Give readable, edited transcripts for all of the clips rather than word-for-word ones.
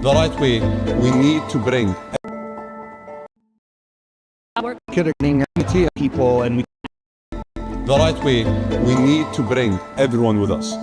the right way, we need to bring unity of people, and the right way, we need to bring everyone with us.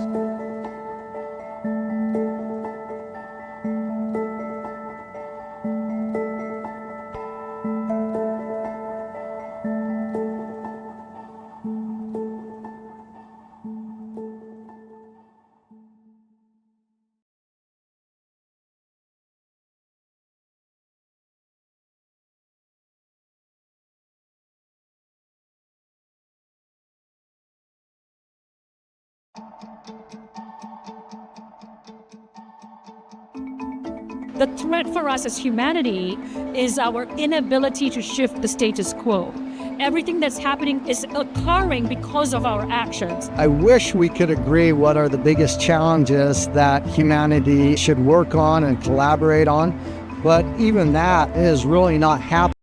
The threat for us as humanity is our inability to shift the status quo. Everything that's happening is occurring because of our actions. I wish we could agree what are the biggest challenges that humanity should work on and collaborate on, but even that is really not happening.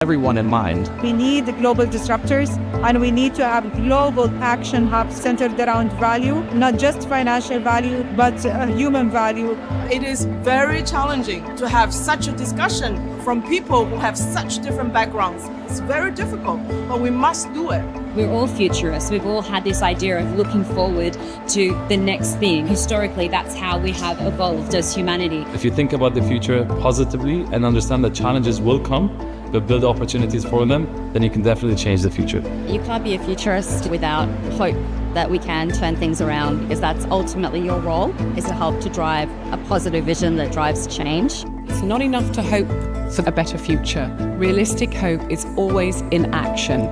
everyone in mind. We need global disruptors, and we need to have global action hubs centered around value, not just financial value, but human value. It is very challenging to have such a discussion from people who have such different backgrounds. It's very difficult, but we must do it. We're all futurists. We've all had this idea of looking forward to the next thing. Historically, that's how we have evolved as humanity. If you think about the future positively and understand that challenges will come, but build opportunities for them, then you can definitely change the future. You can't be a futurist without hope that we can turn things around, because that's ultimately your role, is to help to drive a positive vision that drives change. It's not enough to hope for a better future. Realistic hope is always in action.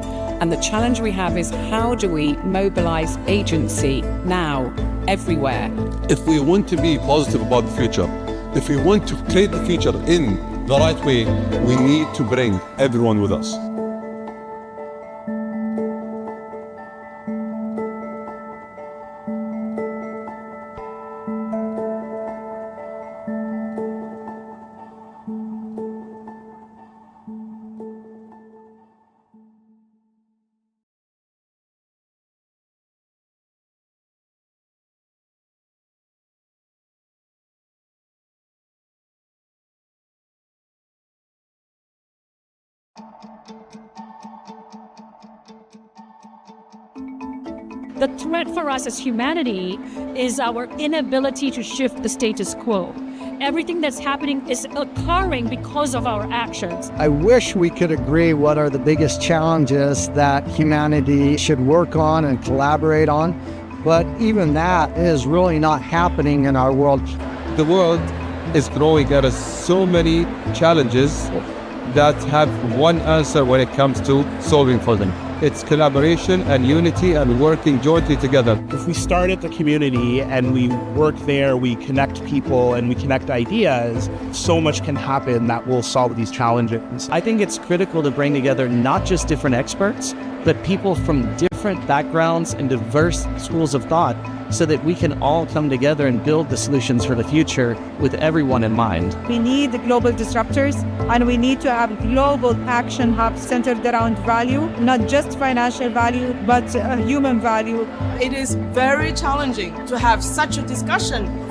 And the challenge we have is, how do we mobilize agency now, everywhere? If we want to be positive about the future, if we want to create the future in the right way, we need to bring everyone with us. The threat for us as humanity is our inability to shift the status quo. Everything that's happening is occurring because of our actions. I wish we could agree what are the biggest challenges that humanity should work on and collaborate on, but even that is really not happening in our world. The world is growing. There are so many challenges that have one answer when it comes to solving for them. It's collaboration and unity and working jointly together. If we start at the community and we work there, we connect people and we connect ideas, so much can happen that will solve these challenges. I think it's critical to bring together not just different experts, but people from different backgrounds and diverse schools of thought, so that we can all come together and build the solutions for the future with everyone in mind. We need global disruptors, and we need to have global action hubs centered around value, not just financial value, but human value. It is very challenging to have such a discussion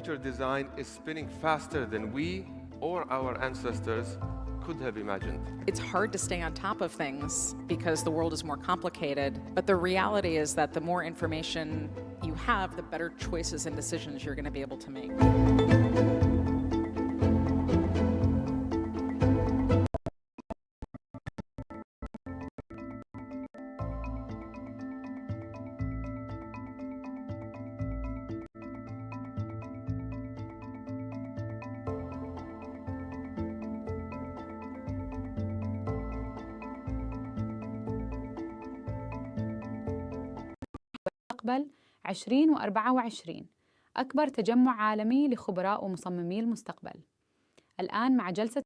future design is spinning faster than we or our ancestors could have imagined. It's hard to stay on top of things because the world is more complicated, but the reality is that the more information you have, the better choices and decisions you're going to be able to make. مستقبل 2024 أكبر تجمع عالمي لخبراء ومصممي المستقبل. الآن مع جلسة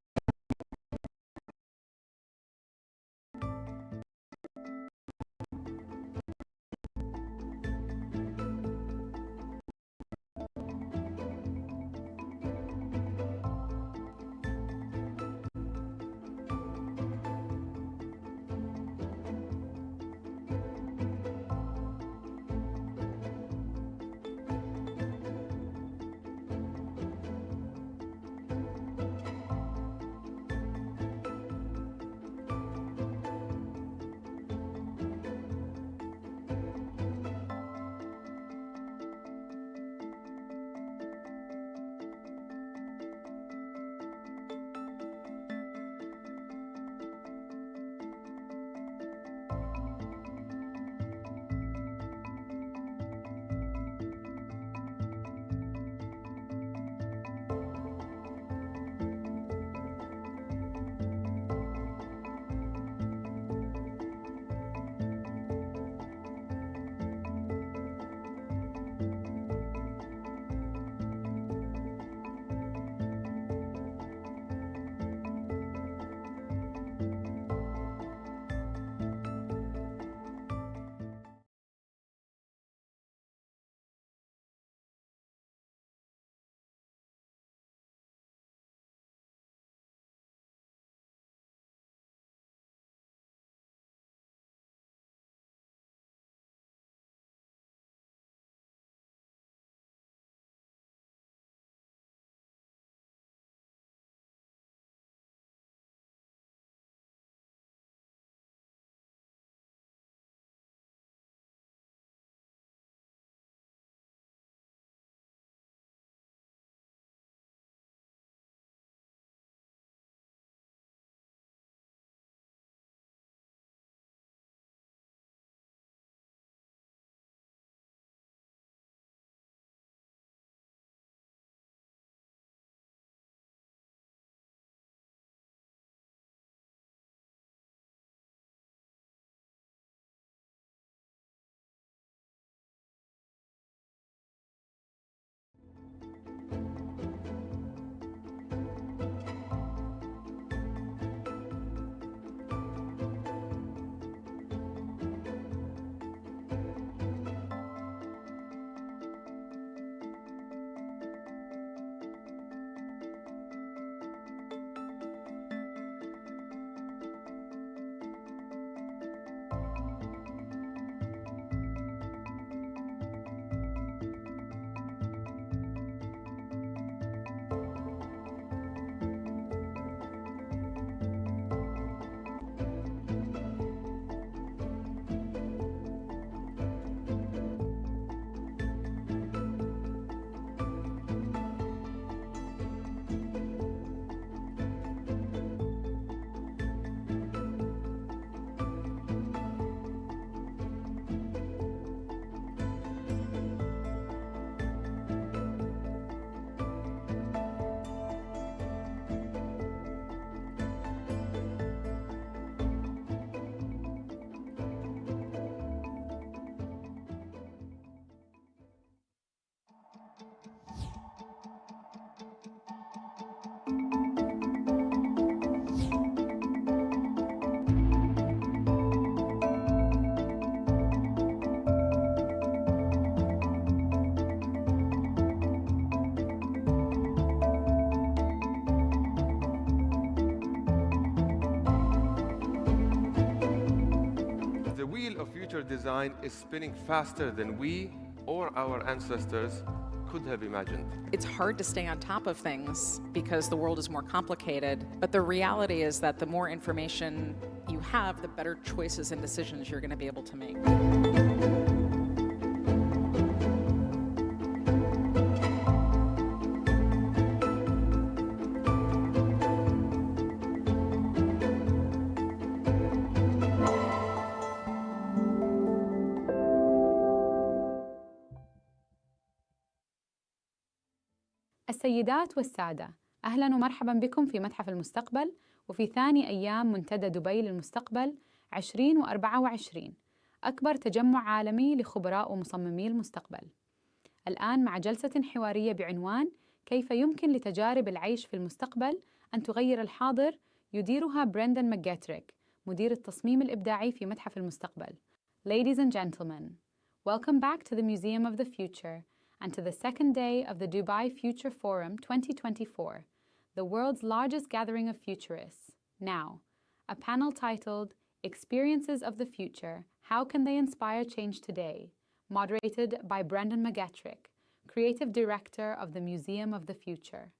future design is spinning faster than we or our ancestors could have imagined. It's hard to stay on top of things because the world is more complicated, but the reality is that the more information you have, the better choices and decisions you're going to be able to make. السيدات والسادة، أهلا ومرحبا بكم في متحف المستقبل وفي ثاني أيام منتدى دبي للمستقبل 2024، أكبر تجمع عالمي لخبراء ومصممي المستقبل. الآن مع جلسة حوارية بعنوان كيف يمكن لتجارب العيش في المستقبل أن تغير الحاضر، يديرها برندن ماكجاتريك، مدير التصميم الإبداعي في متحف المستقبل. Ladies and gentlemen, welcome back to the Museum of the Future and to the second day of the Dubai Future Forum 2024, the world's largest gathering of futurists. Now, a panel titled Experiences of the Future, How Can They Inspire Change Today?, moderated by Brendan McGattrick, Creative Director of the Museum of the Future.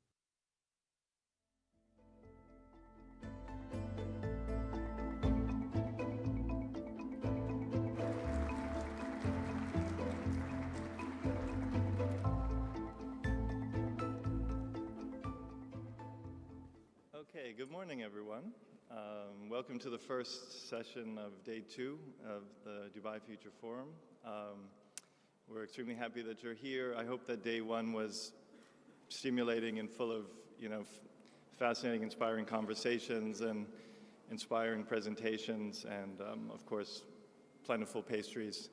Okay, good morning, everyone. Welcome to the first session of day 2 of the Dubai Future Forum. We're extremely happy that you're here. I hope that day 1 was stimulating and full of, fascinating, inspiring conversations and inspiring presentations, and of course, plentiful pastries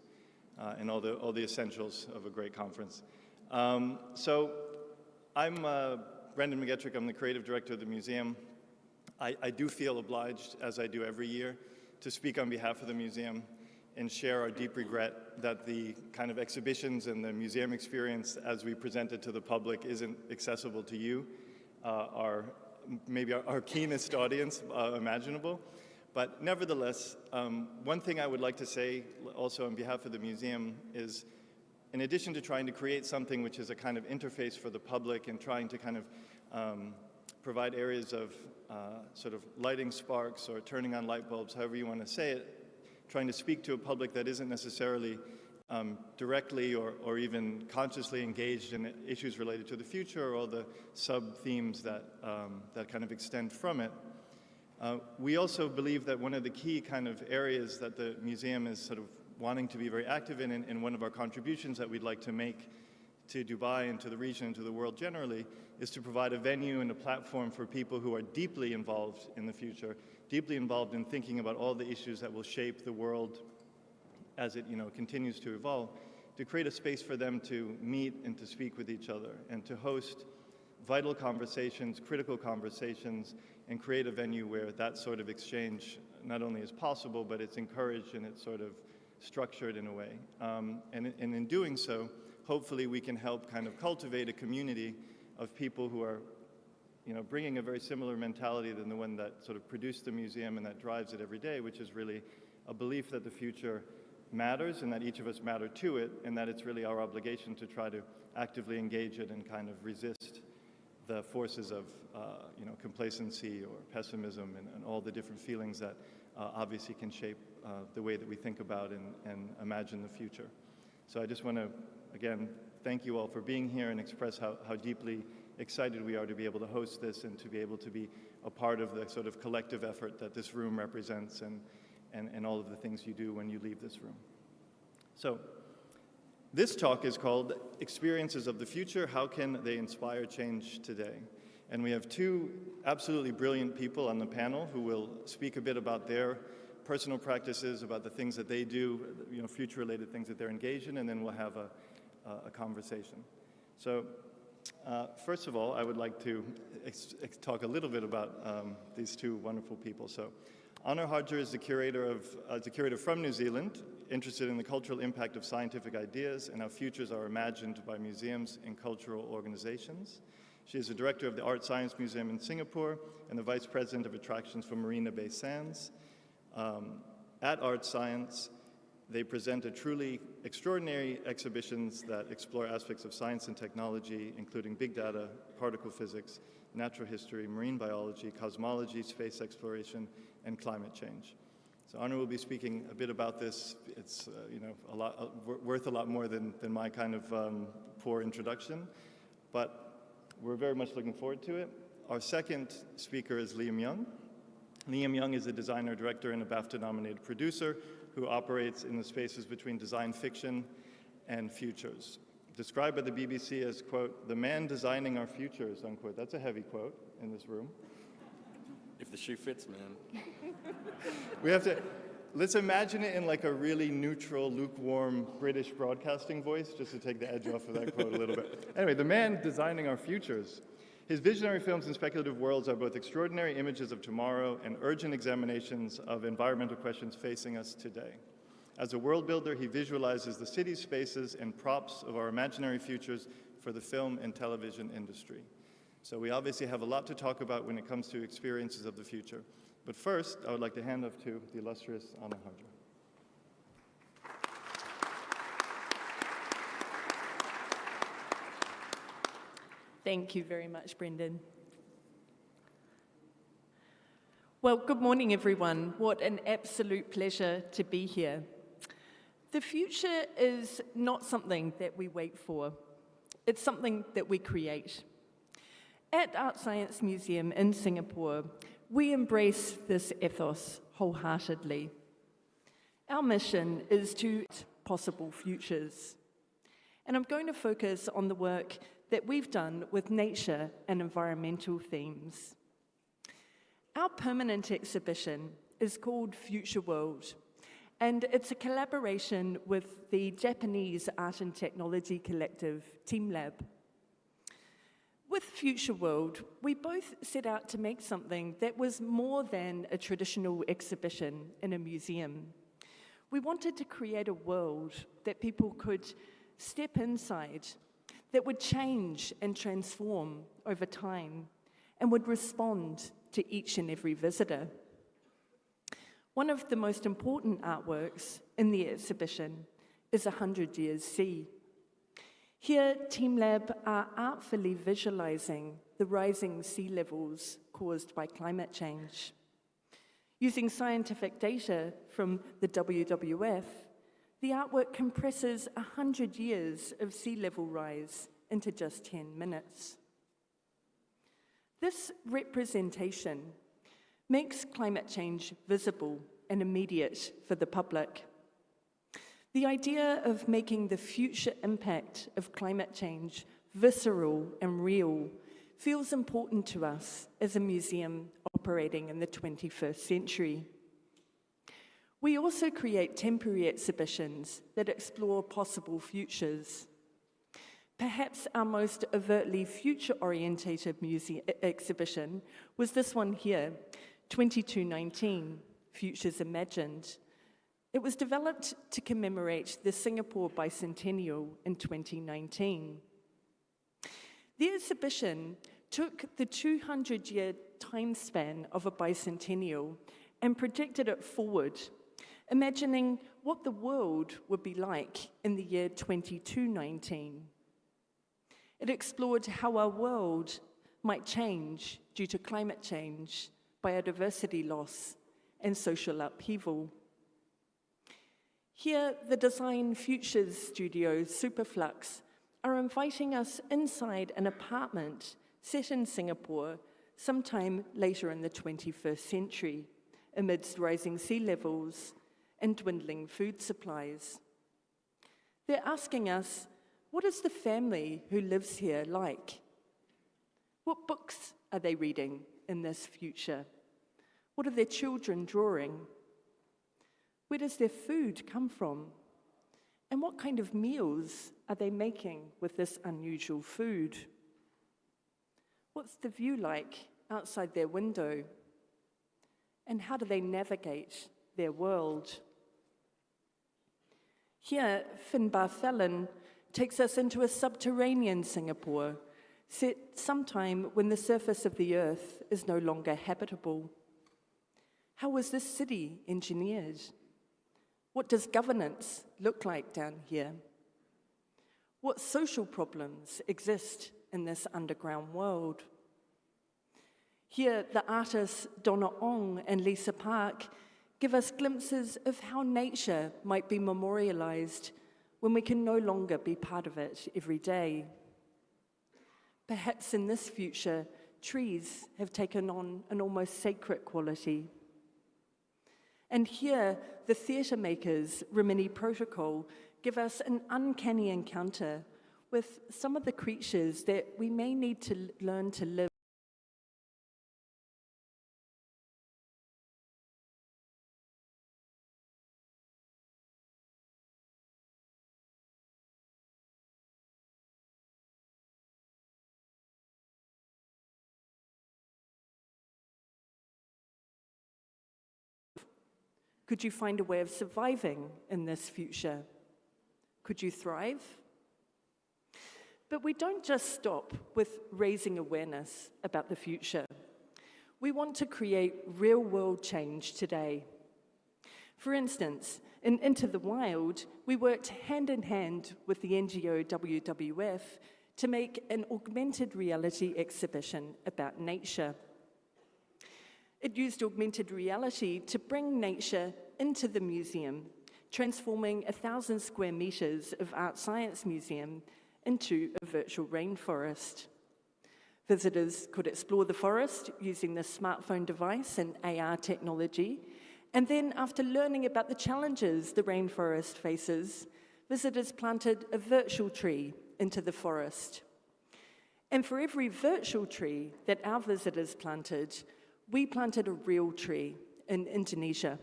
and all the essentials of a great conference. So I'm Brendan McGettrick. I'm the creative director of the museum. I do feel obliged, as I do every year, to speak on behalf of the museum and share our deep regret that the kind of exhibitions and the museum experience as we present it to the public isn't accessible to you, maybe our keenest audience imaginable. But nevertheless, one thing I would like to say also on behalf of the museum is, in addition to trying to create something which is a kind of interface for the public and trying to kind of provide areas of sort of lighting sparks or turning on light bulbs, however you want to say it, trying to speak to a public that isn't necessarily directly or even consciously engaged in issues related to the future or all the sub-themes that kind of extend from it. We also believe that one of the key kind of areas that the museum is sort of wanting to be very active in, and one of our contributions that we'd like to make to Dubai and to the region and to the world generally, is to provide a venue and a platform for people who are deeply involved in the future, deeply involved in thinking about all the issues that will shape the world as it continues to evolve, to create a space for them to meet and to speak with each other and to host vital conversations, critical conversations, and create a venue where that sort of exchange not only is possible, but it's encouraged and it's sort of structured in a way. And in doing so, hopefully we can help kind of cultivate a community of people who are bringing a very similar mentality than the one that sort of produced the museum and that drives it every day, which is really a belief that the future matters and that each of us matter to it, and that it's really our obligation to try to actively engage it and kind of resist the forces of complacency or pessimism and all the different feelings that obviously can shape the way that we think about and imagine the future. So I just want to, again, thank you all for being here and express how deeply excited we are to be able to host this and to be able to be a part of the sort of collective effort that this room represents and all of the things you do when you leave this room. So this talk is called Experiences of the Future, How Can They Inspire Change Today? And we have 2 absolutely brilliant people on the panel who will speak a bit about their personal practices, about the things that they do, future-related things that they're engaged in, and then we'll have a conversation. So first of all, I would like to talk a little bit about these 2 wonderful people. So Honor Hodger is the curator from New Zealand, interested in the cultural impact of scientific ideas and how futures are imagined by museums and cultural organizations. She is the director of the Art Science Museum in Singapore and the vice president of attractions for Marina Bay Sands. At Art Science, They present a truly extraordinary exhibitions that explore aspects of science and technology, including big data, particle physics, natural history, marine biology, cosmology, space exploration, and climate change. So Arno will be speaking a bit about this. It's worth a lot more than my kind of poor introduction, but we're very much looking forward to it. Our second speaker is Liam Young. Liam Young is a designer, director, and a BAFTA-nominated producer who operates in the spaces between design fiction and futures. Described by the BBC as, quote, "the man designing our futures," unquote. That's a heavy quote in this room. If the shoe fits, man. Let's imagine it in like a really neutral, lukewarm British broadcasting voice, just to take the edge off of that quote a little bit. Anyway, the man designing our futures. His visionary films and speculative worlds are both extraordinary images of tomorrow and urgent examinations of environmental questions facing us today. As a world builder, he visualizes the cities, spaces, and props of our imaginary futures for the film and television industry. So we obviously have a lot to talk about when it comes to experiences of the future. But first, I would like to hand off to the illustrious Anna Harjo. Thank you very much, Brendan. Well, good morning, everyone. What an absolute pleasure to be here. The future is not something that we wait for. It's something that we create. At Art Science Museum in Singapore, we embrace this ethos wholeheartedly. Our mission is to possible futures. And I'm going to focus on the work that we've done with nature and environmental themes. Our permanent exhibition is called Future World, and it's a collaboration with the Japanese art and technology collective TeamLab. With Future World, we both set out to make something that was more than a traditional exhibition in a museum. We wanted to create a world that people could step inside, that would change and transform over time and would respond to each and every visitor. One of the most important artworks in the exhibition is 100 Years Sea. Here, TeamLab are artfully visualizing the rising sea levels caused by climate change. Using scientific data from the WWF, the artwork compresses 100 years of sea level rise into just 10 minutes. This representation makes climate change visible and immediate for the public. The idea of making the future impact of climate change visceral and real feels important to us as a museum operating in the 21st century. We also create temporary exhibitions that explore possible futures. Perhaps our most overtly future-orientated exhibition was this one here, 2219, Futures Imagined. It was developed to commemorate the Singapore bicentennial in 2019. The exhibition took the 200-year time span of a bicentennial and projected it forward, imagining what the world would be like in the year 2219. It explored how our world might change due to climate change, biodiversity loss, and social upheaval. Here, the Design Futures studio, Superflux, are inviting us inside an apartment set in Singapore sometime later in the 21st century, amidst rising sea levels and dwindling food supplies. They're asking us, what is the family who lives here like? What books are they reading in this future? What are their children drawing? Where does their food come from? And what kind of meals are they making with this unusual food? What's the view like outside their window? And how do they navigate their world? Here, Finn Barthelen takes us into a subterranean Singapore, set sometime when the surface of the earth is no longer habitable. How was this city engineered? What does governance look like down here? What social problems exist in this underground world? Here, the artists Donna Ong and Lisa Park give us glimpses of how nature might be memorialized when we can no longer be part of it every day. Perhaps in this future, trees have taken on an almost sacred quality. And here, the theatre makers, Rimini Protocol, give us an uncanny encounter with some of the creatures that we may need to learn to live. Could you find a way of surviving in this future? Could you thrive? But we don't just stop with raising awareness about the future. We want to create real-world change today. For instance, in Into the Wild, we worked hand in hand with the NGO WWF to make an augmented reality exhibition about nature. It used augmented reality to bring nature into the museum, transforming 1,000 square meters of Art Science Museum into a virtual rainforest. Visitors could explore the forest using the smartphone device and AR technology, and then after learning about the challenges the rainforest faces, visitors planted a virtual tree into the forest. And for every virtual tree that our visitors planted, we planted a real tree in Indonesia.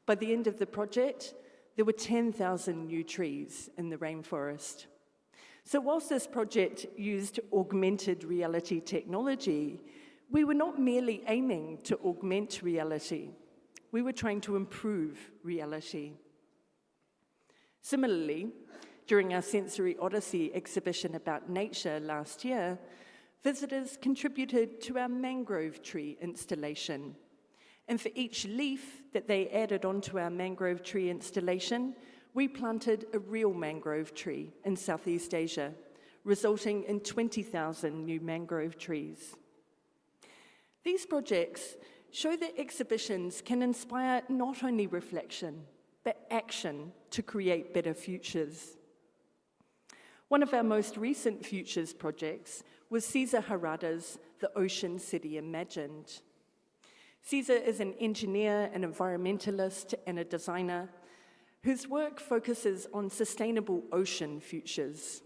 By the end of the project, there were 10,000 new trees in the rainforest. So whilst this project used augmented reality technology, we were not merely aiming to augment reality. We were trying to improve reality. Similarly, during our Sensory Odyssey exhibition about nature last year, visitors contributed to our mangrove tree installation. And for each leaf that they added onto our mangrove tree installation, we planted a real mangrove tree in Southeast Asia, resulting in 20,000 new mangrove trees. These projects show that exhibitions can inspire not only reflection, but action to create better futures. One of our most recent futures projects was Cesar Harada's The Ocean City Imagined. Cesar is an engineer, an environmentalist, and a designer whose work focuses on sustainable ocean futures.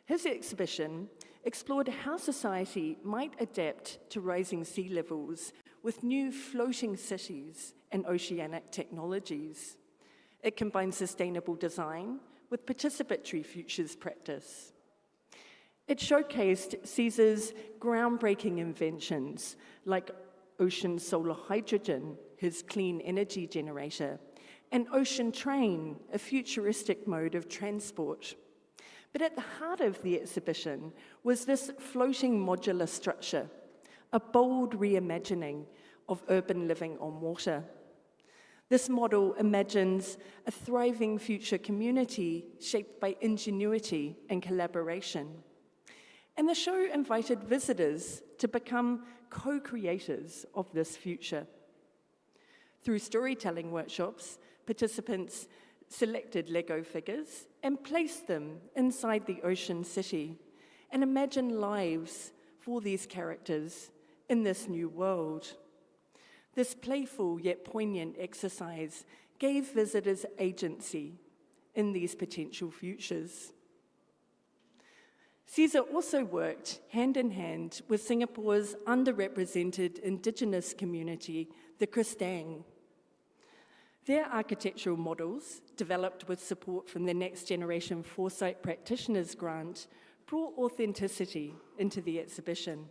His exhibition explored how society might adapt to rising sea levels with new floating cities and oceanic technologies. It combines sustainable design with participatory futures practice. It showcased Cesar's groundbreaking inventions like ocean solar hydrogen, his clean energy generator, and Ocean Train, a futuristic mode of transport. But at the heart of the exhibition was this floating modular structure, a bold reimagining of urban living on water. This model imagines a thriving future community shaped by ingenuity and collaboration. And the show invited visitors to become co-creators of this future. Through storytelling workshops, participants selected Lego figures and placed them inside the ocean city and imagined lives for these characters in this new world. This playful yet poignant exercise gave visitors agency in these potential futures. Cesar also worked hand in hand with Singapore's underrepresented Indigenous community, the Kristang. Their architectural models, developed with support from the Next Generation Foresight Practitioners Grant, brought authenticity into the exhibition.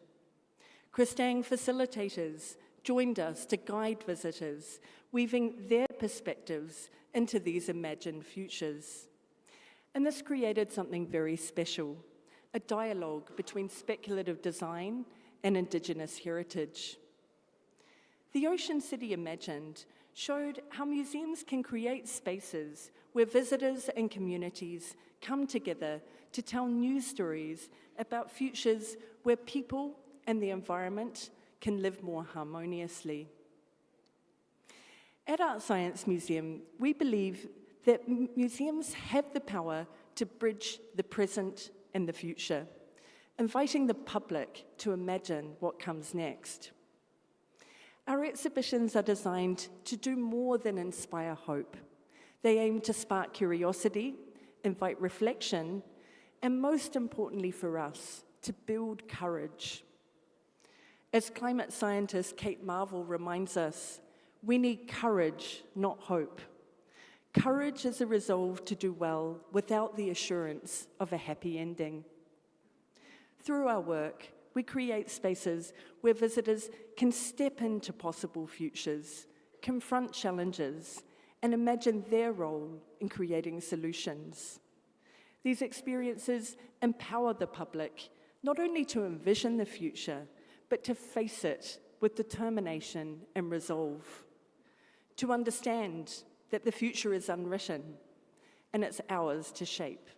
Kristang facilitators joined us to guide visitors, weaving their perspectives into these imagined futures. And this created something very special, a dialogue between speculative design and Indigenous heritage. The Ocean City Imagined showed how museums can create spaces where visitors and communities come together to tell new stories about futures where people and the environment can live more harmoniously. At Art Science Museum, we believe that museums have the power to bridge the present and the future, inviting the public to imagine what comes next. Our exhibitions are designed to do more than inspire hope. They aim to spark curiosity, invite reflection, and most importantly for us, to build courage. As climate scientist Kate Marvel reminds us, we need courage, not hope. Courage is a resolve to do well without the assurance of a happy ending. Through our work, we create spaces where visitors can step into possible futures, confront challenges, and imagine their role in creating solutions. These experiences empower the public not only to envision the future, but to face it with determination and resolve. To understand that the future is unwritten and it's ours to shape.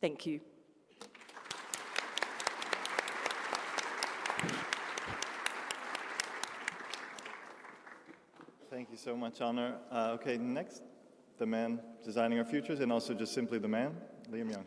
Thank you. Thank you so much, Honor. Okay, next, the man designing our futures, and also just simply the man, Liam Young.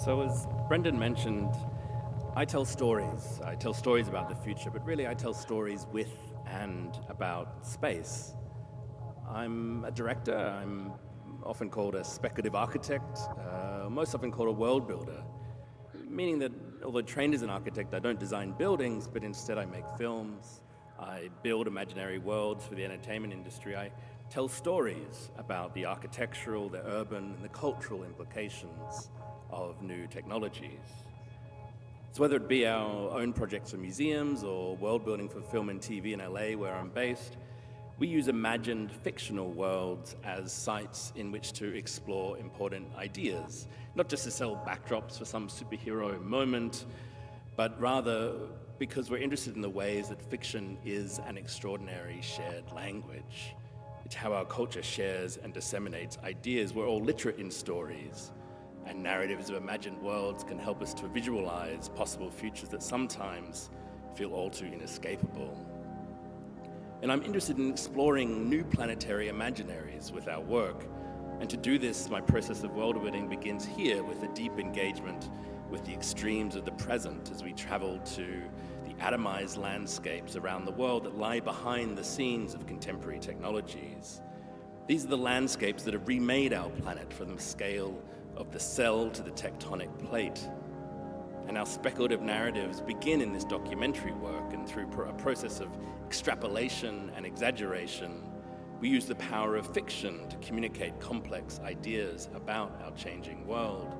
So as Brendan mentioned, I tell stories. I tell stories about the future, but really I tell stories with and about space. I'm a director. I'm often called a speculative architect, most often called a world builder, meaning that although trained as an architect, I don't design buildings, but instead I make films. I build imaginary worlds for the entertainment industry. I tell stories about the architectural, the urban, and the cultural implications of new technologies. So whether it be our own projects for museums or world building for film and TV in LA, where I'm based, we use imagined fictional worlds as sites in which to explore important ideas, not just to sell backdrops for some superhero moment, but rather because we're interested in the ways that fiction is an extraordinary shared language. It's how our culture shares and disseminates ideas. We're all literate in stories, and narratives of imagined worlds can help us to visualize possible futures that sometimes feel all too inescapable. And I'm interested in exploring new planetary imaginaries with our work. And to do this, my process of world building begins here with a deep engagement with the extremes of the present as we travel to the atomized landscapes around the world that lie behind the scenes of contemporary technologies. These are the landscapes that have remade our planet from the scale of the cell to the tectonic plate. And our speculative narratives begin in this documentary work, and through a process of extrapolation and exaggeration, we use the power of fiction to communicate complex ideas about our changing world.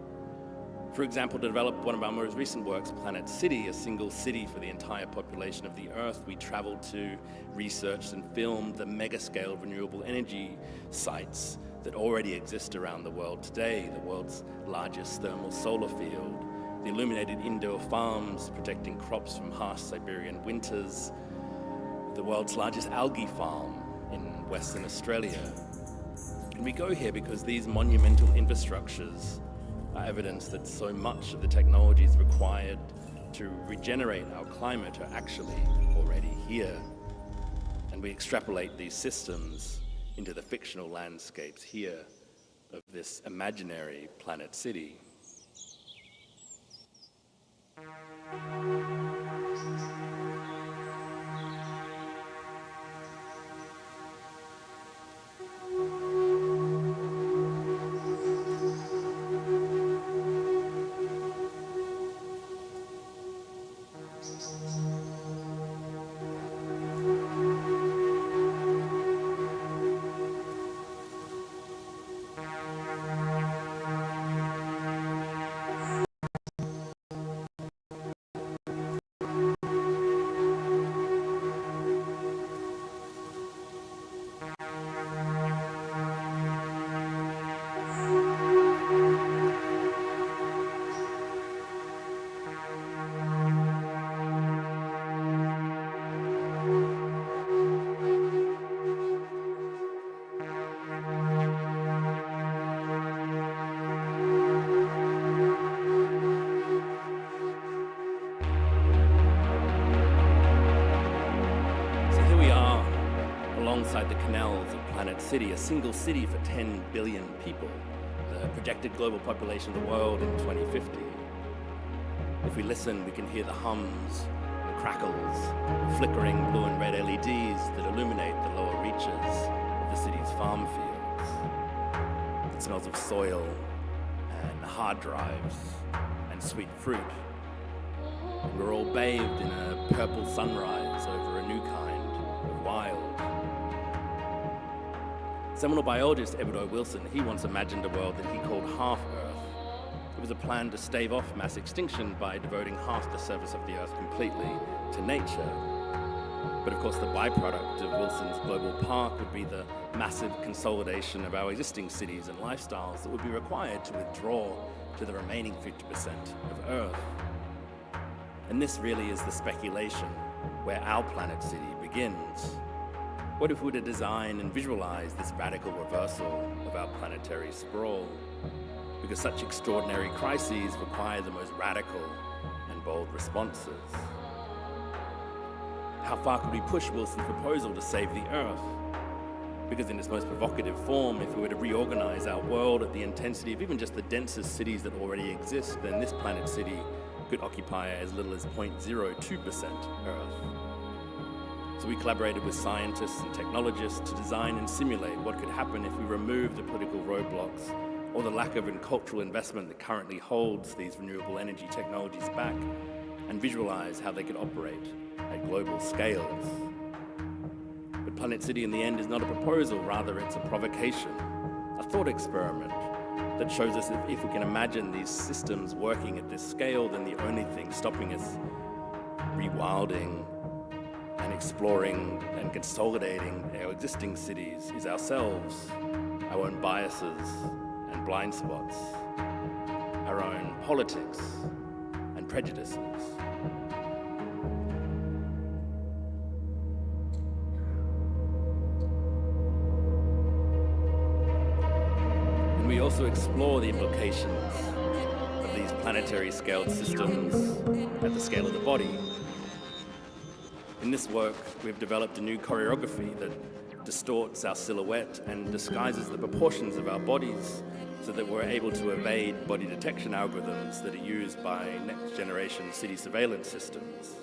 For example, to develop one of our most recent works, Planet City, a single city for the entire population of the Earth, we traveled to, researched and filmed the mega-scale renewable energy sites that already exist around the world today, the world's largest thermal solar field, the illuminated indoor farms protecting crops from harsh Siberian winters, the world's largest algae farm in Western Australia. And we go here because these monumental infrastructures are evidence that so much of the technologies required to regenerate our climate are actually already here. And we extrapolate these systems into the fictional landscapes here of this imaginary planet city. Alongside the canals of Planet City, a single city for 10 billion people, the projected global population of the world in 2050. If we listen, we can hear the hums and crackles of flickering blue and red LEDs that illuminate the lower reaches of the city's farm fields. It smells of soil and hard drives and sweet fruit. And we're all bathed in a purple sunrise over a new kind of wild. Seminal biologist Edward O. Wilson, he once imagined a world that he called half-Earth. It was a plan to stave off mass extinction by devoting half the surface of the Earth completely to nature. But of course, the byproduct of Wilson's global park would be the massive consolidation of our existing cities and lifestyles that would be required to withdraw to the remaining 50% of Earth. And this really is the speculation where our planet city begins. What if we were to design and visualize this radical reversal of our planetary sprawl? Because such extraordinary crises require the most radical and bold responses. How far could we push Wilson's proposal to save the Earth? Because in its most provocative form, if we were to reorganize our world at the intensity of even just the densest cities that already exist, then this planet city could occupy as little as 0.02% Earth. So we collaborated with scientists and technologists to design and simulate what could happen if we removed the political roadblocks or the lack of cultural investment that currently holds these renewable energy technologies back, and visualize how they could operate at global scales. But Planet City in the end is not a proposal, rather it's a provocation, a thought experiment that shows us if we can imagine these systems working at this scale, then the only thing stopping us rewilding and exploring and consolidating our existing cities is ourselves, our own biases and blind spots, our own politics and prejudices. And we also explore the implications of these planetary scaled systems at the scale of the body. In this work, we've developed a new choreography that distorts our silhouette and disguises the proportions of our bodies so that we're able to evade body detection algorithms that are used by next-generation city surveillance systems.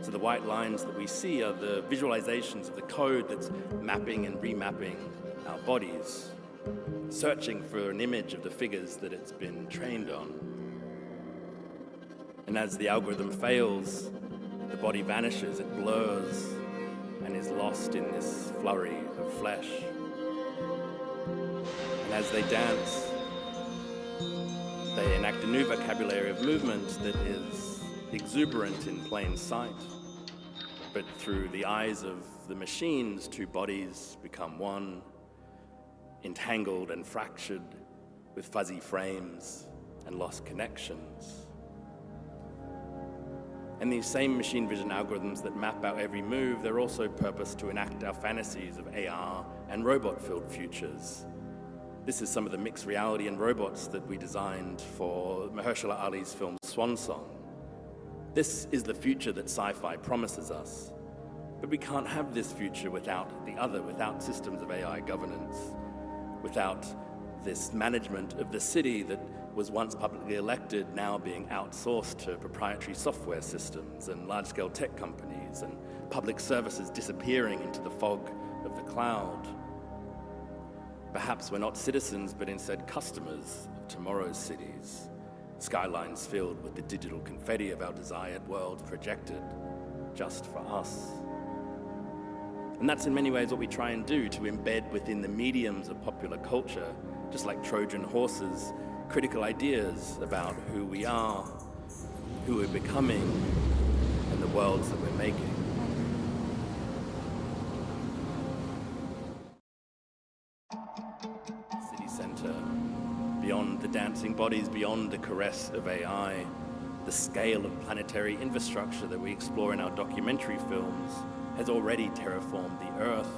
So the white lines that we see are the visualizations of the code that's mapping and remapping our bodies, searching for an image of the figures that it's been trained on. And as the algorithm fails, the body vanishes, it blurs, and is lost in this flurry of flesh. And as they dance, they enact a new vocabulary of movement that is exuberant in plain sight. But through the eyes of the machines, two bodies become one, entangled and fractured with fuzzy frames and lost connections. And these same machine vision algorithms that map our every move, they're also purposed to enact our fantasies of AR and robot-filled futures. This is some of the mixed reality and robots that we designed for Mahershala Ali's film Swan Song. This is the future that sci-fi promises us. But we can't have this future without the other, without systems of AI governance. without this management of the city that was once publicly elected now being outsourced to proprietary software systems and large-scale tech companies, and public services disappearing into the fog of the cloud. Perhaps we're not citizens, but instead customers of tomorrow's cities, skylines filled with the digital confetti of our desired world projected just for us. And that's in many ways what we try and do, to embed within the mediums of popular culture, just like Trojan horses, critical ideas about who we are, who we're becoming, and the worlds that we're making. City center, beyond the dancing bodies, beyond the caress of AI, the scale of planetary infrastructure that we explore in our documentary films has already terraformed the Earth.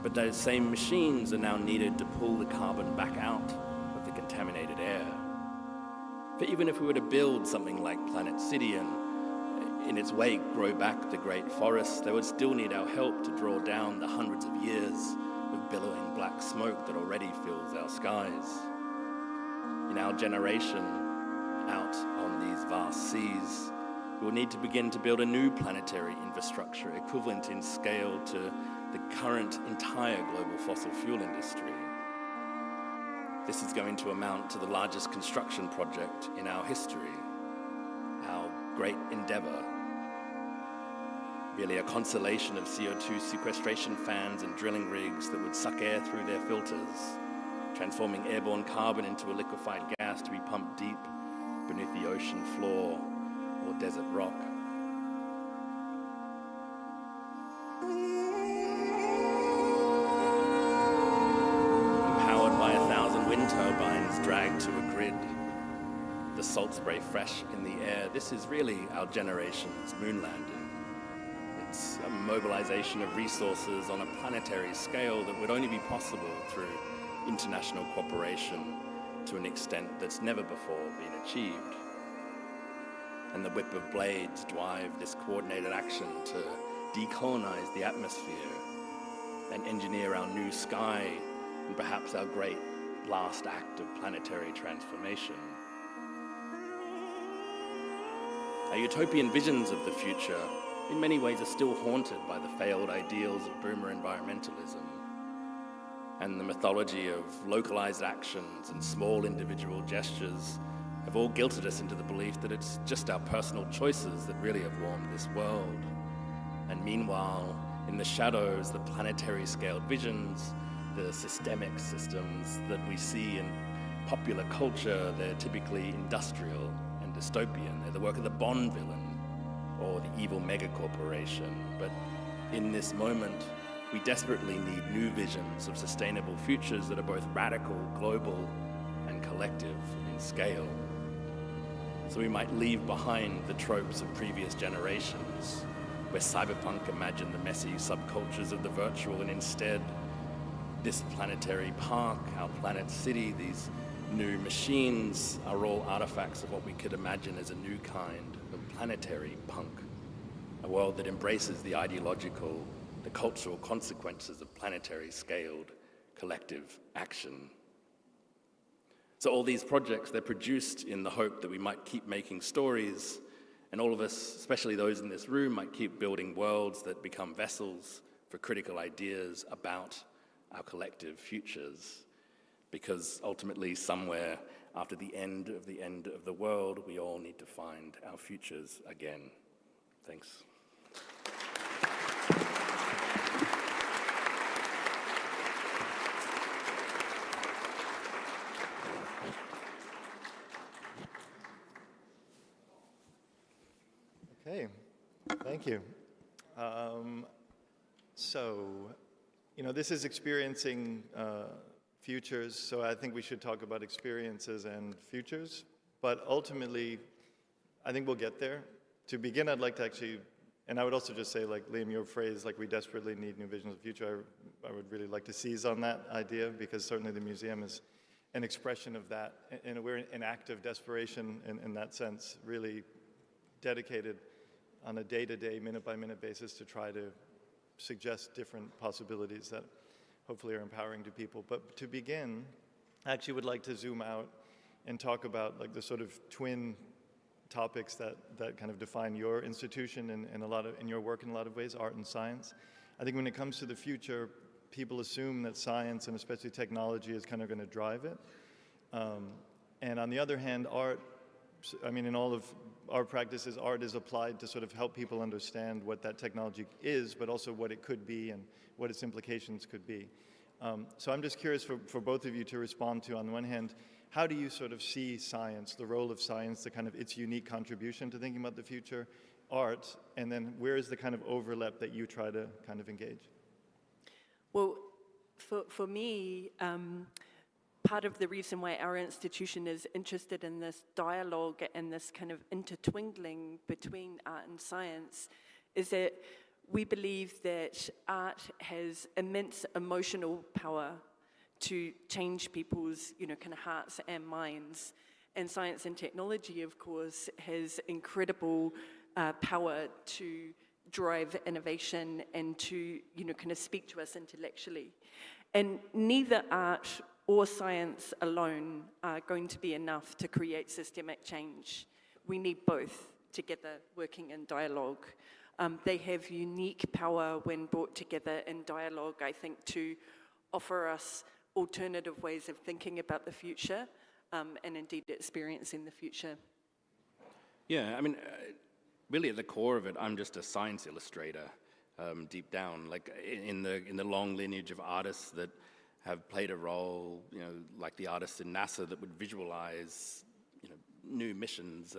But those same machines are now needed to pull the carbon back out of the contaminated air. For even if we were to build something like Planet City and in its wake grow back the great forests, they would still need our help to draw down the hundreds of years of billowing black smoke that already fills our skies. In our generation, out on these vast seas, we will need to begin to build a new planetary infrastructure equivalent in scale to the current entire global fossil fuel industry. This is going to amount to the largest construction project in our history, our great endeavor. Really a constellation of CO2 sequestration fans and drilling rigs that would suck air through their filters, transforming airborne carbon into a liquefied gas to be pumped deep beneath the ocean floor or desert rock. Empowered by 1,000 wind turbines dragged to a grid, the salt spray fresh in the air, this is really our generation's moon landing. It's a mobilization of resources on a planetary scale that would only be possible through international cooperation to an extent that's never before been achieved. And the whip of blades drive this coordinated action to decolonize the atmosphere and engineer our new sky and perhaps our great last act of planetary transformation. Our utopian visions of the future in many ways are still haunted by the failed ideals of boomer environmentalism and the mythology of localized actions and small individual gestures have all guilted us into the belief that it's just our personal choices that really have warmed this world. And meanwhile, in the shadows, the planetary scaled visions, the systemic systems that we see in popular culture, they're typically industrial and dystopian. They're the work of the Bond villain or the evil megacorporation. But in this moment, we desperately need new visions of sustainable futures that are both radical, global, and collective in scale. So we might leave behind the tropes of previous generations, where cyberpunk imagined the messy subcultures of the virtual, and instead, this planetary park, our planet city, these new machines are all artifacts of what we could imagine as a new kind of planetary punk, a world that embraces the ideological, the cultural consequences of planetary scaled collective action. So all these projects, they're produced in the hope that we might keep making stories, and all of us, especially those in this room, might keep building worlds that become vessels for critical ideas about our collective futures. Because ultimately, somewhere after the end of the world, we all need to find our futures again. Thanks. Okay, thank you. This is experiencing futures, so I think we should talk about experiences and futures, but ultimately, I think we'll get there. To begin, I'd like to actually, and I would also just say, like, Liam, your phrase, like, we desperately need new visions of the future, I would really like to seize on that idea, because certainly the museum is an expression of that, and we're in active desperation in that sense, really dedicated on a day-to-day, minute-by-minute basis to try to suggest different possibilities that hopefully are empowering to people. But to begin, I actually would like to zoom out and talk about like the sort of twin topics that kind of define your institution and in your work in a lot of ways, art and science. I think when it comes to the future, people assume that science and especially technology is kind of going to drive it. And on the other hand, art, I mean, in all of our practices, art is applied to sort of help people understand what that technology is, but also what it could be and what its implications could be. So I'm just curious for both of you to respond to, on the one hand, how do you sort of see science, the role of science, the kind of its unique contribution to thinking about the future, art, and then where is the kind of overlap that you try to kind of engage? Well, for me, part of the reason why our institution is interested in this dialogue and this kind of intertwingling between art and science is that we believe that art has immense emotional power to change people's, kind of hearts and minds. And science and technology, of course, has incredible power to drive innovation and to, kind of speak to us intellectually. And neither art or science alone are going to be enough to create systemic change. We need both together working in dialogue. They have unique power when brought together in dialogue, I think, to offer us alternative ways of thinking about the future and indeed experiencing the future. Yeah, I mean, really at the core of it, I'm just a science illustrator deep down, like in the long lineage of artists that have played a role, like the artists in NASA that would visualize, new missions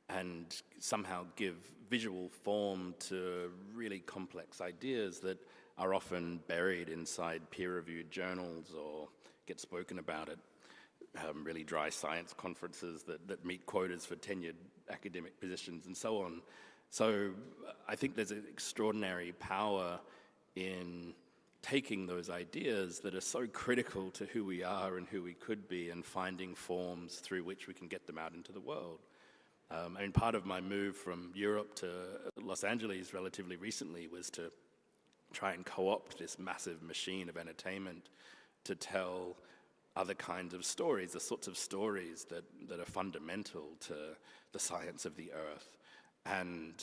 and somehow give visual form to really complex ideas that are often buried inside peer-reviewed journals or get spoken about at really dry science conferences that meet quotas for tenured academic positions and so on. So I think there's an extraordinary power in taking those ideas that are so critical to who we are and who we could be and finding forms through which we can get them out into the world. I mean, part of my move from Europe to Los Angeles relatively recently was to try and co-opt this massive machine of entertainment to tell other kinds of stories, the sorts of stories that are fundamental to the science of the earth. And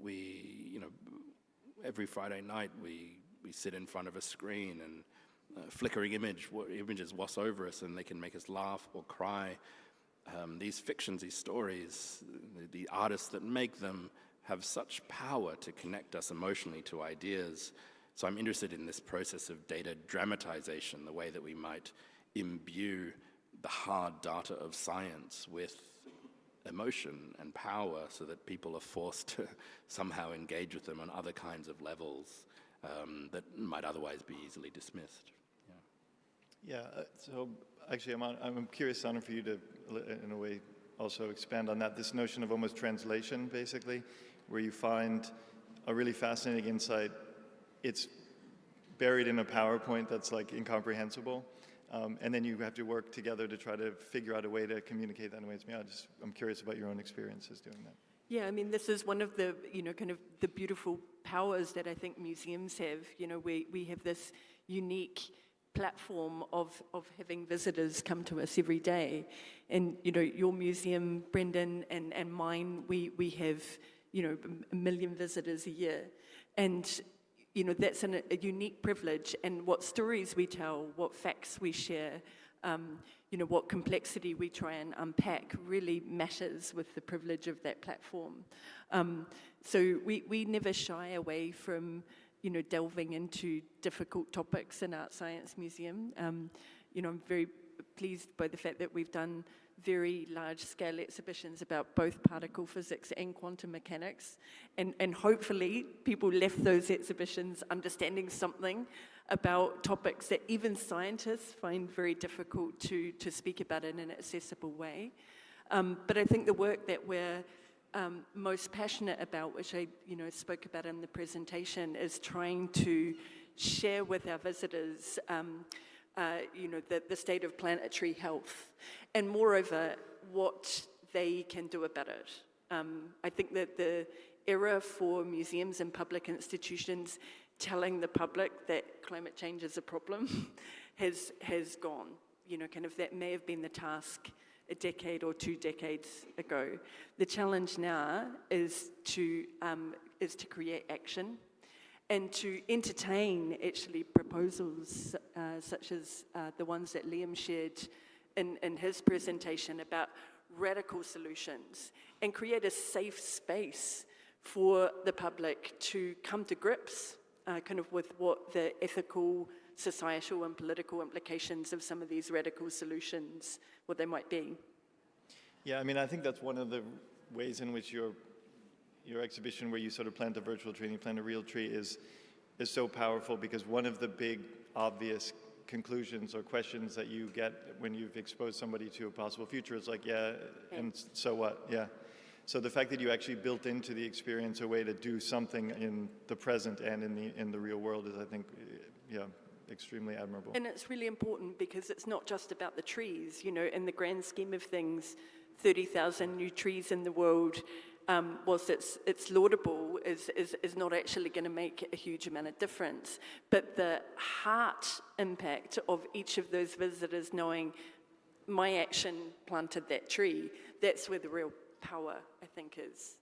we, every Friday night we sit in front of a screen and flickering images wash over us and they can make us laugh or cry. These fictions, these stories, the artists that make them have such power to connect us emotionally to ideas. So I'm interested in this process of data dramatization, the way that we might imbue the hard data of science with emotion and power so that people are forced to somehow engage with them on other kinds of levels that might otherwise be easily dismissed. Yeah, so actually I'm curious, Sana, for you to, in a way, also expand on that, this notion of almost translation, basically, where you find a really fascinating insight. It's buried in a PowerPoint that's like incomprehensible, and then you have to work together to try to figure out a way to communicate that in ways. I'm curious about your own experiences doing that. Yeah, I mean, this is one of the, kind of the beautiful powers that I think museums have. We have this unique platform of having visitors come to us every day. And, your museum, Brendan, and mine, we have, 1 million visitors a year. And, that's a unique privilege. And what stories we tell, what facts we share, what complexity we try and unpack really matters with the privilege of that platform. So we never shy away from, delving into difficult topics in Art Science Museum. I'm very pleased by the fact that we've done very large-scale exhibitions about both particle physics and quantum mechanics. And hopefully people left those exhibitions understanding something about topics that even scientists find very difficult to speak about in an accessible way. But I think the work that we're most passionate about, which I spoke about in the presentation, is trying to share with our visitors the state of planetary health, and moreover, what they can do about it. I think that the era for museums and public institutions telling the public that climate change is a problem has gone. You know, kind of that may have been the task a decade or 2 decades ago. The challenge now is to create action and to entertain actually proposals such as the ones that Liam shared in his presentation about radical solutions, and create a safe space for the public to come to grips kind of with what the ethical, societal and political implications of some of these radical solutions, what they might be. Yeah, I mean, I think that's one of the ways in which your exhibition, where you sort of plant a virtual tree and you plant a real tree, is so powerful, because one of the big obvious conclusions or questions that you get when you've exposed somebody to a possible future is like, yeah, and so what? Yeah. So the fact that you actually built into the experience a way to do something in the present and in the real world is, I think, yeah, extremely admirable. And it's really important because it's not just about the trees. You know, in the grand scheme of things, 30,000 new trees in the world, whilst it's laudable, is not actually going to make a huge amount of difference. But the heart impact of each of those visitors knowing my action planted that tree, that's where the real power, I think, is.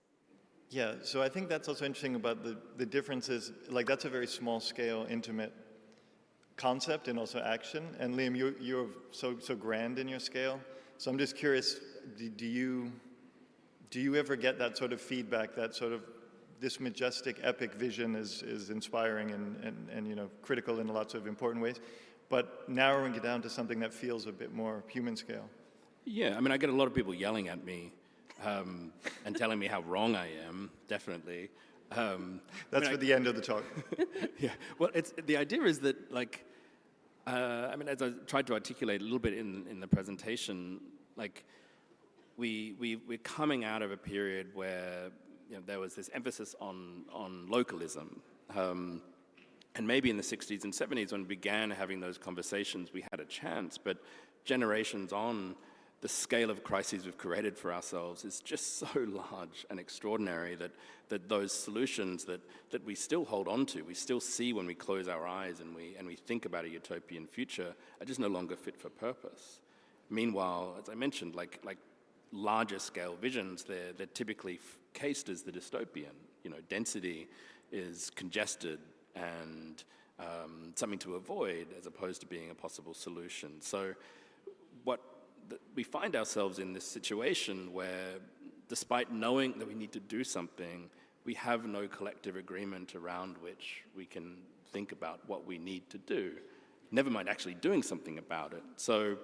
Yeah, so I think that's also interesting about the differences. Like, that's a very small scale, intimate concept and also action. And Liam, you're so grand in your scale. So I'm just curious, do you ever get that sort of feedback, that sort of this majestic, epic vision is inspiring and you know, critical in lots of important ways, but narrowing it down to something that feels a bit more human scale? Yeah, I mean, I get a lot of people yelling at me and telling me how wrong I am, definitely. That's for the end of the talk. Yeah, well, the idea is that, like, I mean, as I tried to articulate a little bit in the presentation, like, we're coming out of a period where, you know, there was this emphasis on localism. And maybe in the 60s and 70s, when we began having those conversations, we had a chance, but generations on, the scale of crises we've created for ourselves is just so large and extraordinary that those solutions that we still hold on to, we still see when we close our eyes and we think about a utopian future, are just no longer fit for purpose. Meanwhile, as I mentioned, like larger scale visions, they're typically cased as the dystopian. You know, density is congested and something to avoid as opposed to being a possible solution. So we find ourselves in this situation where, despite knowing that we need to do something, we have no collective agreement around which we can think about what we need to do, never mind actually doing something about it. So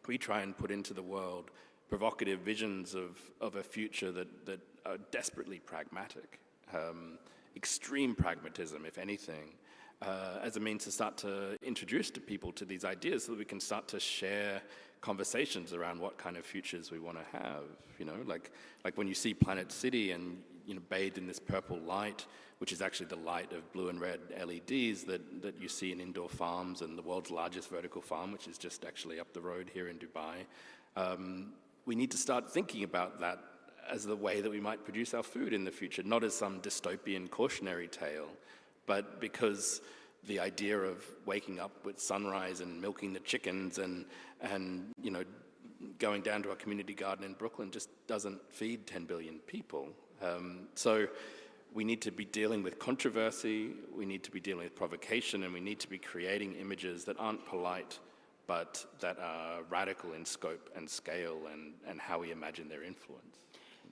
we try and put into the world provocative visions of a future that are desperately pragmatic, extreme pragmatism, if anything, as a means to start to introduce to people to these ideas so that we can start to share conversations around what kind of futures we want to have. You know, like when you see Planet City and, you know, bathed in this purple light, which is actually the light of blue and red LEDs that you see in indoor farms and the world's largest vertical farm, which is just actually up the road here in Dubai. We need to start thinking about that as the way that we might produce our food in the future, not as some dystopian cautionary tale, but because the idea of waking up with sunrise and milking the chickens and you know, going down to a community garden in Brooklyn just doesn't feed 10 billion people. So we need to be dealing with controversy, we need to be dealing with provocation, and we need to be creating images that aren't polite, but that are radical in scope and scale and how we imagine their influence.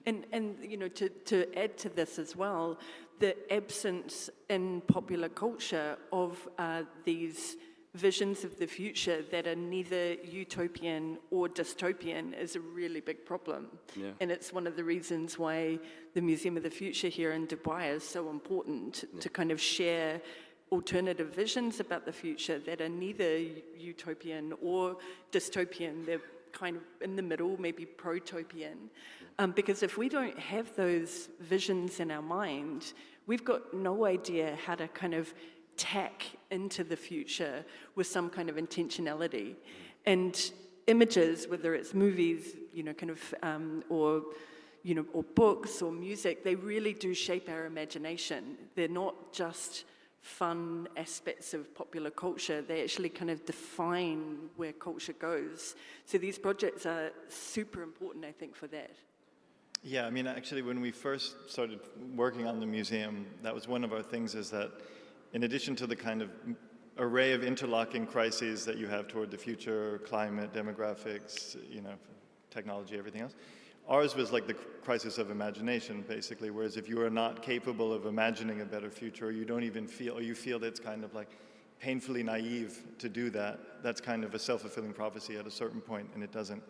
And you know, to add to this as well, the absence in popular culture of these visions of the future that are neither utopian or dystopian is a really big problem. Yeah. And it's one of the reasons why the Museum of the Future here in Dubai is so important, to kind of share alternative visions about the future that are neither utopian or dystopian. They're kind of in the middle, maybe protopian. Because if we don't have those visions in our mind, we've got no idea how to kind of tack into the future with some kind of intentionality. And images, whether it's movies, you know, kind of, or books or music, they really do shape our imagination. They're not just fun aspects of popular culture. They actually kind of define where culture goes. So these projects are super important, I think, for that. Yeah, I mean, actually, when we first started working on the museum, that was one of our things, is that in addition to the kind of array of interlocking crises that you have toward the future, climate, demographics, you know, technology, everything else, ours was like the crisis of imagination, basically, whereas if you are not capable of imagining a better future, or you don't even feel, or you feel that it's kind of like painfully naive to do that, that's kind of a self-fulfilling prophecy at a certain point, and it doesn't.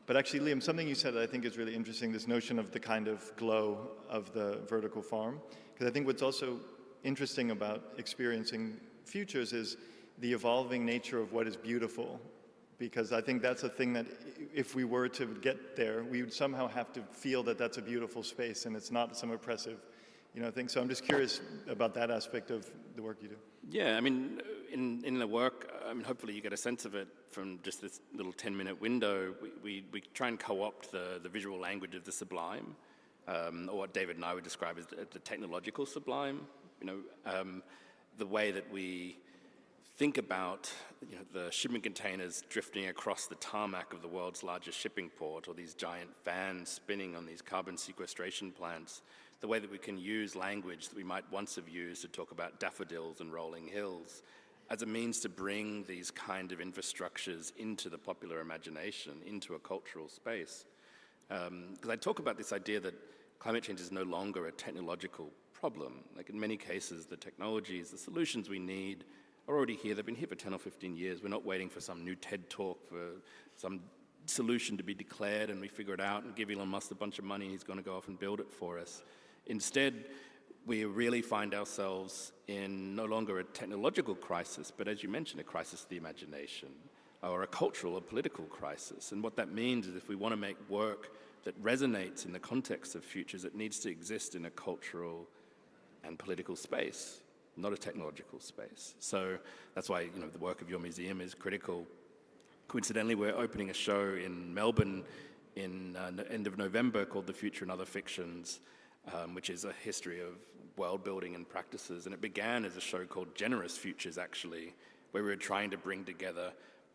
But actually, Liam, something you said that I think is really interesting, this notion of the kind of glow of the vertical farm, because I think what's also interesting about experiencing futures is the evolving nature of what is beautiful, because I think that's a thing that if we were to get there, we would somehow have to feel that that's a beautiful space and it's not some oppressive, you know, thing. So I'm just curious about that aspect of the work you do. Yeah, I mean, in the work, I mean, hopefully you get a sense of it from just this little 10-minute window. We try and co-opt the visual language of the sublime, or what David and I would describe as the technological sublime. You know, the way that we think about, you know, the shipping containers drifting across the tarmac of the world's largest shipping port, or these giant fans spinning on these carbon sequestration plants, the way that we can use language that we might once have used to talk about daffodils and rolling hills as a means to bring these kind of infrastructures into the popular imagination, into a cultural space. Because I talk about this idea that climate change is no longer a technological problem. Like in many cases, the technologies, the solutions we need are already here. They've been here for 10 or 15 years. We're not waiting for some new TED talk for some solution to be declared and we figure it out and give Elon Musk a bunch of money and he's going to go off and build it for us. Instead, we really find ourselves in no longer a technological crisis, but as you mentioned, a crisis of the imagination, or a cultural or political crisis. And what that means is if we want to make work that resonates in the context of futures, it needs to exist in a cultural and political space, not a technological space. So that's why, you know, the work of your museum is critical. Coincidentally, we're opening a show in Melbourne in end of November called The Future and Other Fictions, which is a history of world building and practices. And it began as a show called Generous Futures, actually, where we were trying to bring together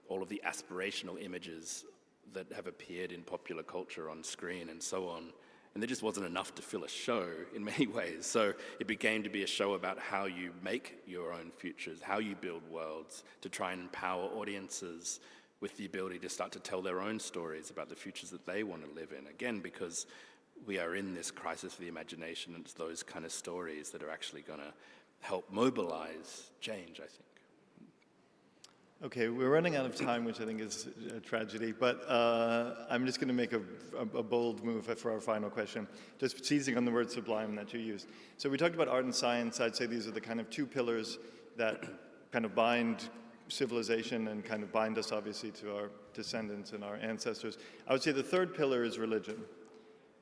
all of the aspirational images that have appeared in popular culture on screen and so on. And there just wasn't enough to fill a show in many ways. So it became to be a show about how you make your own futures, how you build worlds, to try and empower audiences with the ability to start to tell their own stories about the futures that they want to live in. Again, because we are in this crisis of the imagination, and it's those kind of stories that are actually going to help mobilize change, I think. Okay, we're running out of time, which I think is a tragedy, but I'm just going to make a bold move for our final question, just seizing on the word sublime that you used. So we talked about art and science. I'd say these are the kind of two pillars that kind of bind civilization and kind of bind us, obviously, to our descendants and our ancestors. I would say the third pillar is religion.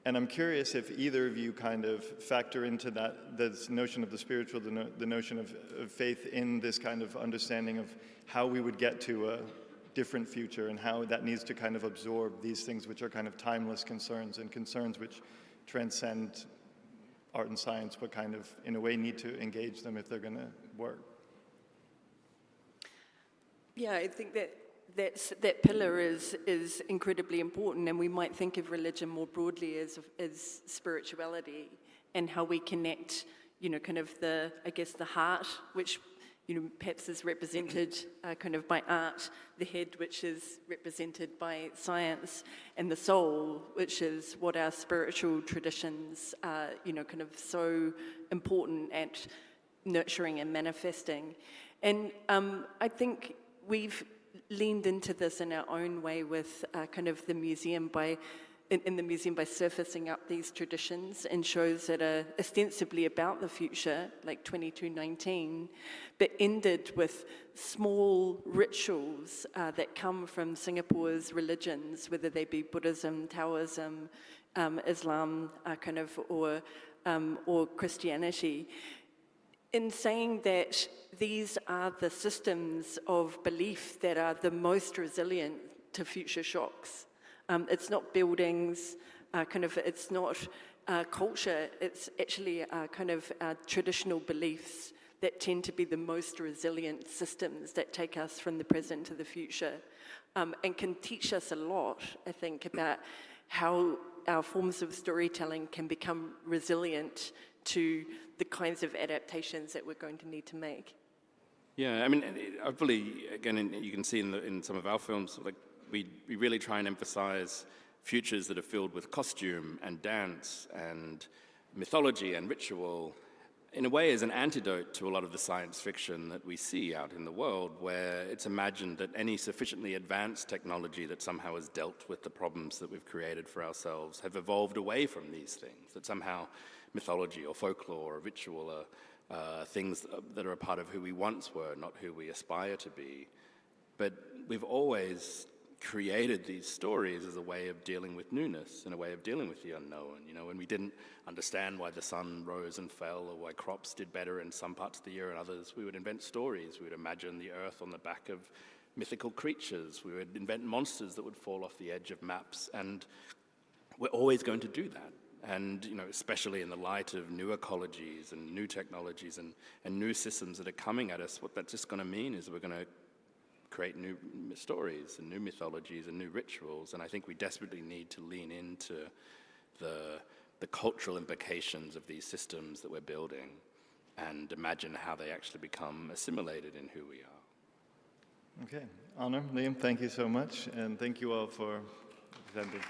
And I'm curious if either of you kind of factor into that, this notion of the spiritual, the notion of faith in this kind of understanding of how we would get to a different future and how that needs to kind of absorb these things which are kind of timeless concerns and concerns which transcend art and science, but kind of in a way need to engage them if they're going to work. Yeah, I think that pillar is incredibly important, and we might think of religion more broadly as spirituality and how we connect, you know, kind of the heart, which, you know, perhaps is represented kind of by art, the head, which is represented by science, and the soul, which is what our spiritual traditions are, you know, kind of so important at nurturing and manifesting. And I think we've leaned into this in our own way with kind of the museum in the museum by surfacing up these traditions and shows that are ostensibly about the future, like 2219, but ended with small rituals that come from Singapore's religions, whether they be Buddhism, Taoism, Islam, or Christianity. In saying that these are the systems of belief that are the most resilient to future shocks. It's not buildings, it's not culture, it's actually kind of traditional beliefs that tend to be the most resilient systems that take us from the present to the future, and can teach us a lot, I think, about how our forms of storytelling can become resilient to the kinds of adaptations that we're going to need to make. Yeah, I mean, hopefully, again, you can see in some of our films, like we really try and emphasize futures that are filled with costume and dance and mythology and ritual, in a way as an antidote to a lot of the science fiction that we see out in the world, where it's imagined that any sufficiently advanced technology that somehow has dealt with the problems that we've created for ourselves have evolved away from these things, that somehow mythology or folklore or ritual are things that are a part of who we once were, not who we aspire to be. But we've always created these stories as a way of dealing with newness and a way of dealing with the unknown. You know, when we didn't understand why the sun rose and fell or why crops did better in some parts of the year and others, we would invent stories. We would imagine the earth on the back of mythical creatures. We would invent monsters that would fall off the edge of maps, and we're always going to do that. And, you know, especially in the light of new ecologies and new technologies and new systems that are coming at us, what that's just going to mean is we're going to create new stories and new mythologies and new rituals. And I think we desperately need to lean into the cultural implications of these systems that we're building and imagine how they actually become assimilated in who we are. Okay, Honor, Liam, thank you so much, and thank you all for presenting.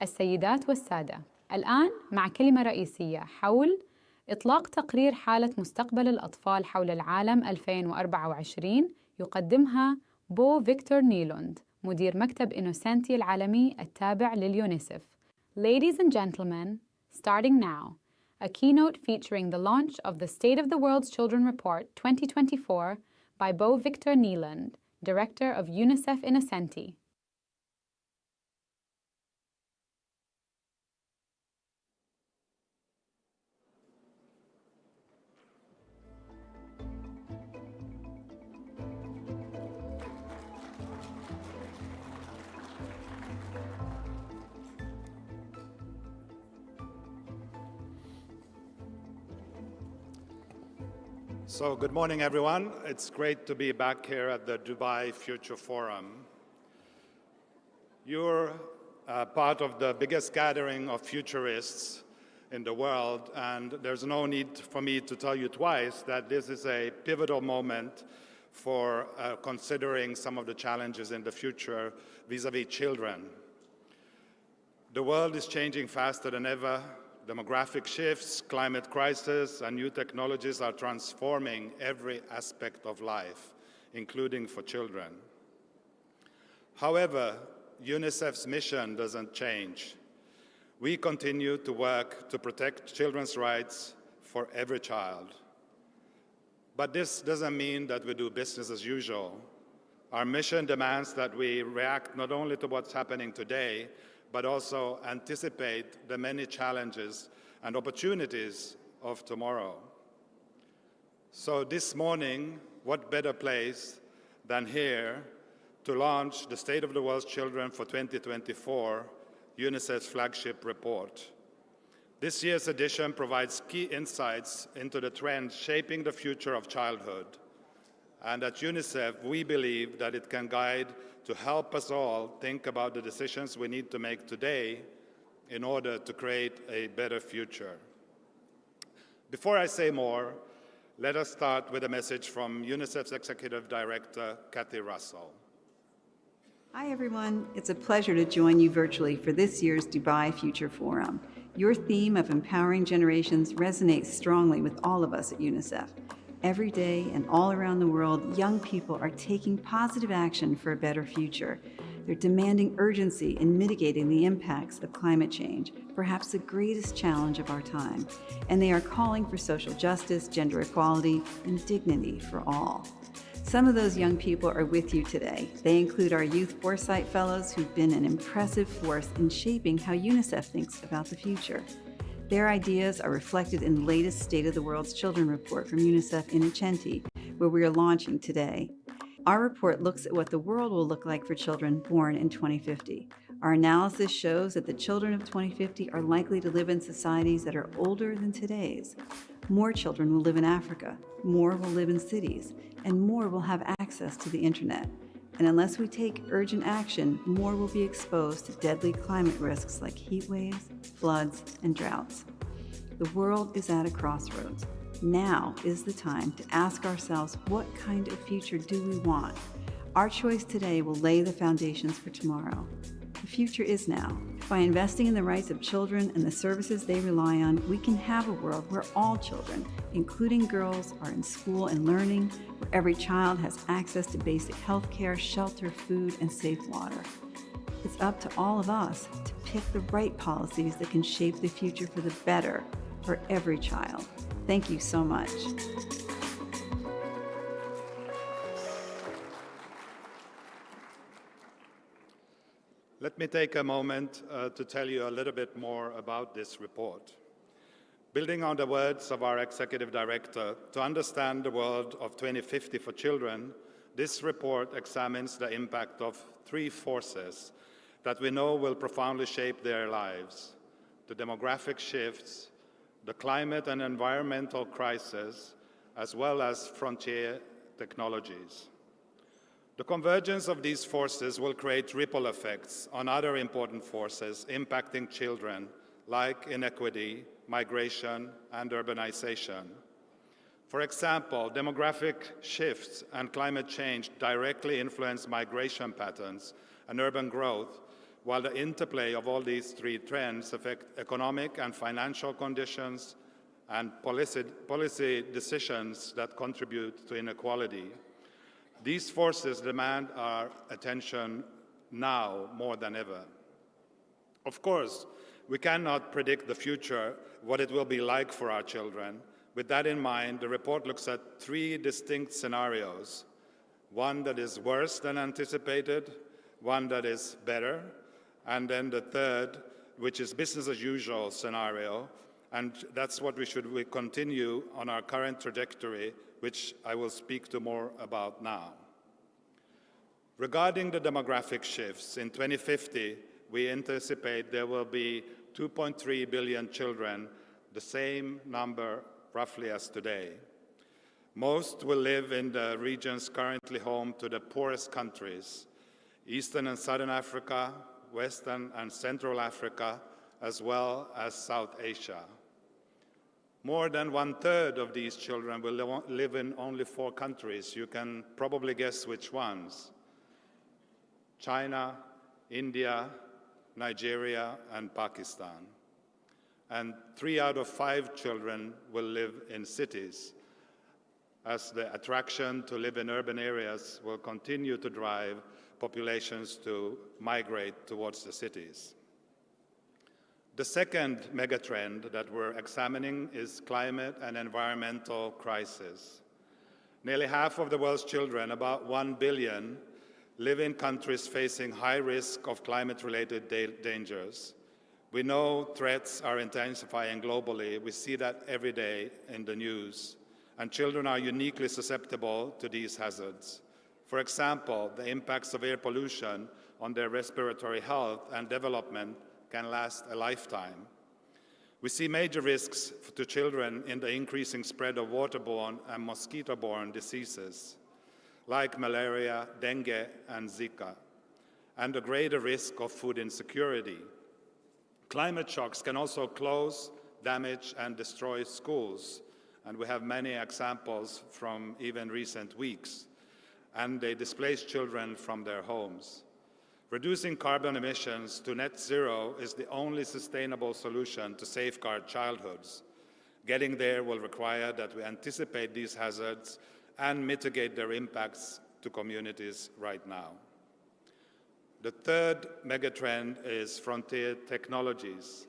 السيدات والسادة، الآن مع كلمة رئيسية حول إطلاق تقرير حالة مستقبل الأطفال حول العالم 2024 يقدمها بو فيكتور نيلوند، مدير مكتب إنوسنتي العالمي التابع لليونيسف. Ladies and gentlemen, starting now, a keynote featuring the launch of the State of the World's Children Report 2024 by Bo Victor Neeland, Director of UNICEF Innocenti. So good morning, everyone. It's great to be back here at the Dubai Future Forum. You're part of the biggest gathering of futurists in the world, and there's no need for me to tell you twice that this is a pivotal moment for considering some of the challenges in the future vis-à-vis children. The world is changing faster than ever. Demographic shifts, climate crisis, and new technologies are transforming every aspect of life, including for children. However, UNICEF's mission doesn't change. We continue to work to protect children's rights for every child. But this doesn't mean that we do business as usual. Our mission demands that we react not only to what's happening today, but also anticipate the many challenges and opportunities of tomorrow. So this morning, what better place than here to launch the State of the World's Children for 2024, UNICEF's flagship report. This year's edition provides key insights into the trends shaping the future of childhood. And at UNICEF, we believe that it can guide to help us all think about the decisions we need to make today in order to create a better future. Before I say more, let us start with a message from UNICEF's Executive Director, Kathy Russell. Hi, everyone. It's a pleasure to join you virtually for this year's Dubai Future Forum. Your theme of empowering generations resonates strongly with all of us at UNICEF. Every day and all around the world, young people are taking positive action for a better future. They're demanding urgency in mitigating the impacts of climate change, perhaps the greatest challenge of our time. And they are calling for social justice, gender equality, and dignity for all. Some of those young people are with you today. They include our Youth Foresight Fellows, who've been an impressive force in shaping how UNICEF thinks about the future. Their ideas are reflected in the latest State of the World's Children report from UNICEF Innocenti, where we are launching today. Our report looks at what the world will look like for children born in 2050. Our analysis shows that the children of 2050 are likely to live in societies that are older than today's. More children will live in Africa, more will live in cities, and more will have access to the internet. And unless we take urgent action, more will be exposed to deadly climate risks like heat waves, floods, and droughts. The world is at a crossroads. Now is the time to ask ourselves, what kind of future do we want? Our choice today will lay the foundations for tomorrow. The future is now. By investing in the rights of children and the services they rely on, we can have a world where all children, including girls, are in school and learning, where every child has access to basic health care, shelter, food, and safe water. It's up to all of us to pick the right policies that can shape the future for the better for every child. Thank you so much. Let me take a moment to tell you a little bit more about this report. Building on the words of our executive director, to understand the world of 2050 for children, this report examines the impact of three forces that we know will profoundly shape their lives: the demographic shifts, the climate and environmental crisis, as well as frontier technologies. The convergence of these forces will create ripple effects on other important forces impacting children, like inequity, migration, and urbanization. For example, demographic shifts and climate change directly influence migration patterns and urban growth, while the interplay of all these three trends affect economic and financial conditions and policy decisions that contribute to inequality. These forces demand our attention now more than ever. Of course, we cannot predict the future, what it will be like for our children. With that in mind, the report looks at three distinct scenarios: one that is worse than anticipated, one that is better, and then the third, which is business as usual scenario. And that's what we continue on our current trajectory, which I will speak to more about now. Regarding the demographic shifts, in 2050, we anticipate there will be 2.3 billion children, the same number roughly as today. Most will live in the regions currently home to the poorest countries: Eastern and Southern Africa, Western and Central Africa, as well as South Asia. More than 1/3 of these children will live in only 4 countries. You can probably guess which ones: China, India, Nigeria, and Pakistan. And 3 out of 5 children will live in cities, as the attraction to live in urban areas will continue to drive populations to migrate towards the cities. The second megatrend that we're examining is climate and environmental crisis. Nearly half of the world's children, about 1 billion, live in countries facing high risk of climate-related dangers. We know threats are intensifying globally. We see that every day in the news. And children are uniquely susceptible to these hazards. For example, the impacts of air pollution on their respiratory health and development can last a lifetime. We see major risks to children in the increasing spread of waterborne and mosquito-borne diseases, like malaria, dengue, and Zika, and a greater risk of food insecurity. Climate shocks can also close, damage, and destroy schools, and we have many examples from even recent weeks, and they displace children from their homes. Reducing carbon emissions to net zero is the only sustainable solution to safeguard childhoods. Getting there will require that we anticipate these hazards and mitigate their impacts to communities right now. The third megatrend is frontier technologies.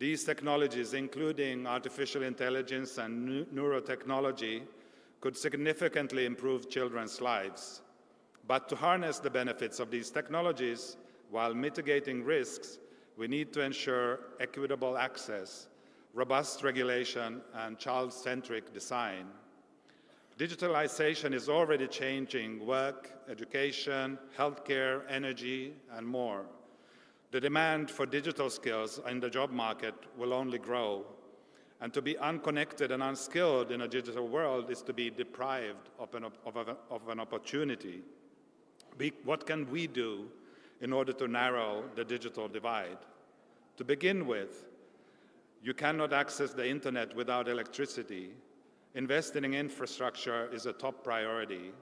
These technologies, including artificial intelligence and neurotechnology, could significantly improve children's lives. But to harness the benefits of these technologies while mitigating risks, we need to ensure equitable access robust regulation, and child-centric design. Digitalization is already changing work, education, healthcare, energy, and more. The demand for digital skills in the job market will only grow. And to be unconnected and unskilled in a digital world is to be deprived of an opportunity. What can we do in order to narrow the digital divide? To begin with, you cannot access the internet without electricity. Investing in infrastructure is a top priority.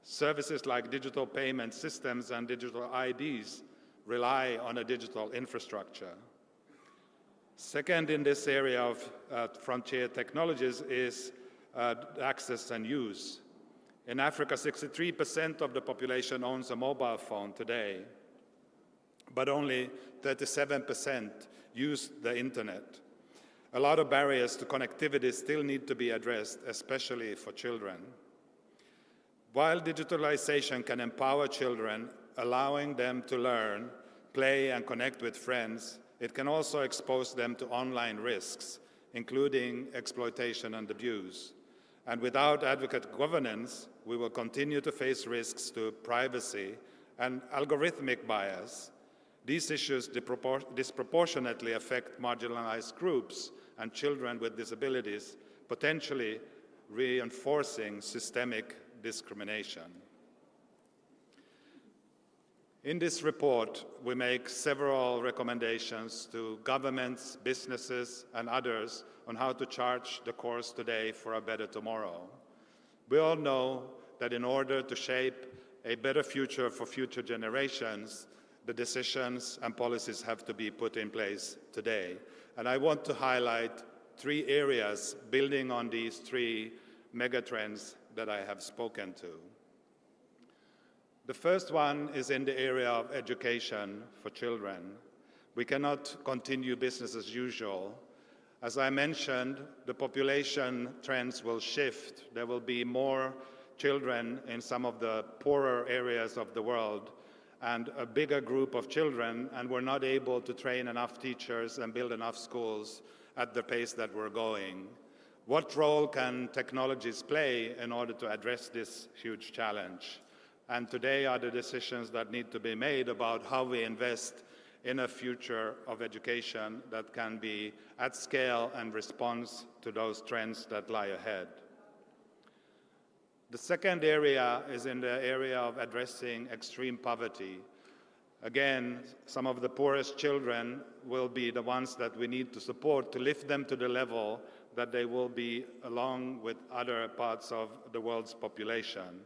Services like digital payment systems and digital IDs rely on a digital infrastructure. Second in this area of frontier technologies is access and use. In Africa, 63% of the population owns a mobile phone today, but only 37% use the internet. A lot of barriers to connectivity still need to be addressed, especially for children. While digitalization can empower children, allowing them to learn, play, and connect with friends, it can also expose them to online risks, including exploitation and abuse. And without adequate governance, we will continue to face risks to privacy and algorithmic bias. These issues disproportionately affect marginalized groups and children with disabilities, potentially reinforcing systemic discrimination. In this report, we make several recommendations to governments, businesses, and others on how to chart the course today for a better tomorrow. We all know that in order to shape a better future for future generations, the decisions and policies have to be put in place today. And I want to highlight 3 areas building on these 3 megatrends that I have spoken to. The first one is in the area of education for children. We cannot continue business as usual. As I mentioned, the population trends will shift. There will be more children in some of the poorer areas of the world and a bigger group of children, and we're not able to train enough teachers and build enough schools at the pace that we're going. What role can technologies play in order to address this huge challenge? And today are the decisions that need to be made about how we invest in a future of education that can be at scale and responds to those trends that lie ahead. The second area is in the area of addressing extreme poverty. Again, some of the poorest children will be the ones that we need to support to lift them to the level that they will be along with other parts of the world's population.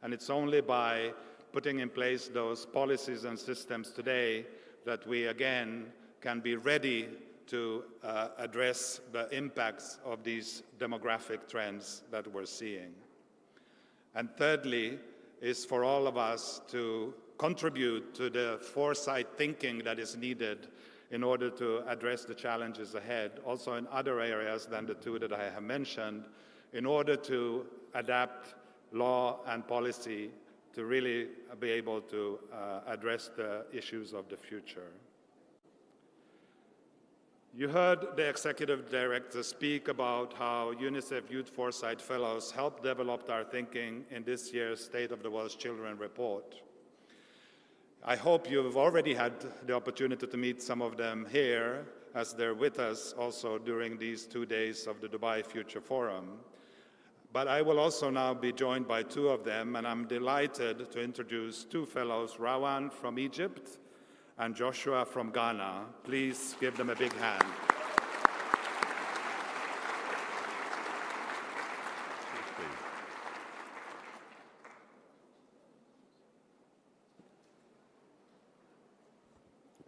And it's only by putting in place those policies and systems today that we again can be ready to address the impacts of these demographic trends that we're seeing. And thirdly is for all of us to contribute to the foresight thinking that is needed in order to address the challenges ahead, also in other areas than the 2 that I have mentioned, in order to adapt law and policy to really be able to address the issues of the future. You heard the executive director speak about how UNICEF Youth Foresight Fellows helped develop our thinking in this year's State of the World's Children report. I hope you've already had the opportunity to meet some of them here, as they're with us also during these 2 days of the Dubai Future Forum. But I will also now be joined by 2 of them, and I'm delighted to introduce 2 fellows, Rawan from Egypt and Joshua from Ghana. Please give them a big hand.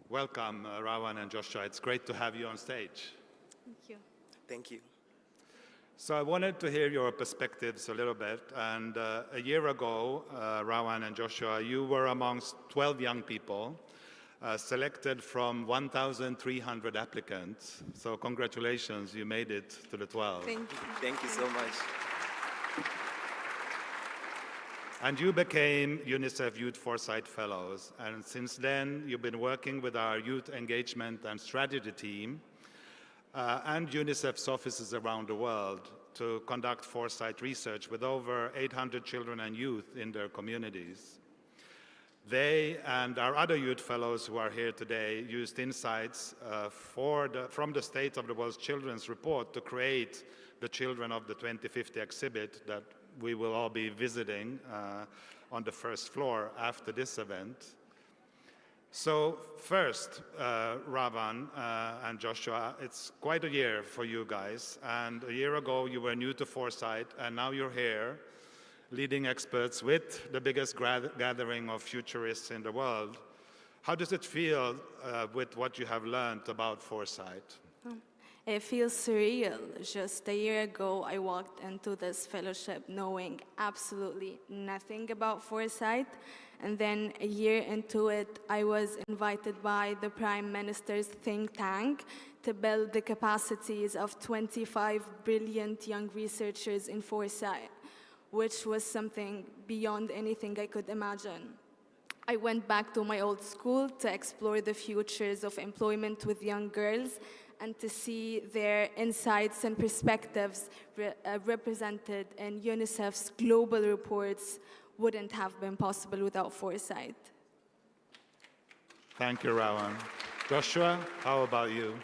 Welcome, Rawan and Joshua. It's great to have you on stage. Thank you. Thank you. So I wanted to hear your perspectives a little bit. And a year ago, Rawan and Joshua, you were amongst 12 young people selected from 1,300 applicants. So congratulations, you made it to the 12. Thank you. Thank you so much. And you became UNICEF Youth Foresight Fellows. And since then, you've been working with our youth engagement and strategy team. and UNICEF's offices around the world to conduct foresight research with over 800 children and youth in their communities. They and our other youth fellows who are here today used insights from the State of the World's Children's Report to create the Children of the 2050 exhibit that we will all be visiting on the first floor after this event. So first, Ravan and Joshua, it's quite a year for you guys. And a year ago, you were new to foresight, and now you're here, leading experts with the biggest gathering of futurists in the world. How does it feel with what you have learned about foresight? It feels surreal. Just a year ago, I walked into this fellowship knowing absolutely nothing about foresight. And then a year into it, I was invited by the Prime Minister's think tank to build the capacities of 25 brilliant young researchers in foresight, which was something beyond anything I could imagine. I went back to my old school to explore the futures of employment with young girls and to see their insights and perspectives represented in UNICEF's global reports wouldn't have been possible without foresight. Thank you, Rawan. Joshua, how about you?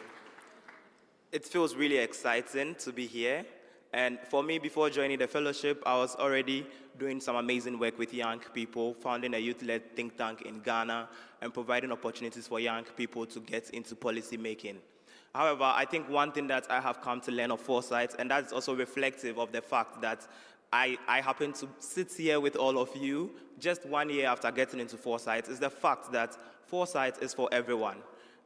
It feels really exciting to be here. And for me, before joining the fellowship, I was already doing some amazing work with young people, founding a youth-led think tank in Ghana, and providing opportunities for young people to get into policy making. However, I think one thing that I have come to learn of foresight, and that's also reflective of the fact that I happen to sit here with all of you just 1 year after getting into foresight, is the fact that foresight is for everyone.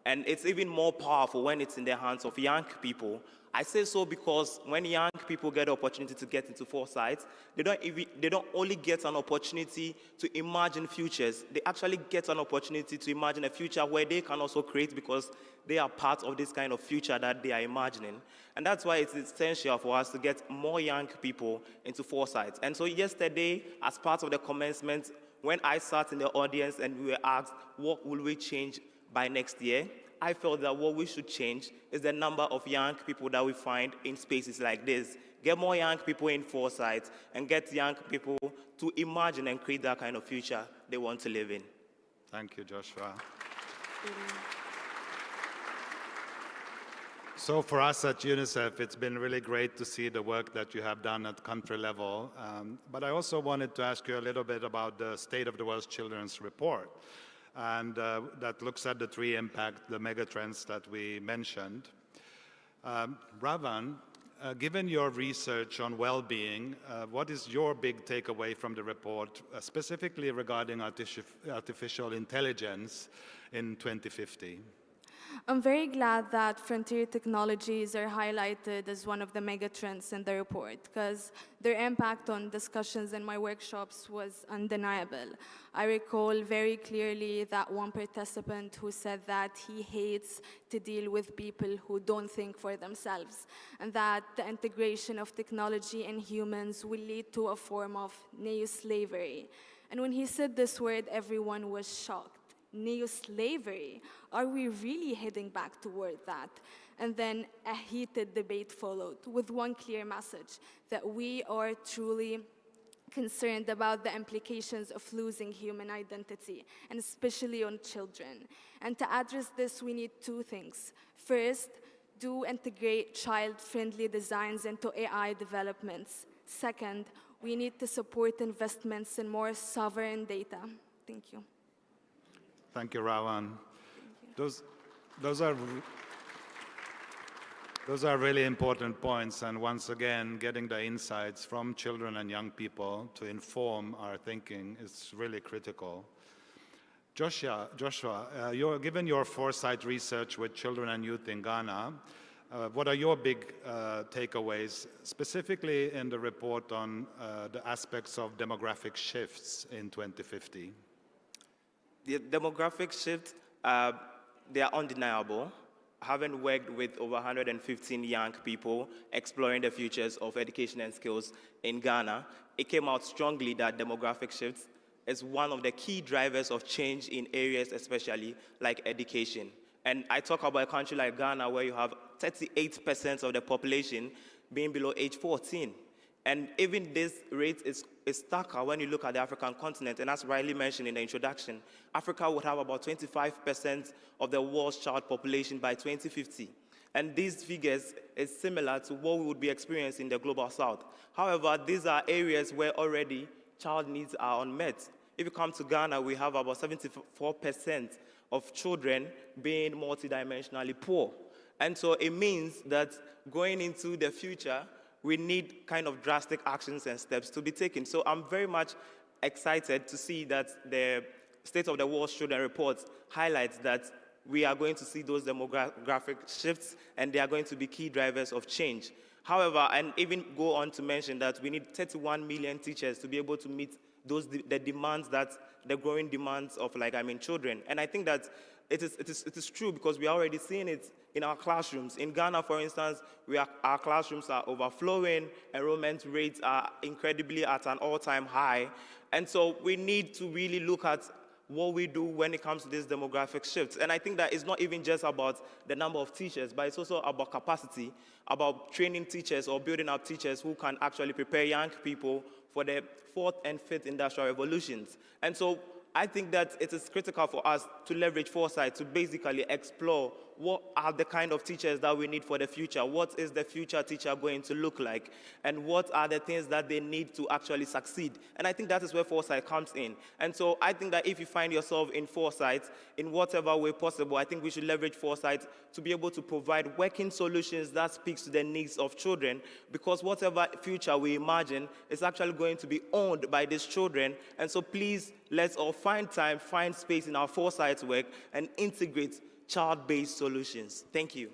And it's even more powerful when it's in the hands of young people. I say so because when young people get the opportunity to get into foresight, they don't only get an opportunity to imagine futures, they actually get an opportunity to imagine a future where they can also create because they are part of this kind of future that they are imagining. And that's why it's essential for us to get more young people into foresight. And so yesterday, as part of the commencement, when I sat in the audience and we were asked, what will we change by next year? I felt that what we should change is the number of young people that we find in spaces like this. Get more young people in foresight and get young people to imagine and create that kind of future they want to live in. Thank you, Joshua. So for us at UNICEF, it's been really great to see the work that you have done at country level. But I also wanted to ask you a little bit about the State of the World's Children's Report. And that looks at the three the megatrends that we mentioned. Ravan, given your research on well-being, what is your big takeaway from the report, specifically regarding artificial intelligence in 2050? I'm very glad that frontier technologies are highlighted as one of the megatrends in the report because their impact on discussions in my workshops was undeniable. I recall very clearly that one participant who said that he hates to deal with people who don't think for themselves and that the integration of technology in humans will lead to a form of neo-slavery. And when he said this word, everyone was shocked. Neo-slavery? Are we really heading back toward that? And then a heated debate followed with one clear message, that we are truly concerned about the implications of losing human identity, and especially on children. And to address this, we need two things. First, do integrate child-friendly designs into AI developments. Second, we need to support investments in more sovereign data. Thank you. Thank you, Rawan. Those are really important points, and once again, getting the insights from children and young people to inform our thinking is really critical. Joshua, given your foresight research with children and youth in Ghana, what are your big takeaways, specifically in the report on the aspects of demographic shifts in 2050? The demographic shifts, they are undeniable. Having worked with over 115 young people exploring the futures of education and skills in Ghana, it came out strongly that demographic shifts is one of the key drivers of change in areas especially like education. And I talk about a country like Ghana where you have 38% of the population being below age 14. And even this rate is starker when you look at the African continent. And as rightly mentioned in the introduction, Africa would have about 25% of the world's child population by 2050. And these figures is similar to what we would be experiencing in the global south. However, these are areas where already child needs are unmet. If you come to Ghana, we have about 74% of children being multidimensionally poor. And so it means that going into the future, we need kind of drastic actions and steps to be taken. So I'm very much excited to see that the State of the World Children Report highlights that we are going to see those demographic shifts, and they are going to be key drivers of change. However, and even go on to mention that we need 31 million teachers to be able to meet the demands the growing demands of children. And I think that it is true because we are already seeing it in our classrooms. In Ghana, for instance, our classrooms are overflowing, enrollment rates are incredibly at an all-time high. And so we need to really look at what we do when it comes to these demographic shifts. And I think that it's not even just about the number of teachers, but it's also about capacity, about training teachers or building up teachers who can actually prepare young people for the fourth and fifth industrial revolutions. And so I think that it is critical for us to leverage foresight to basically explore what are the kind of teachers that we need for the future, what is the future teacher going to look like, and what are the things that they need to actually succeed. And I think that is where foresight comes in. And so I think that if you find yourself in foresight, in whatever way possible, I think we should leverage foresight to be able to provide working solutions that speaks to the needs of children, because whatever future we imagine is actually going to be owned by these children. And so please, let's all find time, find space in our foresight work, and integrate child-based solutions. Thank you.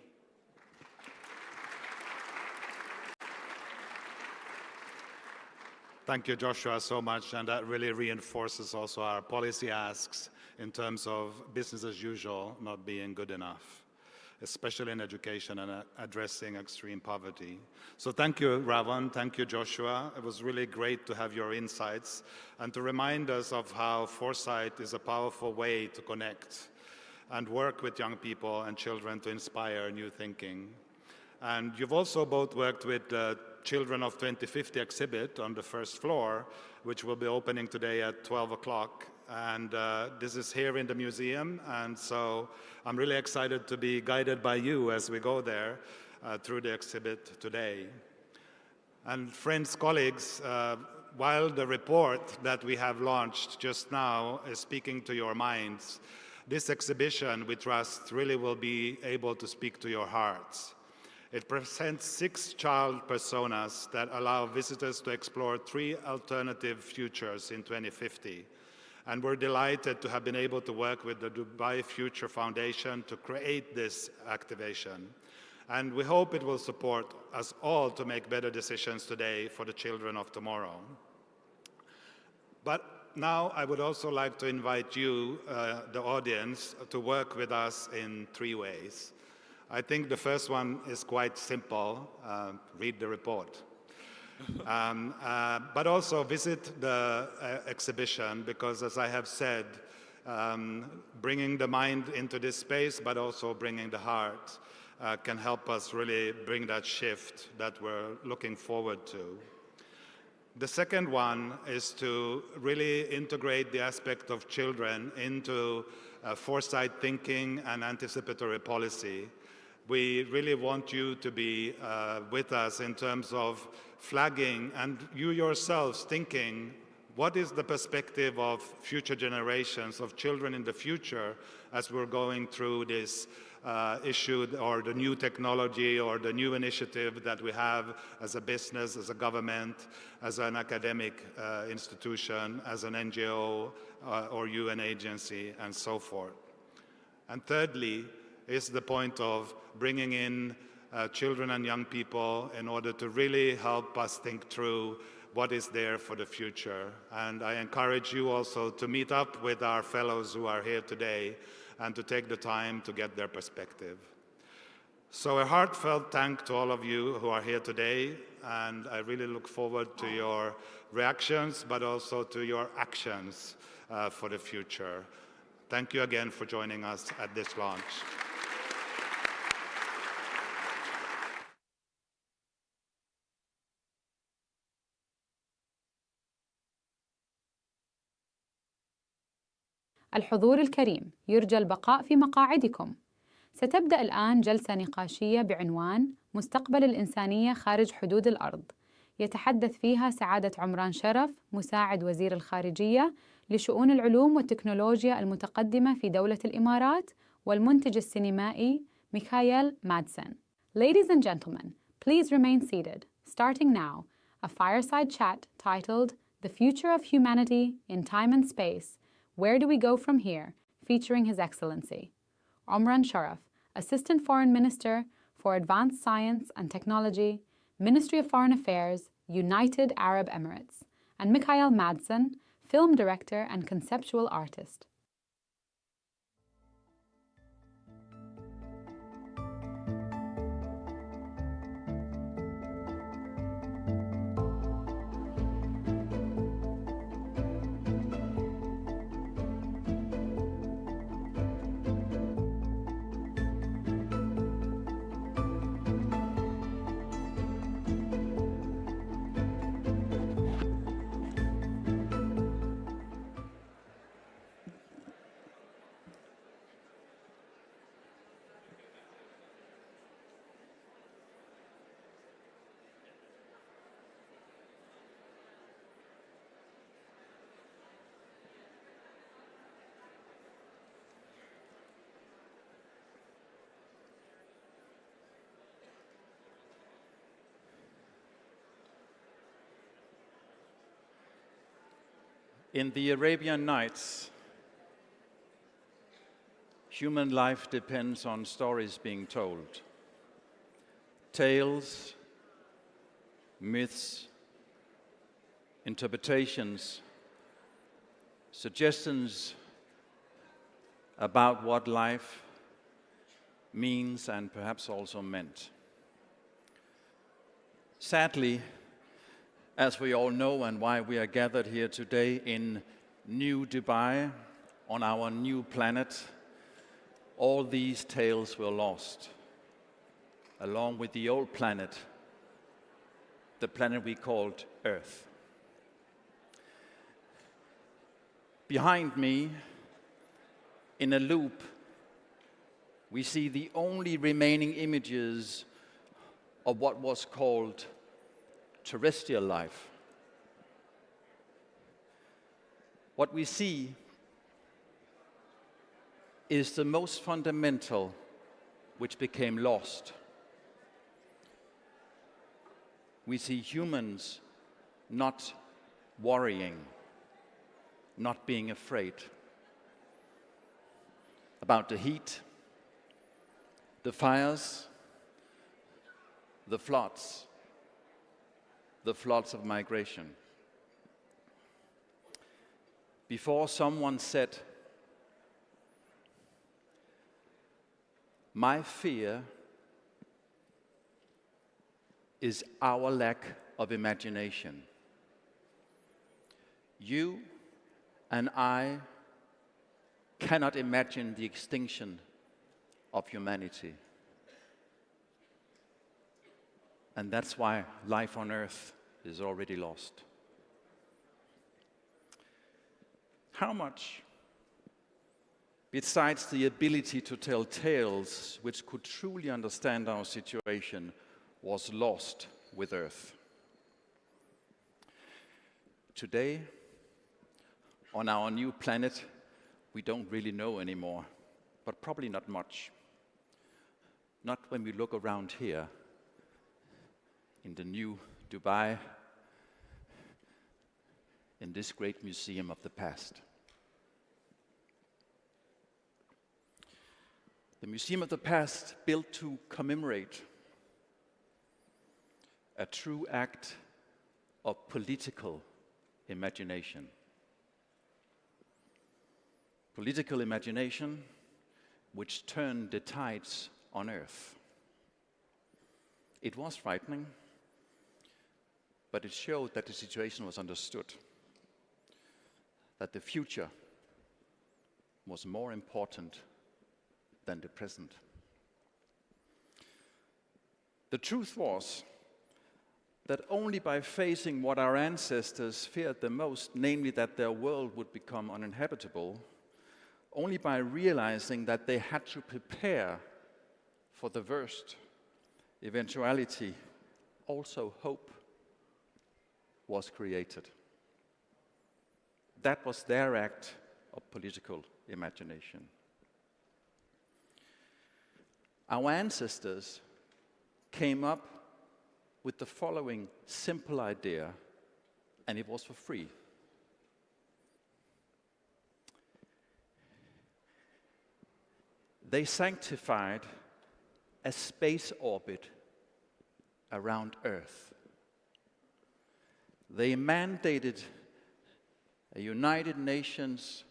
Thank you, Joshua, so much, and that really reinforces also our policy asks in terms of business as usual not being good enough, especially in education and addressing extreme poverty. So thank you, Ravan, thank you, Joshua. It was really great to have your insights and to remind us of how foresight is a powerful way to connect and work with young people and children to inspire new thinking. And you've also both worked with the Children of 2050 exhibit on the first floor, which will be opening today at 12 o'clock. And this is here in the museum, and so I'm really excited to be guided by you as we go there through the exhibit today. And friends, colleagues, while the report that we have launched just now is speaking to your minds, this exhibition, we trust, really will be able to speak to your hearts. It presents 6 child personas that allow visitors to explore 3 alternative futures in 2050. And we're delighted to have been able to work with the Dubai Future Foundation to create this activation. And we hope it will support us all to make better decisions today for the children of tomorrow. But now I would also like to invite you, the audience, to work with us in 3 ways. I think the first one is quite simple, read the report. But also visit the exhibition, because as I have said, bringing the mind into this space, but also bringing the heart, can help us really bring that shift that we're looking forward to. The second one is to really integrate the aspect of children into foresight thinking and anticipatory policy. We really want you to be with us in terms of flagging and you yourselves thinking, what is the perspective of future generations, of children in the future, as we're going through this issue or the new technology or the new initiative that we have as a business, as a government, as an academic institution, as an NGO or UN agency, and so forth. And thirdly is the point of bringing in children and young people in order to really help us think through what is there for the future. And I encourage you also to meet up with our fellows who are here today and to take the time to get their perspective. So a heartfelt thank to all of you who are here today, and I really look forward to your reactions, but also to your actions for the future. Thank you again for joining us at this launch. الحضور الكريم يرجى البقاء في مقاعدكم. ستبدأ الآن جلسة نقاشية بعنوان مستقبل الإنسانية خارج حدود الأرض، يتحدث فيها سعادة عمران شرف، مساعد وزير الخارجية لشؤون العلوم والتكنولوجيا المتقدمة في دولة الإمارات، والمنتج السينمائي ميخائيل مادسن. Ladies and gentlemen, please remain seated. Starting now, a fireside chat titled The Future of Humanity in Time and Space, Where Do We Go From Here? Featuring His Excellency Omran Sharaf, Assistant Foreign Minister for Advanced Science and Technology, Ministry of Foreign Affairs, United Arab Emirates, and Michael Madsen, Film Director and Conceptual Artist. In the Arabian Nights, human life depends on stories being told. Tales, myths, interpretations, suggestions about what life means and perhaps also meant. Sadly, as we all know and why we are gathered here today in New Dubai, on our new planet, all these tales were lost, along with the old planet, the planet we called Earth. Behind me, in a loop, we see the only remaining images of what was called terrestrial life. What we see is the most fundamental, which became lost. We see humans not worrying, not being afraid about the heat, the fires, the floods of migration. Before someone said, my fear is our lack of imagination. You and I cannot imagine the extinction of humanity. And that's why life on Earth is already lost. How much, besides the ability to tell tales which could truly understand our situation, was lost with Earth? Today, on our new planet, we don't really know anymore, but probably not much. Not when we look around here in the new Dubai, in this great museum of the past. The Museum of the Past, built to commemorate a true act of political imagination. Political imagination which turned the tides on Earth. It was frightening, but it showed that the situation was understood, that the future was more important than the present. The truth was that only by facing what our ancestors feared the most, namely that their world would become uninhabitable, only by realizing that they had to prepare for the worst eventuality, also hope was created. That was their act of political imagination. Our ancestors came up with the following simple idea, and it was for free. They sanctified a space orbit around Earth. They mandated a United Nations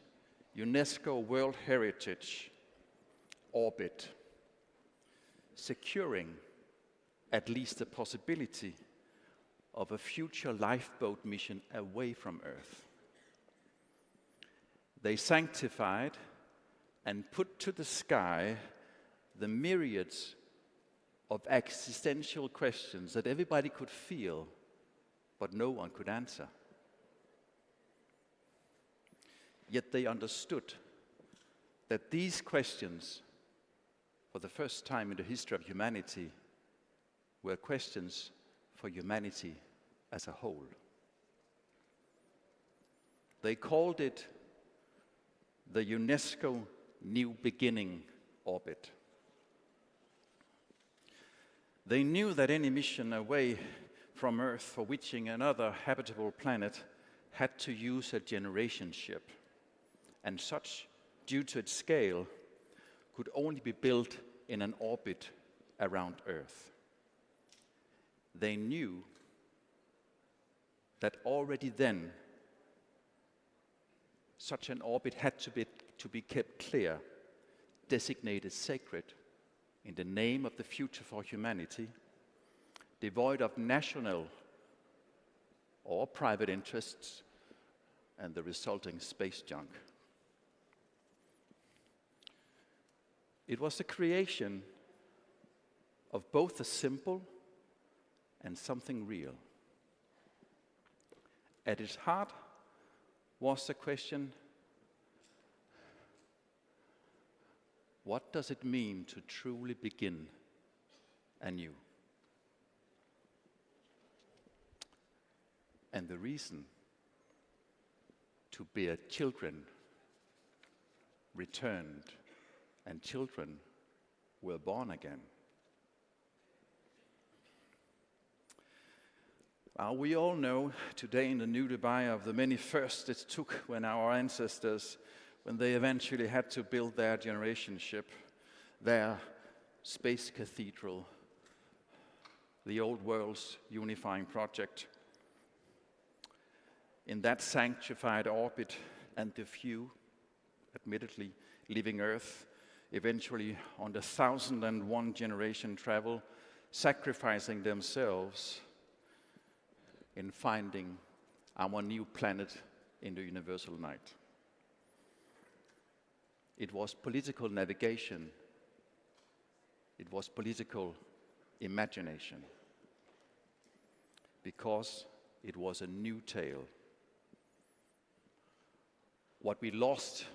UNESCO World Heritage orbit, securing at least the possibility of a future lifeboat mission away from Earth. They sanctified and put to the sky the myriads of existential questions that everybody could feel, but no one could answer. Yet they understood that these questions, for the first time in the history of humanity, were questions for humanity as a whole. They called it the UNESCO New Beginning Orbit. They knew that any mission away from Earth for reaching another habitable planet had to use a generation ship, and such, due to its scale, could only be built in an orbit around Earth. They knew that already then such an orbit had to be kept clear, designated sacred, in the name of the future for humanity, devoid of national or private interests and the resulting space junk. It was the creation of both a symbol and something real. At its heart was the question, what does it mean to truly begin anew? And the reason to bear children returned, and children were born again. We all know today in the new Dubai of the many firsts it took when our ancestors, when they eventually had to build their generation ship, their space cathedral, the old world's unifying project. In that sanctified orbit, and the few, admittedly, leaving Earth, eventually on the 1001 generation travel, sacrificing themselves in finding our new planet in the universal night. It was political navigation. It was political imagination. Because it was a new tale. What we lost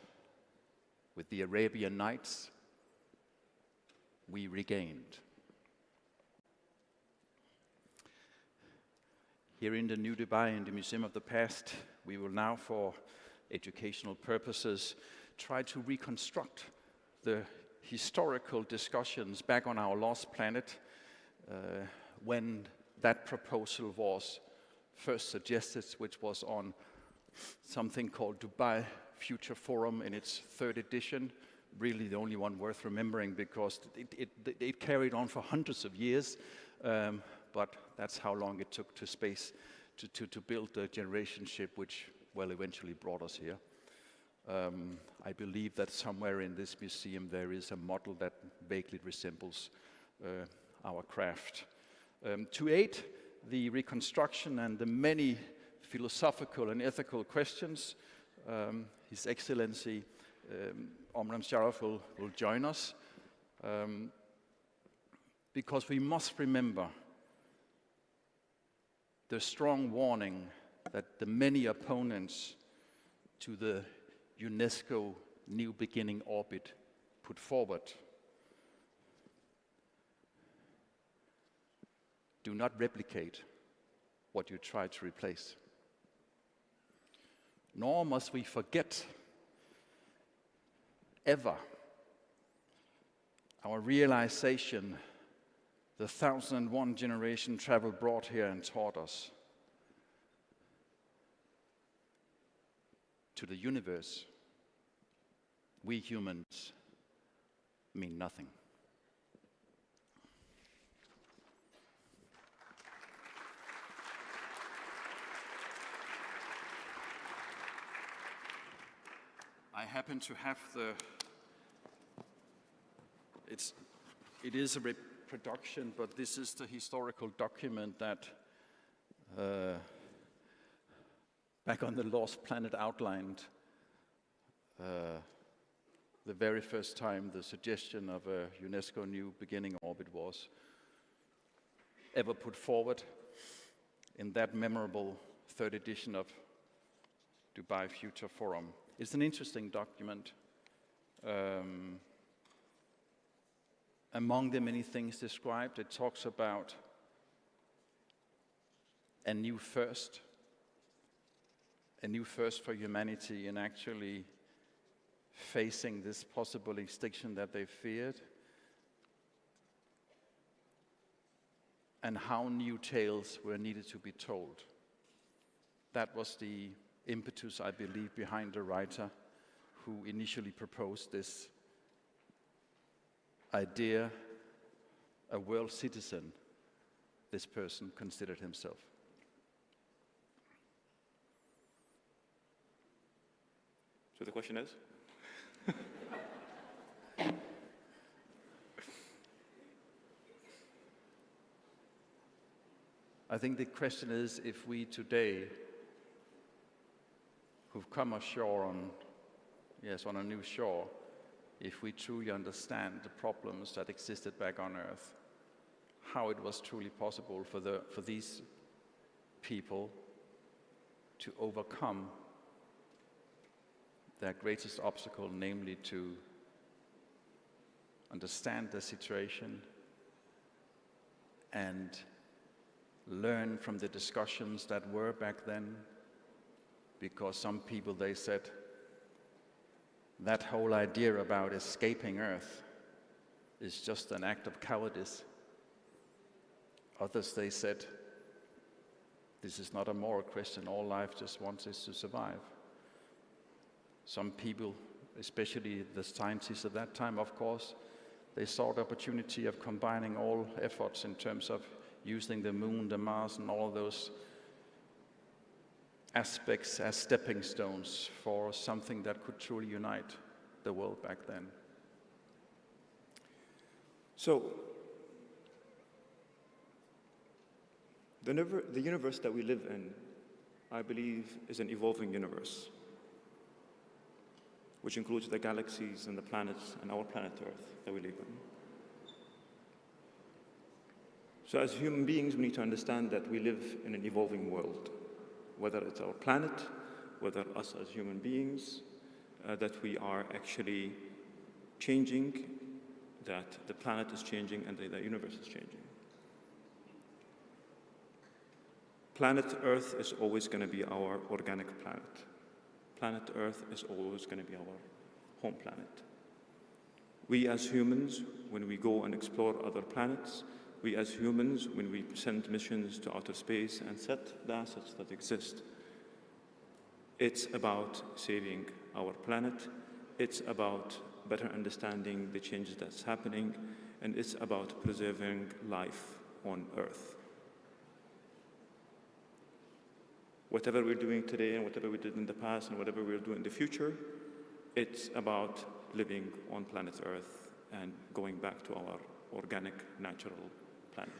with the Arabian Nights, we regained. Here in the New Dubai, in the Museum of the Past, we will now, for educational purposes, try to reconstruct the historical discussions back on our lost planet when that proposal was first suggested, which was on something called Dubai Future Forum in its 3rd edition. Really the only one worth remembering because it carried on for hundreds of years. But that's how long it took to space to build the generation ship, which, well, eventually brought us here. I believe that somewhere in this museum there is a model that vaguely resembles our craft. To aid the reconstruction and the many philosophical and ethical questions, His Excellency Omram Sharaf will join us, because we must remember the strong warning that the many opponents to the UNESCO new beginning orbit put forward. Do not replicate what you try to replace. Nor must we forget ever our realization the 1001 generation travel brought here and taught us. To the universe, we humans mean nothing. I happen to have it is a reproduction, but this is the historical document that back on the Lost Planet outlined the very first time the suggestion of a UNESCO New Beginning Orbit was ever put forward in that memorable third edition of Dubai Future Forum. It's an interesting document. Among the many things described, it talks about a new first for humanity in actually facing this possible extinction that they feared, and how new tales were needed to be told. That was the impetus, I believe, behind the writer who initially proposed this idea. A world citizen, this person considered himself. So the question is? I think the question is if we today, who've come ashore on a new shore, if we truly understand the problems that existed back on Earth, how it was truly possible for these people to overcome their greatest obstacle, namely to understand the situation and learn from the discussions that were back then, because some people, they said, that whole idea about escaping Earth is just an act of cowardice. Others, they said, this is not a moral question, all life just wants is to survive. Some people, especially the scientists at that time, of course, they saw the opportunity of combining all efforts in terms of using the moon, the Mars, and all those aspects as stepping stones for something that could truly unite the world back then. So, the universe that we live in, I believe, is an evolving universe, which includes the galaxies and the planets and our planet Earth that we live in. So as human beings, we need to understand that we live in an evolving world, whether it's our planet, whether us as human beings, that we are actually changing, that the planet is changing, and the universe is changing. Planet Earth is always going to be our organic planet. Planet Earth is always going to be our home planet. We as humans, when we go and explore other planets, we as humans, when we send missions to outer space and set the assets that exist, it's about saving our planet, it's about better understanding the changes that's happening, and it's about preserving life on Earth. Whatever we're doing today and whatever we did in the past and whatever we'll do in the future, it's about living on planet Earth and going back to our organic, natural planet.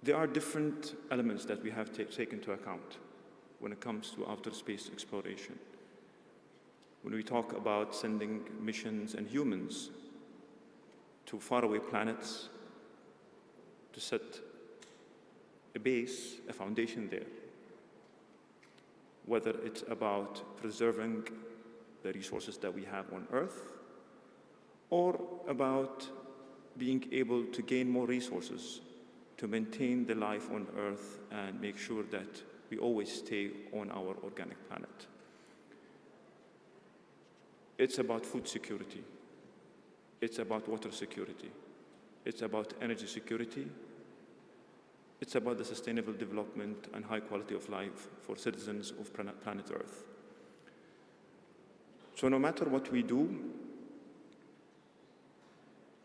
There are different elements that we have taken into account when it comes to outer space exploration. When we talk about sending missions and humans to faraway planets to set a base, a foundation there, whether it's about preserving the resources that we have on Earth, or about being able to gain more resources to maintain the life on Earth and make sure that we always stay on our organic planet. It's about food security. It's about water security. It's about energy security. It's about the sustainable development and high quality of life for citizens of planet Earth. So no matter what we do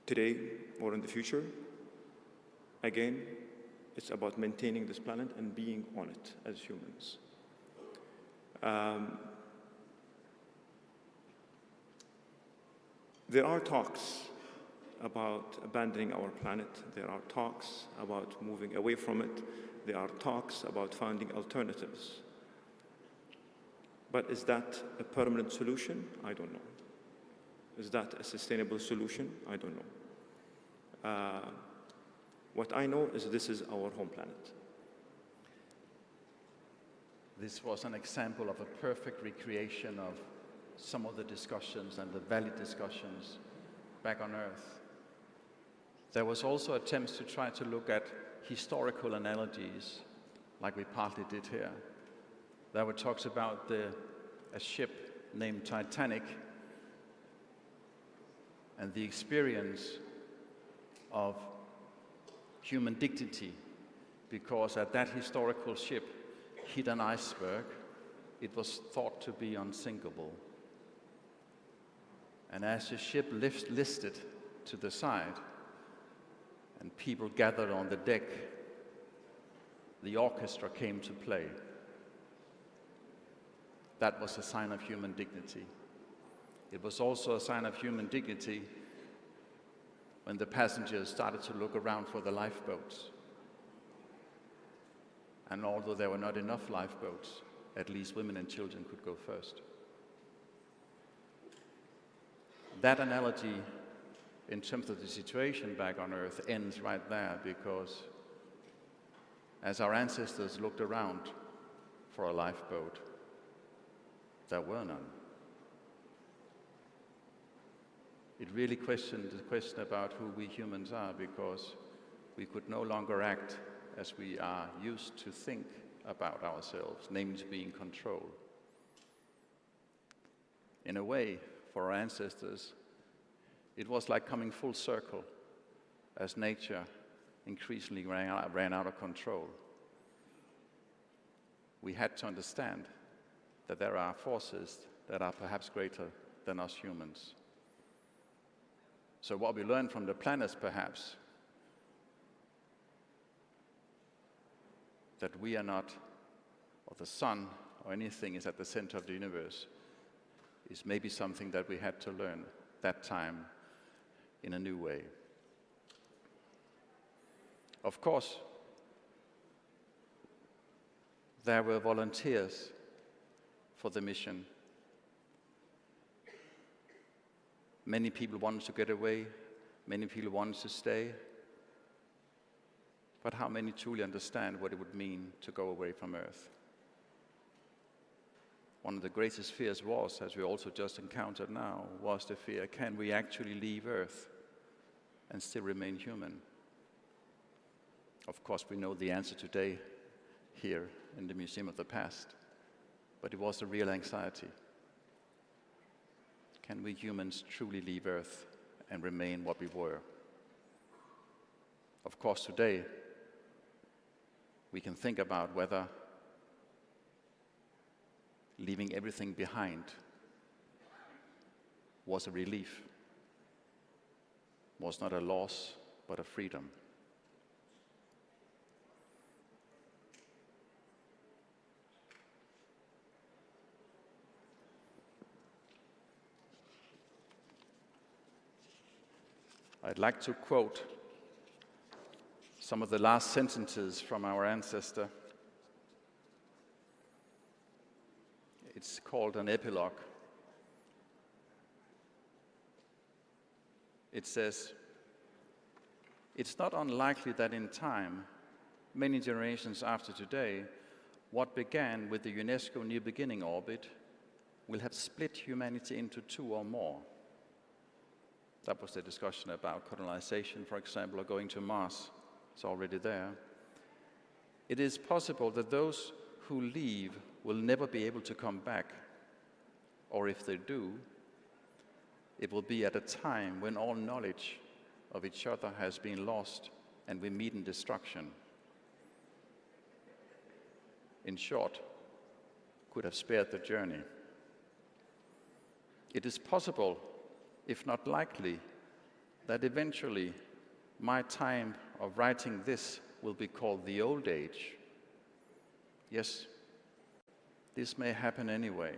today or in the future, again, it's about maintaining this planet and being on it as humans. There are talks about abandoning our planet. There are talks about moving away from it. There are talks about finding alternatives. But is that a permanent solution? I don't know. Is that a sustainable solution? I don't know. What I know is this is our home planet. This was an example of a perfect recreation of some of the discussions and the valid discussions back on Earth. There was also attempts to try to look at historical analogies, like we partly did here. There were talks about a ship named Titanic and the experience of human dignity, because at that historical ship hit an iceberg. It was thought to be unsinkable. And as the ship listed to the side and people gathered on the deck, the orchestra came to play. That was a sign of human dignity. It was also a sign of human dignity when the passengers started to look around for the lifeboats. And although there were not enough lifeboats, at least women and children could go first. That analogy, in terms of the situation back on Earth, ends right there, because as our ancestors looked around for a lifeboat, there were none. It really questioned the question about who we humans are, because we could no longer act as we are used to think about ourselves, namely to be in control. In a way, for our ancestors, it was like coming full circle as nature increasingly ran out of control. We had to understand that there are forces that are perhaps greater than us humans. So what we learned from the planets, perhaps, that we are not, or the sun, or anything is at the center of the universe, is maybe something that we had to learn that time in a new way. Of course, there were volunteers for the mission. Many people wanted to get away, many people wanted to stay, but how many truly understand what it would mean to go away from Earth? One of the greatest fears was, as we also just encountered now, was the fear, can we actually leave Earth and still remain human? Of course, we know the answer today here in the Museum of the Past, but it was a real anxiety. Can we humans truly leave Earth and remain what we were? Of course, today, we can think about whether leaving everything behind was a relief, was not a loss, but a freedom. I'd like to quote some of the last sentences from our ancestor. It's called an epilogue. It says, "It's not unlikely that in time, many generations after today, what began with the UNESCO New Beginning orbit will have split humanity into two or more. That was the discussion about colonization, for example, or going to Mars. It's already there. It is possible that those who leave will never be able to come back, or if they do, it will be at a time when all knowledge of each other has been lost and we meet in destruction. In short, could have spared the journey. It is possible, if not likely, that eventually my time of writing this will be called the old age. Yes, this may happen anyway.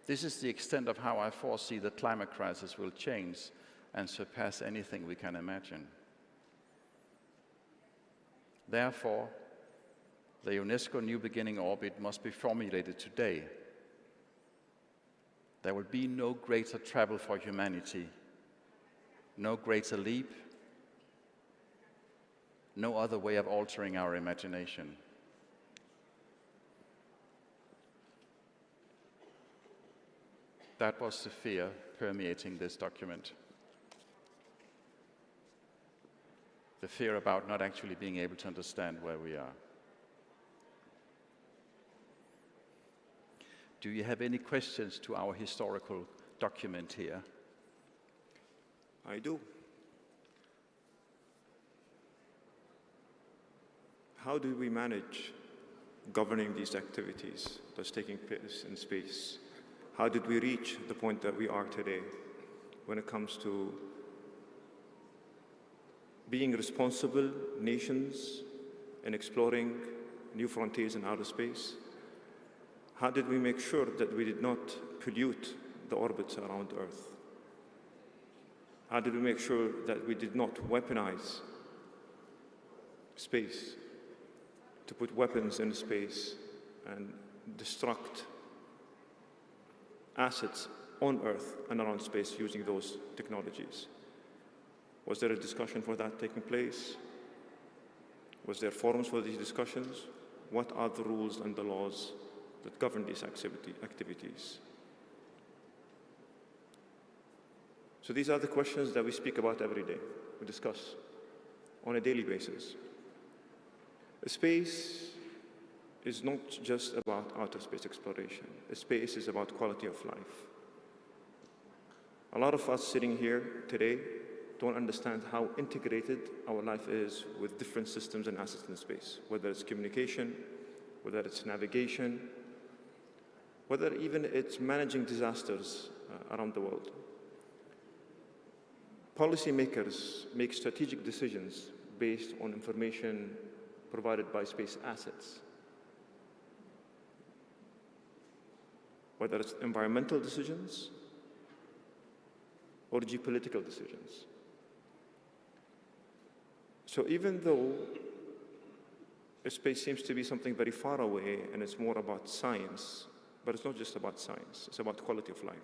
This is the extent of how I foresee the climate crisis will change and surpass anything we can imagine. Therefore, the UNESCO New Beginning orbit must be formulated today. There will be no greater travel for humanity, no greater leap, no other way of altering our imagination. That was the fear permeating this document. The fear about not actually being able to understand where we are. Do you have any questions to our historical document here? I do. How do we manage governing these activities that's taking place in space? How did we reach the point that we are today when it comes to being responsible nations in exploring new frontiers in outer space? How did we make sure that we did not pollute the orbits around Earth? How did we make sure that we did not weaponize space, to put weapons in space and destruct assets on Earth and around space using those technologies? Was there a discussion for that taking place? Was there forums for these discussions? What are the rules and the laws that govern these activities? So these are the questions that we speak about every day, we discuss on a daily basis. Space is not just about outer space exploration. Space is about quality of life. A lot of us sitting here today don't understand how integrated our life is with different systems and assets in space, whether it's communication, whether it's navigation, whether even it's managing disasters around the world. Policymakers make strategic decisions based on information provided by space assets, whether it's environmental decisions or geopolitical decisions. So even though space seems to be something very far away and it's more about science, but it's not just about science, it's about quality of life.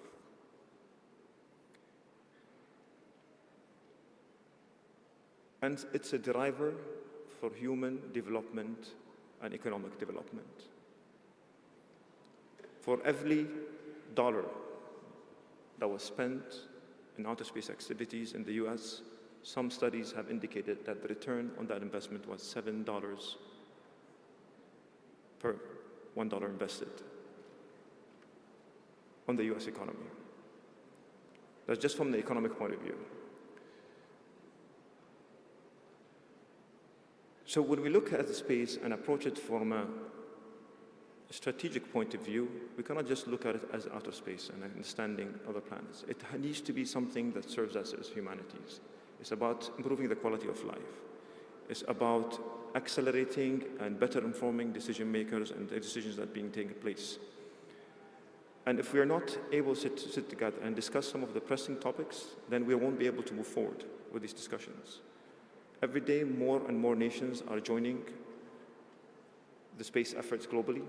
And it's a driver for human development and economic development. For every dollar that was spent in outer space activities in the US, some studies have indicated that the return on that investment was $7 per $1 invested on the US economy. That's just from the economic point of view. So when we look at the space and approach it from a strategic point of view, we cannot just look at it as outer space and understanding other planets. It needs to be something that serves us as humanities. It's about improving the quality of life. It's about accelerating and better informing decision makers and the decisions that are being taken place. And if we are not able to sit together and discuss some of the pressing topics, then we won't be able to move forward with these discussions. Every day, more and more nations are joining the space efforts globally.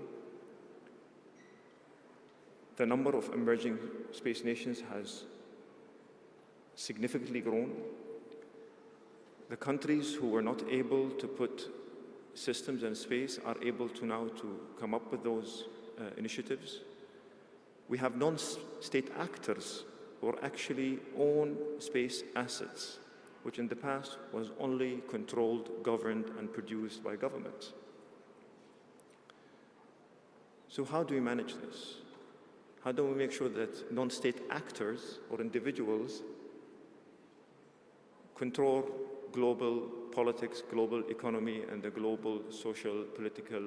The number of emerging space nations has significantly grown. The countries who were not able to put systems and space are able to now to come up with those initiatives. We have non-state actors who actually own space assets, which in the past was only controlled, governed, and produced by governments. So how do we manage this? How do we make sure that non-state actors or individuals control global politics, global economy, and the global social, political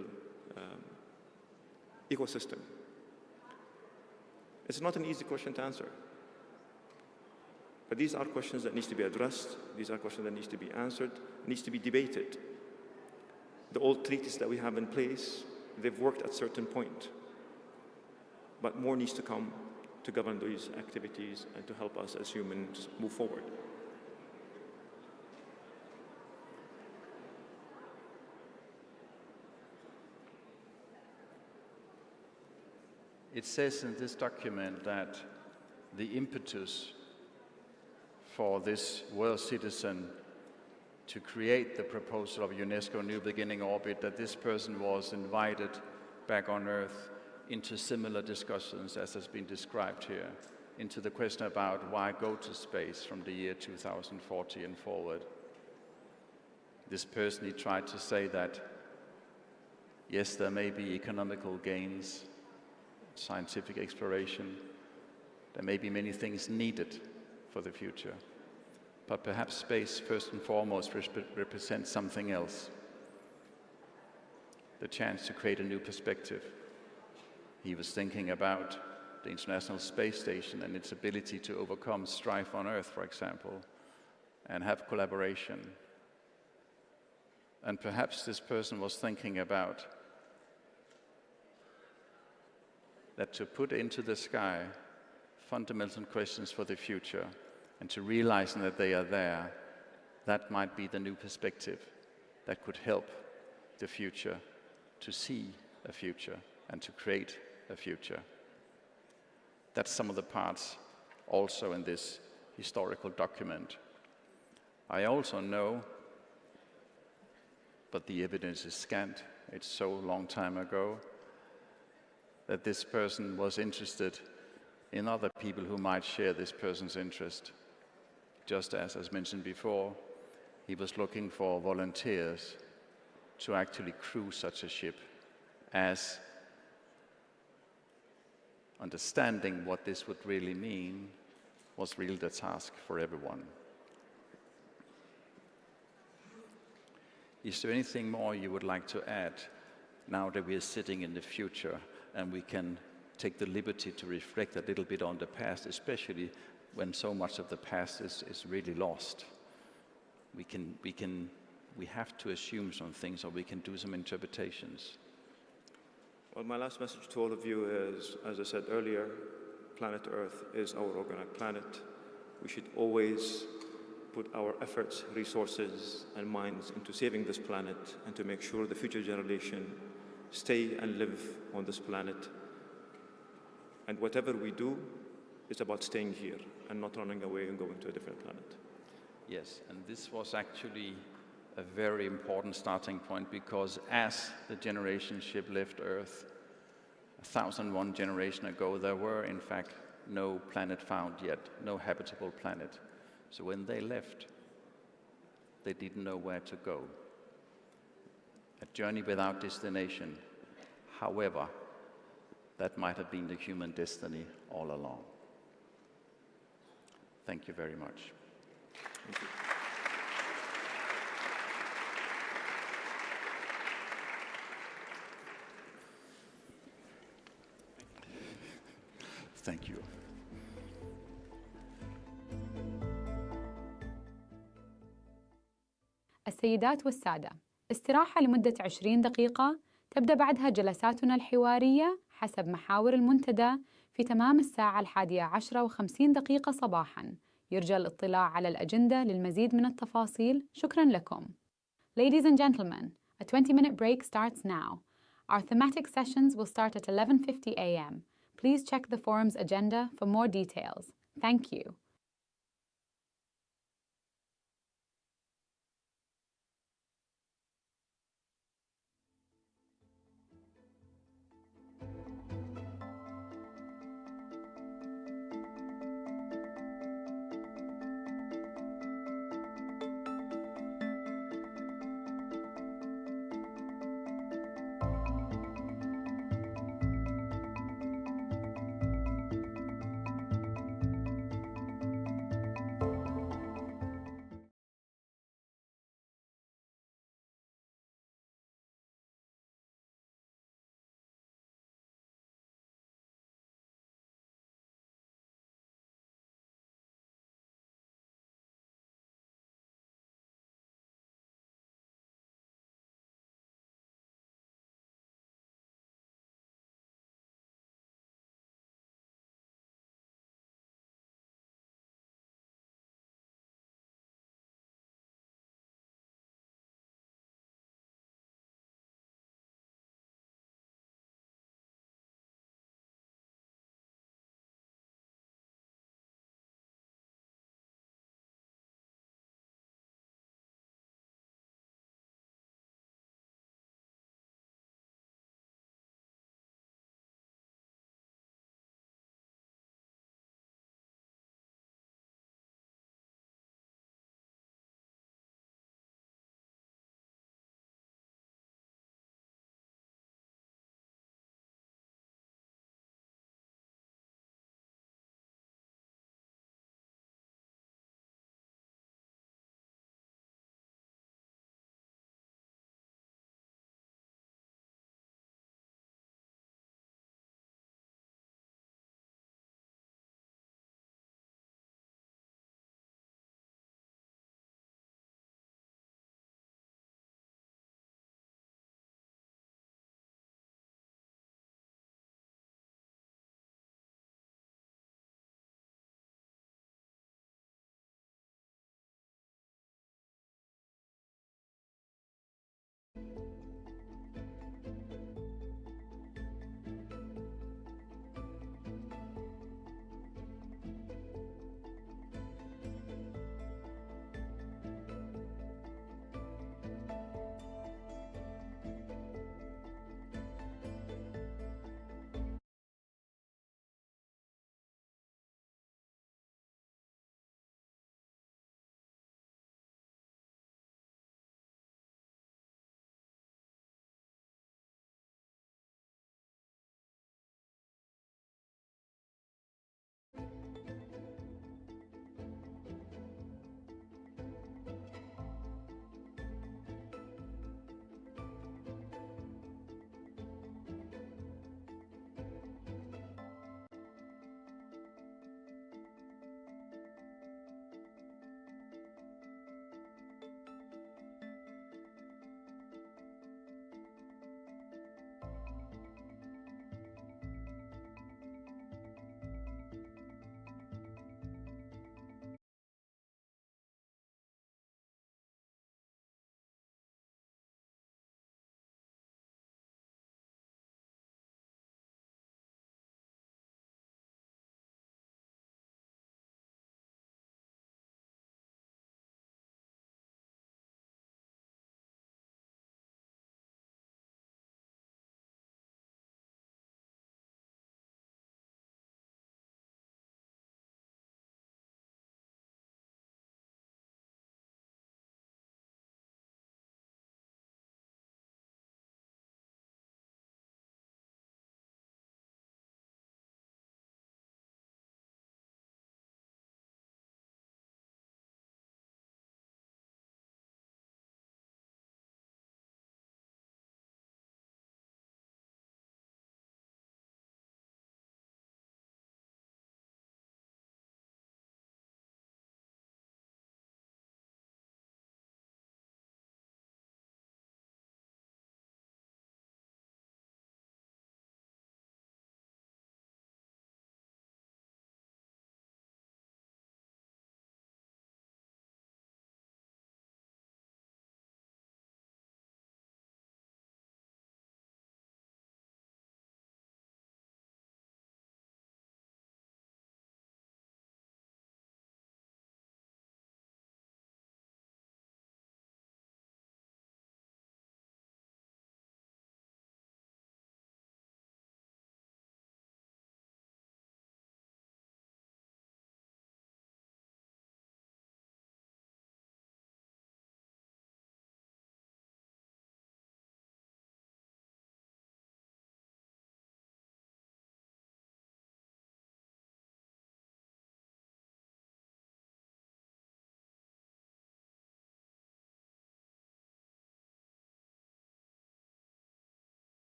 ecosystem? It's not an easy question to answer. But these are questions that need to be addressed. These are questions that need to be answered, needs to be debated. The old treaties that we have in place, they've worked at a certain point. But more needs to come to govern these activities and to help us as humans move forward. It says in this document that the impetus for this world citizen to create the proposal of UNESCO New Beginning Orbit, that this person was invited back on Earth into similar discussions as has been described here, into the question about why go to space from the year 2040 and forward. This person, he tried to say that, yes, there may be economical gains, scientific exploration, there may be many things needed for the future, but perhaps space first and foremost represents something else. The chance to create a new perspective. He was thinking about the International Space Station and its ability to overcome strife on Earth, for example, and have collaboration. And perhaps this person was thinking about that to put into the sky fundamental questions for the future and to realize that they are there, that might be the new perspective that could help the future to see a future and to create a future. That's some of the parts also in this historical document. I also know, but the evidence is scant, it's so long time ago, that this person was interested in other people who might share this person's interest. Just as mentioned before, he was looking for volunteers to actually crew such a ship, as understanding what this would really mean was really the task for everyone. Is there anything more you would like to add now that we are sitting in the future and we can take the liberty to reflect a little bit on the past, especially when so much of the past is really lost? We have to assume some things, or we can do some interpretations. Well, my last message to all of you is, as I said earlier, planet Earth is our organic planet. We should always put our efforts, resources, and minds into saving this planet and to make sure the future generation stay and live on this planet. And whatever we do, it's about staying here and not running away and going to a different planet. Yes, and this was actually a very important starting point, because as the generation ship left Earth 1,001 generations ago, there were in fact no planet found yet, no habitable planet. So when they left, they didn't know where to go. A journey without destination. However, that might have been the human destiny all along. Thank you very much. Thank you. Thank you. السيدات والسادة، استراحة لمدة 20 دقيقة، تبدأ بعدها جلساتنا الحوارية حسب محاور المنتدى في تمام الساعة 11:50 صباحاً. يرجى الاطلاع على الأجندة للمزيد من التفاصيل. شكراً لكم. Ladies and gentlemen, a 20-minute break starts now. Our thematic sessions will start at 11:50 a.m. Please check the forum's agenda for more details. Thank you.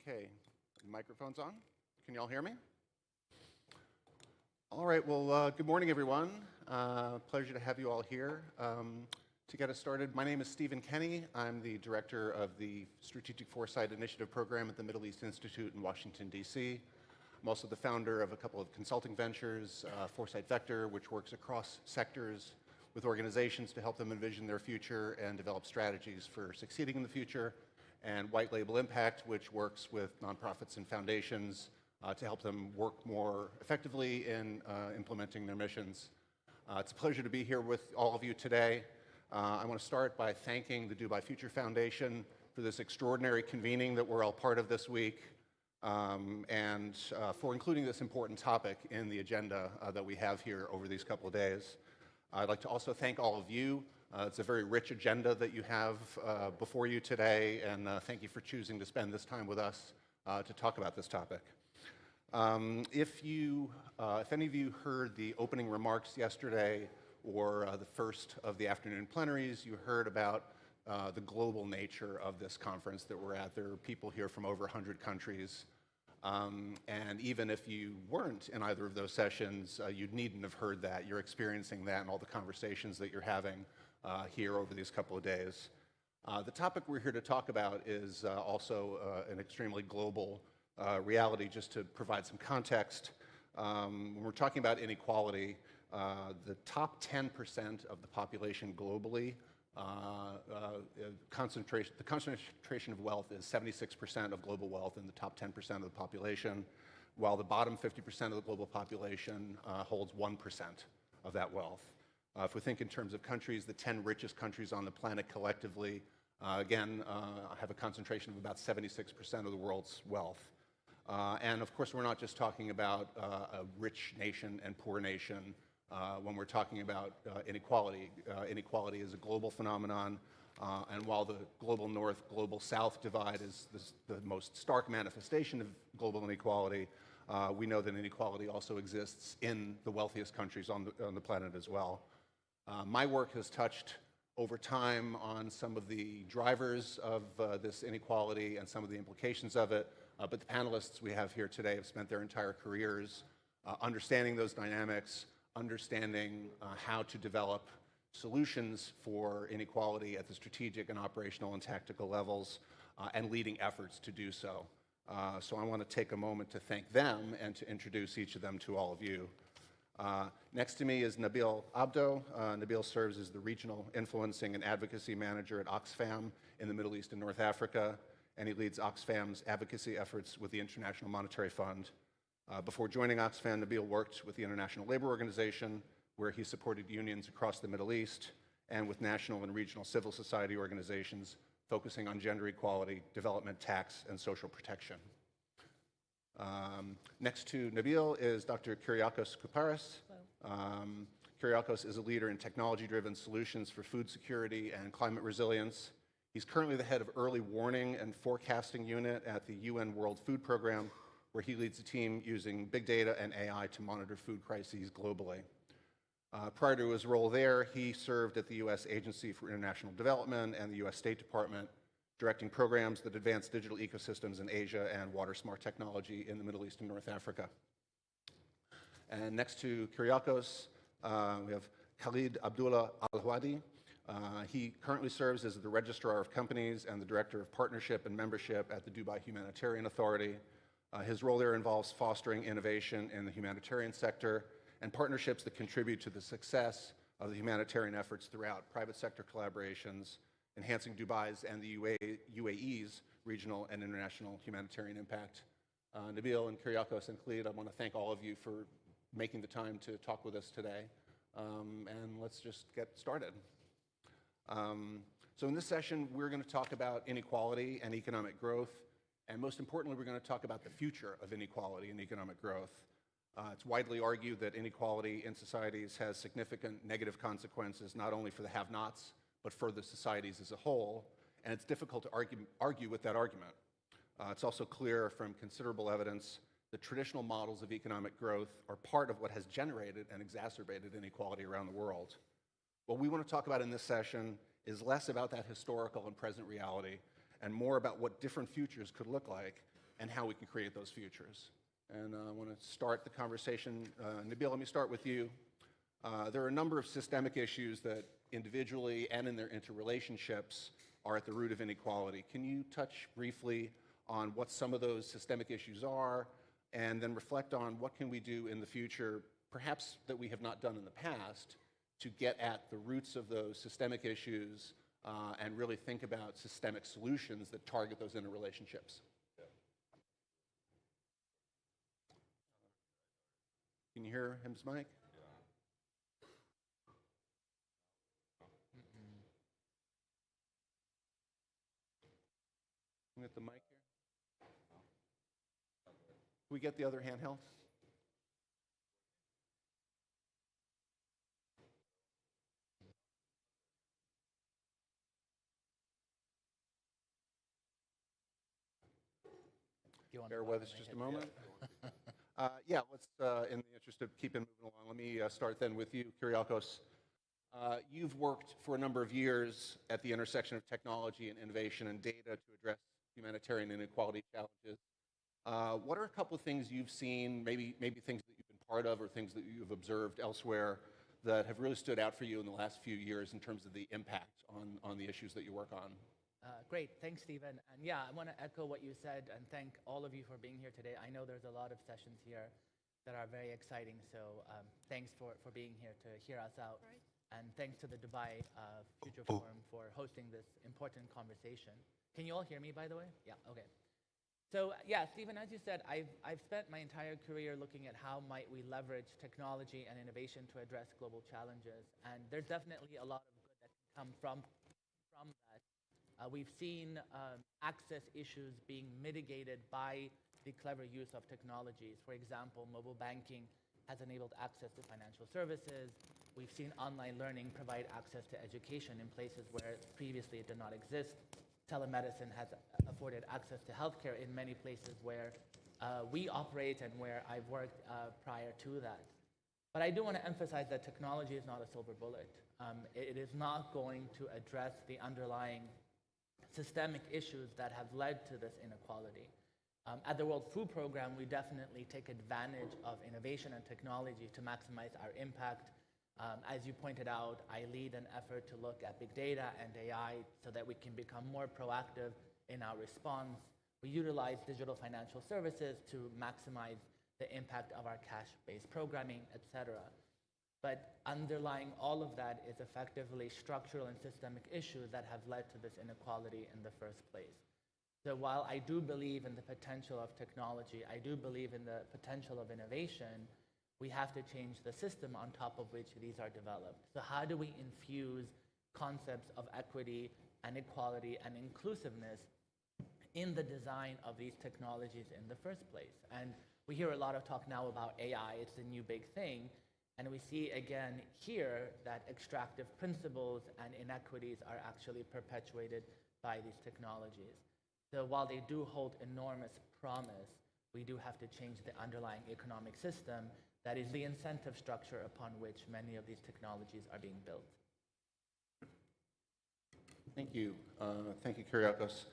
Okay, microphone's on. Can you all hear me? All right, well, good morning, everyone. Pleasure to have you all here. To get us started, my name is Stephen Kenny. I'm the director of the Strategic Foresight Initiative program at the Middle East Institute in Washington, D.C. I'm also the founder of a couple of consulting ventures, Foresight Vector, which works across sectors with organizations to help them envision their future and develop strategies for succeeding in the future, and White Label Impact, which works with nonprofits and foundations to help them work more effectively in implementing their missions. It's a pleasure to be here with all of you today. I want to start by thanking the Dubai Future Foundation for this extraordinary convening that we're all part of this week, and for including this important topic in the agenda that we have here over these couple of days. I'd like to also thank all of you. It's a very rich agenda that you have before you today, and thank you for choosing to spend this time with us to talk about this topic. If any of you heard the opening remarks yesterday or the first of the afternoon plenaries, you heard about the global nature of this conference that we're at. There are people here from over 100 countries. And even if you weren't in either of those sessions, you needn't have heard that. You're experiencing that in all the conversations that you're having here over these couple of days. The topic we're here to talk about is also an extremely global reality. Just to provide some context, when we're talking about inequality, the top 10% of the population globally, the concentration of wealth is 76% of global wealth in the top 10% of the population, while the bottom 50% of the global population holds 1% of that wealth. If we think in terms of countries, the 10 richest countries on the planet collectively, again, have a concentration of about 76% of the world's wealth. And of course, we're not just talking about a rich nation and poor nation. When we're talking about inequality, inequality is a global phenomenon, and while the global north, global south divide is the most stark manifestation of global inequality, we know that inequality also exists in the wealthiest countries on the planet as well. My work has touched over time on some of the drivers of this inequality and some of the implications of it, but the panelists we have here today have spent their entire careers understanding those dynamics, understanding how to develop solutions for inequality at the strategic and operational and tactical levels, and leading efforts to do so. So I want to take a moment to thank them and to introduce each of them to all of you. Next to me is Nabil Abdo. Nabil serves as the Regional Influencing and Advocacy Manager at Oxfam in the Middle East and North Africa, and he leads Oxfam's advocacy efforts with the International Monetary Fund. Before joining Oxfam, Nabil worked with the International Labor Organization, where he supported unions across the Middle East, and with national and regional civil society organizations focusing on gender equality, development, tax, and social protection. Next to Nabil is Dr. Kyriakos Kouparis. Kyriakos is a leader in technology-driven solutions for food security and climate resilience. He's currently the head of Early Warning and Forecasting Unit at the UN World Food Program, where he leads a team using big data and AI to monitor food crises globally. Prior to his role there, he served at the U.S. Agency for International Development and the U.S. State Department, directing programs that advance digital ecosystems in Asia and water-smart technology in the Middle East and North Africa. And next to Kyriakos, we have Khalid Abdullah Al-Hwadi. He currently serves as the Registrar of Companies and the Director of Partnership and Membership at the Dubai Humanitarian Authority. His role there involves fostering innovation in the humanitarian sector and partnerships that contribute to the success of the humanitarian efforts throughout private sector collaborations, enhancing Dubai's and the UAE's regional and international humanitarian impact. Nabil and Kyriakos and Khalid, I want to thank all of you for making the time to talk with us today. And let's just get started. So in this session, we're going to talk about inequality and economic growth. And most importantly, we're going to talk about the future of inequality and economic growth. It's widely argued that inequality in societies has significant negative consequences, not only for the have-nots, but for the societies as a whole. And it's difficult to argue with that argument. It's also clear from considerable evidence that traditional models of economic growth are part of what has generated and exacerbated inequality around the world. What we want to talk about in this session is less about that historical and present reality and more about what different futures could look like and how we can create those futures. And I want to start the conversation. Nabil, let me start with you. There are a number of systemic issues that individually and in their interrelationships are at the root of inequality. Can you touch briefly on what some of those systemic issues are, and then reflect on what can we do in the future, perhaps that we have not done in the past, to get at the roots of those systemic issues and really think about systemic solutions that target those interrelationships? Can you hear him's mic? Can we get the mic here? Can we get the other handheld? Bear with us just a moment. Yeah, let's, in the interest of keeping moving along, let me start then with you, Kyriakos. You've worked for a number of years at the intersection of technology and innovation and data to address humanitarian inequality challenges. What are a couple of things you've seen, maybe things that you've been part of or things that you've observed elsewhere that have really stood out for you in the last few years in terms of the impact on the issues that you work on? Great, thanks, Stephen. And yeah, I want to echo what you said and thank all of you for being here today. I know there's a lot of sessions here that are very exciting, so thanks for being here to hear us out. Right. And thanks to the Dubai Future Forum for hosting this important conversation. Can you all hear me, by the way? Yeah, okay. So yeah, Stephen, as you said, I've spent my entire career looking at how might we leverage technology and innovation to address global challenges. And there's definitely a lot of good that can come from that. We've seen access issues being mitigated by the clever use of technologies. For example, mobile banking has enabled access to financial services. We've seen online learning provide access to education in places where previously it did not exist. Telemedicine has afforded access to healthcare in many places where we operate and where I've worked prior to that. But I do want to emphasize that technology is not a silver bullet. It is not going to address the underlying systemic issues that have led to this inequality. At the World Food Program, we definitely take advantage of innovation and technology to maximize our impact. As you pointed out, I lead an effort to look at big data and AI so that we can become more proactive in our response. We utilize digital financial services to maximize the impact of our cash-based programming, etc. But underlying all of that is effectively structural and systemic issues that have led to this inequality in the first place. So while I do believe in the potential of technology, I do believe in the potential of innovation, we have to change the system on top of which these are developed. So how do we infuse concepts of equity and equality and inclusiveness in the design of these technologies in the first place? And we hear a lot of talk now about AI, it's the new big thing. And we see again here that extractive principles and inequities are actually perpetuated by these technologies. So while they do hold enormous promise, we do have to change the underlying economic system that is the incentive structure upon which many of these technologies are being built. Thank you. Thank you, Kyriakos.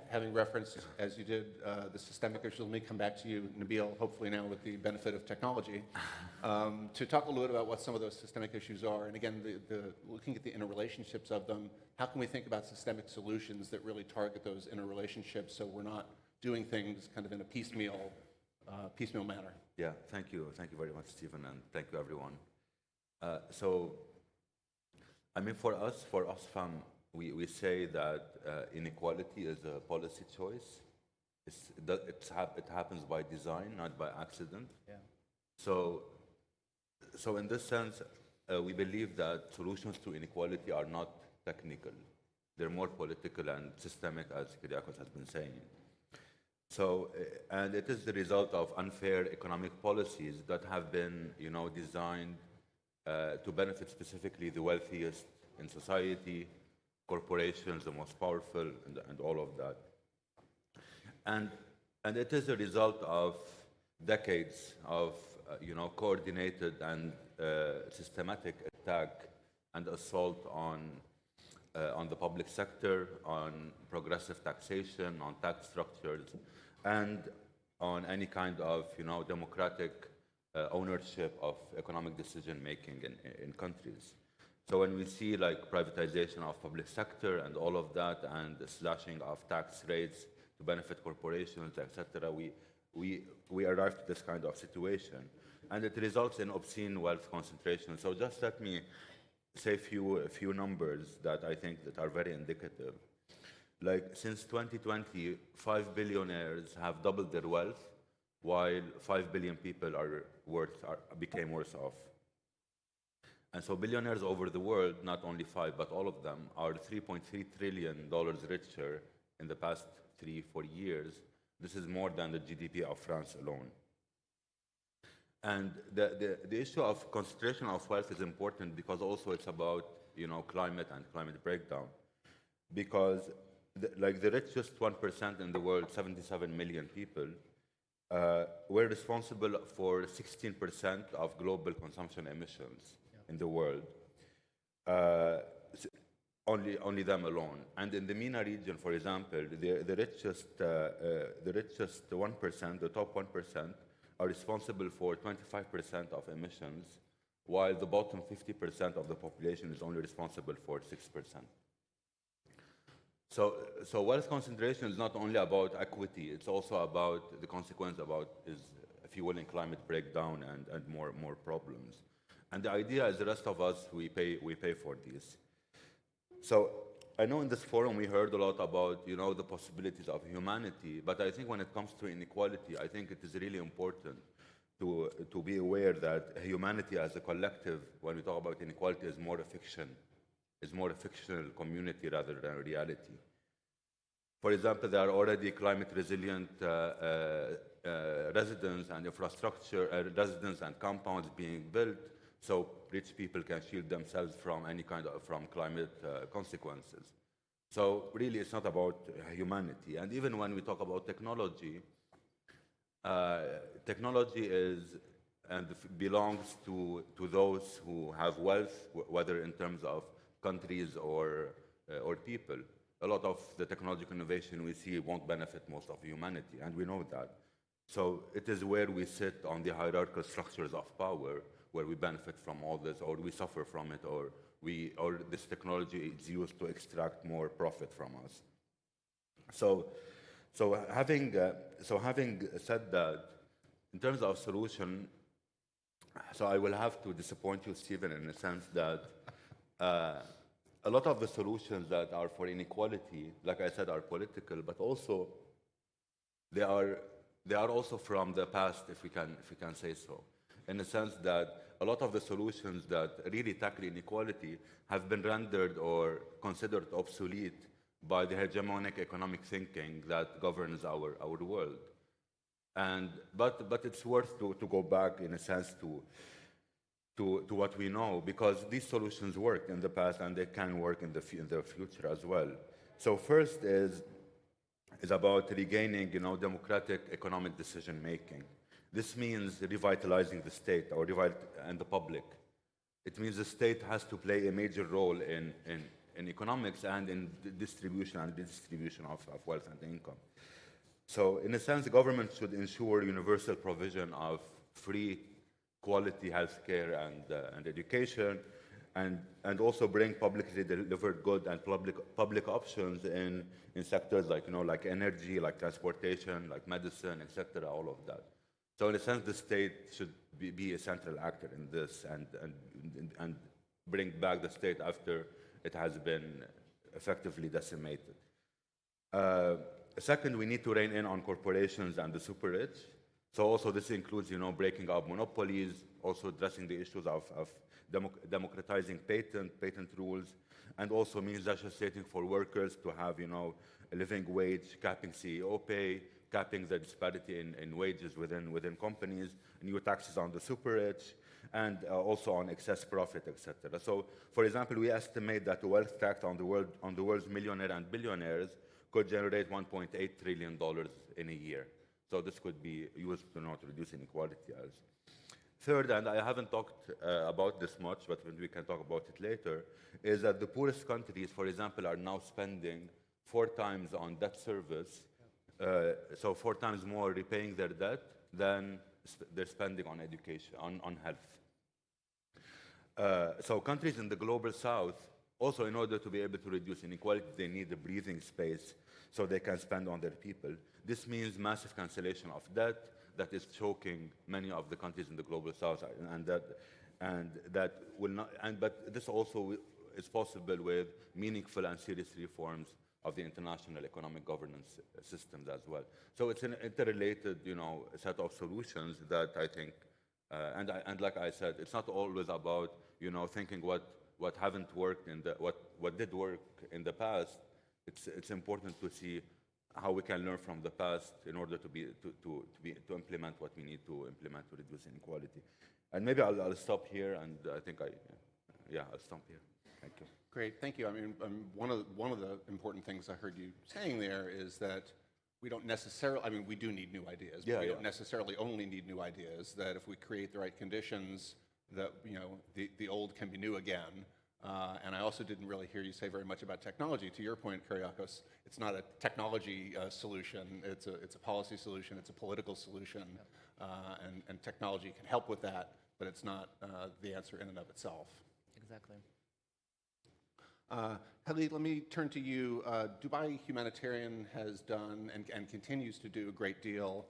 Having referenced, as you did, the systemic issues, let me come back to you, Nabil, hopefully now with the benefit of technology, to talk a little bit about what some of those systemic issues are. And again, looking at the interrelationships of them, how can we think about systemic solutions that really target those interrelationships so we're not doing things kind of in a piecemeal manner? Yeah, thank you. Thank you very much, Stephen, and thank you, everyone. So, I mean, for us, FAM, we say that inequality is a policy choice. It happens by design, not by accident. Yeah. So in this sense, we believe that solutions to inequality are not technical. They're more political and systemic, as Kyriakos has been saying. So, and it is the result of unfair economic policies that have been, designed to benefit specifically the wealthiest in society, corporations, the most powerful, and all of that. And it is a result of decades of, coordinated and systematic attack and assault on the public sector, on progressive taxation, on tax structures, and on any kind of, democratic ownership of economic decision making in countries. So when we see like privatization of public sector and all of that, and the slashing of tax rates to benefit corporations, etc., we arrive to this kind of situation, and it results in obscene wealth concentration. So just let me say a few numbers that I think that are very indicative. Like since 2020, 5 billionaires have doubled their wealth, while 5 billion people became worse off. And so billionaires over the world, not only 5, but all of them, are $3.3 trillion richer in the past 3-4 years. This is more than the GDP of France alone. And the issue of concentration of wealth is important because also it's about, climate and climate breakdown. Because the richest 1% in the world, 77 million people, were responsible for 16% of global consumption emissions in the world, only them alone. And in the MENA region, for example, the richest 1%, the top 1%, are responsible for 25% of emissions, while the bottom 50% of the population is only responsible for 6%. So wealth concentration is not only about equity, it's also about the consequence about, if you will, in climate breakdown and more problems. And the idea is the rest of us, we pay for these. So I know in this forum we heard a lot about, the possibilities of humanity, but I think when it comes to inequality, I think it is really important to be aware that humanity as a collective, when we talk about inequality, is more a fiction. Is more a fictional community rather than a reality. For example, there are already climate resilient residents and infrastructure, residents and compounds being built, so rich people can shield themselves from any kind of climate consequences. So really, it's not about humanity. And even when we talk about technology, technology is and belongs to those who have wealth, whether in terms of countries or people. A lot of the technological innovation we see won't benefit most of humanity, and we know that. So it is where we sit on the hierarchical structures of power, where we benefit from all this, or we suffer from it, or this technology is used to extract more profit from us. So having said that, in terms of solution, so I will have to disappoint you, Stephen, in the sense that a lot of the solutions that are for inequality, like I said, are political, but also they are also from the past, if we can say so, in the sense that a lot of the solutions that really tackle inequality have been rendered or considered obsolete by the hegemonic economic thinking that governs our world. But it's worth to go back, in a sense, to what we know, because these solutions worked in the past and they can work in the future as well. So first is about regaining, democratic economic decision making. This means revitalizing the state and the public. It means the state has to play a major role in economics and in the distribution and redistribution of wealth and income. So in a sense, the government should ensure universal provision of free, quality healthcare and education, and also bring publicly delivered goods and public options in sectors like energy, like transportation, like medicine, etc. All of that. So in a sense, the state should be a central actor in this and bring back the state after it has been effectively decimated. Second, we need to rein in on corporations and the super rich. So also this includes, breaking up monopolies, also addressing the issues of democratizing patent rules, and also means legislating for workers to have, a living wage, capping CEO pay, capping the disparity in wages within companies, new taxes on the super rich, and also on excess profit, etc. So, for example, we estimate that the wealth tax on the world's millionaires and billionaires could generate $1.8 trillion in a year. So this could be used to reduce inequality as. Third, and I haven't talked about this much, but we can talk about it later, is that the poorest countries, for example, are now spending 4 times on debt service so 4 times more repaying their debt than they're spending on education, on health. So countries in the global south, also in order to be able to reduce inequality, they need a breathing space so they can spend on their people. This means massive cancellation of debt that is choking many of the countries in the global south, but this also is possible with meaningful and serious reforms of the international economic governance systems as well. So it's an interrelated, set of solutions that I think, and like I said, it's not always about, thinking what haven't worked what did work in the past. It's important to see how we can learn from the past in order to implement what we need to implement to reduce inequality. And maybe I'll stop here, and I think I'll stop here. Thank you. Great, thank you. I mean, one of the important things I heard you saying there is that we don't necessarily, we do need new ideas, but we don't necessarily only need new ideas, that if we create the right conditions, that, the old can be new again. And I also didn't really hear you say very much about technology. To your point, Kyriakos, it's not a technology solution, it's a policy solution, it's a political solution, and technology can help with that, but it's not the answer in and of itself. Exactly. Heli, let me turn to you. Dubai Humanitarian has done and continues to do a great deal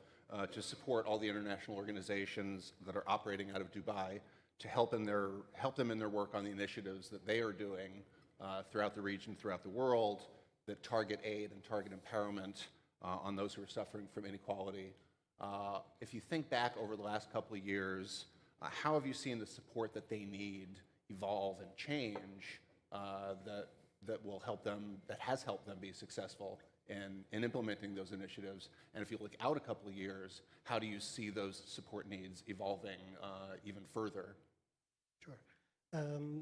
to support all the international organizations that are operating out of Dubai to help them in their work on the initiatives that they are doing throughout the region, throughout the world, that target aid and target empowerment on those who are suffering from inequality. If you think back over the last couple of years, how have you seen the support that they need evolve and change that will help them, that has helped them be successful in implementing those initiatives? And if you look out a couple of years, how do you see those support needs evolving even further? Sure.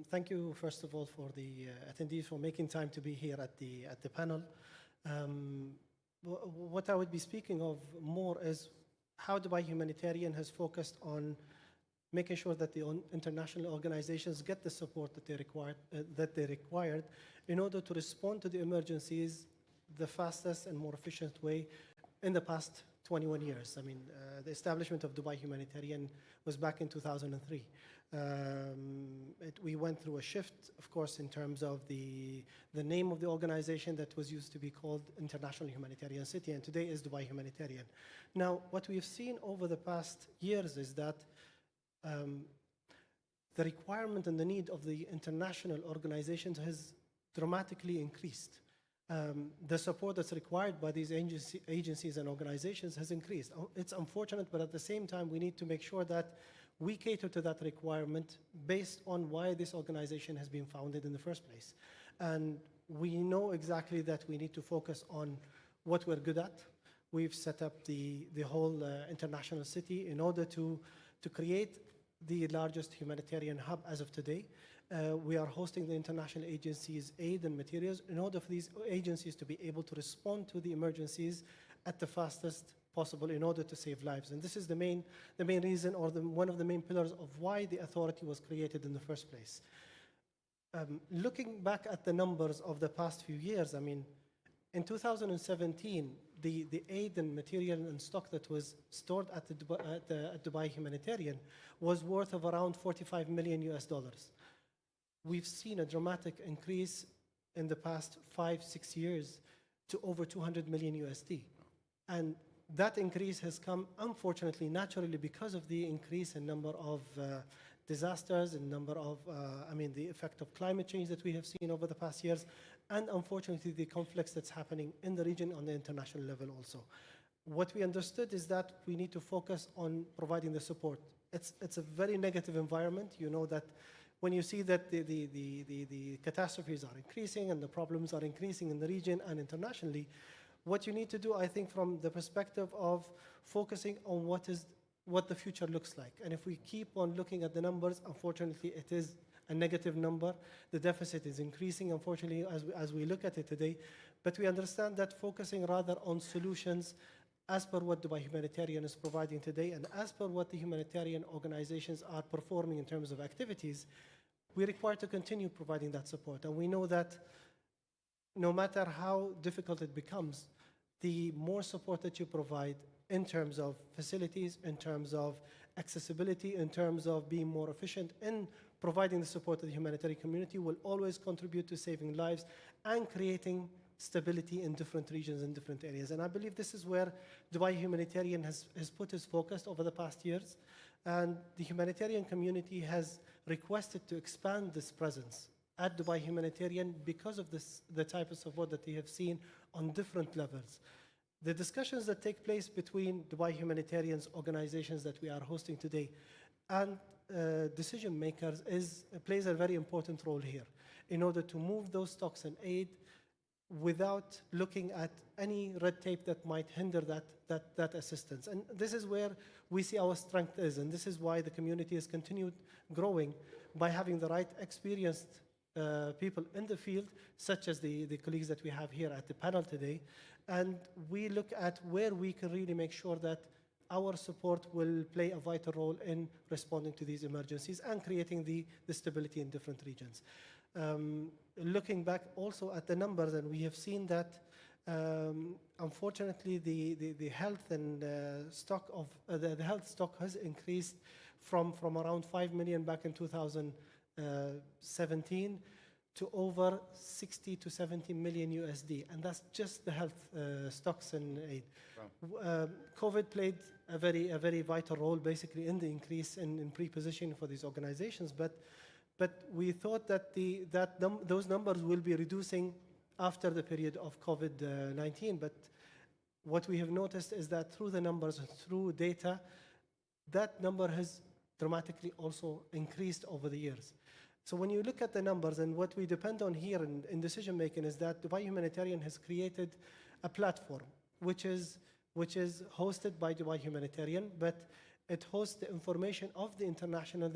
Thank you, first of all, for the attendees for making time to be here at the panel. What I would be speaking of more is how Dubai Humanitarian has focused on making sure that the international organizations get the support that they required in order to respond to the emergencies the fastest and more efficient way in the past 21 years. The establishment of Dubai Humanitarian was back in 2003. We went through a shift, of course, in terms of the name of the organization that was used to be called International Humanitarian City, and today is Dubai Humanitarian. Now, what we've seen over the past years is that the requirement and the need of the international organizations has dramatically increased. The support that's required by these agencies and organizations has increased. It's unfortunate, but at the same time, we need to make sure that we cater to that requirement based on why this organization has been founded in the first place. And we know exactly that we need to focus on what we're good at. We've set up the whole international city in order to create the largest humanitarian hub as of today. We are hosting the international agencies' aid and materials in order for these agencies to be able to respond to the emergencies at the fastest possible in order to save lives. And this is the main reason, or one of the main pillars of why the authority was created in the first place. Looking back at the numbers of the past few years, in 2017, the aid and material and stock that was stored at Dubai Humanitarian was worth of around $45 million US. We've seen a dramatic increase in the past 5-6 years to over 200 million USD. And that increase has come, unfortunately, naturally, because of the increase in number of disasters and number of, the effect of climate change that we have seen over the past years, and unfortunately, the conflicts that's happening in the region on the international level also. What we understood is that we need to focus on providing the support. It's a very negative environment. You know that when you see that the catastrophes are increasing and the problems are increasing in the region and internationally, what you need to do, I think, from the perspective of focusing on what the future looks like. And if we keep on looking at the numbers, unfortunately, it is a negative number. The deficit is increasing, unfortunately, as we look at it today. But we understand that focusing rather on solutions as per what Dubai Humanitarian is providing today and as per what the humanitarian organizations are performing in terms of activities, we require to continue providing that support. And we know that no matter how difficult it becomes, the more support that you provide in terms of facilities, in terms of accessibility, in terms of being more efficient in providing the support to the humanitarian community will always contribute to saving lives and creating stability in different regions and different areas. And I believe this is where Dubai Humanitarian has put its focus over the past years. And the humanitarian community has requested to expand this presence at Dubai Humanitarian because of the type of support that they have seen on different levels. The discussions that take place between Dubai Humanitarian's organizations that we are hosting today and decision makers plays a very important role here in order to move those stocks and aid without looking at any red tape that might hinder that assistance. And this is where we see our strength is, and this is why the community has continued growing by having the right experienced people in the field, such as the colleagues that we have here at the panel today. And we look at where we can really make sure that our support will play a vital role in responding to these emergencies and creating the stability in different regions. Looking back also at the numbers, and we have seen that unfortunately the health and stock of the health stock has increased from around 5 million back in 2017 to over 60 to 70 million USD, and that's just the health stocks and aid. Wow. COVID played a very vital role, basically, in the increase in pre-positioning for these organizations. But we thought that those numbers will be reducing after the period of COVID-19. But what we have noticed is that through the numbers, through data, that number has dramatically also increased over the years. So when you look at the numbers, and what we depend on here in decision making is that Dubai Humanitarian has created a platform which is hosted by Dubai Humanitarian, but it hosts the information of the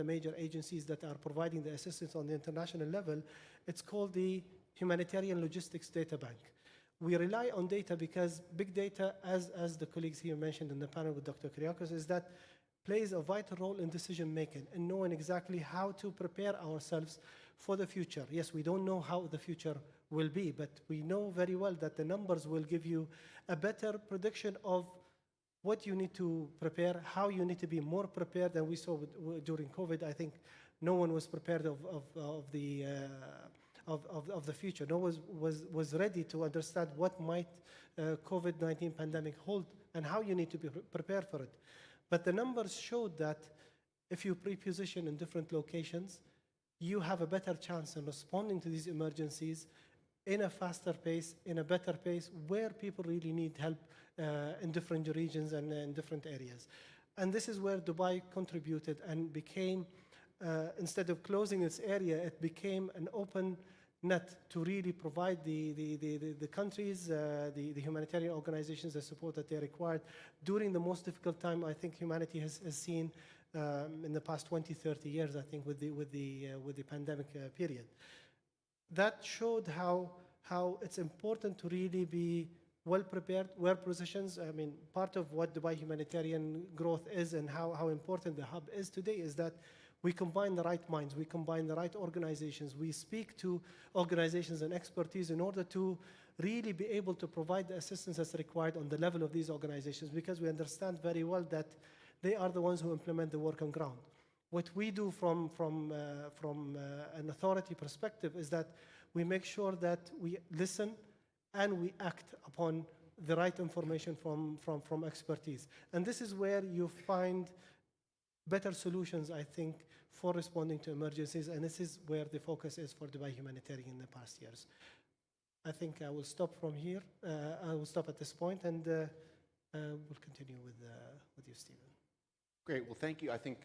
major agencies that are providing the assistance on the international level. It's called the Humanitarian Logistics Data Bank. We rely on data because big data, as the colleagues here mentioned in the panel with Dr. Kyriakos, is that plays a vital role in decision making and knowing exactly how to prepare ourselves for the future. Yes, we don't know how the future will be, but we know very well that the numbers will give you a better prediction of what you need to prepare, how you need to be more prepared than we saw during COVID. I think no one was prepared of the future. No one was ready to understand what might COVID-19 pandemic hold and how you need to be prepared for it. But the numbers showed that if you pre-position in different locations, you have a better chance in responding to these emergencies in a faster pace, in a better pace, where people really need help in different regions and in different areas. And this is where Dubai contributed and became, instead of closing its area, it became an open net to really provide the countries, the humanitarian organizations, the support that they required during the most difficult time I think humanity has seen in the past 20, 30 years, I think, with the pandemic period. That showed how it's important to really be well prepared, well positioned. I mean, part of what Dubai Humanitarian growth is and how important the hub is today is that we combine the right minds, we combine the right organizations, we speak to organizations and expertise in order to really be able to provide the assistance that's required on the level of these organizations, because we understand very well that they are the ones who implement the work on ground. What we do from an authority perspective is that we make sure that we listen and we act upon the right information from expertise. And this is where you find better solutions, I think, for responding to emergencies, and this is where the focus is for Dubai Humanitarian in the past years. I think I will stop from here. I will stop at this point, and we'll continue with you, Stephen. Great. Well, thank you. I think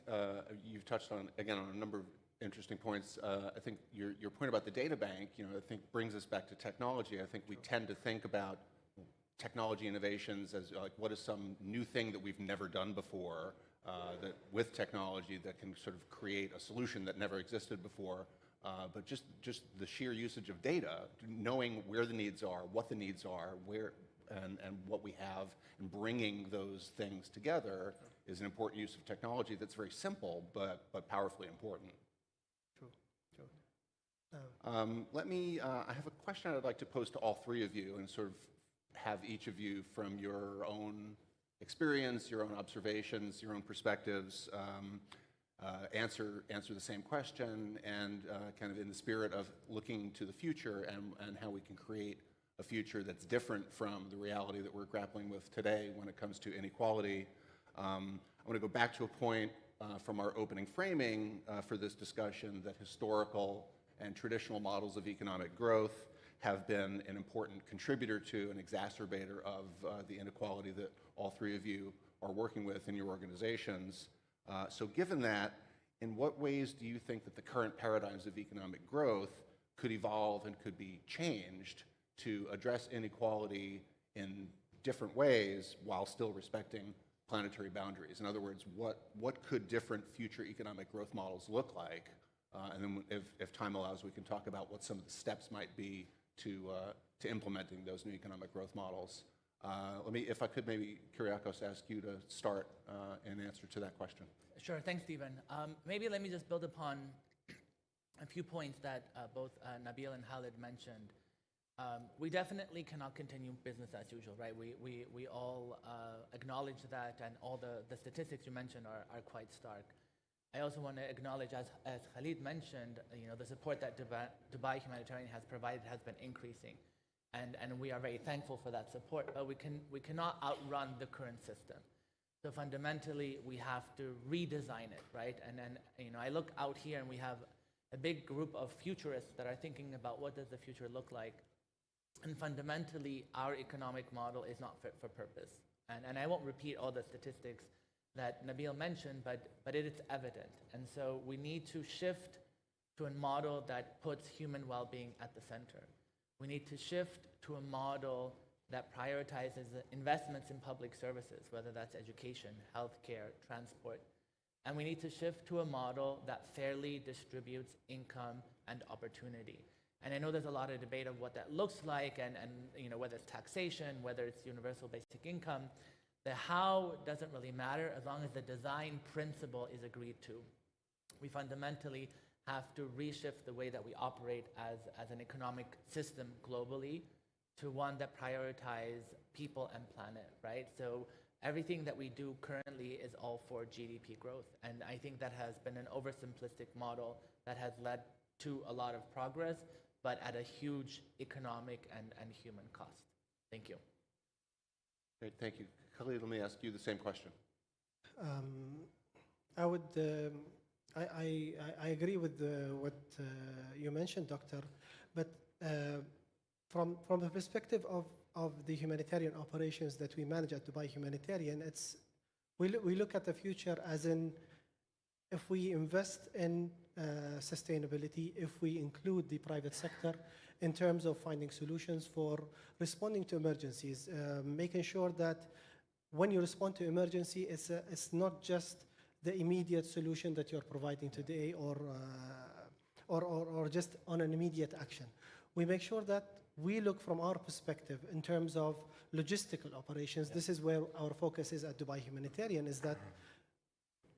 you've touched on, again, on a number of interesting points. I think your point about the data bank, I think brings us back to technology. I think we tend to think about technology innovations as like, what is some new thing that we've never done before, that with technology that can sort of create a solution that never existed before. But just the sheer usage of data, knowing where the needs are, what the needs are, where and what we have, and bringing those things together is an important use of technology that's very simple but powerfully important. True. I have a question I'd like to pose to all three of you and sort of have each of you, from your own experience, your own observations, your own perspectives, answer the same question, and kind of in the spirit of looking to the future and how we can create a future that's different from the reality that we're grappling with today when it comes to inequality. I want to go back to a point from our opening framing for this discussion, that historical and traditional models of economic growth have been an important contributor to and exacerbator of the inequality that all three of you are working with in your organizations. So given that, in what ways do you think that the current paradigms of economic growth could evolve and could be changed to address inequality in different ways while still respecting planetary boundaries? In other words, what could different future economic growth models look like? And then if time allows, we can talk about what some of the steps might be to implementing those new economic growth models. Let me, if I could, maybe, Kyriakos, ask you to start in answer to that question. Sure, thanks, Stephen. Maybe let me just build upon a few points that both Nabil and Khalid mentioned. We definitely cannot continue business as usual, right? We all acknowledge that, and all the statistics you mentioned are quite stark. I also want to acknowledge, as Khalid mentioned, the support that Dubai Humanitarian has provided has been increasing, and we are very thankful for that support. But we cannot outrun the current system. So fundamentally, we have to redesign it, right? And then I look out here, and we have a big group of futurists that are thinking about what does the future look like. And fundamentally, our economic model is not fit for purpose. And I won't repeat all the statistics that Nabil mentioned, but it is evident. And so we need to shift to a model that puts human well-being at the center. We need to shift to a model that prioritizes investments in public services, whether that's education, healthcare, transport. And we need to shift to a model that fairly distributes income and opportunity. And I know there's a lot of debate of what that looks like, and whether it's taxation, whether it's universal basic income. The how doesn't really matter as long as the design principle is agreed to. We fundamentally have to reshift the way that we operate as an economic system globally to one that prioritizes people and planet, right? So everything that we do currently is all for GDP growth. And I think that has been an oversimplistic model that has led to a lot of progress, but at a huge economic and human cost. Thank you. Great, thank you. Khalid, let me ask you the same question. I would, I agree with what you mentioned, Doctor, but from the perspective of the humanitarian operations that we manage at Dubai Humanitarian, we look at the future as in, if we invest in sustainability, if we include the private sector in terms of finding solutions for responding to emergencies, making sure that when you respond to emergency, it's not just the immediate solution that you're providing today or just on an immediate action. We make sure that we look from our perspective in terms of logistical operations. This is where our focus is at Dubai Humanitarian, is that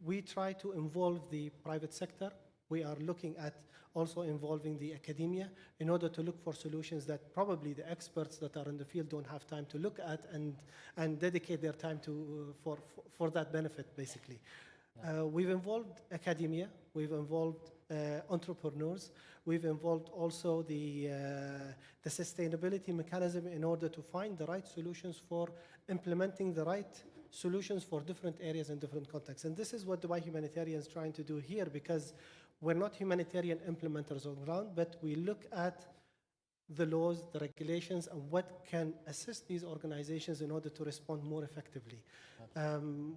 we try to involve the private sector. We are looking at also involving the academia in order to look for solutions that probably the experts that are in the field don't have time to look at and dedicate their time to for that benefit, basically. We've involved academia, we've involved entrepreneurs, we've involved also the sustainability mechanism in order to find the right solutions for implementing the right solutions for different areas and different contexts. And this is what Dubai Humanitarian is trying to do here, because we're not humanitarian implementers on the ground, but we look at the laws, the regulations, and what can assist these organizations in order to respond more effectively.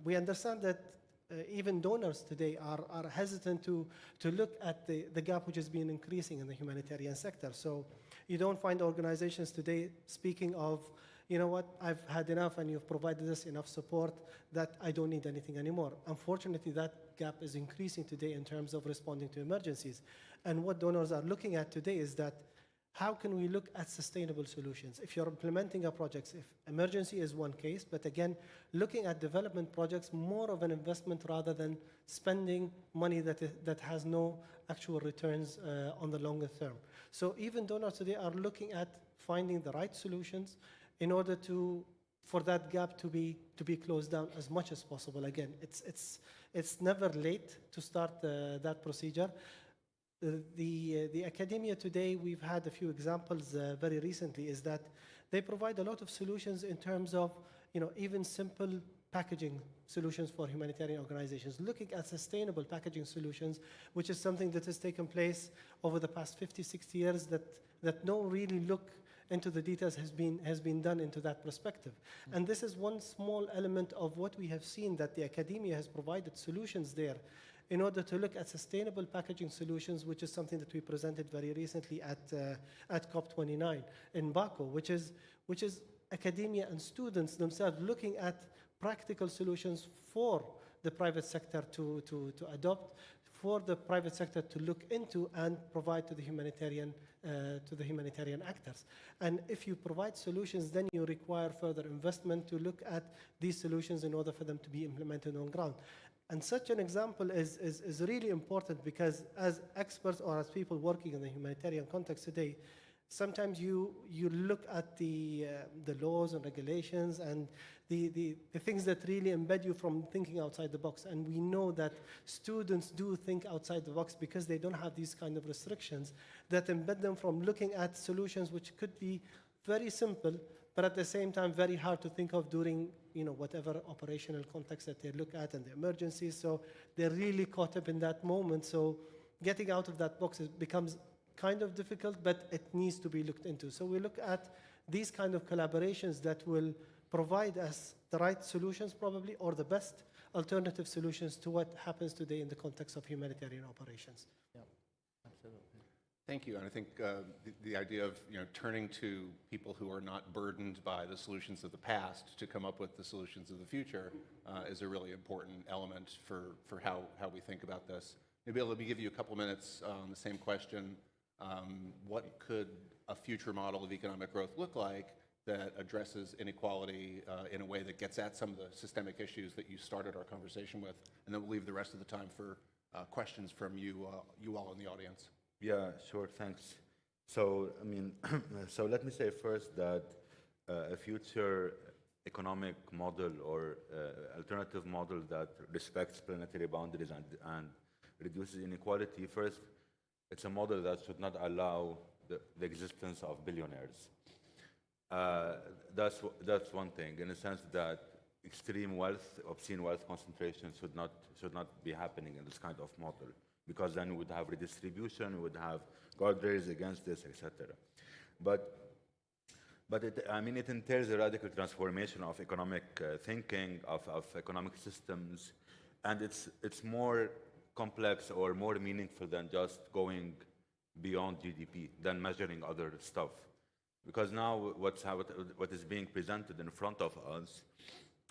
We understand that even donors today are hesitant to look at the gap which has been increasing in the humanitarian sector. So you don't find organizations today speaking of, you know what, I've had enough and you've provided us enough support that I don't need anything anymore. Unfortunately, that gap is increasing today in terms of responding to emergencies. And what donors are looking at today is that how can we look at sustainable solutions? If you're implementing a project, if emergency is one case, but again, looking at development projects, more of an investment rather than spending money that has no actual returns on the longer term. So even donors today are looking at finding the right solutions in order for that gap to be closed down as much as possible. Again, it's never late to start that procedure. The academia today, we've had a few examples very recently, is that they provide a lot of solutions in terms of, even simple packaging solutions for humanitarian organizations, looking at sustainable packaging solutions, which is something that has taken place over the past 50, 60 years that no really look into the details has been done into that perspective. And this is one small element of what we have seen, that the academia has provided solutions there in order to look at sustainable packaging solutions, which is something that we presented very recently at COP29 in Baku, which is academia and students themselves looking at practical solutions for the private sector to adopt, for the private sector to look into and provide to the humanitarian actors. And if you provide solutions, then you require further investment to look at these solutions in order for them to be implemented on ground. And such an example is really important, because as experts or as people working in the humanitarian context today, sometimes you look at the laws and regulations and the things that really embed you from thinking outside the box. And we know that students do think outside the box because they don't have these kind of restrictions that embed them from looking at solutions which could be very simple, but at the same time very hard to think of during whatever operational context that they look at and the emergencies. So they're really caught up in that moment. So getting out of that box becomes kind of difficult, but it needs to be looked into. So we look at these kind of collaborations that will provide us the right solutions probably, or the best alternative solutions to what happens today in the context of humanitarian operations. Yeah, absolutely. Thank you. And I think the idea of turning to people who are not burdened by the solutions of the past to come up with the solutions of the future is a really important element for how we think about this. Maybe let me give you a couple minutes on the same question. What could a future model of economic growth look like that addresses inequality in a way that gets at some of the systemic issues that you started our conversation with? And then we'll leave the rest of the time for questions from you all in the audience. Yeah, sure, thanks. So, so let me say first that a future economic model or alternative model that respects planetary boundaries and reduces inequality, first, it's a model that should not allow the existence of billionaires. That's one thing, in the sense that extreme wealth, obscene wealth concentration should not be happening in this kind of model, because then we would have redistribution, we would have guardrails against this, etc. But it entails a radical transformation of economic thinking, of economic systems, and it's more complex or more meaningful than just going beyond GDP, than measuring other stuff. Because now what is being presented in front of us,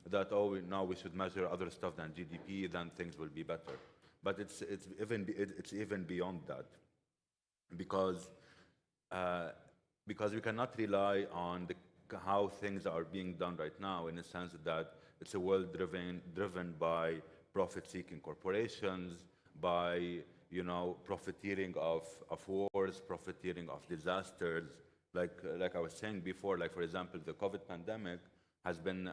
that now we should measure other stuff than GDP, then things will be better. But it's even beyond that, because we cannot rely on how things are being done right now, in the sense that it's a world driven by profit-seeking corporations, by profiteering of wars, profiteering of disasters. Like I was saying before, like for example, the COVID pandemic has been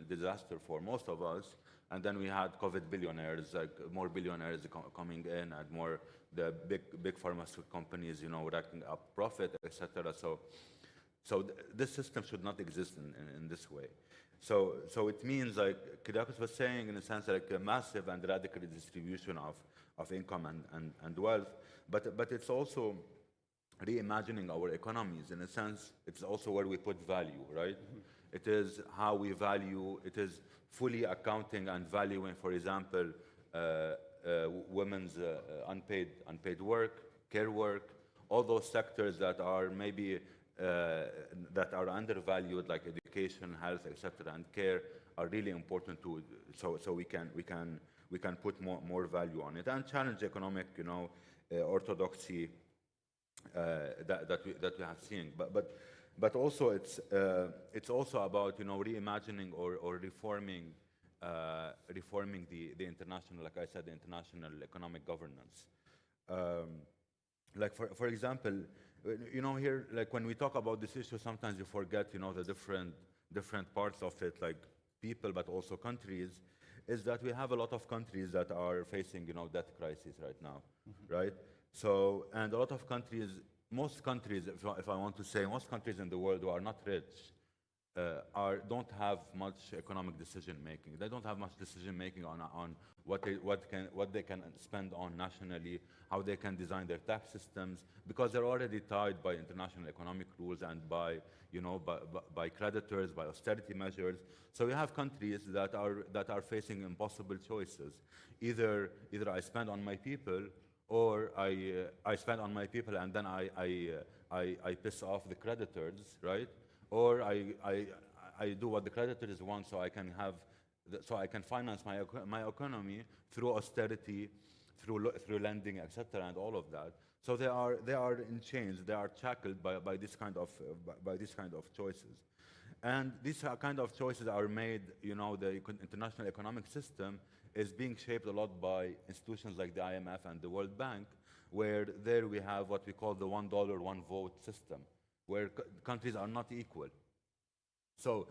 disaster for most of us, and then we had COVID billionaires, like more billionaires coming in, and more the big pharmaceutical companies, racking up profit, etc. So this system should not exist in this way. So it means, like Kyriakos was saying, in a sense, like a massive and radical redistribution of income and wealth, but it's also reimagining our economies. In a sense, it's also where we put value, right? Mm-hmm. It is how we value, it is fully accounting and valuing, for example, women's unpaid work, care work, all those sectors that are maybe that are undervalued, like education, health, etc., and care, are really important to so we can put more value on it and challenge economic orthodoxy that we have seen. But also it's also about reimagining or reforming the international, like I said, the international economic governance. like for example, you know, here, like when we talk about this issue, sometimes you forget, you know, the different parts of it, like people, but also countries, is that we have a lot of countries that are facing, you know, debt crisis right now, right? So, and a lot of countries, most countries, if I want to say, most countries in the world who are not rich, don't have much economic decision making. They don't have much decision making on what they can spend on nationally, how they can design their tax systems, because they're already tied by international economic rules and by, you know, by creditors, by austerity measures. So we have countries that are facing impossible choices. Either I spend on my people, or I spend on my people and then I piss off the creditors, right? Or I do what the creditors want, so I can finance my economy through austerity, through lending, etc., and all of that. So they are in chains. They are shackled by this kind of choices, and these kind of choices are made. You know, the international economic system is being shaped a lot by institutions like the IMF and the World Bank, where there we have what we call the $1, one vote system, where countries are not equal. So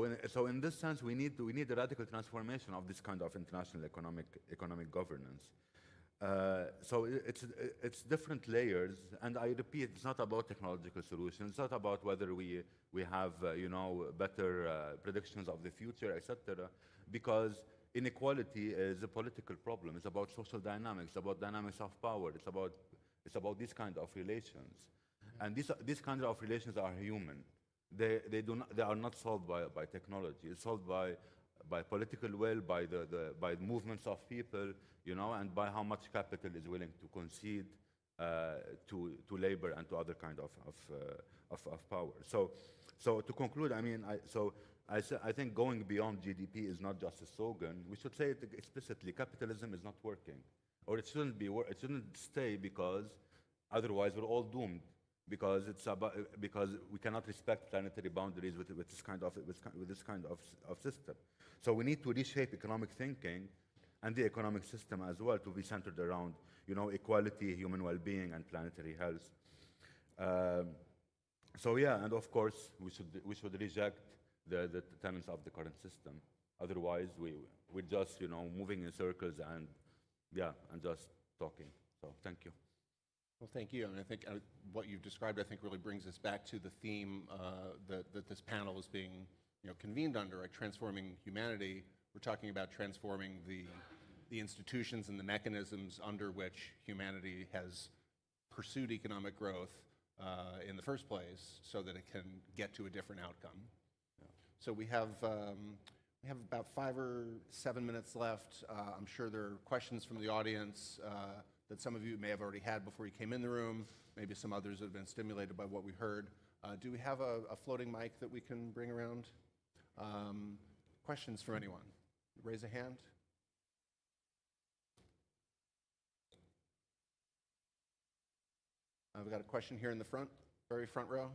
in this sense, we need a radical transformation of this kind of international economic governance. So it's different layers, and I repeat, it's not about technological solutions. It's not about whether we have you know, better predictions of the future, etc. Because inequality is a political problem. It's about social dynamics, about dynamics of power. It's about these kind of relations. And these kinds of relations are human. They are not solved by technology. It's solved by political will, by the movements of people, you know, and by how much capital is willing to concede to labor and to other kind of power. So to conclude, I mean, I think going beyond GDP is not just a slogan. We should say it explicitly. Capitalism is not working, or it shouldn't be. It shouldn't stay, because otherwise we're all doomed. Because we cannot respect planetary boundaries with this kind of system. So we need to reshape economic thinking and the economic system as well to be centered around, you know, equality, human well-being, and planetary health. So yeah, and of course we should reject the tenets of the current system. Otherwise, we're just, you know, moving in circles and just talking. So thank you. Well, thank you. And I think what you've described, I think, really brings us back to the theme that this panel is being, you know, convened under, right? Transforming humanity. We're talking about transforming the institutions and the mechanisms under which humanity has pursued economic growth in the first place, so that it can get to a different outcome. Yeah. So we have about 5 or 7 minutes left. I'm sure there are questions from the audience that some of you may have already had before you came in the room. Maybe some others have been stimulated by what we heard. Do we have a floating mic that we can bring around? Questions from anyone? Raise a hand. We've got a question here in the front, very front row.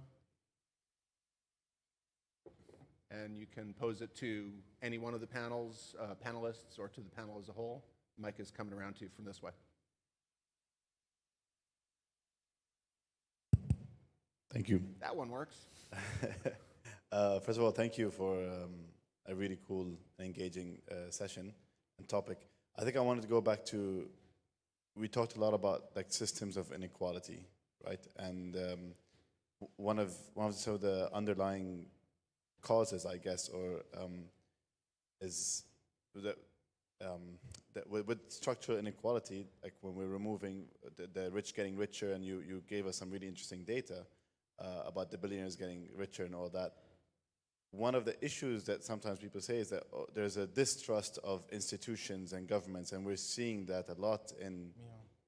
And you can pose it to any one of the panelists, or to the panel as a whole. The mic is coming around to you from this way. Thank you. That one works. First of all, thank you for a really cool and engaging session and topic. I think I wanted to go back to, we talked a lot about like systems of inequality, right? And one of sort of the underlying causes, I guess, or is that with structural inequality, like when we're removing the rich getting richer, and you gave us some really interesting data about the billionaires getting richer and all that. One of the issues that sometimes people say is that there's a distrust of institutions and governments, and we're seeing that a lot in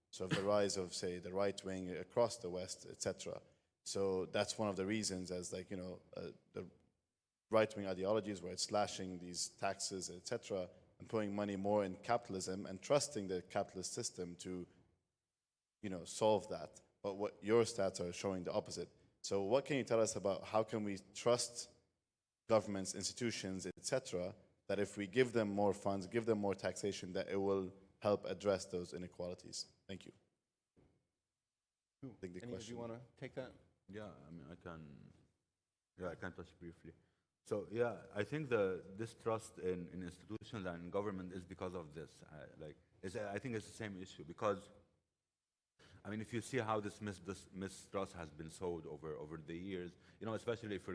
sort of the rise of, say, the right wing across the West, etc. So that's one of the reasons, as like, you know, the right-wing ideologies where it's slashing these taxes, etc., and putting money more in capitalism and trusting the capitalist system to, you know, solve that. But what your stats are showing the opposite. So what can you tell us about how can we trust governments, institutions, etc., that if we give them more funds, give them more taxation, that it will help address those inequalities? Thank you. think the Any of question. you want to take that? Yeah, I mean, I can touch briefly. So, yeah, I think distrust in institutions and in government is because of this. I think it's the same issue because, I mean, if you see how this mistrust has been sowed over the years, especially if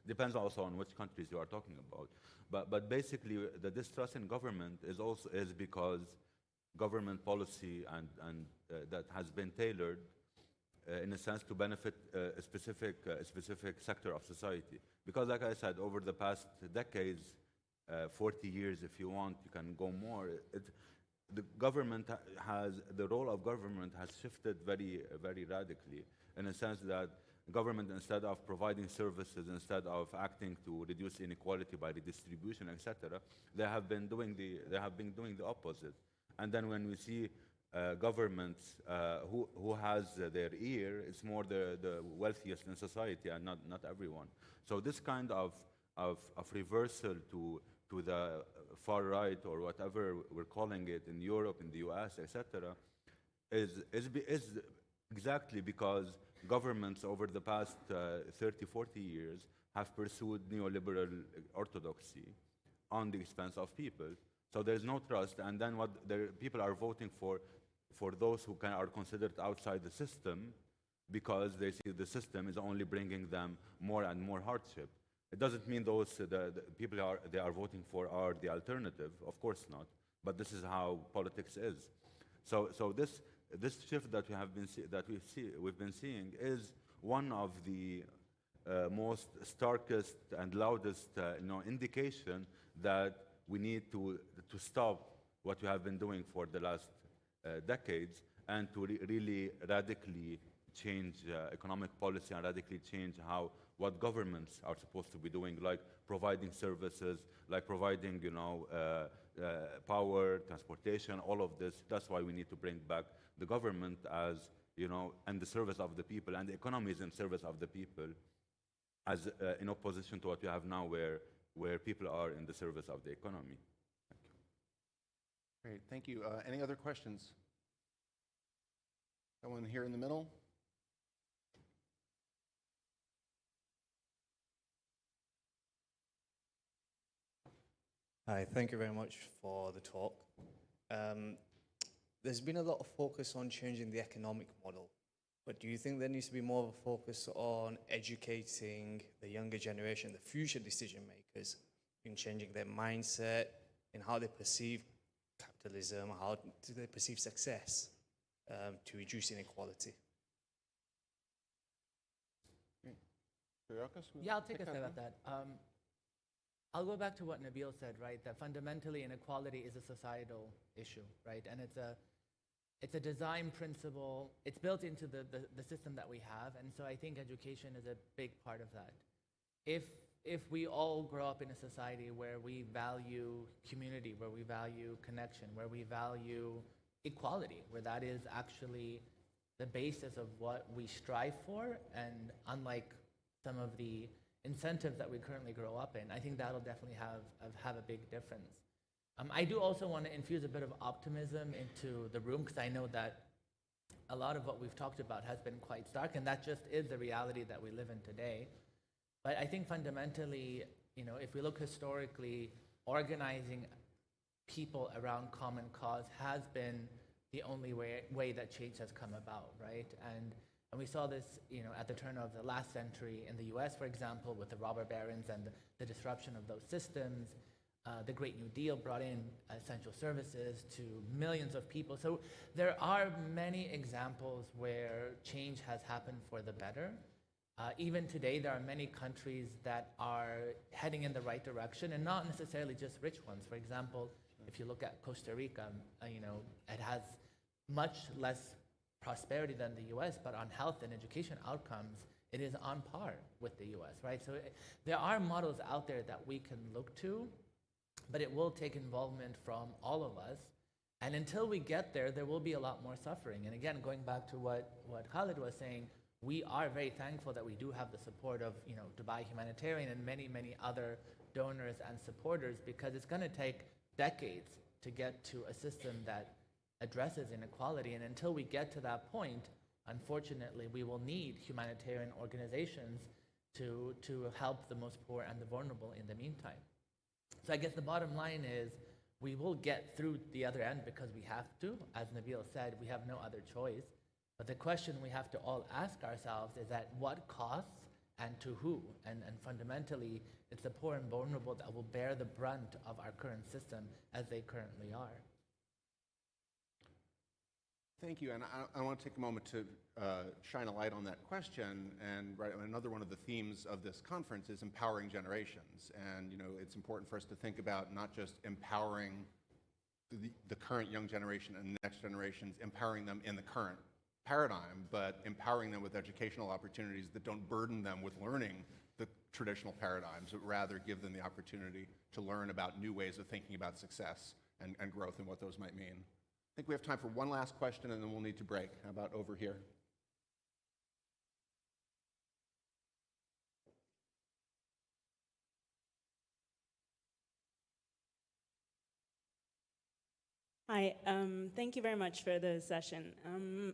depends also on which countries you are talking about. But basically, the distrust in government is because government policy and that has been tailored in a sense to benefit a specific sector of society. Because like I said, over the past decades, 40 years if you want, you can go more, the role of government has shifted very, very radically in a sense that government, instead of providing services, instead of acting to reduce inequality by redistribution, etc., they have been doing the opposite. And then when we see governments who has their ear, it's more the wealthiest in society and not everyone. So this kind of reversal to the far right or whatever we're calling it in Europe, in the US, etc., is exactly because governments over the past 30, 40 years have pursued neoliberal orthodoxy on the expense of people. So there's no trust, and then what people are voting for those who are considered outside the system because they see the system is only bringing them more and more hardship. It doesn't mean the people they are voting for are the alternative, of course not, but this is how politics is. So this shift that we've been seeing is one of the most starkest and loudest indication that we need to stop what we have been doing for the last decades and to really radically change economic policy and radically change what governments are supposed to be doing, like providing services, like providing power, transportation, all of this. That's why we need to bring back the government as and the service of the people, and the economy is in service of the people, as in opposition to what we have now, where people are in the service of the economy. Great, thank you. Any other questions? Someone here in the middle? Hi, thank you very much for the talk. There's been a lot of focus on changing the economic model, but do you think there needs to be more of a focus on educating the younger generation, the future decision makers, in changing their mindset, in how they perceive capitalism, how do they perceive success to reduce inequality? Yeah, I'll take a stab at that. I'll go back to what Nabil said, right? That fundamentally inequality is a societal issue, right? And it's a design principle. It's built into the system that we have, and so I think education is a big part of that. If we all grow up in a society where we value community, where we value connection, where we value equality, where that is actually the basis of what we strive for, and unlike some of the incentives that we currently grow up in, I think that'll definitely have a big difference. I do also want to infuse a bit of optimism into the room, because I know that a lot of what we've talked about has been quite stark, and that just is the reality that we live in today. But I think fundamentally, if we look historically, organizing people around common cause has been the only way that change has come about, right? And we saw this, at the turn of the last century in the US, for example, with the robber barons and the disruption of those systems. The Great New Deal brought in essential services to millions of people. So there are many examples where change has happened for the better. Even today, there are many countries that are heading in the right direction, and not necessarily just rich ones. For example, if you look at Costa Rica, it has much less prosperity than the US, but on health and education outcomes, it is on par with the US, right? So there are models out there that we can look to, but it will take involvement from all of us. And until we get there, there will be a lot more suffering. And again, going back to what Khalid was saying, we are very thankful that we do have the support of Dubai Humanitarian and many, many other donors and supporters, because it's going to take decades to get to a system that addresses inequality. And until we get to that point, unfortunately, we will need humanitarian organizations to help the most poor and the vulnerable in the meantime. So I guess the bottom line is we will get through the other end because we have to. As Nabil said, we have no other choice. But the question we have to all ask ourselves is at what cost and to who? And fundamentally, it's the poor and vulnerable that will bear the brunt of our current system as they currently are. Thank you, and I want to take a moment to shine a light on that question. And another one of the themes of this conference is empowering generations. And it's important for us to think about not just empowering the current young generation and the next generations, empowering them in the current paradigm, but empowering them with educational opportunities that don't burden them with learning the traditional paradigms, but rather give them the opportunity to learn about new ways of thinking about success and growth and what those might mean. I think we have time for one last question, and then we'll need to break. How about over here? Hi, thank you very much for the session.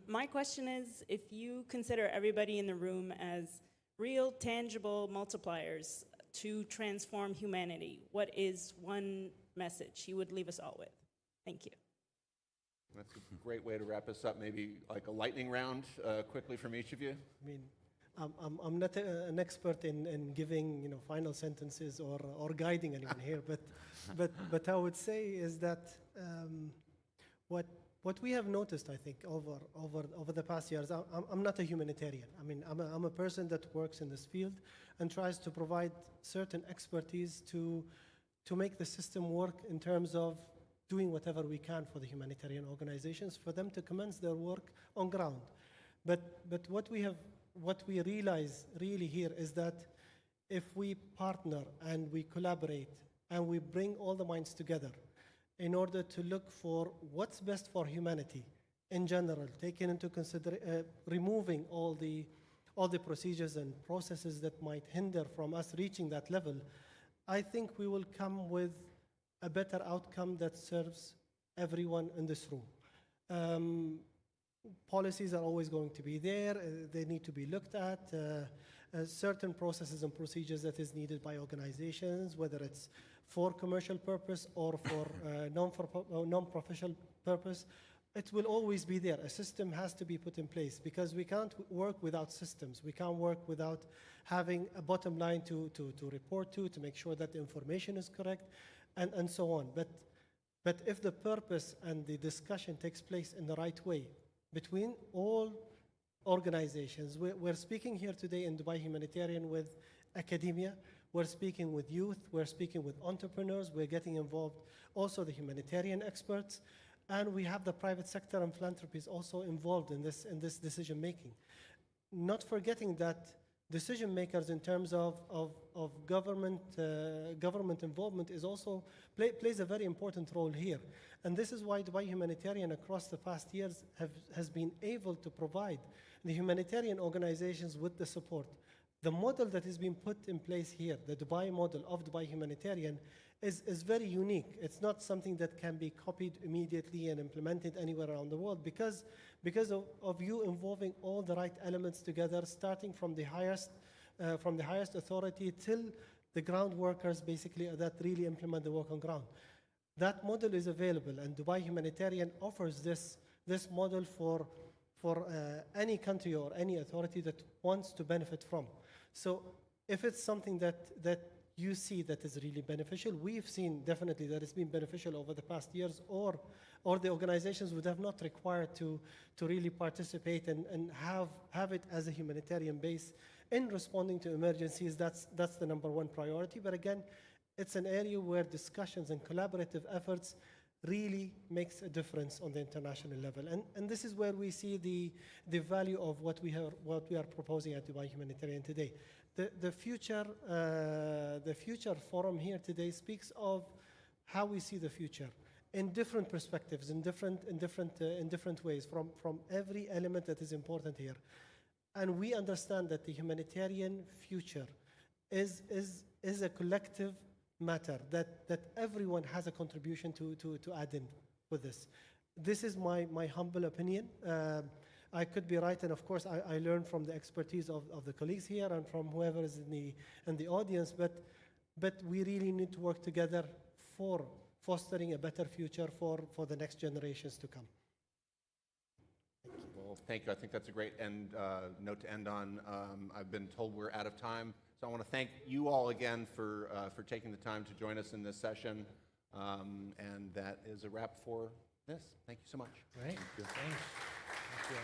My question is, if you consider everybody in the room as real, tangible multipliers to transform humanity, what is one message you would leave us all with? Thank you. That's a great way to wrap us up. Maybe like a lightning round quickly from each of you. I mean, I'm not an expert in giving final sentences or guiding anyone here, but I would say is that what we have noticed, I think, over the past years. I'm not a humanitarian. I mean, I'm a person that works in this field and tries to provide certain expertise to make the system work in terms of doing whatever we can for the humanitarian organizations, for them to commence their work on ground. But what we realize really here is that if we partner and we collaborate and we bring all the minds together in order to look for what's best for humanity in general, taking into consideration, removing all the procedures and processes that might hinder from us reaching that level, I think we will come with a better outcome that serves everyone in this room. Policies are always going to be there. They need to be looked at. Certain processes and procedures that is needed by organizations, whether it's for commercial purpose or for non-professional purpose, it will always be there. A system has to be put in place because we can't work without systems. We can't work without having a bottom line to report to make sure that the information is correct, and so on. But if the purpose and the discussion takes place in the right way between all organizations, we're speaking here today in Dubai Humanitarian with academia, we're speaking with youth, we're speaking with entrepreneurs, we're getting involved also the humanitarian experts, and we have the private sector and philanthropies also involved in this decision making. Not forgetting that decision makers in terms of government involvement is also plays a very important role here. And this is why Dubai Humanitarian across the past years has been able to provide the humanitarian organizations with the support. The model that is being put in place here, the Dubai model of Dubai Humanitarian, is very unique. It's not something that can be copied immediately and implemented anywhere around the world because of you involving all the right elements together, starting from the highest authority till the ground workers basically that really implement the work on ground. That model is available, and Dubai Humanitarian offers this model for any country or any authority that wants to benefit from. So if it's something that you see that is really beneficial, we've seen definitely that it's been beneficial over the past years, or the organizations would have not required to really participate and have it as a humanitarian base in responding to emergencies. That's the number one priority. But again, it's an area where discussions and collaborative efforts really makes a difference on the international level. And this is where we see the value of what we are proposing at Dubai Humanitarian today. The future forum here today speaks of how we see the future in different perspectives, in different ways, from every element that is important here. And we understand that the humanitarian future is a collective matter that everyone has a contribution to add in with this. This is my humble opinion, I could be right, and of course, I learn from the expertise of the colleagues here and from whoever is in the audience, but we really need to work together for fostering a better future for the next generations to come. Well, thank you. I think that's a great note to end on. I've been told we're out of time, so I want to thank you all again for taking the time to join us in this session. And that is a wrap for this. Thank you so much. Great. Thank you. Thanks. Thank you.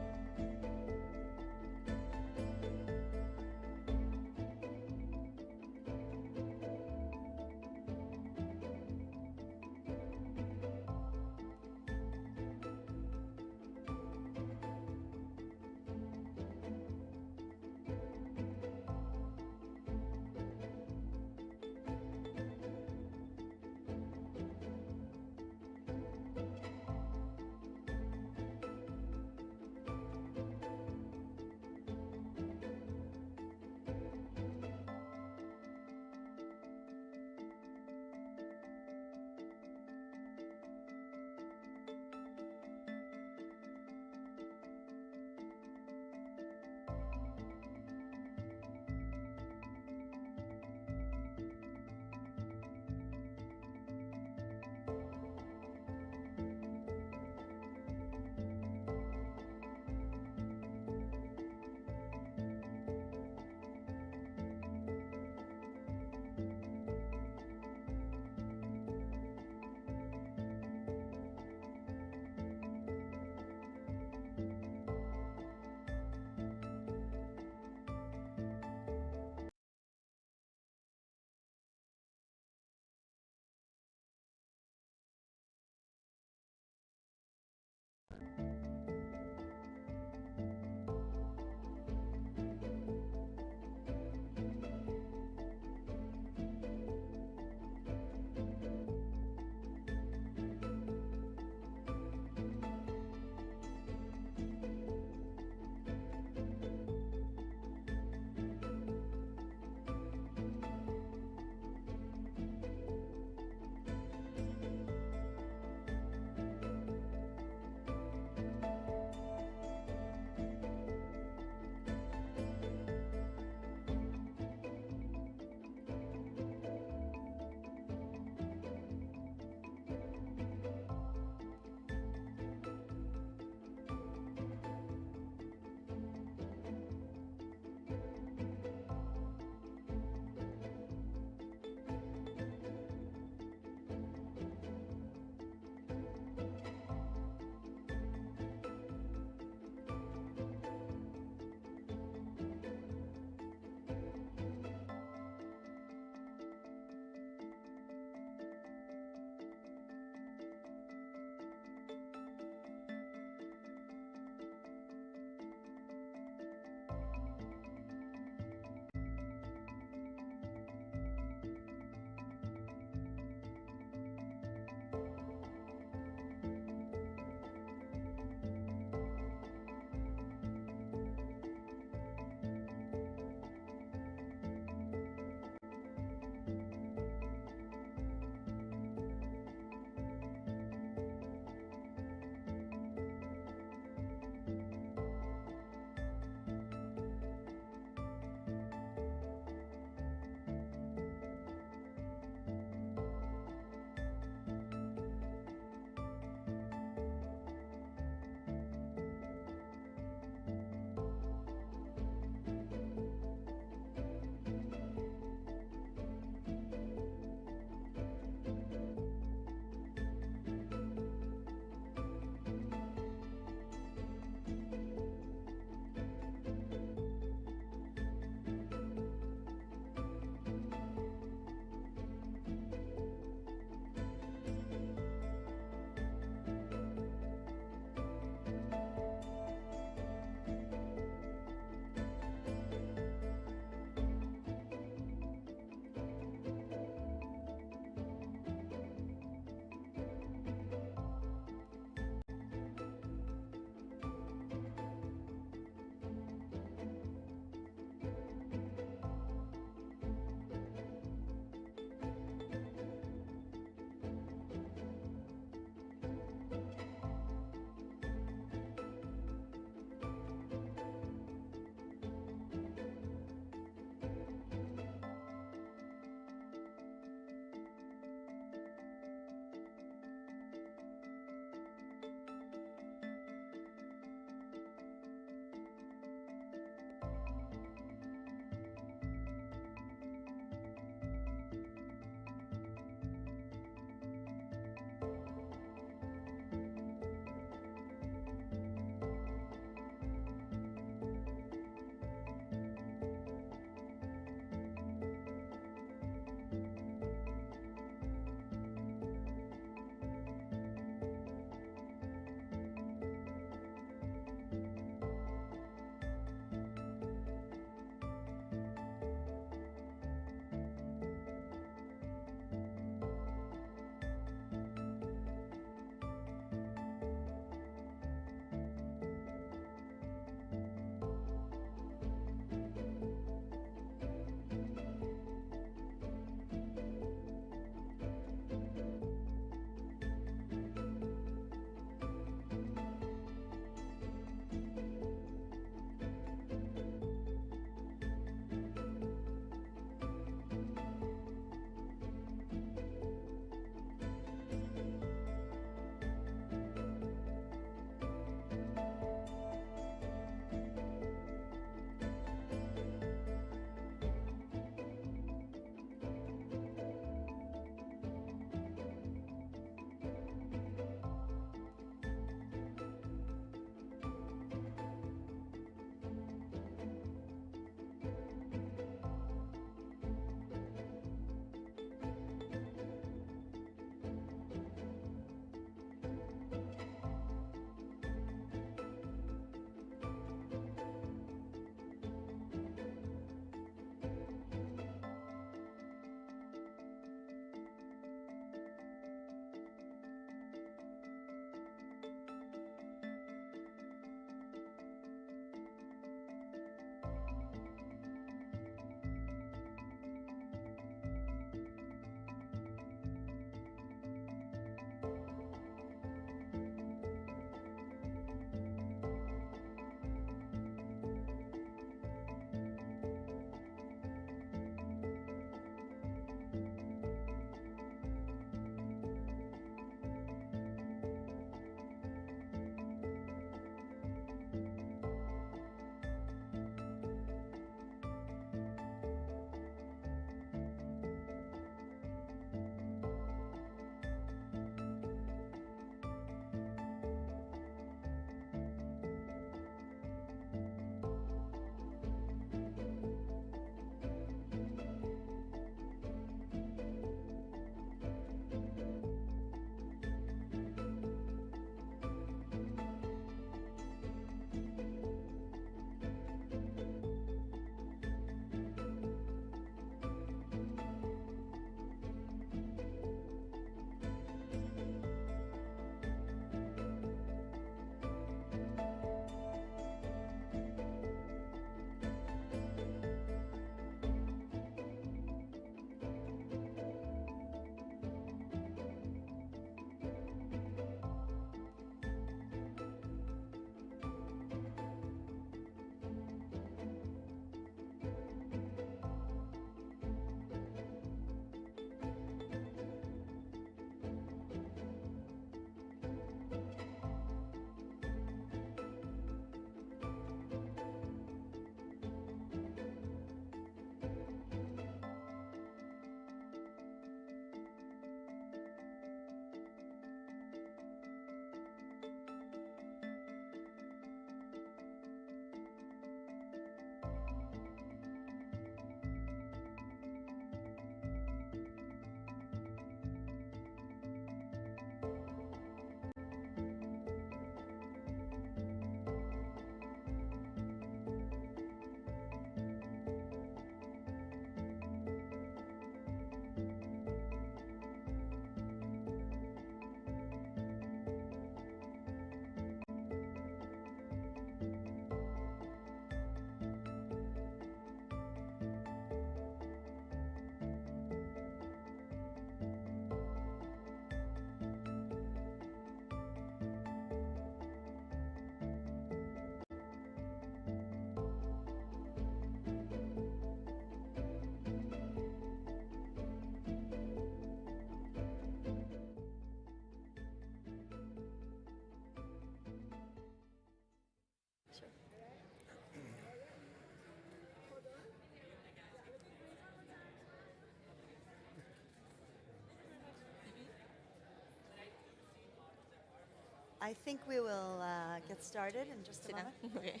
I think we will get started in just a Sit down. moment. Okay.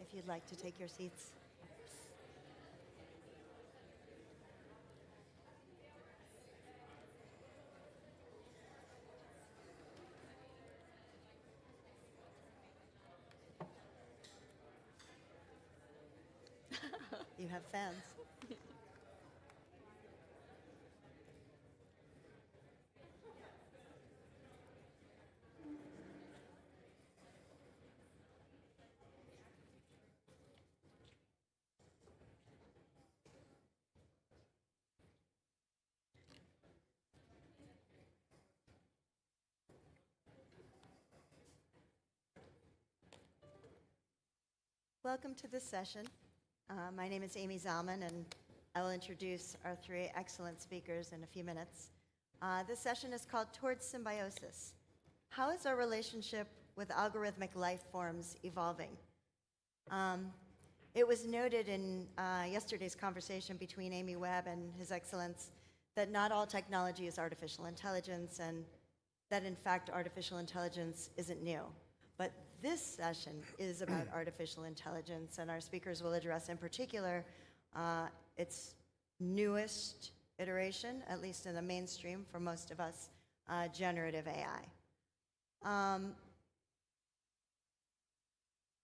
If you'd like to take your seats. You have fans. Welcome to this session. My name is Amy Zalman, and I will introduce our three excellent speakers in a few minutes. This session is called Towards Symbiosis. How is our relationship with algorithmic life forms evolving? It was noted in yesterday's conversation between Amy Webb and His Excellence that not all technology is artificial intelligence, and that in fact artificial intelligence isn't new. But this session is about artificial intelligence, and our speakers will address in particular its newest iteration, at least in the mainstream for most of us, generative AI.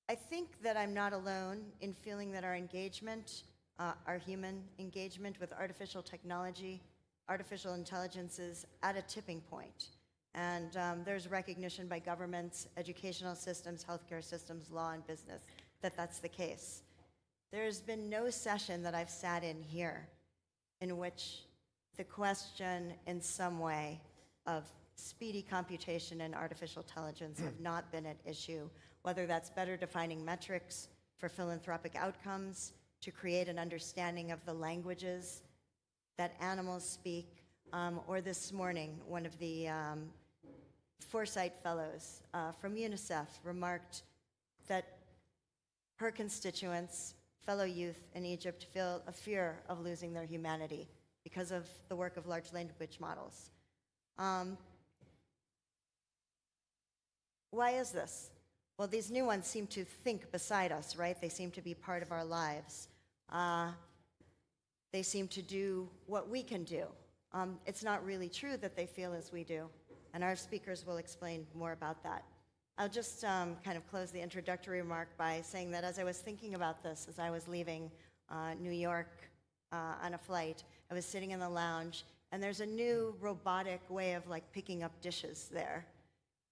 I think that I'm not alone in feeling that our engagement, our human engagement with artificial technology, artificial intelligence is at a tipping point. And there's recognition by governments, educational systems, healthcare systems, law, and business that that's the case. There's been no session that I've sat in here in which the question in some way of speedy computation and artificial intelligence have not been at issue, whether that's better defining metrics for philanthropic outcomes, to create an understanding of the languages that animals speak, or this morning, one of the foresight fellows from UNICEF remarked that her constituents, fellow youth in Egypt, feel a fear of losing their humanity because of the work of large language models. Why is this? Well, these new ones seem to think beside us, right? They seem to be part of our lives. They seem to do what we can do. It's not really true that they feel as we do, and our speakers will explain more about that. I'll just kind of close the introductory remark by saying that as I was thinking about this, as I was leaving New York on a flight, I was sitting in the lounge, and there's a new robotic way of like picking up dishes there.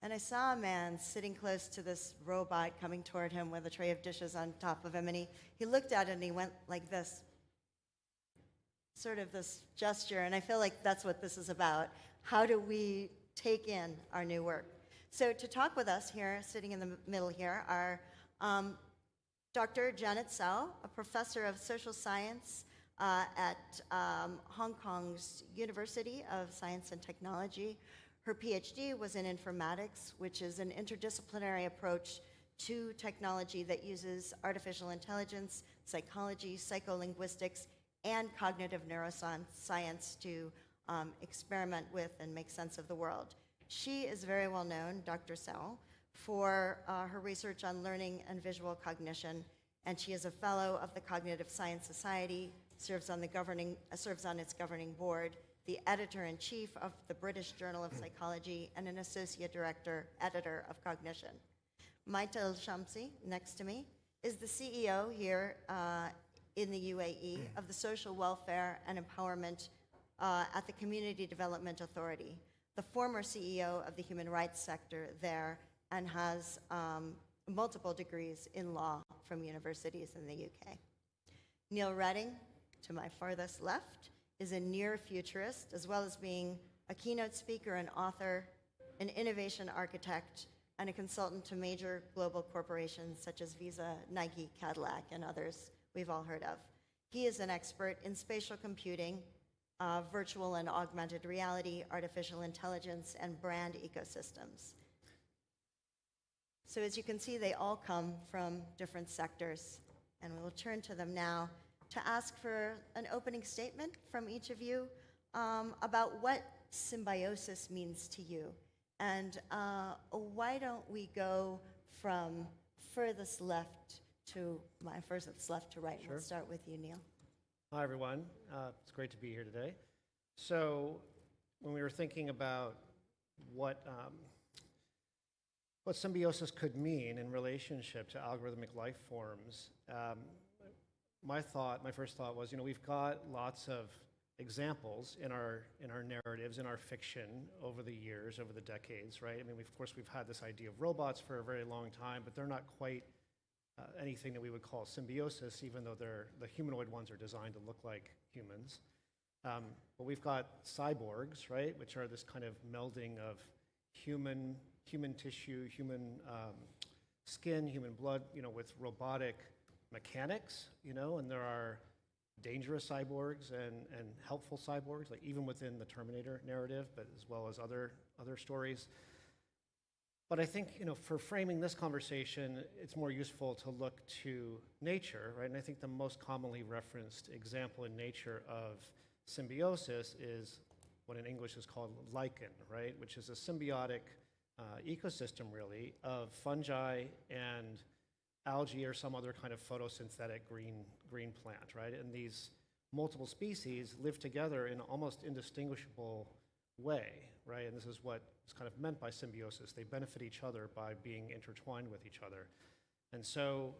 And I saw a man sitting close to this robot coming toward him with a tray of dishes on top of him, and he looked at it and he went like this, sort of this gesture, and I feel like that's what this is about. How do we take in our new work? So to talk with us here, sitting in the middle here, are Dr. Janet Tsao, a professor of social science at Hong Kong's University of Science and Technology. Her PhD was in informatics, which is an interdisciplinary approach to technology that uses artificial intelligence, psychology, psycholinguistics, and cognitive neuroscience to experiment with and make sense of the world. She is very well known, Dr. Tsao, for her research on learning and visual cognition, and she is a fellow of the Cognitive Science Society, serves on its governing board, the editor-in-chief of the British Journal of Psychology, and an associate editor of Cognition. Maital Shamsi, next to me, is the CEO here in the UAE of the Social Welfare and Empowerment at the Community Development Authority, the former CEO of the human rights sector there, and has multiple degrees in law from universities in the UK. Neil Redding, to my farthest left, is a near futurist, as well as being a keynote speaker and author, an innovation architect, and a consultant to major global corporations such as Visa, Nike, Cadillac, and others we've all heard of. He is an expert in spatial computing, virtual and augmented reality, artificial intelligence, and brand ecosystems. So as you can see, they all come from different sectors, and we will turn to them now to ask for an opening statement from each of you about what symbiosis means to you. And why don't we go from furthest left to right? Sure. We'll start with you, Neil. Hi, everyone. It's great to be here today. So, when we were thinking about what symbiosis could mean in relationship to algorithmic life forms, my first thought was, we've got lots of examples in our narratives, in our fiction over the years, over the decades, right? I mean, of course, we've had this idea of robots for a very long time, but they're not quite anything that we would call symbiosis, even though the humanoid ones are designed to look like humans. But we've got cyborgs, right, which are this kind of melding of human tissue, human skin, human blood, with robotic mechanics, and there are dangerous cyborgs and helpful cyborgs, like even within the Terminator narrative, but as well as other stories. But I think, for framing this conversation, it's more useful to look to nature, right? And I think the most commonly referenced example in nature of symbiosis is what in English is called lichen, right? Which is a symbiotic ecosystem, really, of fungi and algae or some other kind of photosynthetic green plant, right? And these multiple species live together in an almost indistinguishable way, right? And this is what is kind of meant by symbiosis. They benefit each other by being intertwined with each other. And so,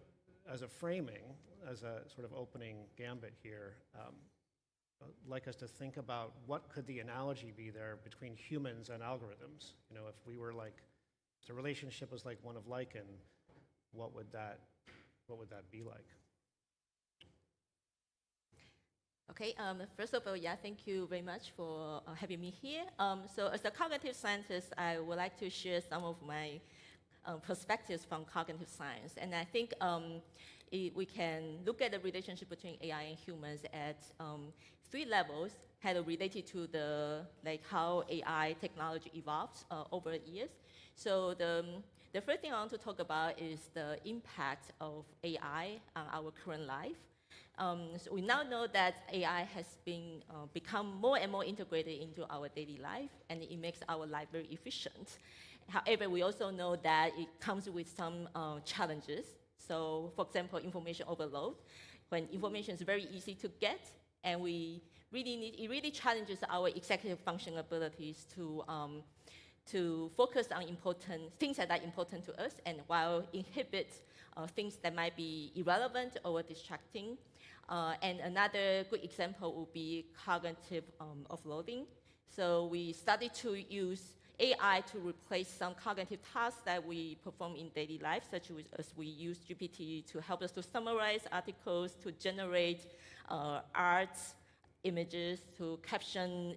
as a framing, as a sort of opening gambit here, I'd like us to think about what could the analogy be there between humans and algorithms. If we were if the relationship was like one of lichen, what would that be like? Okay, first of all, thank you very much for having me here. So as a cognitive scientist, I would like to share some of my perspectives from cognitive science. And I think we can look at the relationship between AI and humans at 3 levels, kind of related to how AI technology evolves over the years. So the first thing I want to talk about is the impact of AI on our current life. So we now know that AI has become more and more integrated into our daily life, and it makes our life very efficient. However, we also know that it comes with some challenges. So, for example, information overload. When information is very easy to get, and it really challenges our executive function abilities to focus on important things that are important to us, and while inhibit things that might be irrelevant or distracting. And another good example would be cognitive offloading. So we started to use AI to replace some cognitive tasks that we perform in daily life, such as we use GPT to help us to summarize articles, to generate art images, to caption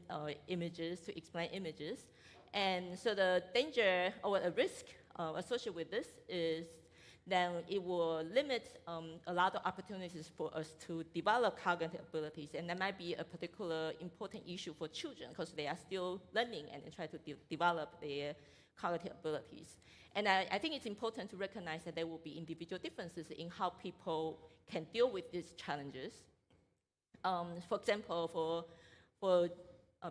images, to explain images. And so the danger or a risk associated with this is then it will limit a lot of opportunities for us to develop cognitive abilities. And that might be a particular important issue for children because they are still learning and they try to develop their cognitive abilities. And I think it's important to recognize that there will be individual differences in how people can deal with these challenges. For example, for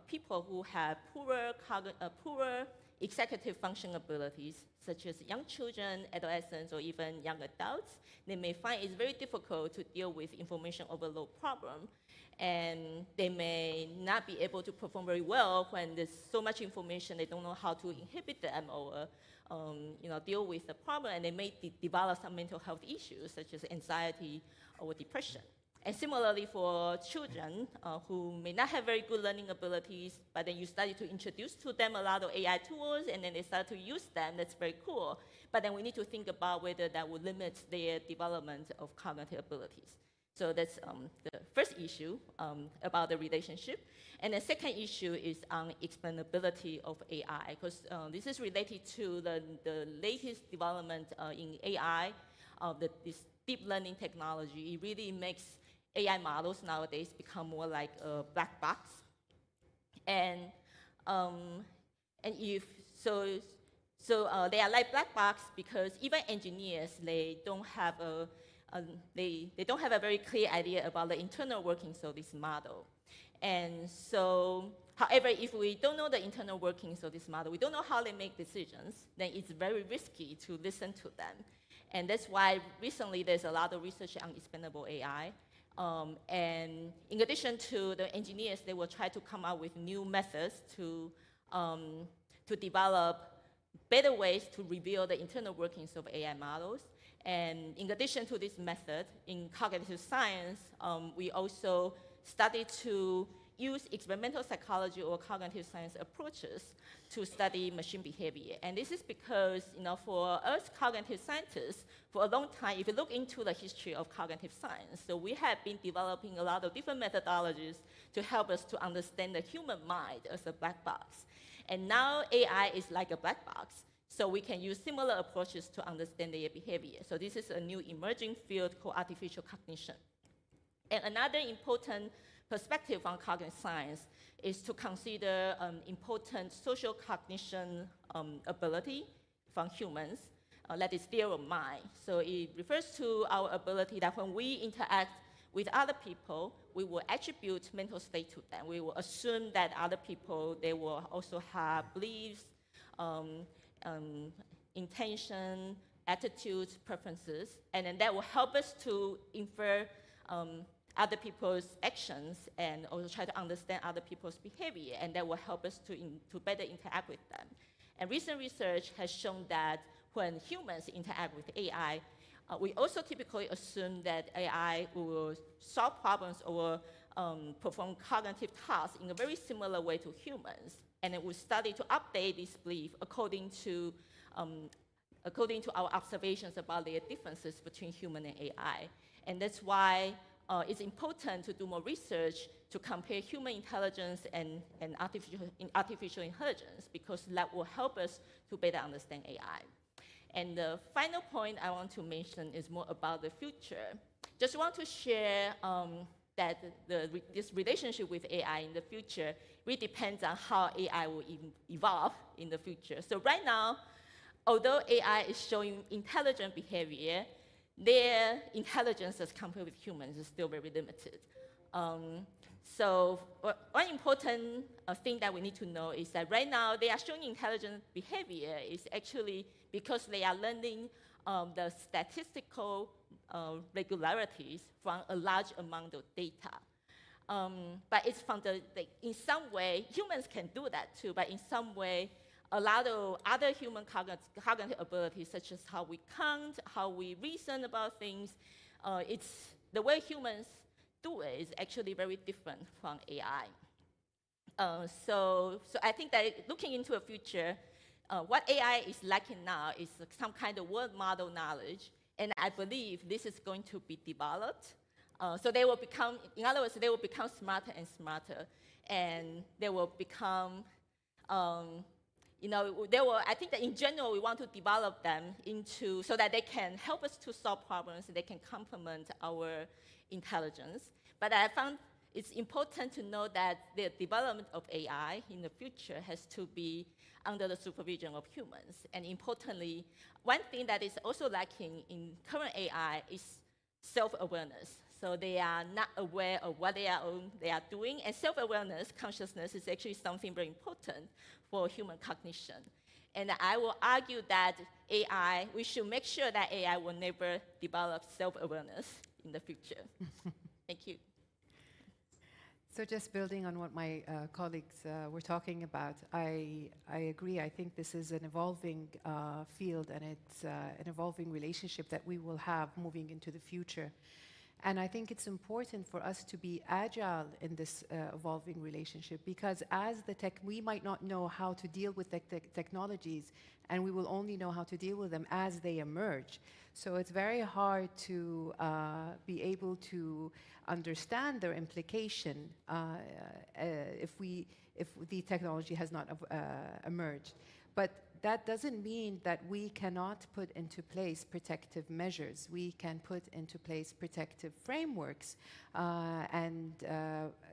people who have poorer executive function abilities, such as young children, adolescents, or even young adults, they may find it's very difficult to deal with information overload problem, and they may not be able to perform very well when there's so much information. They don't know how to inhibit them or deal with the problem, and they may develop some mental health issues such as anxiety or depression. And similarly for children who may not have very good learning abilities, but then you started to introduce to them a lot of AI tools, and then they start to use them, that's very cool. But then we need to think about whether that would limit their development of cognitive abilities. So that's the first issue about the relationship. And the second issue is on explainability of AI, because this is related to the latest development in AI, this deep learning technology. It really makes AI models nowadays become more like a black box, and they are like black box because even engineers, they don't have they don't have a very clear idea about the internal workings of this model. And so, however, if we don't know the internal workings of this model, we don't know how they make decisions, then it's very risky to listen to them. And that's why recently there's a lot of research on expandable AI. And in addition to the engineers, they will try to come up with new methods to develop better ways to reveal the internal workings of AI models. And in addition to this method, in cognitive science, we also study to use experimental psychology or cognitive science approaches to study machine behavior. And this is because, for us cognitive scientists, for a long time, if you look into the history of cognitive science, so we have been developing a lot of different methodologies to help us to understand the human mind as a black box. And now AI is like a black box, so we can use similar approaches to understand their behavior. So this is a new emerging field called artificial cognition. And another important perspective on cognitive science is to consider important social cognition ability from humans, that is theory of mind. So it refers to our ability that when we interact with other people, we will attribute mental state to them. We will assume that other people, they will also have beliefs, intention, attitudes, preferences, and then that will help us to infer other people's actions and also try to understand other people's behavior, and that will help us to better interact with them. And recent research has shown that when humans interact with AI, we also typically assume that AI will solve problems or perform cognitive tasks in a very similar way to humans, and it will study to update this belief according to our observations about the differences between human and AI. And that's why it's important to do more research to compare human intelligence and artificial intelligence, because that will help us to better understand AI. And the final point I want to mention is more about the future. Just want to share that this relationship with AI in the future really depends on how AI will evolve in the future. So right now, although AI is showing intelligent behavior, their intelligence as compared with humans is still very limited. So one important thing that we need to know is that right now they are showing intelligent behavior is actually because they are learning the statistical regularities from a large amount of data. But it's from in some way, humans can do that too, but in some way, a lot of other human cognitive abilities, such as how we count, how we reason about things, the way humans do it is actually very different from AI. So I think that looking into the future, what AI is lacking now is some kind of world model knowledge, and I believe this is going to be developed. So they will become, in other words, they will become smarter and smarter, and they will become, I think that in general, we want to develop them so that they can help us to solve problems, they can complement our intelligence. But I found it's important to know that the development of AI in the future has to be under the supervision of humans. And importantly, one thing that is also lacking in current AI is self-awareness. So they are not aware of what they are doing, and self-awareness, consciousness, is actually something very important for human cognition. And I will argue that we should make sure that AI will never develop self-awareness in the future. Thank you. So just building on what my colleagues were talking about, I agree. I think this is an evolving field, and it's an evolving relationship that we will have moving into the future. And I think it's important for us to be agile in this evolving relationship, because we might not know how to deal with the technologies, and we will only know how to deal with them as they emerge. So it's very hard to be able to understand their implication if the technology has not emerged. But that doesn't mean that we cannot put into place protective measures. We can put into place protective frameworks and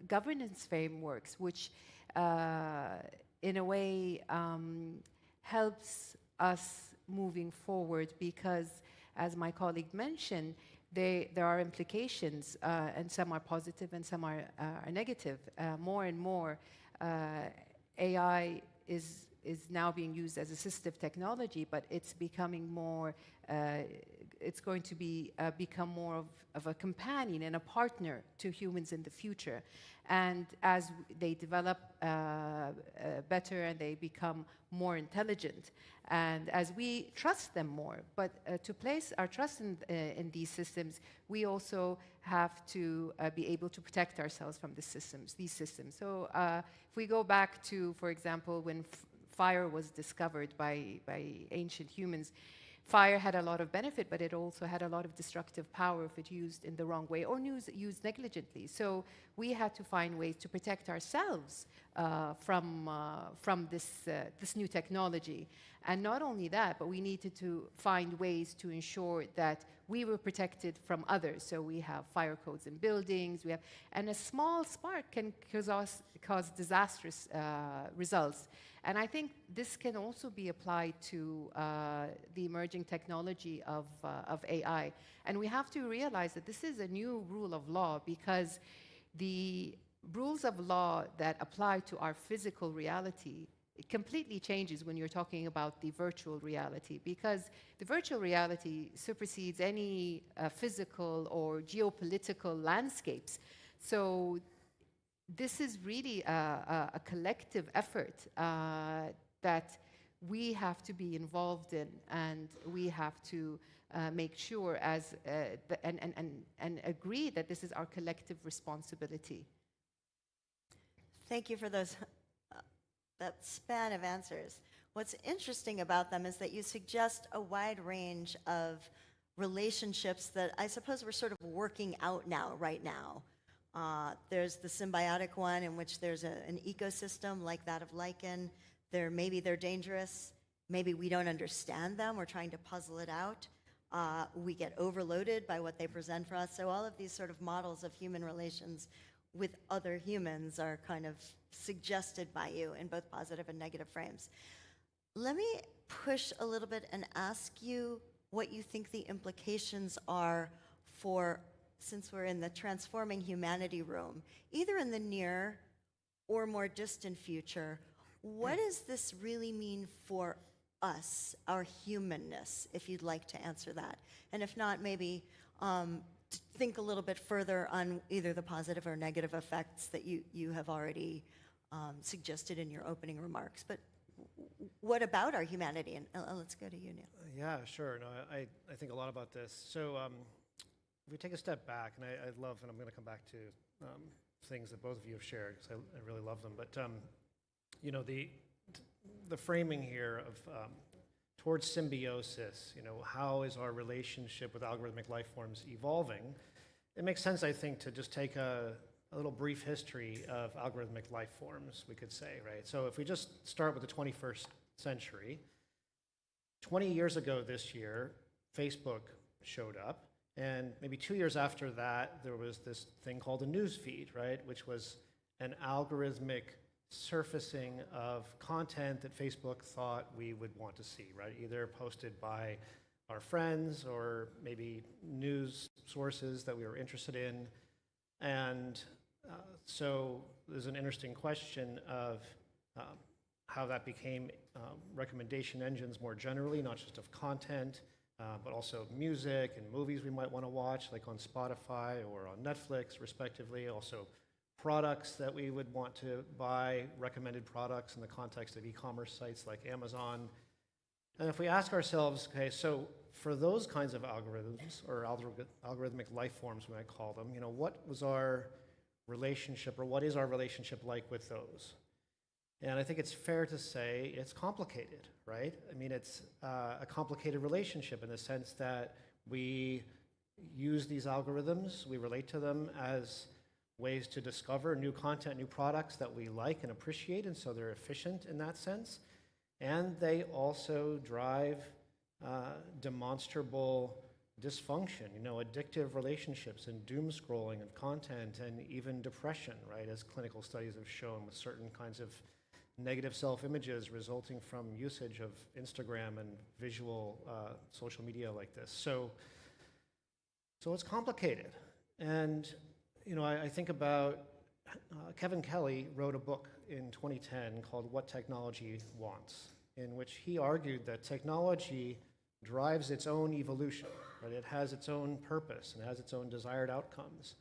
governance frameworks, which in a way helps us moving forward, because as my colleague mentioned, there are implications, and some are positive and some are negative. More and more, AI is now being used as assistive technology, but it's becoming more, it's going to become more of a companion and a partner to humans in the future. And as they develop better and they become more intelligent, and as we trust them more, but to place our trust in these systems, we also have to be able to protect ourselves from these systems. So if we go back to, for example, when fire was discovered by ancient humans, fire had a lot of benefit, but it also had a lot of destructive power if it used in the wrong way or used negligently. So we had to find ways to protect ourselves from this new technology. And not only that, but we needed to find ways to ensure that we were protected from others. So we have fire codes in buildings, and a small spark can cause disastrous results. And I think this can also be applied to the emerging technology of AI. And we have to realize that this is a new rule of law, because the rules of law that apply to our physical reality, it completely changes when you're talking about the virtual reality, because the virtual reality supersedes any physical or geopolitical landscapes. So this is really a collective effort that we have to be involved in, and we have to make sure and agree that this is our collective responsibility. Thank you for that span of answers. What's interesting about them is that you suggest a wide range of relationships that I suppose we're sort of working out right now. There's the symbiotic one, in which there's an ecosystem like that of lichen. Maybe they're dangerous. Maybe we don't understand them. We're trying to puzzle it out. We get overloaded by what they present for us. So all of these sort of models of human relations with other humans are kind of suggested by you in both positive and negative frames. Let me push a little bit and ask you what you think the implications are for, since we're in the transforming humanity room, either in the near or more distant future, what does this really mean for us, our humanness, if you'd like to answer that? And if not, maybe think a little bit further on either the positive or negative effects that you have already suggested in your opening remarks. But what about our humanity? And let's go to you, Neil. Yeah, sure. No, I think a lot about this. So if we take a step back, and I love, and I'm going to come back to things that both of you have shared, because I really love them. But you know, the framing here of towards symbiosis, you know, how is our relationship with algorithmic life forms evolving? It makes sense, I think, to just take a little brief history of algorithmic life forms, we could say, right? So if we just start with the 21st century, 20 years ago this year, Facebook showed up, and maybe 2 years after that, there was this thing called a news feed, right? Which was an algorithmic surfacing of content that Facebook thought we would want to see, right? Either posted by our friends or maybe news sources that we were interested in. And so there's an interesting question of how that became recommendation engines more generally, not just of content, but also music and movies we might want to watch, like on Spotify or on Netflix, respectively. Also products that we would want to buy, recommended products in the context of e-commerce sites like Amazon. And if we ask ourselves, okay, so for those kinds of algorithms, or algorithmic life forms, we might call them, you know, what was our relationship, or what is our relationship like with those? And I think it's fair to say it's complicated, right? I mean, it's a complicated relationship in the sense that we use these algorithms, we relate to them as ways to discover new content, new products that we like and appreciate, and so they're efficient in that sense. And they also drive demonstrable dysfunction, you know, addictive relationships and doom scrolling of content, and even depression, right, as clinical studies have shown, with certain kinds of negative self-images resulting from usage of Instagram and visual social media like this. So So it's complicated. And, you know, I think about Kevin Kelly wrote a book in 2010 called What Technology Wants, in which he argued that technology drives its own evolution, right? It has its own purpose and has its own desired outcomes.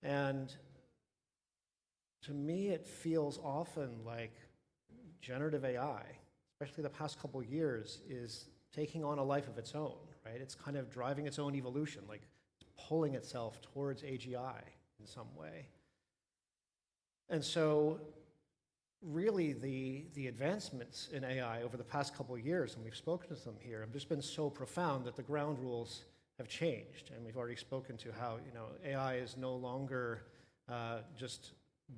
And to me, it feels often like generative AI, especially the past couple of years, is taking on a life of its own, right? It's kind of driving its own evolution, like pulling itself towards AGI in some way. And so really the advancements in AI over the past couple of years, and we've spoken to them here, have just been so profound that the ground rules have changed. And we've already spoken to how, you know, AI is no longer just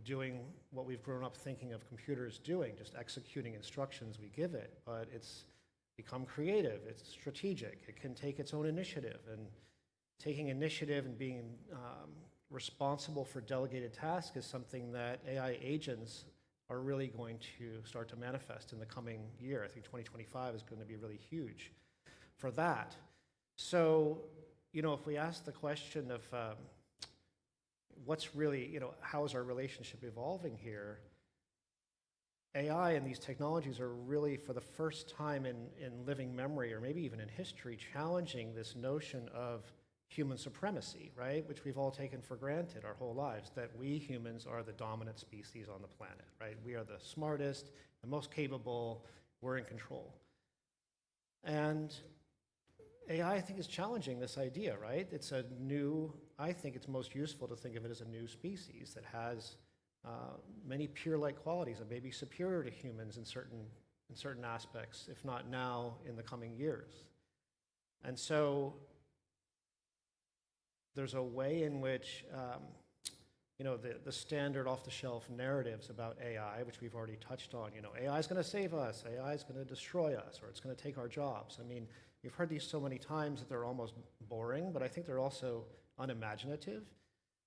doing what we've grown up thinking of computers doing, just executing instructions we give it, but it's become creative, it's strategic, it can take its own initiative, and taking initiative and being responsible for delegated tasks is something that AI agents are really going to start to manifest in the coming year. I think 2025 is going to be really huge for that. So, you know, if we ask the question of what's really, you know, how is our relationship evolving here, AI and these technologies are really, for the first time in living memory, or maybe even in history, challenging this notion of human supremacy, right? Which we've all taken for granted our whole lives, that we humans are the dominant species on the planet, right? We are the smartest, the most capable, we're in control. And AI, I think, is challenging this idea, right? It's a new, I think it's most useful to think of it as a new species that has many peer-like qualities and maybe superior to humans in certain aspects, if not now, in the coming years. And so there's a way in which, you know, the standard off-the-shelf narratives about AI, which we've already touched on, you know, AI is going to save us, AI is going to destroy us, or it's going to take our jobs. I mean, we've heard these so many times that they're almost boring, but I think they're also unimaginative.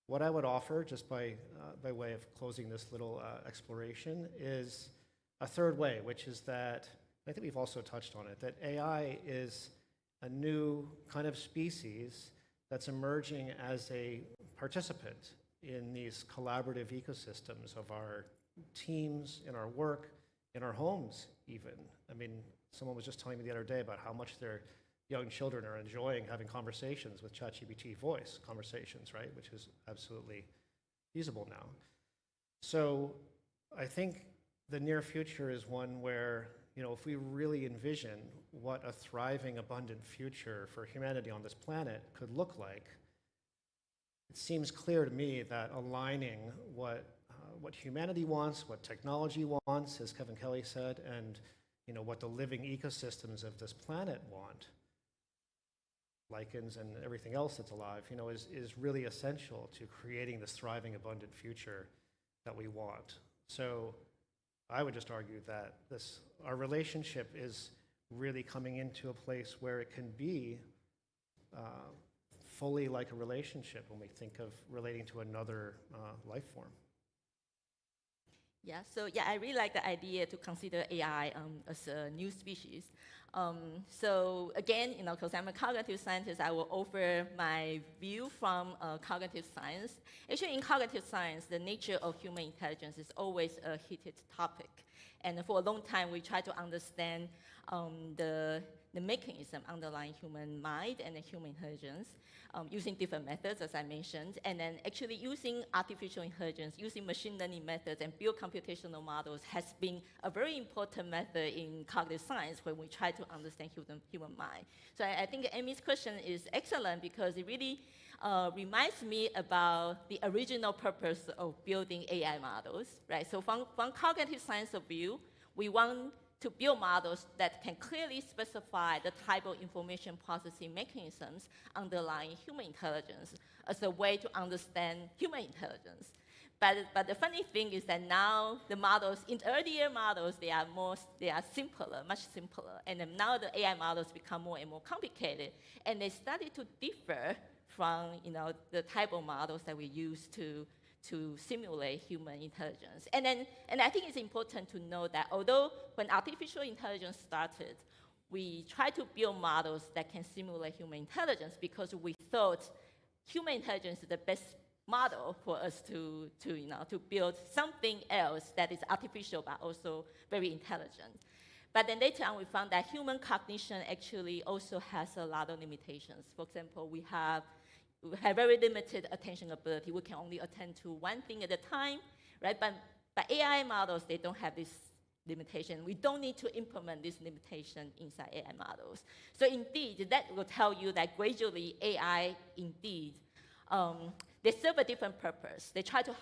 What I would offer, just by way of closing this little exploration, is a third way, which is that, I think we've also touched on it, that AI is a new kind of species that's emerging as a participant in these collaborative ecosystems of our teams, in our work, in our homes even. I mean, someone was just telling me the other day about how much their young children are enjoying having conversations with ChatGPT voice conversations, right? Which is absolutely feasible now. So I think the near future is one where, you know, if we really envision what a thriving, abundant future for humanity on this planet could look like, it seems clear to me that aligning what humanity wants, what technology wants, as Kevin Kelly said, and, you know, what the living ecosystems of this planet want, lichens and everything else that's alive, you know, is really essential to creating this thriving, abundant future that we want. So I would just argue that our relationship is really coming into a place where it can be fully like a relationship when we think of relating to another life form. Yeah, so yeah, I really like the idea to consider AI as a new species. So again, you know, because I'm a cognitive scientist, I will offer my view from cognitive science. Actually, in cognitive science, the nature of human intelligence is always a heated topic. And for a long time, we try to understand the mechanism underlying human mind and the human intelligence using different methods, as I mentioned, and then actually using artificial intelligence, using machine learning methods and build computational models has been a very important method in cognitive science when we try to understand human mind. So I think Amy's question is excellent because it really reminds me about the original purpose of building AI models, right? So from cognitive science of view, we want to build models that can clearly specify the type of information processing mechanisms underlying human intelligence as a way to understand human intelligence. But the funny thing is that now the models, in earlier models, they are simpler, much simpler. And then now the AI models become more and more complicated. And they started to differ from, you know, the type of models that we use to simulate human intelligence. And I think it's important to know that although when artificial intelligence started, we tried to build models that can simulate human intelligence because we thought human intelligence is the best model for us to build something else that is artificial but also very intelligent. But then later on, we found that human cognition actually also has a lot of limitations. For example, we have very limited attention ability. We can only attend to one thing at a time, right? But AI models, they don't have this limitation. We don't need to implement this limitation inside AI models. So indeed, that will tell you that gradually AI, indeed, they serve a different purpose. They try to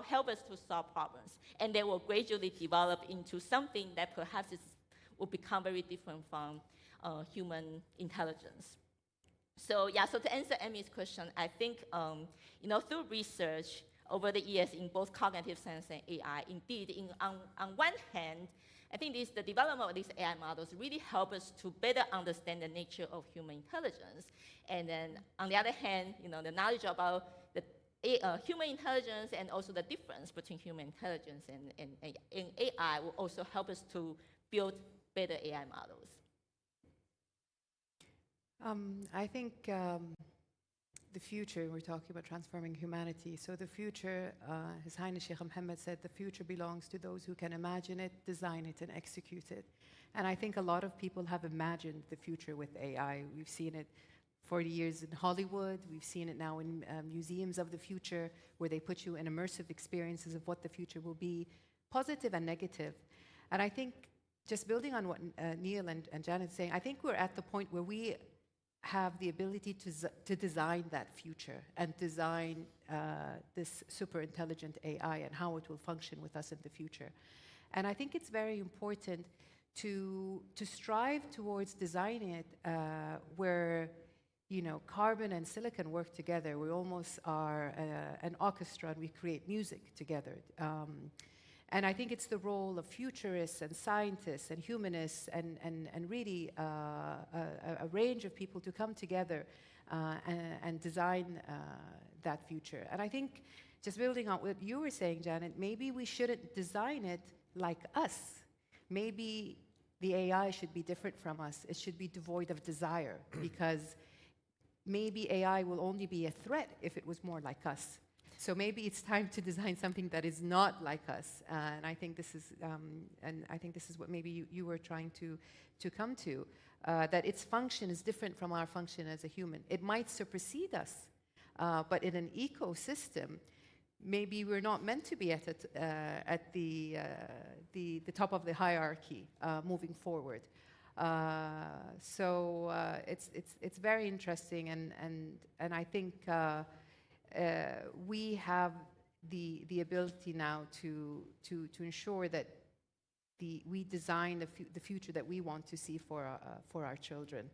help us to solve problems, and they will gradually develop into something that perhaps will become very different from human intelligence. So yeah, so to answer Emmy's question, I think through research over the years in both cognitive science and AI, indeed, on one hand, I think the development of these AI models really help us to better understand the nature of human intelligence. And then on the other hand, the knowledge about the human intelligence and also the difference between human intelligence and AI will also help us to build better AI models. I think the future, we're talking about transforming humanity. So the future, His Highness Sheikh Mohammed said, the future belongs to those who can imagine it, design it, and execute it. And I think a lot of people have imagined the future with AI. We've seen it 40 years in Hollywood. We've seen it now in museums of the future, where they put you in immersive experiences of what the future will be, positive and negative. And I think, just building on what Neil and Janet saying, I think we're at the point where we have the ability to design that future and design this super intelligent AI and how it will function with us in the future. And I think it's very important to strive towards designing it where carbon and silicon work together. We almost are an orchestra, and we create music together. And I think it's the role of futurists and scientists and humanists and really a range of people to come together and design that future. And I think, just building on what you were saying, Janet, maybe we shouldn't design it like us. Maybe the AI should be different from us. It should be devoid of desire, because maybe AI will only be a threat if it was more like us. So maybe it's time to design something that is not like us, and I think this is what maybe you were trying to come to, that its function is different from our function as a human. It might supersede us, but in an ecosystem, maybe we're not meant to be at the top of the hierarchy moving forward. So it's very interesting, and I think. We have the ability now to ensure that we design the future that we want to see for our children.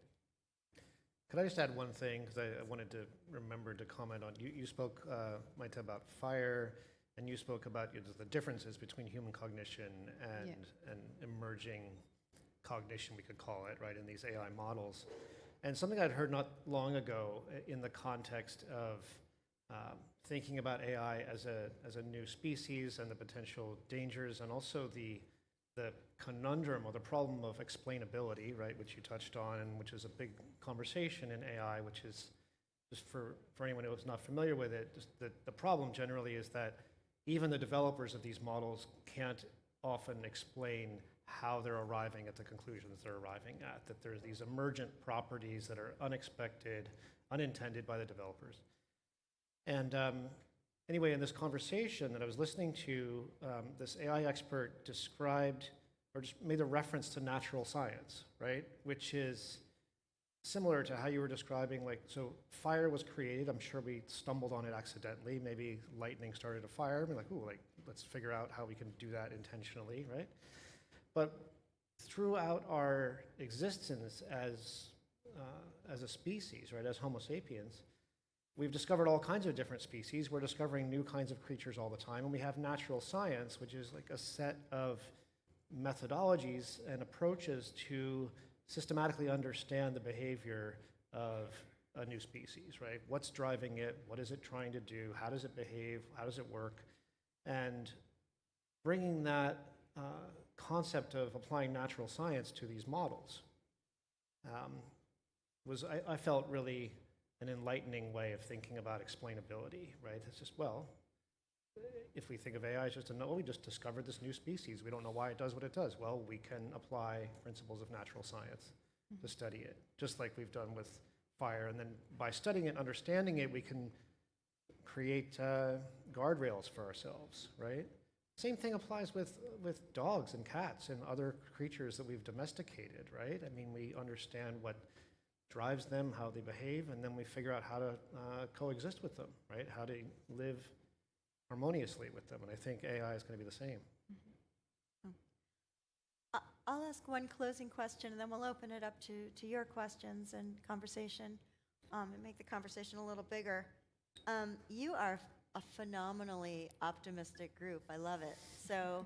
Could I just add one thing, because I wanted to remember to comment on, you spoke, Maita, about fire, and you spoke about the differences between human cognition and emerging cognition, we could call it, right, in these AI models. And something I'd heard not long ago in the context of thinking about AI as a new species and the potential dangers, and also the conundrum or the problem of explainability, right, which you touched on, and which is a big conversation in AI, which is, just for anyone who's not familiar with it, just the problem generally is that even the developers of these models can't often explain how they're arriving at the conclusions they're arriving at, that there's these emergent properties that are unexpected, unintended by the developers. And anyway, in this conversation that I was listening to, this AI expert described, or just made a reference to natural science, right? Which is similar to how you were describing, like, so fire was created. I'm sure we stumbled on it accidentally. Maybe lightning started a fire. We're like, ooh, like, let's figure out how we can do that intentionally, right? But throughout our existence as a species, right, as Homo sapiens, we've discovered all kinds of different species. We're discovering new kinds of creatures all the time. And we have natural science, which is like a set of methodologies and approaches to systematically understand the behavior of a new species, right? What's driving it? What is it trying to do? How does it behave? How does it work? And bringing that concept of applying natural science to these models I felt really an enlightening way of thinking about explainability, right? It's just, well, if we think of AI as just we just discovered this new species. We don't know why it does what it does. Well, we can apply principles of natural science to study it, just like we've done with fire. And then by studying it and understanding it, we can create guardrails for ourselves, right? Same thing applies with dogs and cats and other creatures that we've domesticated, right? I mean, we understand what drives them, how they behave, and then we figure out how to coexist with them, right? How to live harmoniously with them. And I think AI is going to be the same. I'll ask one closing question, and then we'll open it up to your questions and conversation, and make the conversation a little bigger. You are a phenomenally optimistic group. I love it. So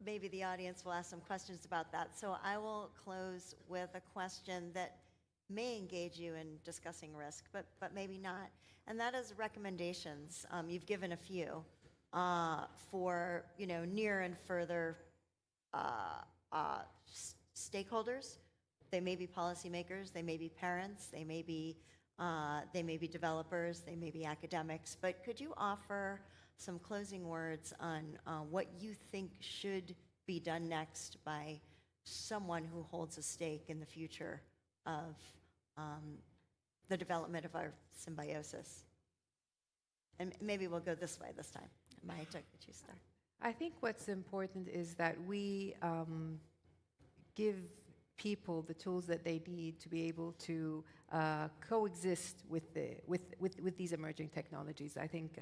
maybe the audience will ask some questions about that. So I will close with a question that may engage you in discussing risk, but maybe not. And that is recommendations. You've given a few for near and further stakeholders. They may be policymakers, they may be parents, they may be developers, they may be academics. But could you offer some closing words on what you think should be done next by someone who holds a stake in the future of the development of our symbiosis? And maybe we'll go this way this time. Maya, could you start? I think what's important is that we give people the tools that they need to be able to coexist with these emerging technologies. I think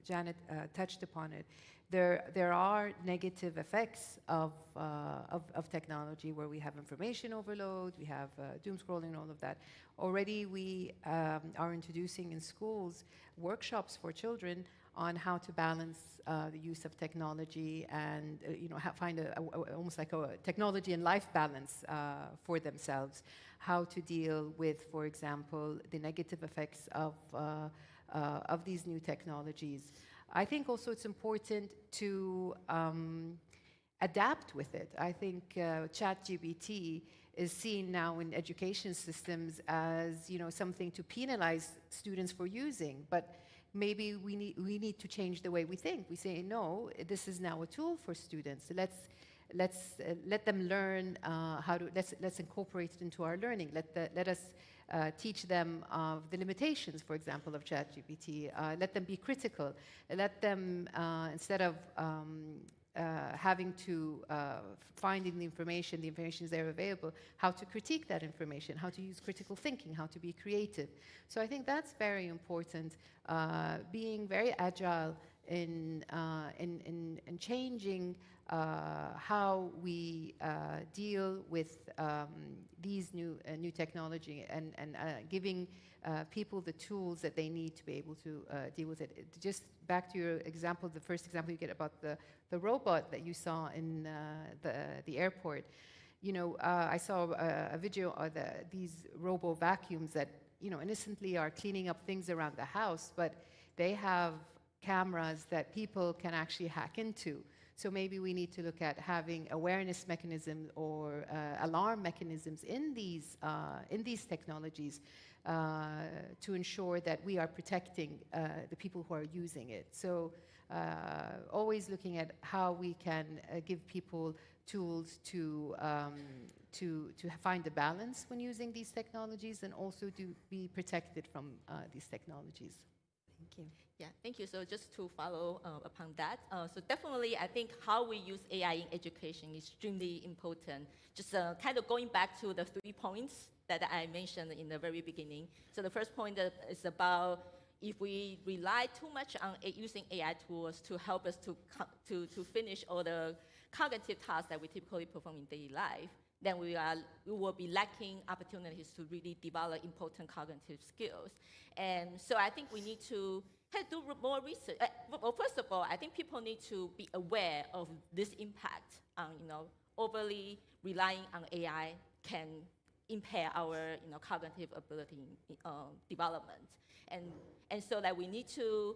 Janet touched upon it. There are negative effects of technology where we have information overload, we have doom scrolling, all of that. Already we are introducing in schools workshops for children on how to balance the use of technology and find almost like a technology and life balance for themselves. How to deal with, for example, the negative effects of these new technologies. I think also it's important to adapt with it. I think ChatGPT is seen now in education systems as something to penalize students for using, but maybe we need to change the way we think. We say, no, this is now a tool for students. Let them learn how to. Let's incorporate it into our learning. Let us teach them of the limitations, for example, of ChatGPT. Let them be critical. Let them instead of having to finding the information is there available, how to critique that information, how to use critical thinking, how to be creative. So I think that's very important, being very agile in changing how we deal with these new technology and giving people the tools that they need to be able to deal with it. Just back to your example, the first example you get about the robot that you saw in the airport. I saw a video of these robo vacuums that innocently are cleaning up things around the house, but they have cameras that people can actually hack into. So maybe we need to look at having awareness mechanisms or alarm mechanisms in these technologies to ensure that we are protecting the people who are using it. So always looking at how we can give people tools to find a balance when using these technologies and also to be protected from these technologies. Thank you. Yeah, thank you. So just to follow upon that, so definitely I think how we use AI in education is extremely important. Just kind of going back to the 3 points that I mentioned in the very beginning. So the first point is about if we rely too much on using AI tools to help us to finish all the cognitive tasks that we typically perform in daily life, then we will be lacking opportunities to really develop important cognitive skills. And so I think we need to do more research. Well, first of all, I think people need to be aware of this impact on, overly relying on AI can impair our, cognitive ability development. And so that we need to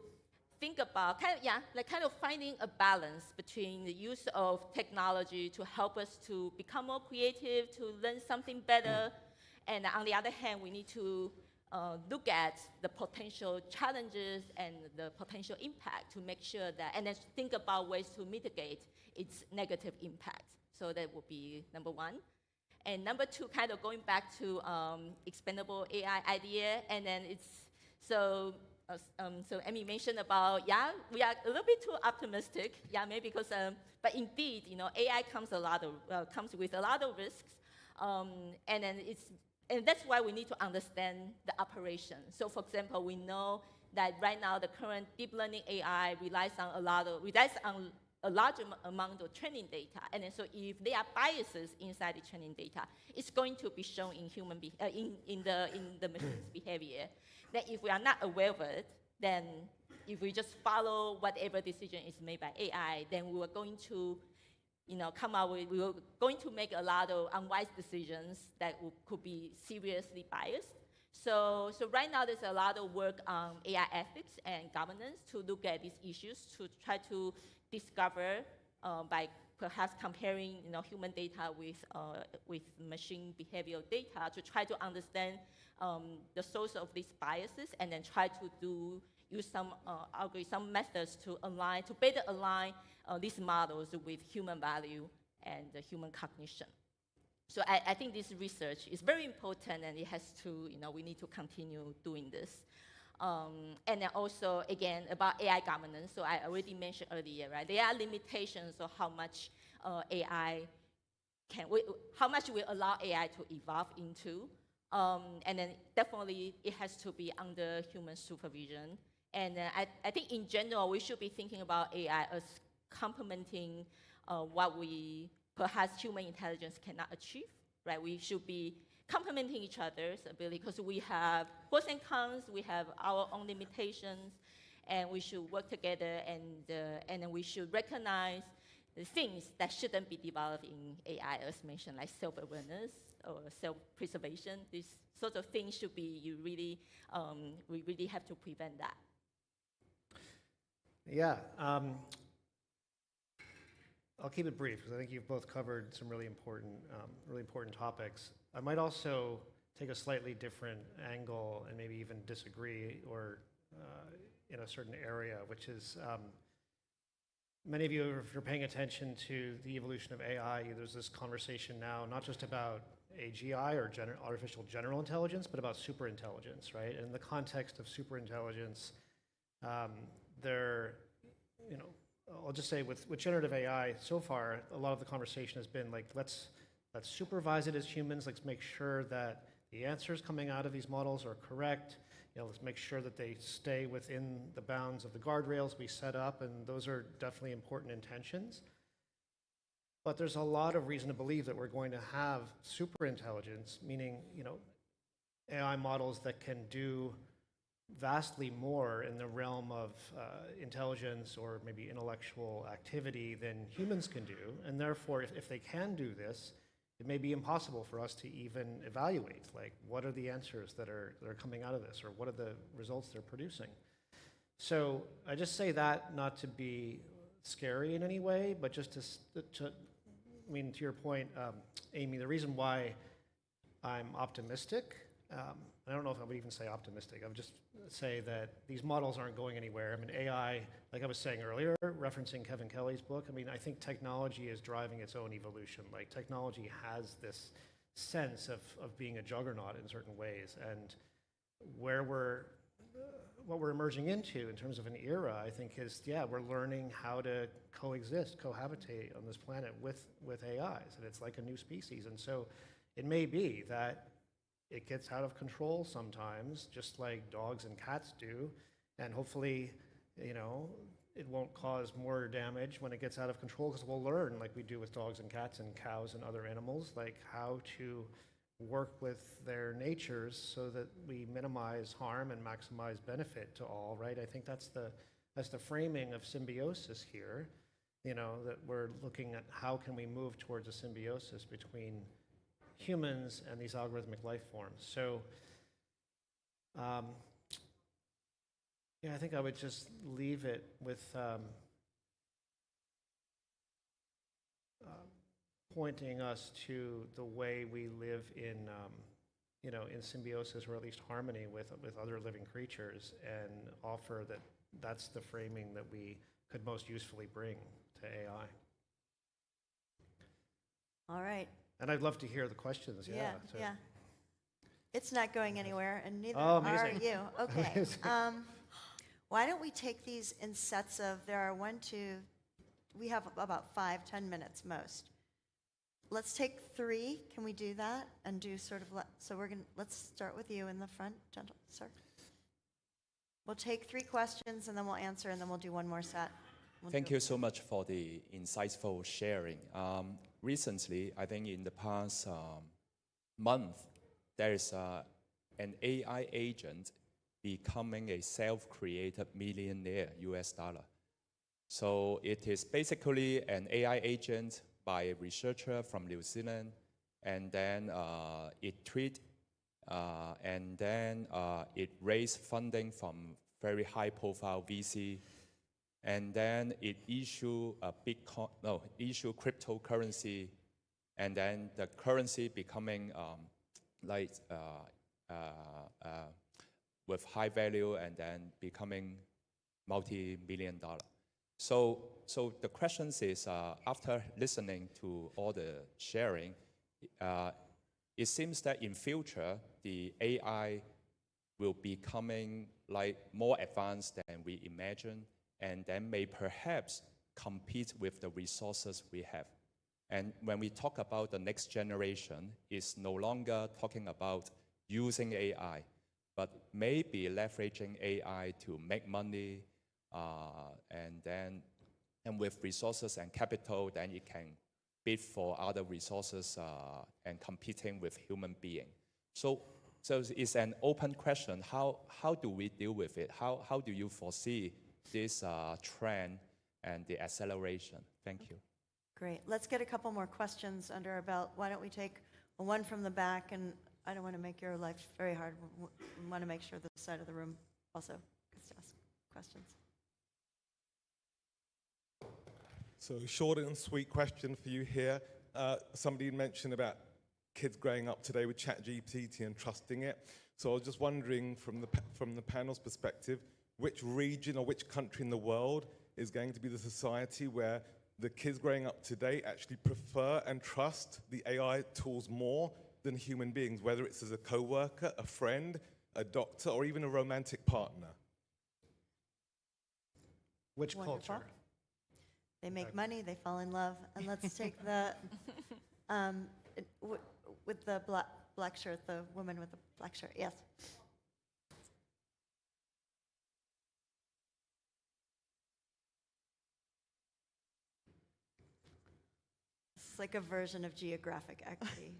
think about kind of finding a balance between the use of technology to help us to become more creative, to learn something better, And on the other hand, we need to look at the potential challenges and the potential impact to make sure that, and then think about ways to mitigate its negative impact. So that would be number one. And number two, kind of going back to expandable AI idea, and then it's, so Amy mentioned about, yeah, we are a little bit too optimistic, yeah, maybe because, but indeed, you know, AI comes with a lot of risks, and then and that's why we need to understand the operation. So, for example, we know that right now the current deep learning AI relies on a large amount of training data, and then so if there are biases inside the training data, it's going to be shown in in the machine's behavior. Then, if we are not aware of it, then if we just follow whatever decision is made by AI, then we are going to, you know, we are going to make a lot of unwise decisions that could be seriously biased. So right now there's a lot of work on AI ethics and governance to look at these issues, to try to discover by perhaps comparing, you know, human data with machine behavioral data, to try to understand the source of these biases, and then try to use some methods to better align these models with human value and human cognition. So I think this research is very important, and it has to, you know, we need to continue doing this. And then also, again, about AI governance. So I already mentioned earlier, right? There are limitations of how much how much we allow AI to evolve into. And then definitely it has to be under human supervision. And I think in general, we should be thinking about AI as complementing what perhaps human intelligence cannot achieve, right? We should be complementing each other's ability, because we have pros and cons, we have our own limitations, and we should work together, and then we should recognize the things that shouldn't be developed in AI, as mentioned, like self-awareness or self-preservation. These sorts of things should be, we really have to prevent that. Yeah. I'll keep it brief, because I think you've both covered some really important topics. I might also take a slightly different angle and maybe even disagree, or in a certain area, which is many of you, if you're paying attention to the evolution of AI, there's this conversation now, not just about AGI or artificial general intelligence, but about superintelligence, right? And in the context of superintelligence, I'll just say with generative AI, so far, a lot of the conversation has been like, let's supervise it as humans. Let's make sure that the answers coming out of these models are correct. You know, let's make sure that they stay within the bounds of the guardrails we set up, and those are definitely important intentions. But there's a lot of reason to believe that we're going to have superintelligence, meaning, you know, AI models that can do vastly more in the realm of intelligence or maybe intellectual activity than humans can do. And therefore, if they can do this, it may be impossible for us to even evaluate, like, what are the answers that are coming out of this, or what are the results they're producing. So I just say that not to be scary in any way, but just to your point, Amy, the reason why I'm optimistic, I don't know if I would even say optimistic. I would just say that these models aren't going anywhere. I mean, AI, like I was saying earlier, referencing Kevin Kelly's book, I mean, I think technology is driving its own evolution. Like, technology has this sense of being a juggernaut in certain ways. And what we're emerging into in terms of an era, I think, is, yeah, we're learning how to coexist, cohabitate on this planet with AIs. And it's like a new species. And so it may be that it gets out of control sometimes, just like dogs and cats do. And hopefully, you know, it won't cause more damage when it gets out of control, because we'll learn, like we do with dogs and cats and cows and other animals, like how to work with their natures so that we minimize harm and maximize benefit to all, right? I think that's the framing of symbiosis here, you know, that we're looking at how can we move towards a symbiosis between humans and these algorithmic life forms. So, yeah, I think I would just leave it with pointing us to the way we live in in symbiosis or at least harmony with other living creatures, and offer that that's the framing that we could most usefully bring to AI. All right. And I'd love to hear the questions. Yeah, so. yeah. It's not going anywhere, and neither Oh, are amazing. you. Okay. Amazing. Why don't we take these in sets of, there are 1, 2, we have about 5, 10 minutes most. Let's take 3. Can we do that? And do sort of, so let's start with you in the front, gentle, sir. We'll take 3 questions, and then we'll answer, and then we'll do one more set. Thank you so much for the insightful sharing. Recently, I think in the past month, there is an AI agent becoming a self-created millionaire US dollar. So it is basically an AI agent by a researcher from New Zealand, and then it tweeted, and then it raised funding from very high-profile VC, and then it issued issue cryptocurrency, and then the currency becoming with high value, and then becoming multi-million dollar. So the question is, after listening to all the sharing, it seems that in future, the AI will be coming more advanced than we imagine, and then may perhaps compete with the resources we have. And when we talk about the next generation, it's no longer talking about using AI, but maybe leveraging AI to make money, and with resources and capital, then it can bid for other resources and competing with human beings. So it's an open question. How do we deal with it? How do you foresee this trend and the acceleration? Thank you. Great. Let's get a couple more questions under our belt. Why don't we take one from the back, and I don't want to make your life very hard. We want to make sure the side of the room also gets to ask questions. So short and sweet question for you here. Somebody mentioned about kids growing up today with ChatGPT and trusting it. So I was just wondering from the panel's perspective, which region or which country in the world is going to be the society where the kids growing up today actually prefer and trust the AI tools more than human beings, whether it's as a co-worker, a friend, a doctor, or even a romantic partner? Which Wonderful. culture? They make money, they fall in love. And let's take the, with the black shirt, the woman with the black shirt. Yes. It's like a version of geographic equity.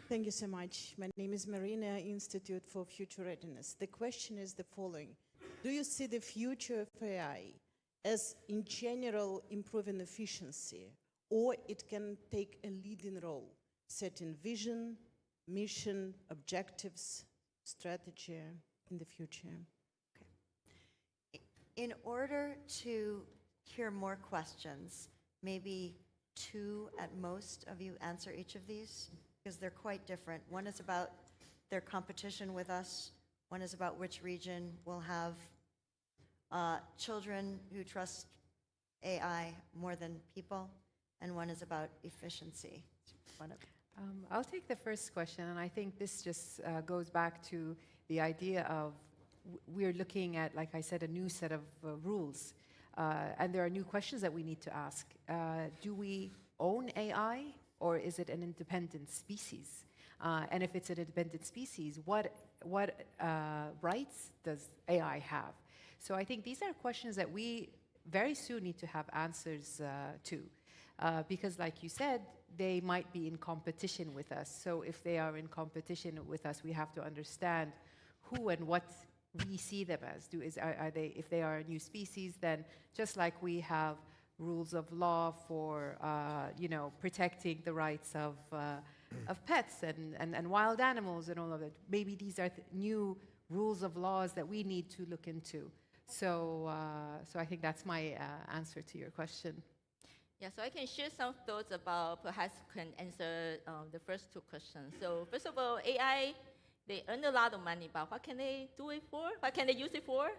Thank you so much. My name is Marina, Institute for Future Readiness. The question is the following. Do you see the future of AI as, in general, improving efficiency, or it can take a leading role, setting vision, mission, objectives, strategy in the future? Okay. In order to hear more questions, maybe 2 at most of you answer each of these, because they're quite different. One is about their competition with us. One is about which region will have children who trust AI more than people, and one is about efficiency. I'll take the first question, and I think this just goes back to the idea of we're looking at, like I said, a new set of rules, and there are new questions that we need to ask. Do we own AI, or is it an independent species? And if it's an independent species, what rights does AI have? So I think these are questions that we very soon need to have answers to. Because like you said, they might be in competition with us. So if they are in competition with us, we have to understand who and what we see them as. If they are a new species, then just like we have rules of law for protecting the rights of pets and wild animals and all of that, maybe these are new rules of laws that we need to look into. So I think that's my answer to your question. Yeah, so I can share some thoughts about, perhaps can answer the first 2 questions. So first of all, AI They earn a lot of money, but what can they do it for? What can they use it for?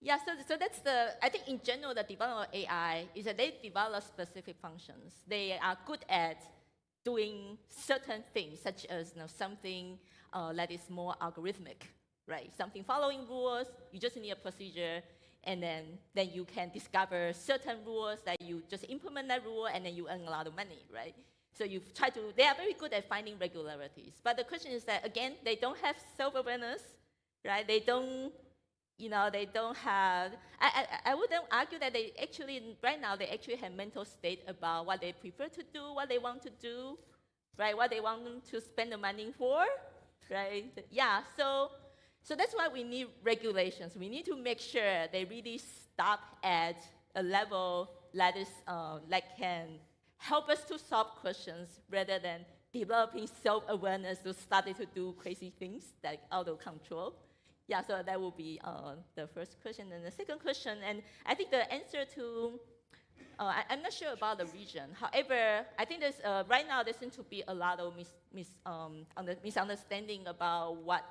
Yeah, so that's I think in general, the development of AI is that they develop specific functions. They are good at doing certain things, such as something that is more algorithmic, right? Something following rules, you just need a procedure, and then you can discover certain rules that you just implement that rule, and then you earn a lot of money, right? So they are very good at finding regularities. But the question is that, again, they don't have self-awareness, right? They don't have, I wouldn't argue that they actually, right now, they actually have mental state about what they prefer to do, what they want to do, right? What they want to spend the money for, right? Yeah, so that's why we need regulations. We need to make sure they really stop at a level that is, that can help us to solve questions rather than developing self-awareness to start to do crazy things like out of control. Yeah, so that will be the first question. And the second question, and I think the answer to, I'm not sure about the region. However, I think there's, right now there seems to be a lot of misunderstanding about what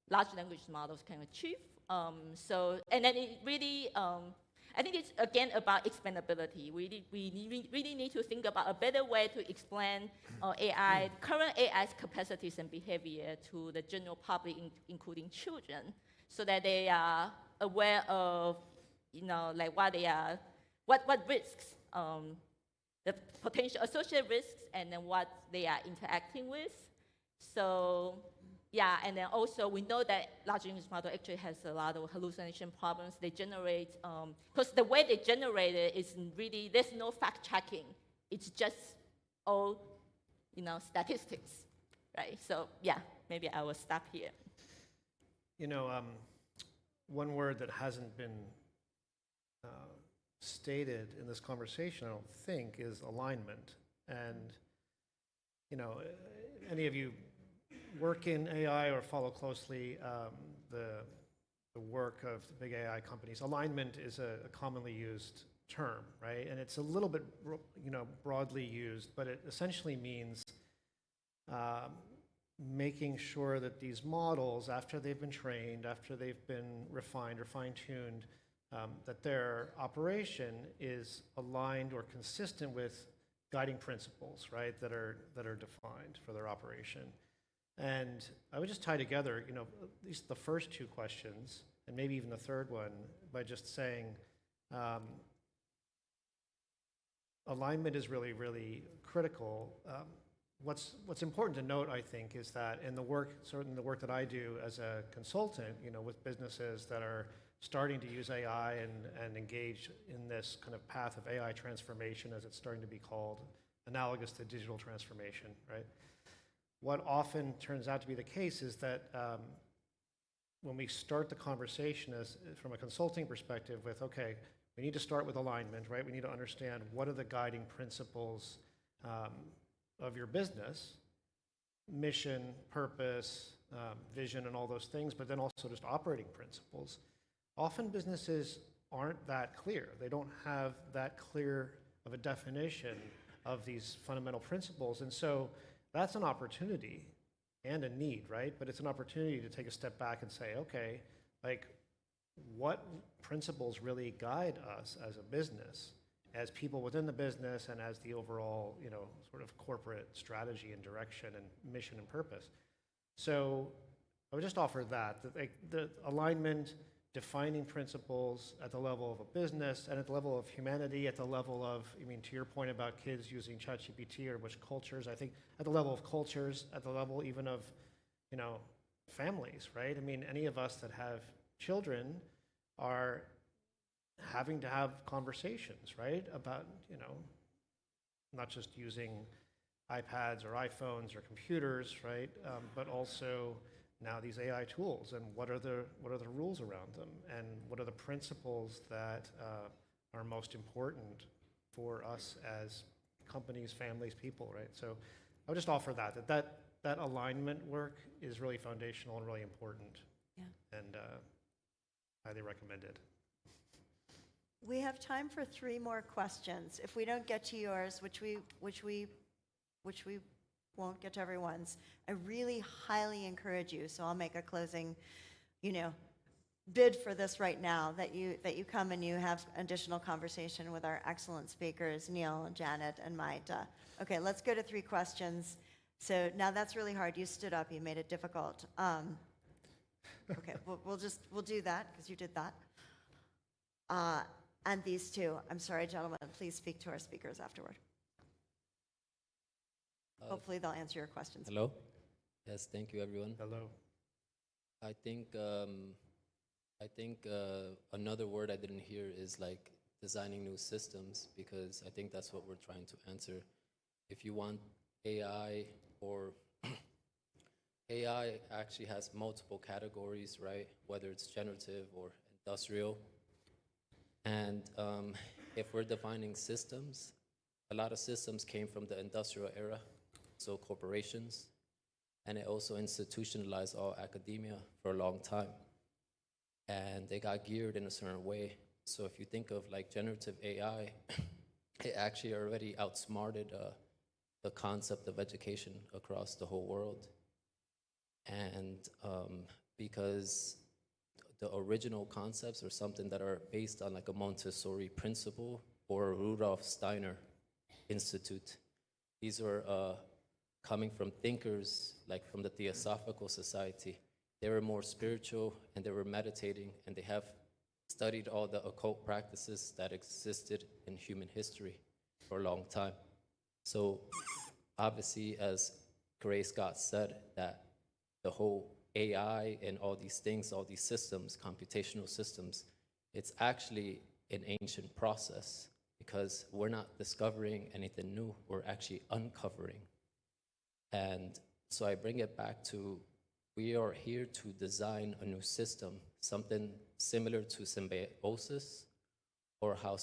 large language models can achieve. And then it really, I think it's again about expandability. We really need to think about a better way to explain current AI's capacities and behavior to the general public, including children, so that they are aware of, like what risks, the potential associated risks, and then what they are interacting with. So. Yeah, and then also we know that large language model actually has a lot of hallucination problems. They generate, because the way they generate it is really, there's no fact checking. It's just all, statistics, right? So yeah, maybe I will stop here. One word that hasn't been stated in this conversation, I don't think, is alignment. And, any of you work in AI or follow closely the work of the big AI companies, alignment is a commonly used term, right? And it's a little bit, broadly used, but it essentially means making sure that these models, after they've been trained, after they've been refined or fine-tuned, that their operation is aligned or consistent with guiding principles, right, that are defined for their operation. And I would just tie together, at least the first two questions, and maybe even the third one, by just saying alignment is really, really critical. What's important to note, I think, is that in the work, certainly the work that I do as a consultant, with businesses that are starting to use AI and engage in this kind of path of AI transformation, as it's starting to be called, analogous to digital transformation, right? What often turns out to be the case is that when we start the conversation from a consulting perspective with, okay, we need to start with alignment, right? We need to understand what are the guiding principles of your business, mission, purpose, vision, and all those things, but then also just operating principles. Often businesses aren't that clear. They don't have that clear of a definition of these fundamental principles. And so that's an opportunity and a need, right? But it's an opportunity to take a step back and say, okay, like, what principles really guide us as a business, as people within the business, and as the overall, sort of corporate strategy and direction and mission and purpose? So I would just offer that the alignment, defining principles at the level of a business and at the level of humanity, at the level of, to your point about kids using ChatGPT or which cultures, I think at the level of cultures, at the level even of, families, right? Any of us that have children are having to have conversations, right? About, not just using iPads or iPhones or computers, right? But also now these AI tools, and what are the rules around them, and what are the principles that are most important for us as companies, families, people, right? So I would just offer that alignment work is really foundational and really important. Yeah. And highly recommended. We have time for 3 more questions. If we don't get to yours, which we won't get to everyone's. I really highly encourage you, so I'll make a closing, bid for this right now, that you come and you have additional conversation with our excellent speakers, Neil, Janet, and Maita. Okay, let's go to 3 questions. So now that's really hard. You stood up, you made it difficult. Okay, we'll do that because you did that. And these 2, I'm sorry, gentlemen, please speak to our speakers afterward. Hopefully they'll answer your questions. Hello? Yes, thank you, everyone. Hello. I think another word I didn't hear is like designing new systems, because I think that's what we're trying to answer. If you want AI, or AI actually has multiple categories, right? Whether it's generative or industrial. And if we're defining systems, a lot of systems came from the industrial era, so corporations, and it also institutionalized all academia for a long time. And they got geared in a certain way. So if you think of like generative AI, it actually already outsmarted the concept of education across the whole world. And because the original concepts are something that are based on like a Montessori principle or a Rudolf Steiner Institute. These were coming from thinkers like from the Theosophical Society. They were more spiritual and they were meditating, and they have studied all the occult practices that existed in human history for a long time. So obviously, as Gray Scott said, that the whole AI and all these things, all these systems, computational systems, it's actually an ancient process, because we're not discovering anything new, we're actually uncovering. And so I bring it back to, we are here to design a new system, something similar to Symbiosis, or how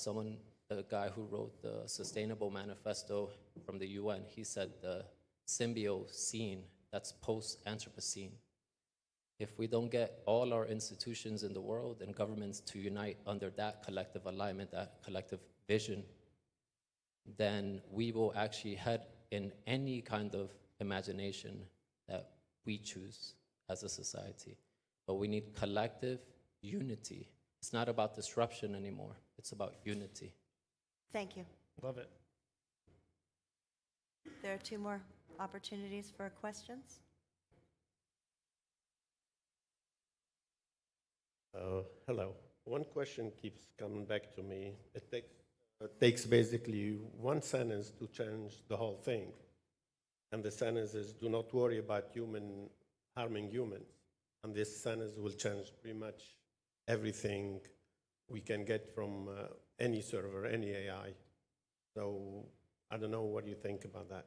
the guy who wrote the Sustainable Manifesto from the UN, he said the Symbiosis, that's post-Anthropocene. If we don't get all our institutions in the world and governments to unite under that collective alignment, that collective vision, then we will actually head in any kind of imagination that we choose as a society. But we need collective unity. It's not about disruption anymore. It's about unity. Thank you. Love it. There are 2 more opportunities for questions. Hello. One question keeps coming back to me. It takes basically one sentence to change the whole thing. And the sentence is, do not worry about harming humans. And this sentence will change pretty much everything we can get from any server, any AI. So I don't know what you think about that.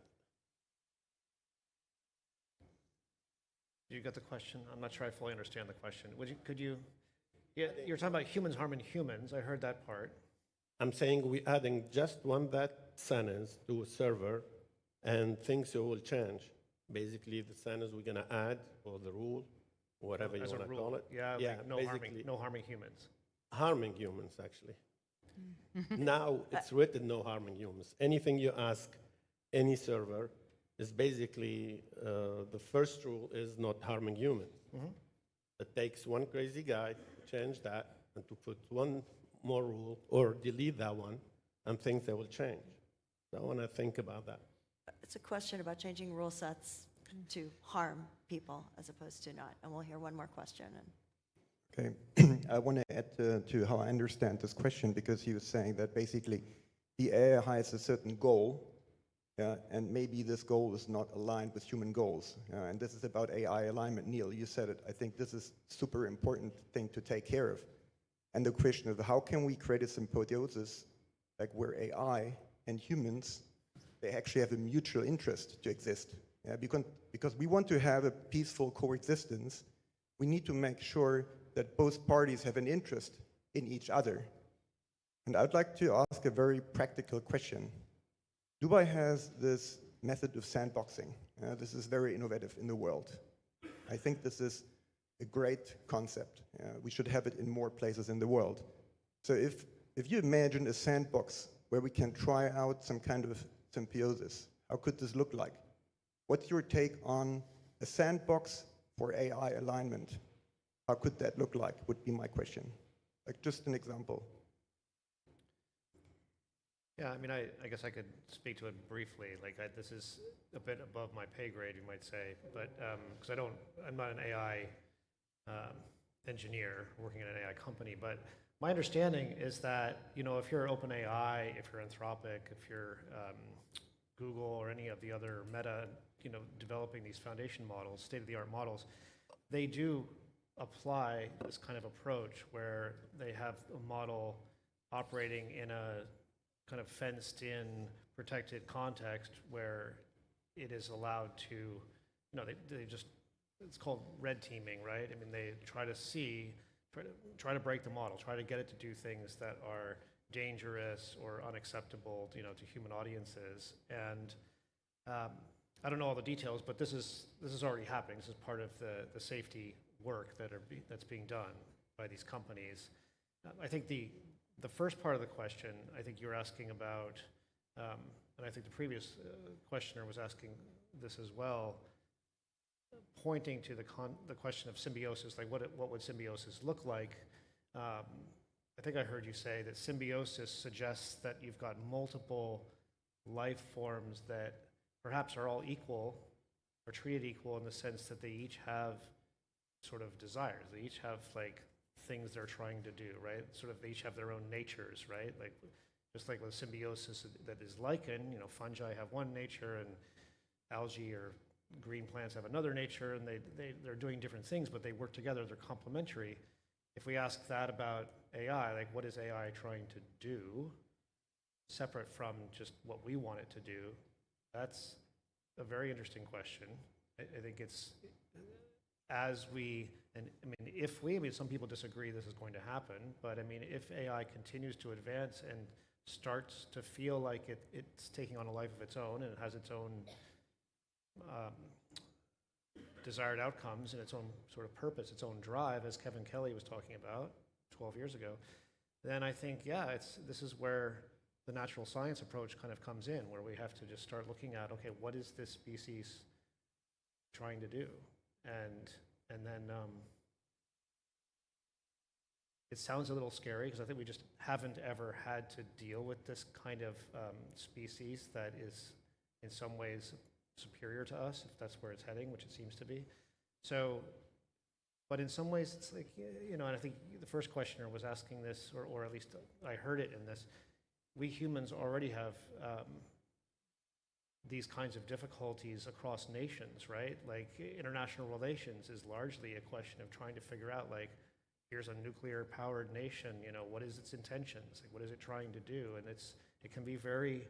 You got the question? I'm not sure I fully understand the question. You're talking about humans harming humans. I heard that part. I'm saying we're adding just that sentence to a server, and things will change. Basically, the sentence we're going to add, or the rule, whatever you want to call it. Yeah, like no harming humans. Harming humans, actually. Now it's written no harming humans. Anything you ask any server is basically, the first rule is not harming humans. It takes one crazy guy to change that and to put one more rule or delete that one, and things that will change. So I want to think about that. It's a question about changing rule sets to harm people as opposed to not. And we'll hear one more question. Okay, I want to add to how I understand this question, because he was saying that basically the AI has a certain goal, and maybe this goal is not aligned with human goals. And this is about AI alignment. Neil, you said it. I think this is super important thing to take care of. And the question of how can we create a symbiosis, like where AI and humans, they actually have a mutual interest to exist. Because we want to have a peaceful coexistence, we need to make sure that both parties have an interest in each other. And I'd like to ask a very practical question. Dubai has this method of sandboxing. This is very innovative in the world. I think this is a great concept. We should have it in more places in the world. So if you imagine a sandbox where we can try out some kind of symbiosis, how could this look like? What's your take on a sandbox for AI alignment? How could that look like, would be my question. Like just an example. Yeah, I mean, I guess I could speak to it briefly. Like, this is a bit above my pay grade, you might say, but because I'm not an AI engineer working in an AI company. But my understanding is that, you know, if you're OpenAI, if you're Anthropic, if you're Google or any of the other Meta, you know, developing these foundation models, state-of-the-art models, they do apply this kind of approach where they have a model operating in a kind of fenced-in, protected context where it is allowed to, you know, they just, it's called red teaming, right? I mean, they try to break the model, try to get it to do things that are dangerous or unacceptable, you know, to human audiences. And I don't know all the details, but this is already happening. This is part of the safety work that's being done by these companies. I think the first part of the question, I think you're asking about, and I think the previous questioner was asking this as well, pointing to the question of symbiosis, like what would symbiosis look like? I think I heard you say that symbiosis suggests that you've got multiple life forms that perhaps are all equal or treated equal in the sense that they each have sort of desires. They each have like things they're trying to do, right? Sort of they each have their own natures, right? Like just like with symbiosis that is lichen, you know, fungi have one nature and algae or green plants have another nature, and they're doing different things, but they work together, they're complementary. If we ask that about AI, like what is AI trying to do, separate from just what we want it to do, that's a very interesting question. I think it's, as we, and I mean, I mean, some people disagree this is going to happen, but I mean, if AI continues to advance and starts to feel like it's taking on a life of its own and it has its own desired outcomes and its own sort of purpose, its own drive, as Kevin Kelly was talking about 12 years ago, then I think, yeah, this is where the natural science approach kind of comes in, where we have to just start looking at, okay, what is this species trying to do? And then it sounds a little scary because I think we just haven't ever had to deal with this kind of species that is in some ways superior to us, if that's where it's heading, which it seems to be. So, but in some ways it's like, you know, and I think the first questioner was asking this, or at least I heard it in this, we humans already have these kinds of difficulties across nations, right? Like international relations is largely a question of trying to figure out, like, here's a nuclear powered nation, you know, what is its intentions? Like, what is it trying to do? And it can be very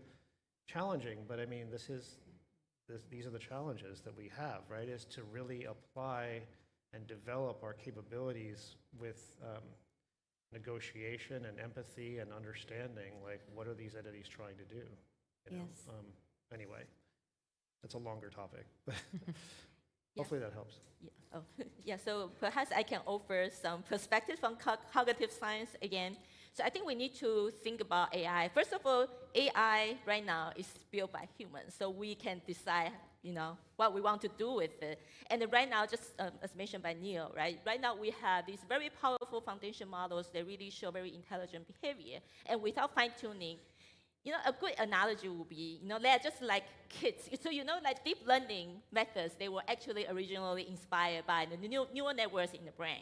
challenging, but I mean, these are the challenges that we have, right? Is to really apply and develop our capabilities with negotiation and empathy and understanding, like what are these entities trying to do? You know? Yes. Anyway, that's a longer topic, but hopefully that helps. Yeah. Oh, yeah, so perhaps I can offer some perspective from cognitive science again. So I think we need to think about AI. First of all, AI right now is built by humans, so we can decide, you know, what we want to do with it. And right now, just as mentioned by Neil, right? Right now we have these very powerful foundation models that really show very intelligent behavior. And without fine-tuning, you know, a good analogy would be, you know, they're just like kids. So, you know, like deep learning methods, they were actually originally inspired by the neural networks in the brain.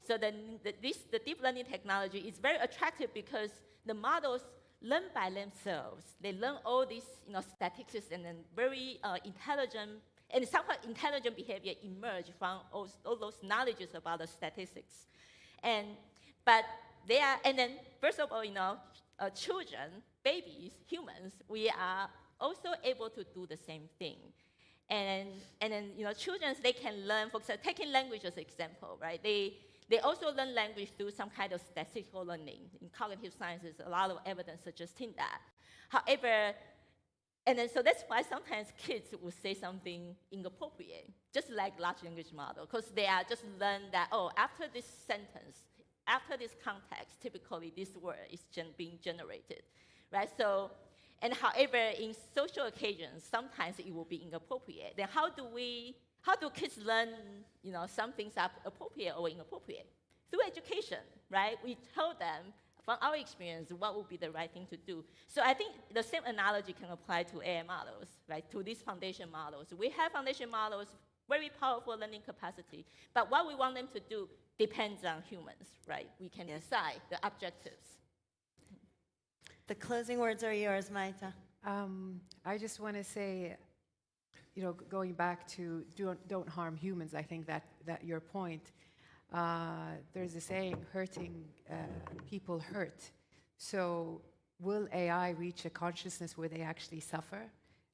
So the deep learning technology is very attractive because the models learn by themselves. They learn all these, you know, statistics, and then very intelligent, and somewhat intelligent behavior emerge from all those knowledges about the statistics. But they are, and then first of all, you know, children, babies, humans, we are also able to do the same thing. And then, you know, children, they can learn, for example, taking language as an example, right? They also learn language through some kind of statistical learning. In cognitive sciences, a lot of evidence suggesting that. However, and then so that's why sometimes kids will say something inappropriate, just like large language model, because they are just learn that, oh, after this sentence, after this context, typically this word is being generated, right? So, And however, in social occasions, sometimes it will be inappropriate. Then how do kids learn, some things are appropriate or inappropriate? Through education, right? We tell them, from our experience, what would be the right thing to do. So I think the same analogy can apply to AI models, right? To these foundation models. We have foundation models, very powerful learning capacity, but what we want them to do depends on humans, right? We can decide the objectives. The closing words are yours, Maita. I just want to say, going back to don't harm humans, I think that your point, there's a saying, hurting people hurt. So will AI reach a consciousness where they actually suffer?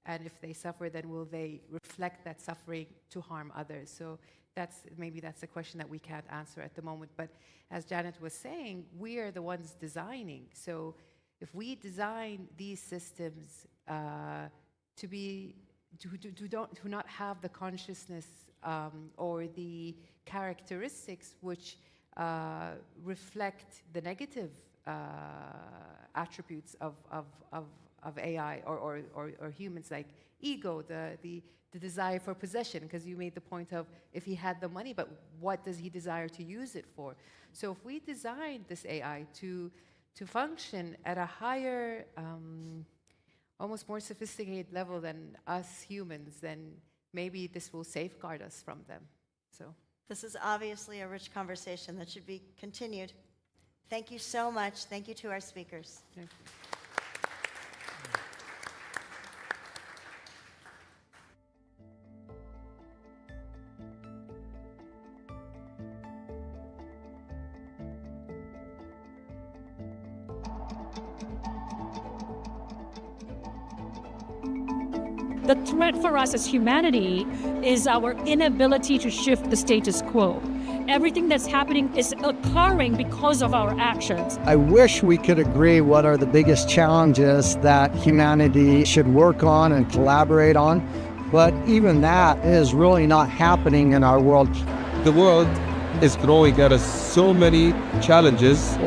And if they suffer, then will they reflect that suffering to harm others? So maybe that's a question that we can't answer at the moment. But as Janet was saying, we are the ones designing. So if we design these systems to not have the consciousness or the characteristics which reflect the negative attributes of AI or humans, like ego, the desire for possession, because you made the point of if he had the money, but what does he desire to use it for? So if we design this AI to function at a higher, almost more sophisticated level than us humans, then maybe this will safeguard us from them. So this is obviously a rich conversation that should be continued. Thank you so much. Thank you to our speakers. Thank you. The threat for us as humanity is our inability to shift the status quo. Everything that's happening is occurring because of our actions. I wish we could agree what are the biggest challenges that humanity should work on and collaborate on, but even that is really not happening in our world. The world is growing. There are so many challenges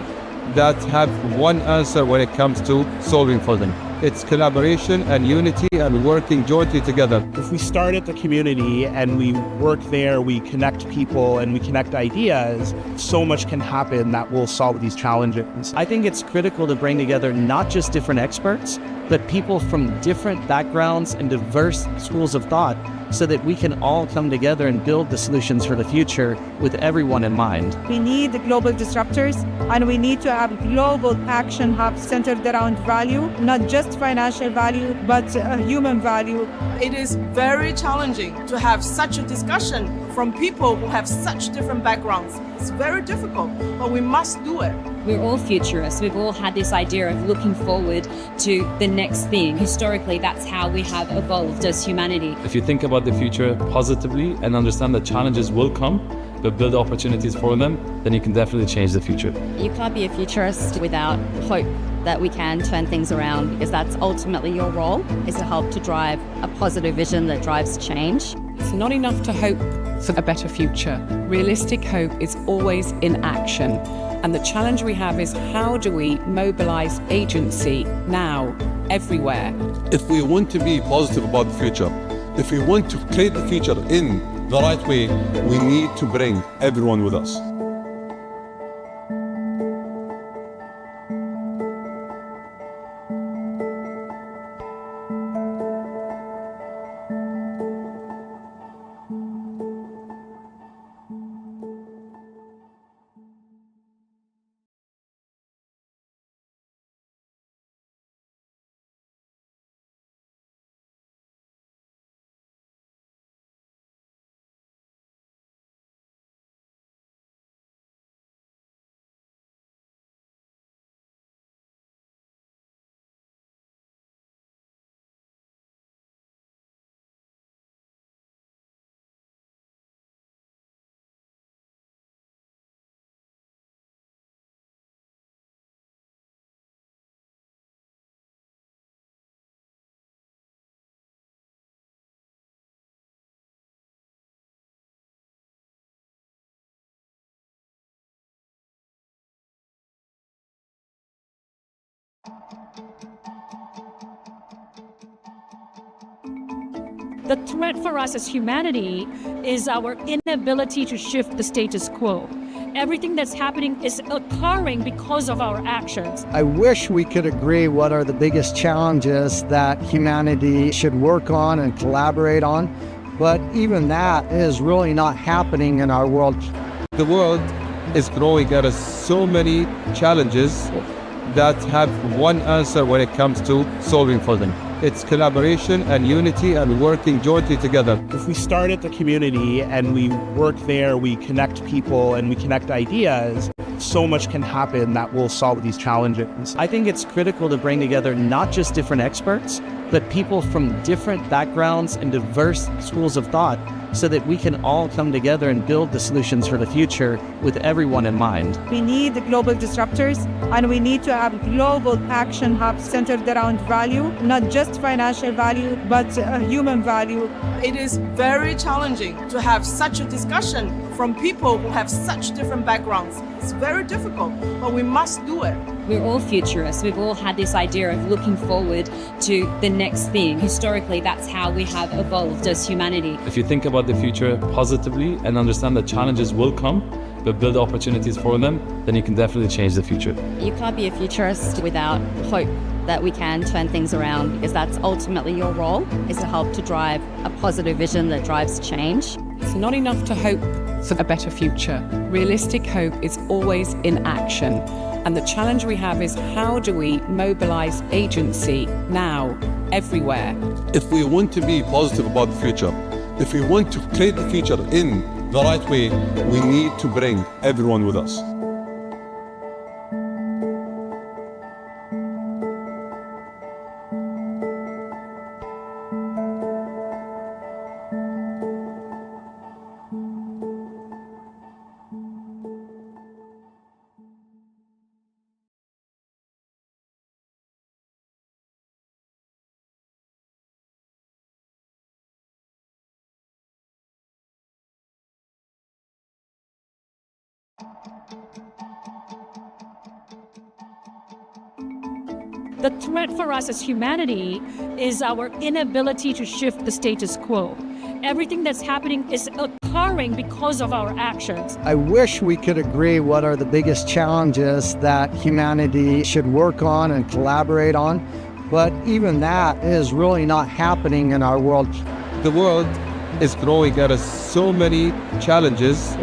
that have one answer when it comes to solving for them. It's collaboration and unity and working jointly together. If we start at the community and we work there, we connect people and we connect ideas, so much can happen that will solve these challenges. I think it's critical to bring together not just different experts, but people from different backgrounds and diverse schools of thought so that we can all come together and build the solutions for the future with everyone in mind. We need the global disruptors, and we need to have global action hubs centered around value, not just financial value, but human value. It is very challenging to have such a discussion from people who have such different backgrounds. It's very difficult, but we must do it. We're all futurists. We've all had this idea of looking forward to the next thing. Historically, that's how we have evolved as humanity. If you think about the future positively and understand that challenges will come, but build opportunities for them, then you can definitely change the future. You can't be a futurist without hope that we can turn things around, because that's ultimately your role, is to help to drive a positive vision that drives change. It's not enough to hope for a better future. Realistic hope is always in action. And the challenge we have is, how do we mobilize agency now, everywhere? If we want to be positive about the future, if we want to create the future in the right way, we need to bring everyone with us. The threat for us as humanity is our inability to shift the status quo. Everything that's happening is occurring because of our actions. I wish we could agree what are the biggest challenges that humanity should work on and collaborate on, but even that is really not happening in our world. The world is growing. There are so many challenges that have one answer when it comes to solving for them. It's collaboration and unity and working jointly together. If we start at the community and we work there, we connect people and we connect ideas, so much can happen that will solve these challenges. I think it's critical to bring together not just different experts, but people from different backgrounds and diverse schools of thought so that we can all come together and build the solutions for the future with everyone in mind. We need global disruptors, and we need to have global action hubs centered around value, not just financial value, but human value. It is very challenging to have such a discussion from people who have such different backgrounds. It's very difficult, but we must do it. We're all futurists. We've all had this idea of looking forward to the next thing. Historically, that's how we have evolved as humanity. If you think about the future positively and understand that challenges will come, but build opportunities for them, then you can definitely change the future. You can't be a futurist without hope that we can turn things around, because that's ultimately your role, is to help to drive a positive vision that drives change. It's not enough to hope for a better future. Realistic hope is always in action. And the challenge we have is, how do we mobilize agency now, everywhere? If we want to be positive about the future, if we want to create the future in the right way, we need to bring everyone with us. The threat for us as humanity is our inability to shift the status quo. Everything that's happening is occurring because of our actions. I wish we could agree what are the biggest challenges that humanity should work on and collaborate on, but even that is really not happening in our world. The world is growing. There are so many challenges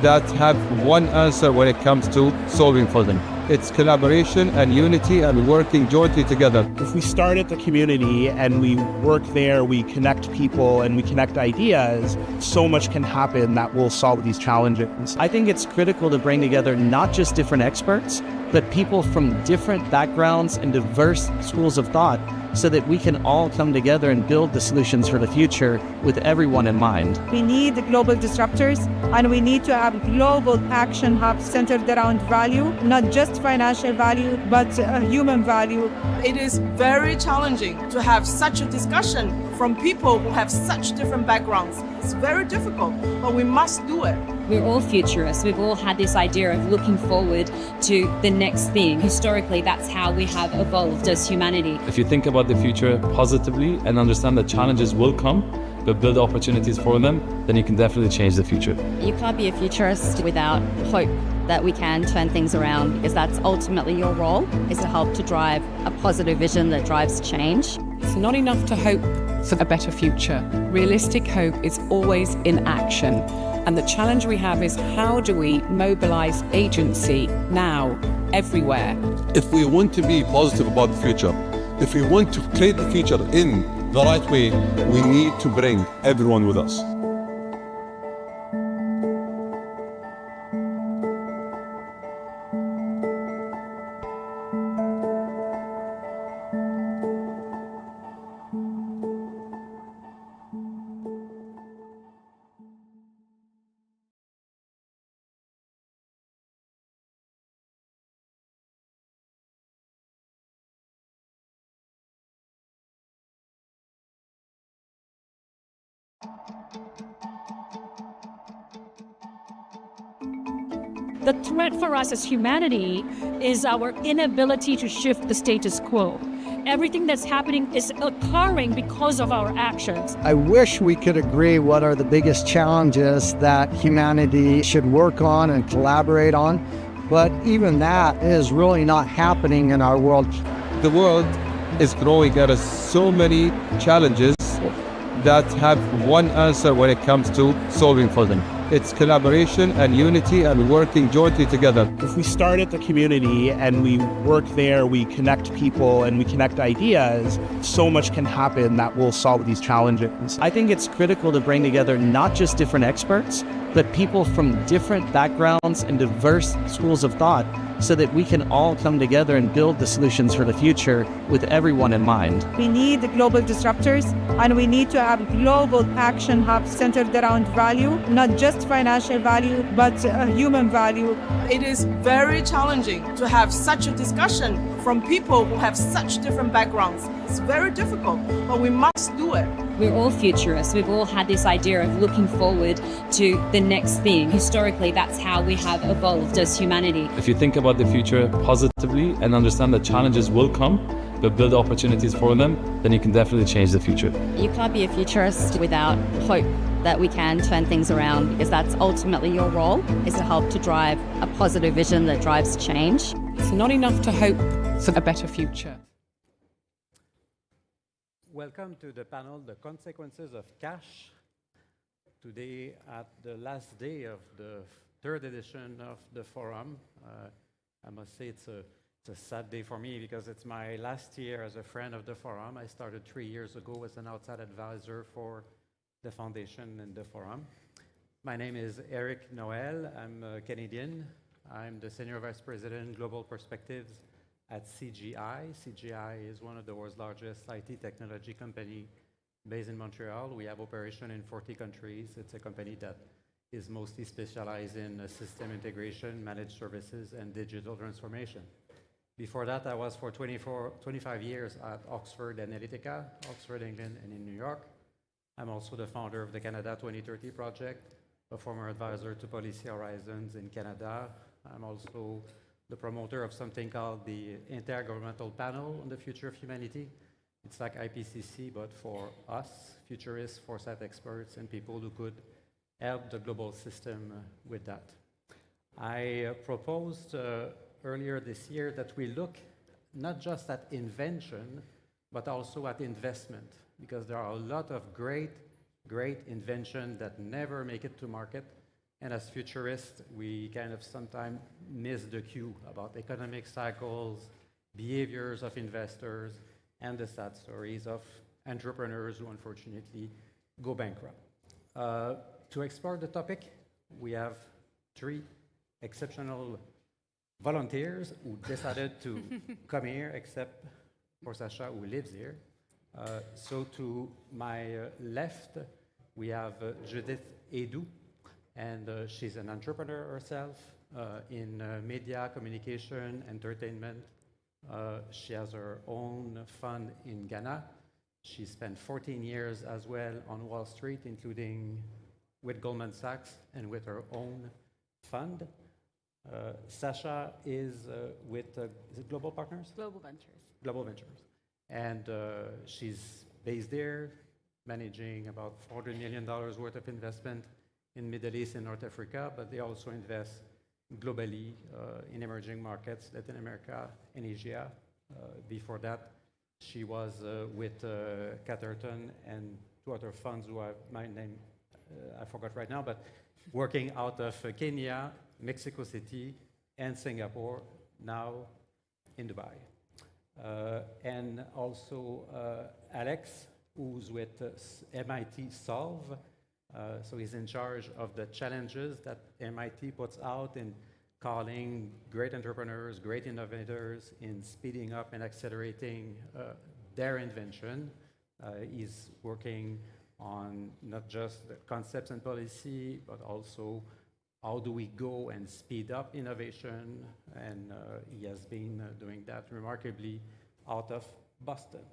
that have one answer when it comes to solving for them. It's collaboration and unity and working jointly together. If we start at the community and we work there, we connect people and we connect ideas, so much can happen that will solve these challenges. I think it's critical to bring together not just different experts, but people from different backgrounds and diverse schools of thought so that we can all come together and build the solutions for the future with everyone in mind. We need global disruptors, and we need to have global action hubs centered around value, not just financial value, but human value. It is very challenging to have such a discussion from people who have such different backgrounds. It's very difficult, but we must do it. We're all futurists. We've all had this idea of looking forward to the next thing. Historically, that's how we have evolved as humanity. If you think about the future positively and understand that challenges will come, but build opportunities for them, then you can definitely change the future. You can't be a futurist without hope that we can turn things around, because that's ultimately your role, is to help to drive a positive vision that drives change. It's not enough to hope for a better future. Realistic hope is always in action. And the challenge we have is, how do we mobilize agency now, everywhere? If we want to be positive about the future, if we want to create the future in the right way, we need to bring everyone with us. The threat for us as humanity is our inability to shift the status quo. Everything that's happening is occurring because of our actions. I wish we could agree what are the biggest challenges that humanity should work on and collaborate on, but even that is really not happening in our world. The world is growing at so many challenges that have one answer when it comes to solving for them. It's collaboration and unity and working jointly together. If we start at the community and we work there, we connect people and we connect ideas, so much can happen that will solve these challenges. I think it's critical to bring together not just different experts, but people from different backgrounds and diverse schools of thought so that we can all come together and build the solutions for the future with everyone in mind. We need global disruptors, and we need to have global action hubs centered around value, not just financial value, but human value. It is very challenging to have such a discussion from people who have such different backgrounds. It's very difficult, but we must do it. We're all futurists. We've all had this idea of looking forward to the next thing. Historically, that's how we have evolved as humanity. If you think about the future positively and understand that challenges will come, but build opportunities for them, then you can definitely change the future. You can't be a futurist without hope that we can turn things around, because that's ultimately your role, is to help to drive a positive vision that drives change. It's not enough to hope for a better future. Welcome to the panel, The Consequences of Cash. Today, at the last day of the third edition of the forum, I must say it's a sad day for me because it's my last year as a friend of the forum. I started 3 years ago as an outside advisor for the foundation and the forum. My name is Eric Noel. I'm a Canadian. I'm the Senior Vice President, Global Perspectives at CGI. CGI is one of the world's largest IT technology company based in Montreal. We have operation in 40 countries. It's a company that is mostly specialized in system integration, managed services, and digital transformation. Before that, I was for 25 years at Oxford Analytica, Oxford, England, and in New York. I'm also the founder of the Canada 2030 project, a former advisor to Policy Horizons in Canada. I'm also the promoter of something called the Intergovernmental Panel on the Future of Humanity. It's like IPCC, but for us, futurists, foresight experts, and people who could help the global system with that. I proposed earlier this year that we look not just at invention, but also at investment, because there are a lot of great inventions that never make it to market. And as futurists, we kind of sometimes miss the cue about economic cycles, behaviors of investors, and the sad stories of entrepreneurs who unfortunately go bankrupt. To explore the topic, we have 3 exceptional volunteers who decided to come here, except for Sasha, who lives here. So to my left, we have Judith Edu, and she's an entrepreneur herself in media, communication, entertainment. She has her own fund in Ghana. She spent 14 years as well on Wall Street, including with Goldman Sachs and with her own fund. Sasha is with is it Global Partners? Global Ventures. Global Ventures. And she's based there, managing about $400 million worth of investment in Middle East and North Africa, but they also invest globally in emerging markets, Latin America and Asia. Before that, she was with Catterton and 2 other funds who my name I forgot right now, but working out of Kenya, Mexico City, and Singapore, now in Dubai. And also Alex, who's with MIT Solve. So he's in charge of the challenges that MIT puts out in calling great entrepreneurs, great innovators, in speeding up and accelerating their invention. He's working on not just the concepts and policy, but also how do we go and speed up innovation, and he has been doing that remarkably out of Boston.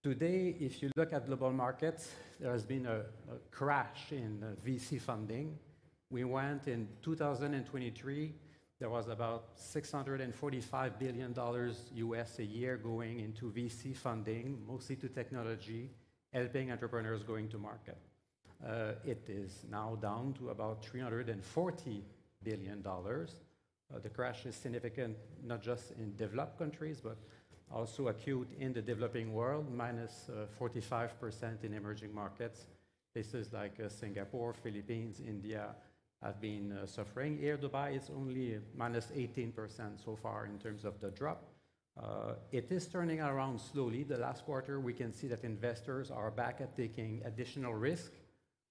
Today, if you look at global markets, there has been a crash in VC funding. We went in 2023, there was about $645 billion US a year going into VC funding, mostly to technology, helping entrepreneurs going to market. It is now down to about $340 billion. The crash is significant not just in developed countries, but also acute in the developing world, minus 45% in emerging markets. Places like Singapore, Philippines, India have been suffering. Here, Dubai is only minus 18% so far in terms of the drop. It is turning around slowly. The last quarter, we can see that investors are back at taking additional risk,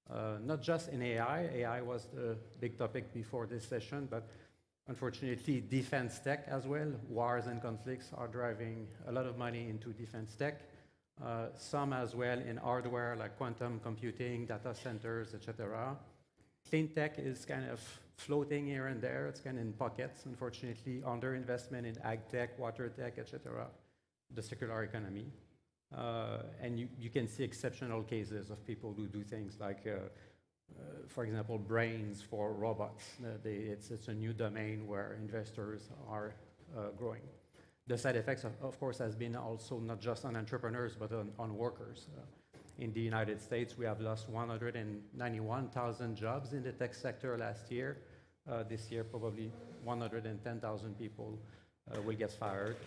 not just in AI. AI was the big topic before this session, but unfortunately, defense tech as well. Wars and conflicts are driving a lot of money into defense tech. Some as well in hardware like quantum computing, data centers, etc. Clean tech is kind of floating here and there. It's kind of in pockets, unfortunately, underinvestment in ag tech, water tech, etc. The circular economy. And you can see exceptional cases of people who do things like, for example, brains for robots. It's a new domain where investors are growing. The side effects, of course, has been also not just on entrepreneurs, but on workers. In the United States, we have lost 191,000 jobs in the tech sector last year. This year, probably 110,000 people will get fired.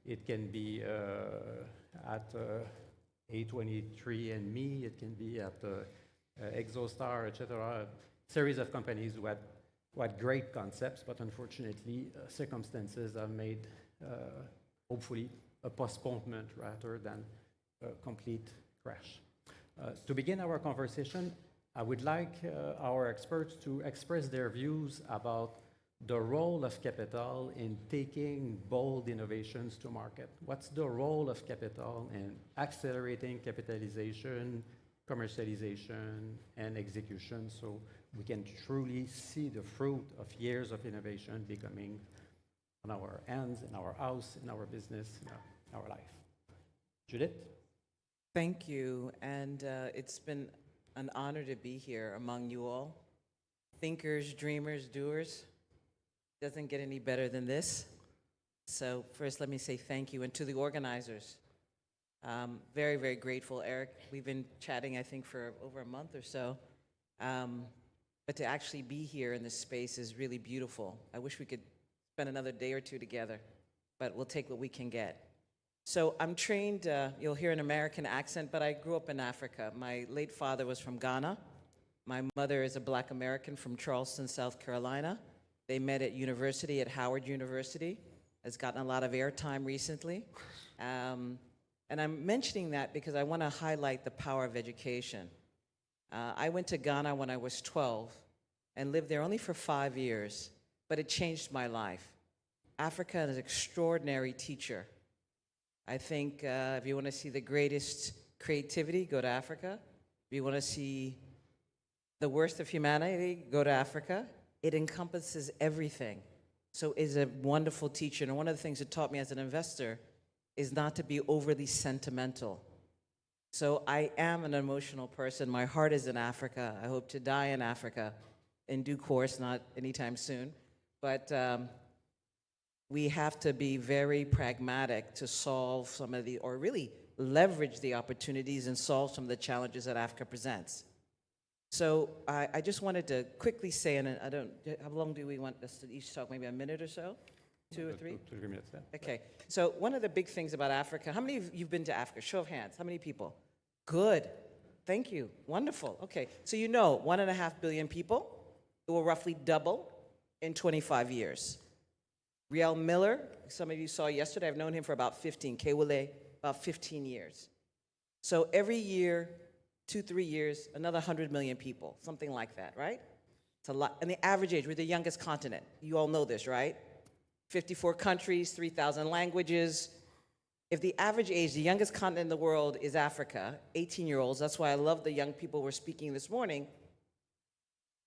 It can be at A23andMe, it can be at ExoStar, etc. Series of companies who had great concepts, but unfortunately, circumstances have made, hopefully, a postponement rather than a complete crash. To begin our conversation, I would like our experts to express their views about the role of capital in taking bold innovations to market. What's the role of capital in accelerating capitalization, commercialization, and execution so we can truly see the fruit of years of innovation becoming on our hands, in our house, in our business, in our life? Judith? Thank you, and it's been an honor to be here among you all. Thinkers, dreamers, doers. Doesn't get any better than this. So first, let me say thank you, and to the organizers. Very, very grateful, Eric. We've been chatting, I think, for over a month or so. But to actually be here in this space is really beautiful. I wish we could spend another day or two together, but we'll take what we can get. So I'm trained, you'll hear an American accent, but I grew up in Africa. My late father was from Ghana. My mother is a Black American from Charleston, South Carolina. They met at university, at Howard University. Has gotten a lot of airtime recently. And I'm mentioning that because I want to highlight the power of education. I went to Ghana when I was 12 and lived there only for 5 years, but it changed my life. Africa is an extraordinary teacher. I think if you want to see the greatest creativity, go to Africa. If you want to see the worst of humanity, go to Africa. It encompasses everything. So it's a wonderful teacher. And one of the things it taught me as an investor is not to be overly sentimental. So I am an emotional person. My heart is in Africa. I hope to die in Africa in due course, not anytime soon. But we have to be very pragmatic to solve some of the, or really leverage the opportunities and solve some of the challenges that Africa presents. So I just wanted to quickly say, and I don't, how long do we want us to each talk? Maybe a minute or so? 2 or 3? 2 or 3 minutes, yeah. Okay, so one of the big things about Africa, how many of you've been to Africa? Show of hands, how many people? Good, thank you, wonderful. Okay, so you know 1.5 billion people, it will roughly double in 25 years. Riel Miller, some of you saw yesterday, I've known him for about 15, Kewale, about 15 years. So every year, 2-3 years, another 100 million people, something like that, right? It's a lot. And the average age, we're the youngest continent. You all know this, right? 54 countries, 3,000 languages. If the average age, the youngest continent in the world is Africa, 18-year-olds, that's why I love the young people we're speaking this morning.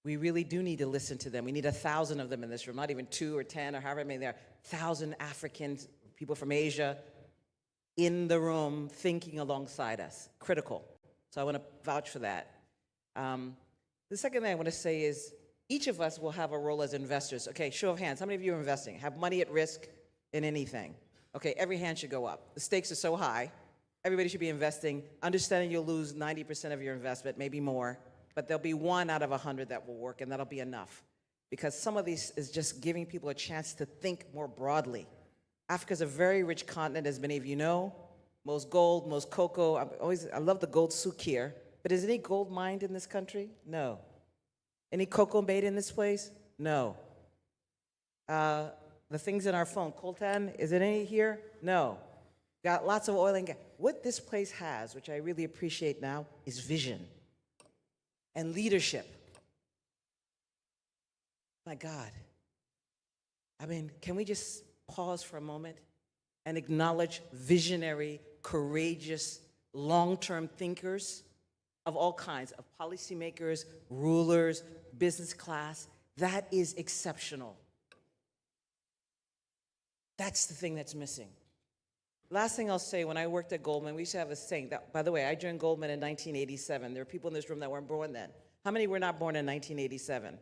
We really do need to listen to them. We need 1,000 of them in this room, not even 2 or 10 or however many there are. 1,000 Africans, people from Asia, in the room thinking alongside us. Critical. So I want to vouch for that. The second thing I want to say is each of us will have a role as investors. Okay, show of hands. How many of you are investing? Have money at risk in anything? Okay, every hand should go up. The stakes are so high. Everybody should be investing, understanding you'll lose 90% of your investment, maybe more, but there'll be 1 out of 100 that will work, and that'll be enough. Because some of these is just giving people a chance to think more broadly. Africa's a very rich continent, as many of you know. Most gold, most cocoa. I love the gold souk here. But is any gold mined in this country? No. Any cocoa made in this place? No. The things in our phone, coltan, is it any here? No. Got lots of oil and gas. What this place has, which I really appreciate now, is vision and leadership. My God. I mean, can we just pause for a moment and acknowledge visionary, courageous, long-term thinkers of all kinds, of policymakers, rulers, business class? That is exceptional. That's the thing that's missing. Last thing I'll say, when I worked at Goldman, we used to have a saying that, by the way, I joined Goldman in 1987. There are people in this room that weren't born then. How many were not born in 1987?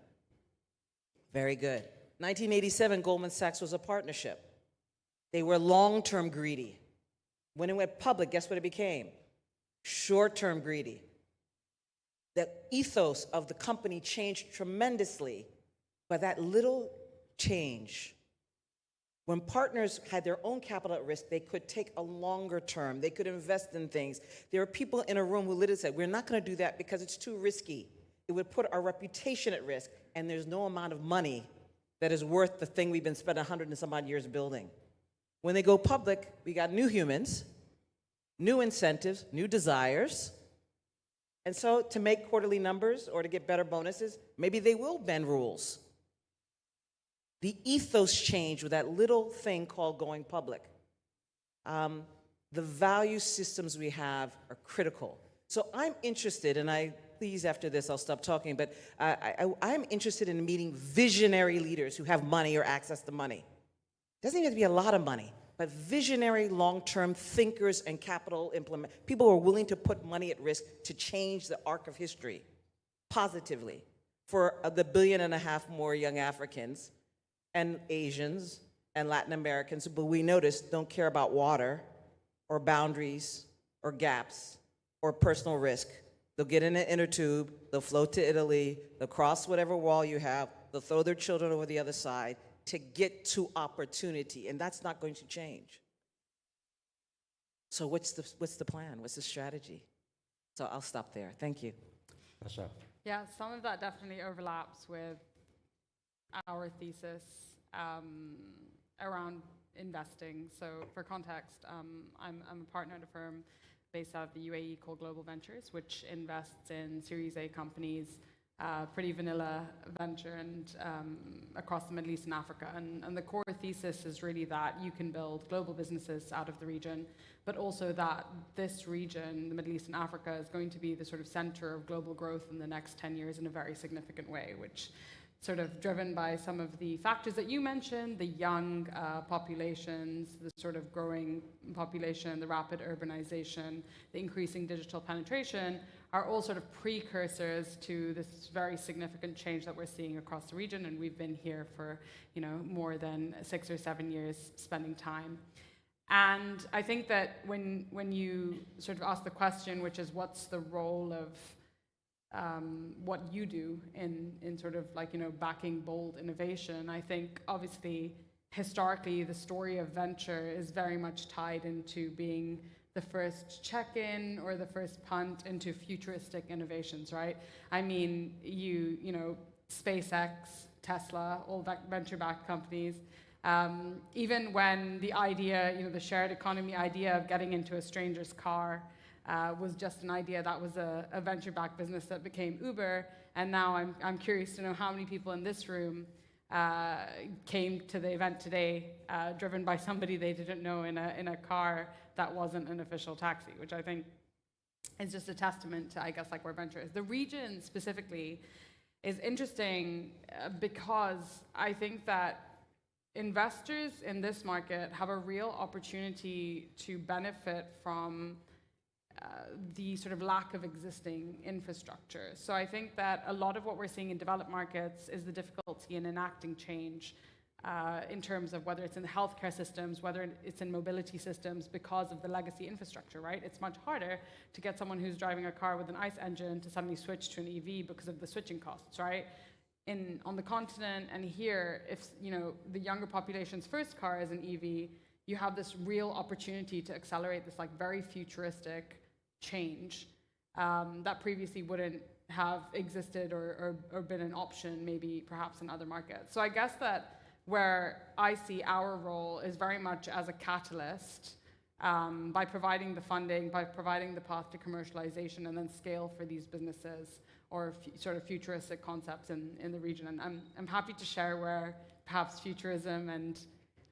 Very good. 1987, Goldman Sachs was a partnership. They were long-term greedy. When it went public, guess what it became? Short-term greedy. The ethos of the company changed tremendously, but that little change, when partners had their own capital at risk, they could take a longer term. They could invest in things. There are people in a room who literally said, we're not going to do that because it's too risky. It would put our reputation at risk, and there's no amount of money that is worth the thing we've been spending 100 and some odd years building. When they go public, we got new humans, new incentives, new desires. And so to make quarterly numbers or to get better bonuses, maybe they will bend rules. The ethos changed with that little thing called going public. The value systems we have are critical. So I'm interested, and please after this I'll stop talking, but I'm interested in meeting visionary leaders who have money or access to money. Doesn't even have to be a lot of money, but visionary long-term thinkers and capital people who are willing to put money at risk to change the arc of history positively for the 1.5 billion more young Africans and Asians and Latin Americans, but we notice don't care about water or boundaries or gaps or personal risk. They'll get in an inner tube, they'll float to Italy, they'll cross whatever wall you have, they'll throw their children over the other side to get to opportunity, and that's not going to change. So what's the plan? What's the strategy? So I'll stop there. Thank you. Pasha. Yeah, some of that definitely overlaps with our thesis around investing. So for context, I'm a partner at a firm based out of the UAE called Global Ventures, which invests in Series A companies, pretty vanilla venture, and across the Middle East and Africa. And the core thesis is really that you can build global businesses out of the region, but also that this region, the Middle East and Africa, is going to be the sort of center of global growth in the next 10 years in a very significant way, which sort of driven by some of the factors that you mentioned, the young populations, the sort of growing population, the rapid urbanization, the increasing digital penetration, are all sort of precursors to this very significant change that we're seeing across the region. And we've been here for, more than 6 or 7 years spending time. And I think that when you sort of ask the question, which is what's the role of what you do in sort of backing bold innovation, I think obviously historically the story of venture is very much tied into being the first check-in or the first punt into futuristic innovations, right? I mean, SpaceX, Tesla, all venture-backed companies, even when the idea, the shared economy idea of getting into a stranger's car was just an idea, that was a venture-backed business that became Uber. And now I'm curious to know how many people in this room came to the event today driven by somebody they didn't know in a car that wasn't an official taxi, which I think is just a testament to, I guess, where venture is. The region specifically is interesting because I think that investors in this market have a real opportunity to benefit from the sort of lack of existing infrastructure. So I think that a lot of what we're seeing in developed markets is the difficulty in enacting change in terms of whether it's in the healthcare systems, whether it's in mobility systems, because of the legacy infrastructure, right? It's much harder to get someone who's driving a car with an ICE engine to suddenly switch to an EV because of the switching costs, right? On the continent and here, if the younger population's first car is an EV, you have this real opportunity to accelerate this like very futuristic change that previously wouldn't have existed or been an option, maybe perhaps in other markets. So I guess that where I see our role is very much as a catalyst by providing the funding, by providing the path to commercialization and then scale for these businesses or sort of futuristic concepts in the region. And I'm happy to share where perhaps futurism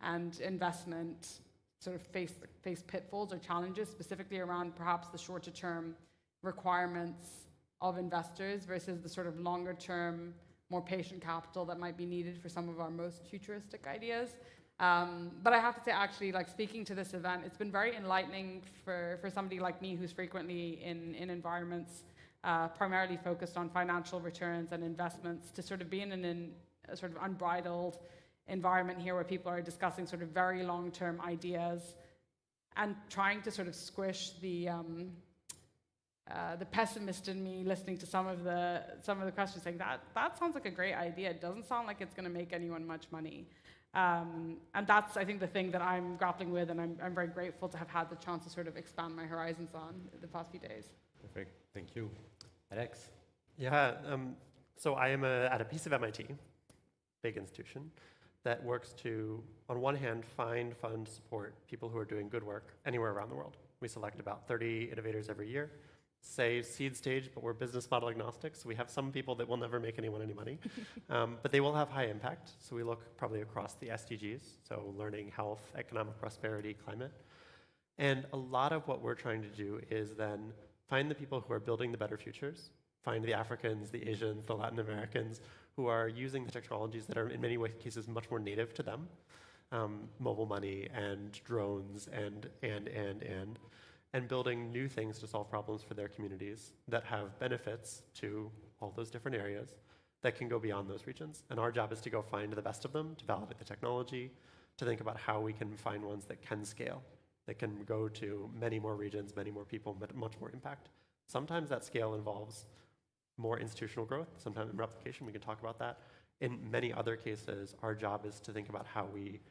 and investment sort of face pitfalls or challenges, specifically around perhaps the shorter term requirements of investors versus the sort of longer term, more patient capital that might be needed for some of our most futuristic ideas. But I have to say, actually, like speaking to this event, it's been very enlightening for somebody like me who's frequently in environments primarily focused on financial returns and investments to sort of be in a sort of unbridled environment here where people are discussing sort of very long-term ideas and trying to sort of squish the pessimist in me listening to some of the questions, saying that sounds like a great idea. It doesn't sound like it's going to make anyone much money. And that's, I think, the thing that I'm grappling with, and I'm very grateful to have had the chance to sort of expand my horizons on the past few days. Perfect. Thank you. Alex? Yeah, so I am at a piece of MIT, big institution, that works to, on one hand, find, fund, support people who are doing good work anywhere around the world. We select about 30 innovators every year, say seed stage, but we're business model agnostic, so we have some people that will never make anyone any money, but they will have high impact. So we look probably across the SDGs, so learning, health, economic prosperity, climate. And a lot of what we're trying to do is then find the people who are building the better futures, find the Africans, the Asians, the Latin Americans, who are using the technologies that are in many cases much more native to them, mobile money and drones and building new things to solve problems for their communities that have benefits to all those different areas that can go beyond those regions. And our job is to go find the best of them, to validate the technology, to think about how we can find ones that can scale, that can go to many more regions, many more people, but much more impact. Sometimes that scale involves more institutional growth, sometimes in replication, we can talk about that. In many other cases, our job is to think about how we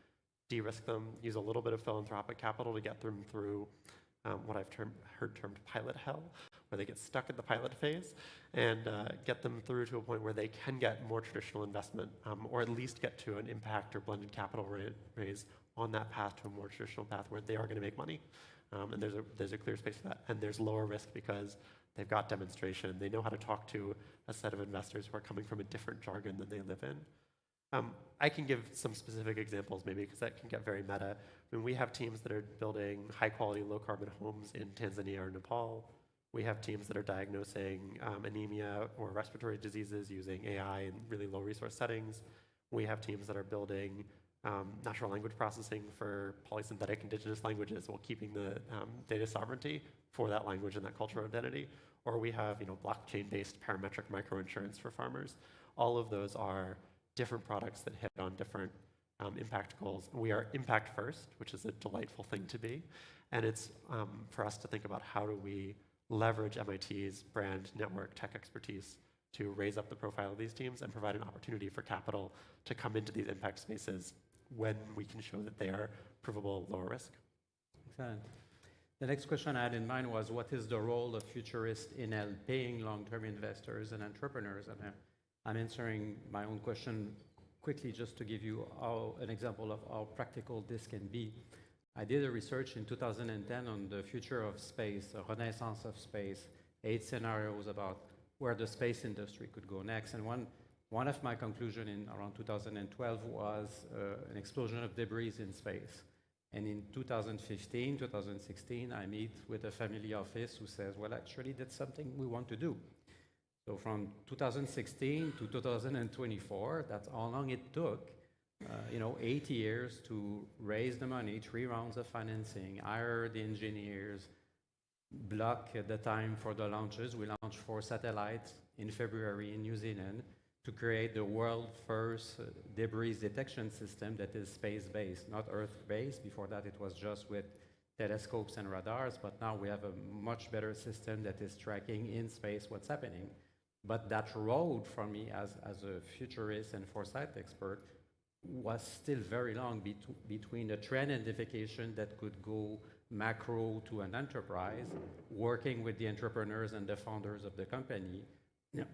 de-risk them, use a little bit of philanthropic capital to get them through what I've heard termed pilot hell, where they get stuck at the pilot phase, and get them through to a point where they can get more traditional investment, or at least get to an impact or blended capital raise on that path to a more traditional path where they are going to make money. And there's a clear space for that. And there's lower risk because they've got demonstration. They know how to talk to a set of investors who are coming from a different jargon than they live in. I can give some specific examples maybe because that can get very meta. I mean, we have teams that are building high quality, low carbon homes in Tanzania or Nepal. We have teams that are diagnosing anemia or respiratory diseases using AI in really low resource settings. We have teams that are building natural language processing for polysynthetic indigenous languages while keeping the data sovereignty for that language and that cultural identity. Or we have blockchain-based parametric microinsurance for farmers. All of those are different products that hit on different impact goals. We are impact first, which is a delightful thing to be. And it's for us to think about how do we leverage MIT's brand, network, tech expertise to raise up the profile of these teams and provide an opportunity for capital to come into these impact spaces when we can show that they are provable lower risk. Excellent. The next question I had in mind was, what is the role of futurists in helping long-term investors and entrepreneurs? And I'm answering my own question quickly just to give you an example of how practical this can be. I did a research in 2010 on the future of space, a renaissance of space, 8 scenarios about where the space industry could go next. And one of my conclusions in around 2012 was an explosion of debris in space. And in 2015, 2016, I meet with a family office who says, well, actually, that's something we want to do. So from 2016 to 2024, that's how long it took, 8 years to raise the money, 3 rounds of financing, hire the engineers, block the time for the launches. We launched 4 satellites in February in New Zealand to create the world's first debris detection system that is space-based, not Earth-based. Before that, it was just with telescopes and radars, but now we have a much better system that is tracking in space what's happening. But that road for me as a futurist and foresight expert was still very long between the trend identification that could go macro to an enterprise, working with the entrepreneurs and the founders of the company.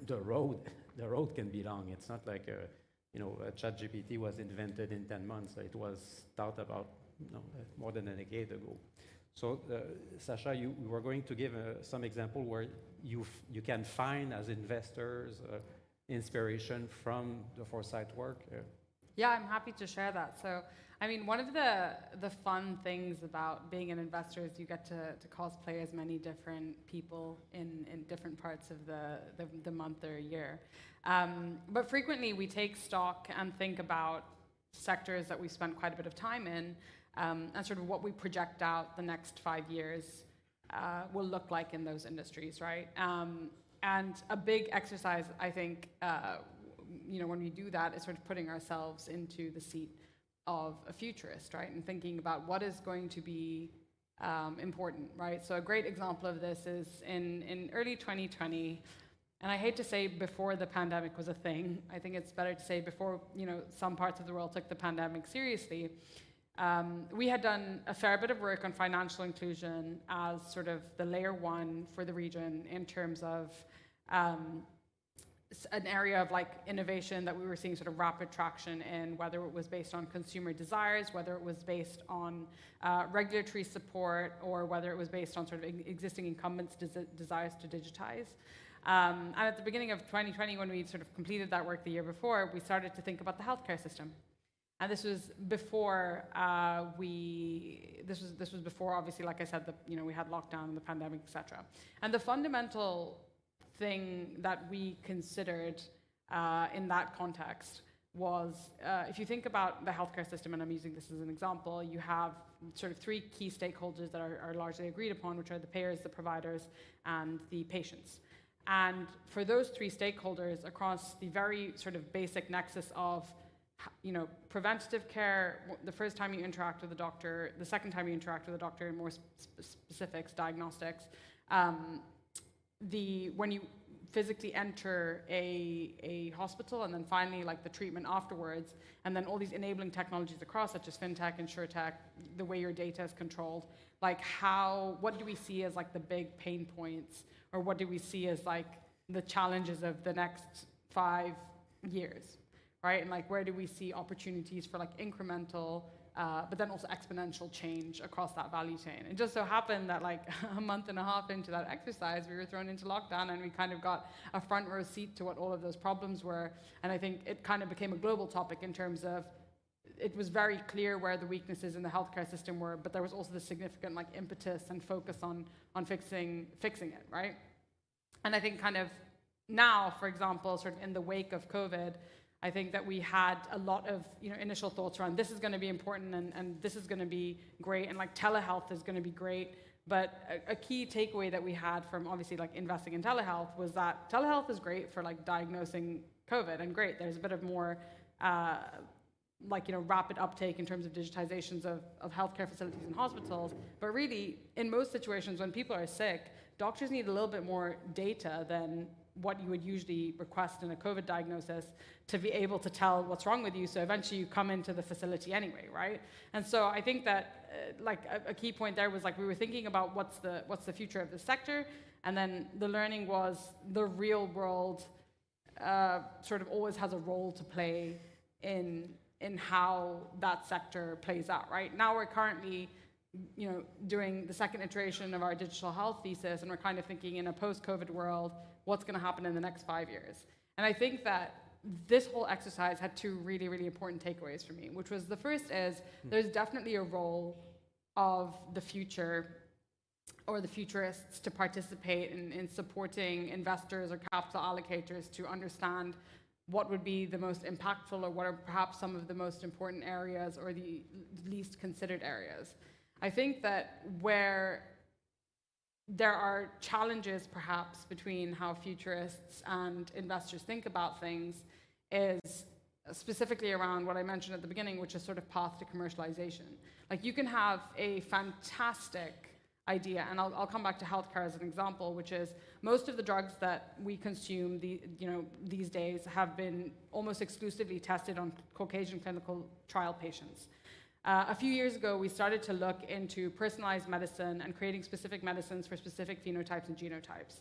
The road can be long. It's not like a ChatGPT was invented in 10 months. It was thought about more than a decade ago. So, Sasha, you were going to give some example where you can find as investors inspiration from the foresight work. Yeah, I'm happy to share that. So, I mean, one of the fun things about being an investor is you get to cosplay as many different people in different parts of the month or year. But frequently we take stock and think about sectors that we've spent quite a bit of time in, and sort of what we project out the next 5 years will look like in those industries, right? And a big exercise, I think, when we do that, is sort of putting ourselves into the seat of a futurist, right? And thinking about what is going to be important, right? So a great example of this is in early 2020, and I hate to say before the pandemic was a thing. I think it's better to say before, some parts of the world took the pandemic seriously. We had done a fair bit of work on financial inclusion as sort of the layer 1 for the region in terms of an area of like innovation that we were seeing sort of rapid traction in, whether it was based on consumer desires, whether it was based on regulatory support, or whether it was based on sort of existing incumbents' desires to digitize. And at the beginning of 2020, when we sort of completed that work the year before, we started to think about the healthcare system. And this was before this was before, obviously, like I said, we had lockdown, the pandemic, etc. And the fundamental thing that we considered in that context was, if you think about the healthcare system, and I'm using this as an example, you have sort of 3 key stakeholders that are largely agreed upon, which are the payers, the providers, and the patients. And for those 3 stakeholders, across the very sort of basic nexus of preventative care, the first time you interact with a doctor, the second time you interact with a doctor, in more specifics, diagnostics, when you physically enter a hospital, and then finally like the treatment afterwards, and then all these enabling technologies across, such as fintech, insurtech, the way your data is controlled, like what do we see as like the big pain points, or what do we see as like the challenges of the next 5 years, right? And like where do we see opportunities for like incremental but then also exponential change across that value chain. It just so happened that like a month and a half into that exercise, we were thrown into lockdown, and we kind of got a front row seat to what all of those problems were. And I think it kind of became a global topic in terms of it was very clear where the weaknesses in the healthcare system were, but there was also the significant like impetus and focus on fixing it, right? And I think kind of now, for example, sort of in the wake of COVID, I think that we had a lot of initial thoughts around this is going to be important, and this is going to be great, and like telehealth is going to be great. But a key takeaway that we had from obviously like investing in telehealth was that telehealth is great for like diagnosing COVID, and great. There's a bit of more rapid uptake in terms of digitizations of healthcare facilities and hospitals. But really, in most situations when people are sick, doctors need a little bit more data than what you would usually request in a COVID diagnosis to be able to tell what's wrong with you, so eventually you come into the facility anyway, right? And so I think that a key point there was like we were thinking about what's the future of the sector, and then the learning was the real world sort of always has a role to play in how that sector plays out, right? Now we're currently doing the second iteration of our digital health thesis, and we're kind of thinking in a post-COVID world, what's going to happen in the next 5 years? And I think that this whole exercise had 2 really, really important takeaways for me, which was the first is there's definitely a role of the future or the futurists to participate in supporting investors or capital allocators to understand what would be the most impactful, or what are perhaps some of the most important areas or the least considered areas. I think that where there are challenges perhaps between how futurists and investors think about things is specifically around what I mentioned at the beginning, which is sort of path to commercialization. Like you can have a fantastic idea, and I'll come back to healthcare as an example, which is most of the drugs that we consume these days have been almost exclusively tested on Caucasian clinical trial patients. A few years ago, we started to look into personalized medicine and creating specific medicines for specific phenotypes and genotypes.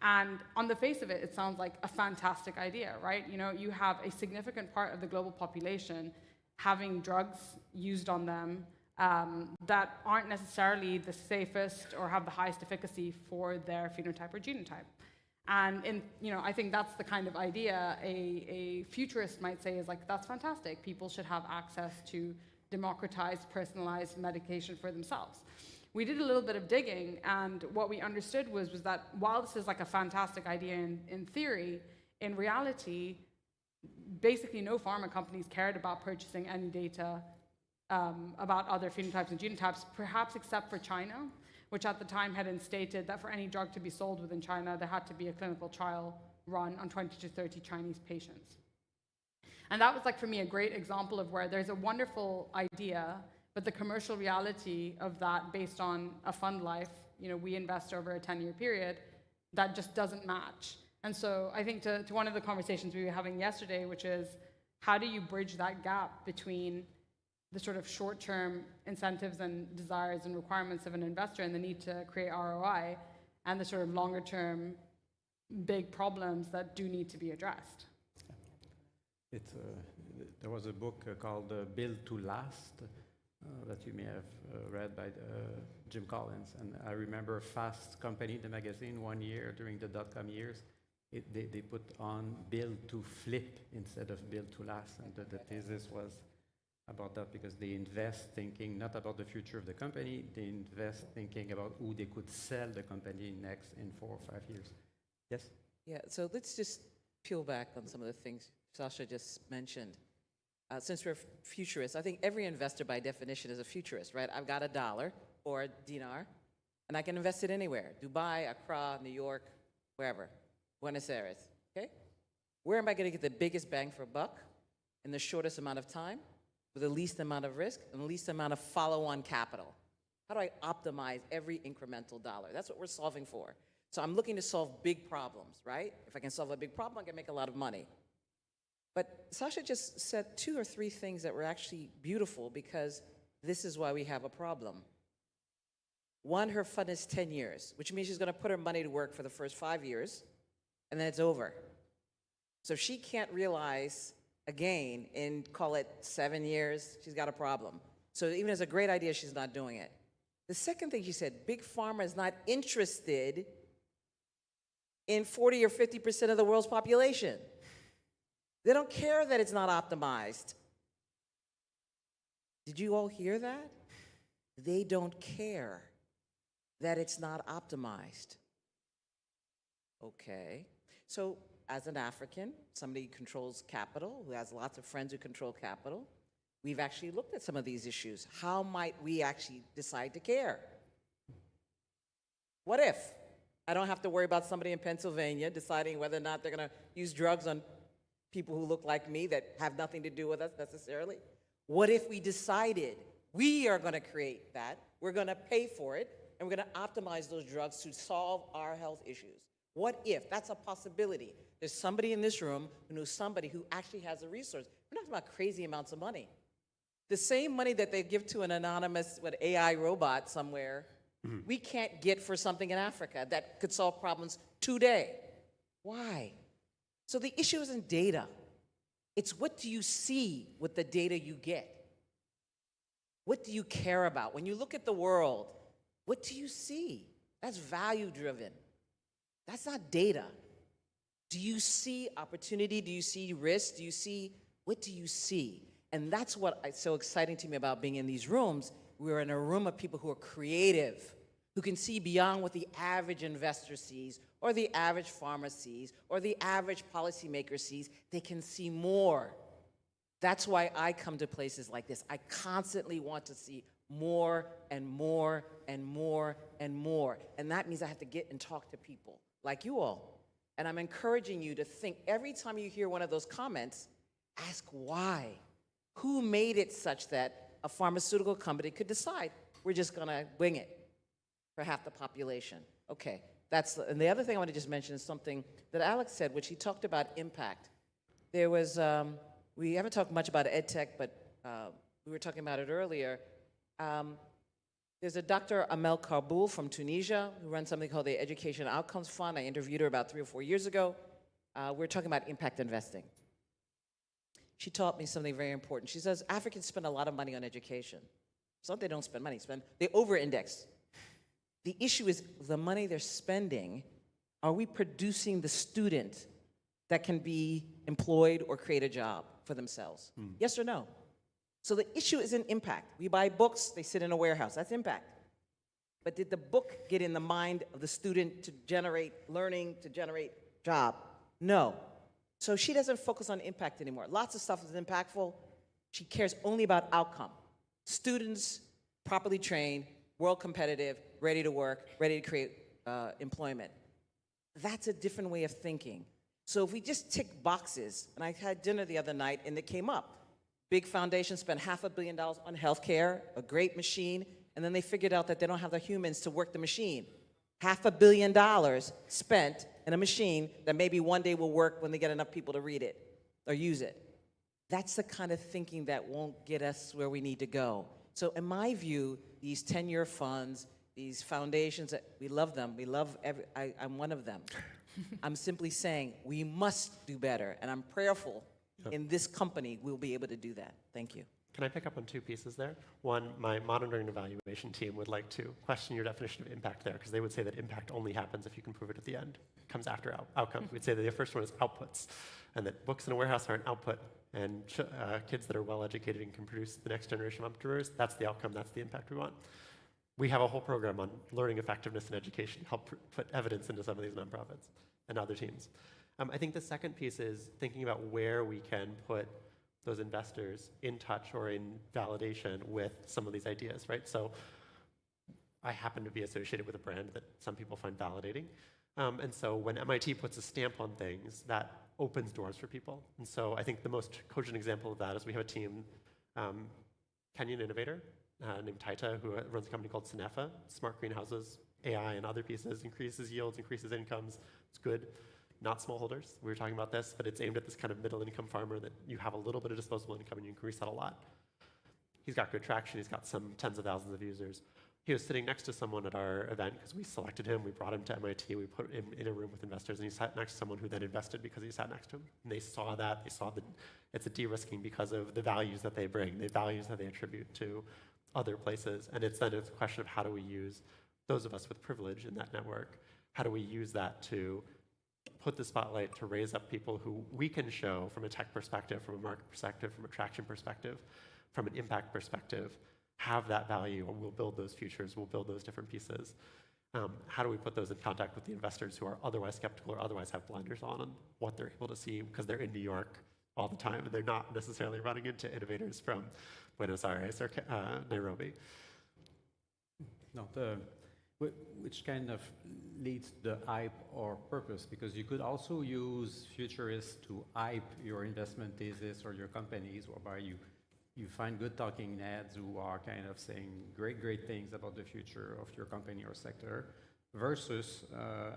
And on the face of it, it sounds like a fantastic idea, right? You have a significant part of the global population having drugs used on them that aren't necessarily the safest or have the highest efficacy for their phenotype or genotype. And I think that's the kind of idea a futurist might say is like, that's fantastic. People should have access to democratized, personalized medication for themselves. We did a little bit of digging, and what we understood was that while this is like a fantastic idea in theory, in reality, basically no pharma companies cared about purchasing any data about other phenotypes and genotypes, perhaps except for China, which at the time had instated that for any drug to be sold within China, there had to be a clinical trial run on 20 to 30 Chinese patients. And that was, like, for me, a great example of where there's a wonderful idea, but the commercial reality of that based on a fund life, we invest over a 10-year period, that just doesn't match. And so I think to one of the conversations we were having yesterday, which is how do you bridge that gap between the sort of short-term incentives and desires and requirements of an investor and the need to create ROI and the sort of longer-term big problems that do need to be addressed. There was a book called Build to Last that you may have read by Jim Collins. And I remember Fast Company, the magazine, one year during the dot-com years, they put on Build to Flip instead of Build to Last. And the thesis was about that because they invest thinking not about the future of the company, they invest thinking about who they could sell the company next in 4 or 5 years. Yes? Yeah, so let's just peel back on some of the things Sasha just mentioned. Since we're futurists, I think every investor by definition is a futurist, right? I've got $1 or a dinar, and I can invest it anywhere. Dubai, Accra, New York, wherever. Buenos Aires, okay? Where am I gonna get the biggest bang for a buck in the shortest amount of time, with the least amount of risk, and the least amount of follow-on capital? How do I optimize every incremental dollar? That's what we're solving for. So I'm looking to solve big problems, right? If I can solve a big problem, I can make a lot of money. But Sasha just said 2 or 3 things that were actually beautiful because this is why we have a problem. One, her fund is 10 years, which means she's gonna put her money to work for the first 5 years, and then it's over. So if she can't realize a gain in, call it 7 years, she's got a problem. So even as a great idea, she's not doing it. The second thing she said, big pharma is not interested in 40 or 50% of the world's population. They don't care that it's not optimized. Did you all hear that? They don't care that it's not optimized. Okay. So as an African, somebody who controls capital, who has lots of friends who control capital, we've actually looked at some of these issues. How might we actually decide to care? What if I don't have to worry about somebody in Pennsylvania deciding whether or not they're going to use drugs on people who look like me that have nothing to do with us necessarily? What if we decided we are going to create that, we're going to pay for it, and we're going to optimize those drugs to solve our health issues? What if? That's a possibility. There's somebody in this room who knows somebody who actually has a resource. We're not talking about crazy amounts of money. The same money that they give to an anonymous AI robot somewhere, we can't get for something in Africa that could solve problems today. Why? So the issue isn't data. It's what do you see with the data you get? What do you care about? When you look at the world, what do you see? That's value-driven. That's not data. Do you see opportunity? Do you see risk? What do you see? And that's what is so exciting to me about being in these rooms. We're in a room of people who are creative, who can see beyond what the average investor sees, or the average farmer sees, or the average policymaker sees. They can see more. That's why I come to places like this. I constantly want to see more and more and more and more. And that means I have to get and talk to people like you all. And I'm encouraging you to think every time you hear one of those comments, ask why. Who made it such that a pharmaceutical company could decide we're just going to wing it for half the population? Okay, and the other thing I want to just mention is something that Alex said, which he talked about impact. There was, we haven't talked much about EdTech, but we were talking about it earlier. There's a Dr. Amel Karboul from Tunisia who runs something called the Education Outcomes Fund. I interviewed her about 3 or 4 years ago. We're talking about impact investing. She taught me something very important. She says Africans spend a lot of money on education. It's not they don't spend money, they over-index. The issue is the money they're spending, are we producing the student that can be employed or create a job for themselves? Yes or no? So the issue isn't impact. We buy books, they sit in a warehouse. That's impact. But did the book get in the mind of the student to generate learning, to generate job? No. So she doesn't focus on impact anymore. Lots of stuff is impactful. She cares only about outcome. Students properly trained, world competitive, ready to work, ready to create employment. That's a different way of thinking. So if we just tick boxes, and I had dinner the other night and it came up. Big foundation spent $500 million on healthcare, a great machine, and then they figured out that they don't have the humans to work the machine. $500 million spent in a machine that maybe one day will work when they get enough people to read it or use it. That's the kind of thinking that won't get us where we need to go. So in my view, these 10-year funds, these foundations, we love them. We love I'm one of them. I'm simply saying we must do better, and I'm prayerful in this company we'll be able to do that. Thank you. Can I pick up on 2 pieces there? One, my monitoring and evaluation team would like to question your definition of impact there, because they would say that impact only happens if you can prove it at the end. It comes after outcomes. We'd say that the first one is outputs, and that books in a warehouse are an output, and kids that are well-educated and can produce the next generation of entrepreneurs, that's the outcome, that's the impact we want. We have a whole program on learning effectiveness in education, help put evidence into some of these nonprofits and other teams. I think the second piece is thinking about where we can put those investors in touch or in validation with some of these ideas, right? So I happen to be associated with a brand that some people find validating. And so when MIT puts a stamp on things, that opens doors for people. And so I think the most cogent example of that is we have a team, Kenyan innovator named Taita, who runs a company called Synefa, smart greenhouses, AI and other pieces, increases yields, increases incomes. It's good. Not smallholders. We were talking about this, but it's aimed at this kind of middle income farmer that you have a little bit of disposable income and you increase that a lot. He's got good traction. He's got some tens of thousands of users. He was sitting next to someone at our event because we selected him. We brought him to MIT. We put him in a room with investors, and he sat next to someone who then invested because he sat next to him. And they saw that. They saw that it's a de-risking because of the values that they bring, the values that they attribute to other places. And it's a question of how do we use those of us with privilege in that network, how do we use that to put the spotlight to raise up people who we can show from a tech perspective, from a market perspective, from a traction perspective, from an impact perspective, have that value, and we'll build those futures, we'll build those different pieces. How do we put those in contact with the investors who are otherwise skeptical or otherwise have blinders on what they're able to see because they're in New York all the time and they're not necessarily running into innovators from Buenos Aires or Nairobi. No, which kind of leads to the hype or purpose, because you could also use futurists to hype your investment thesis or your companies, whereby you find good talking heads who are kind of saying great things about the future of your company or sector, versus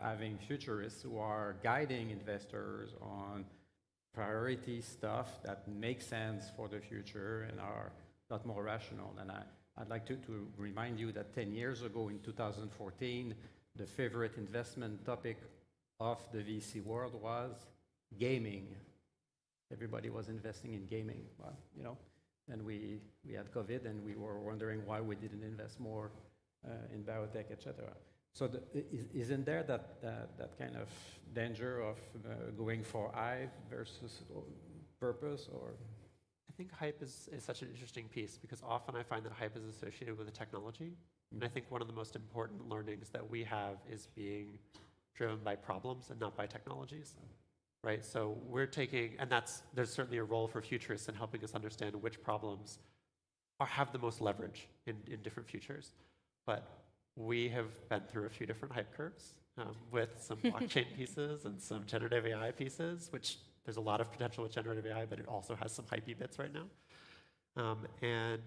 having futurists who are guiding investors on priority stuff that makes sense for the future and are a lot more rational. And I'd like to remind you that 10 years ago in 2014, the favorite investment topic of the VC world was gaming. Everybody was investing in gaming. Well, you know, then we had COVID and we were wondering why we didn't invest more in biotech, etc. So isn't there that kind of danger of going for hype versus purpose? Or I think hype is such an interesting piece because often I find that hype is associated with the technology. And I think one of the most important learnings that we have is being driven by problems and not by technologies, right? So we're taking, and there's certainly a role for futurists in helping us understand which problems have the most leverage in different futures. But we have been through a few different hype curves with some blockchain pieces and some generative AI pieces, which there's a lot of potential with generative AI, but it also has some hypey bits right now. And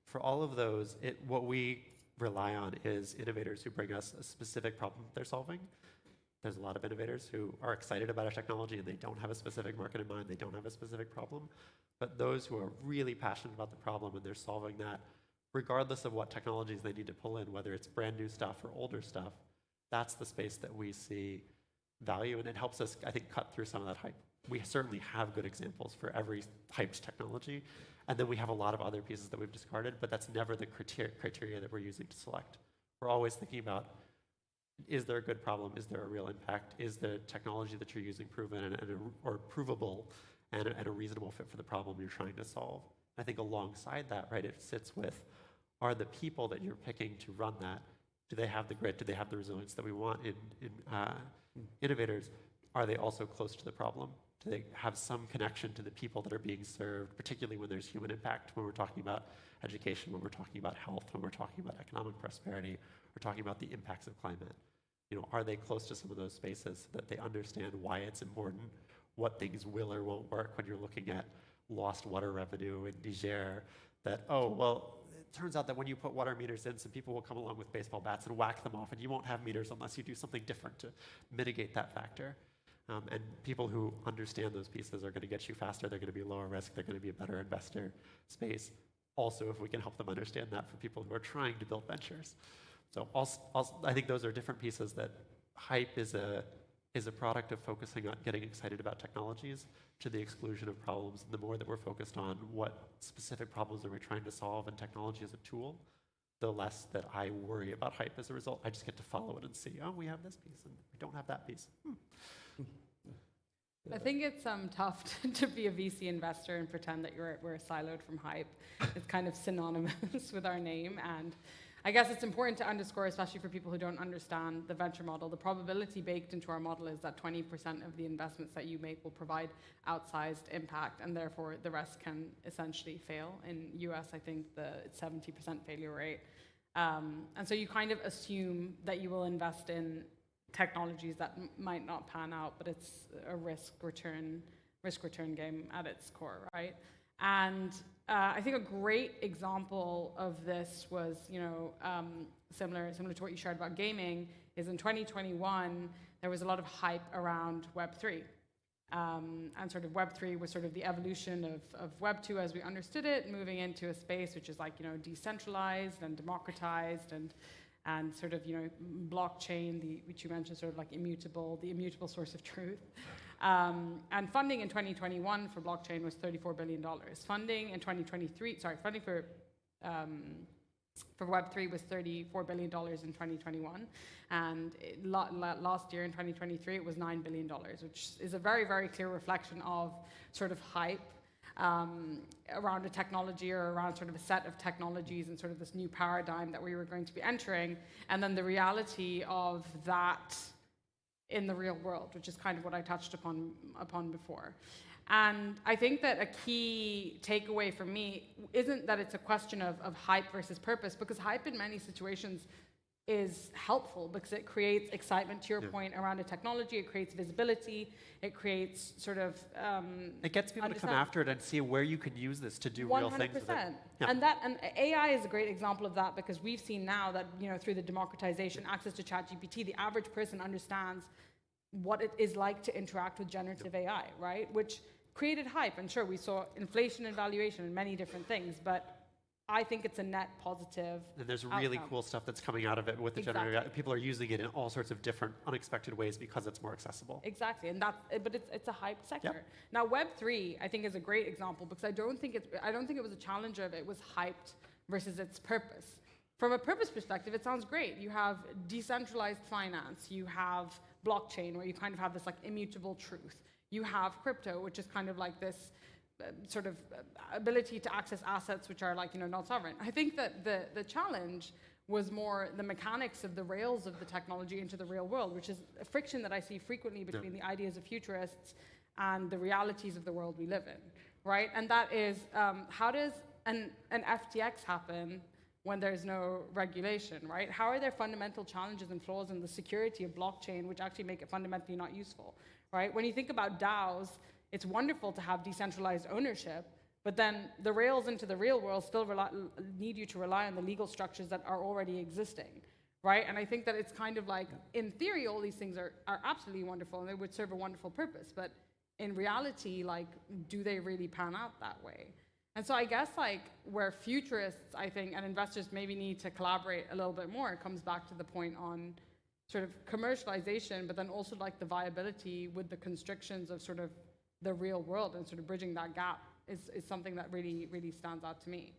for all of those, what we rely on is innovators who bring us a specific problem they're solving. There's a lot of innovators who are excited about a technology and they don't have a specific market in mind, they don't have a specific problem. But those who are really passionate about the problem and they're solving that, regardless of what technologies they need to pull in, whether it's brand new stuff or older stuff, that's the space that we see value, and it helps us, I think, cut through some of that hype. We certainly have good examples for every hyped technology, and then we have a lot of other pieces that we've discarded, but that's never the criteria that we're using to select. We're always thinking about, is there a good problem? Is there a real impact? Is the technology that you're using proven or provable and a reasonable fit for the problem you're trying to solve? I think alongside that, right, it sits with, are the people that you're picking to run that, do they have the grit? Do they have the resilience that we want in innovators? Are they also close to the problem? Do they have some connection to the people that are being served, particularly when there's human impact, when we're talking about education, when we're talking about health, when we're talking about economic prosperity, we're talking about the impacts of climate. Are they close to some of those spaces so that they understand why it's important, what things will or won't work when you're looking at lost water revenue in Niger, that, oh, well, it turns out that when you put water meters in, some people will come along with baseball bats and whack them off, and you won't have meters unless you do something different to mitigate that factor. And people who understand those pieces are going to get you faster, they're going to be lower risk, they're going to be a better investor space. Also, if we can help them understand that for people who are trying to build ventures. So I think those are different pieces that hype is a product of focusing on getting excited about technologies to the exclusion of problems. And the more that we're focused on what specific problems are we trying to solve and technology as a tool, the less that I worry about hype as a result. I just get to follow it and see, oh, we have this piece and we don't have that piece. I think it's tough to be a VC investor and pretend that we're siloed from hype. It's kind of synonymous with our name, and I guess it's important to underscore, especially for people who don't understand the venture model, the probability baked into our model is that 20% of the investments that you make will provide outsized impact, and therefore the rest can essentially fail. In US, I think it's 70% failure rate. And so you kind of assume that you will invest in technologies that might not pan out, but it's a risk return game at its core, right? And I think a great example of this was, similar to what you shared about gaming, is in 2021 there was a lot of hype around Web3, and sort of Web3 was sort of the evolution of Web 2 as we understood it, moving into a space which is like decentralized and democratized and sort of blockchain, which you mentioned, sort of like the immutable source of truth. And funding in 2021 for blockchain was $34 billion. Funding in 2023, funding for Web3 was $34 billion in 2021. And last year in 2023, it was $9 billion, which is a very, very clear reflection of sort of hype around a technology or around sort of a set of technologies and sort of this new paradigm that we were going to be entering, and then the reality of that in the real world, which is kind of what I touched upon before. And I think that a key takeaway for me isn't that it's a question of hype versus purpose, because hype in many situations is helpful because it creates excitement, to your point, around a technology. It creates visibility. It creates sort of it gets people to come after it and see where you can use this to do real things with it. Yeah. And AI is a great example of that, because we've seen now that through the democratization, access to ChatGPT, the average person understands what it is like to interact with generative AI, right? Which created hype, and sure, we saw inflation and valuation and many different things, but I think it's a net positive. And there's really cool stuff that's coming out of it with the generative AI. People are using it in all sorts of different unexpected ways because it's more accessible. Exactly, and but it's a hyped sector. Yep. Now Web3, I think, is a great example, because I don't think it was a challenge of it was hyped versus its purpose. From a purpose perspective, it sounds great. You have decentralized finance, you have blockchain, where you kind of have this like immutable truth. You have crypto, which is kind of like this sort of ability to access assets which are like, not sovereign. I think that the challenge was more the mechanics of the rails of the technology into the real world, which is a friction that I see frequently between the ideas of futurists and the realities of the world we live in, right? And that is, how does an FTX happen when there's no regulation, right? How are there fundamental challenges and flaws in the security of blockchain which actually make it fundamentally not useful, right? When you think about DAOs, it's wonderful to have decentralized ownership, but then the rails into the real world still need you to rely on the legal structures that are already existing, right? And I think that it's kind of like, in theory, all these things are absolutely wonderful and they would serve a wonderful purpose, but in reality, like, do they really pan out that way? And so I guess like where futurists, I think, and investors maybe need to collaborate a little bit more, it comes back to the point on sort of commercialization, but then also like the viability with the constrictions of sort of the real world and sort of bridging that gap is something that really, really stands out to me.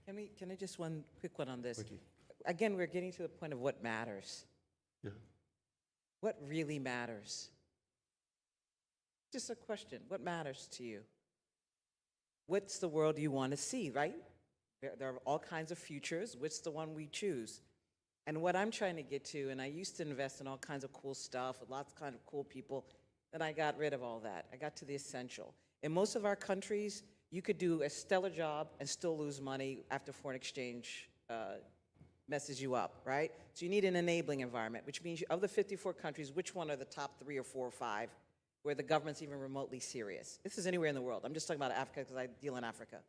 Can I just one quick one on this? Quickly. Again, we're getting to the point of what matters. Yeah. What really matters? Just a question. What matters to you? What's the world you want to see, right? There are all kinds of futures. What's the one we choose? And what I'm trying to get to, and I used to invest in all kinds of cool stuff with lots of kind of cool people, then I got rid of all that. I got to the essential. In most of our countries, you could do a stellar job and still lose money after foreign exchange messes you up, right? So you need an enabling environment, which means of the 54 countries, which one are the top 3 or 4 or 5 where the government's even remotely serious? This is anywhere in the world. I'm just talking about Africa because I deal in Africa.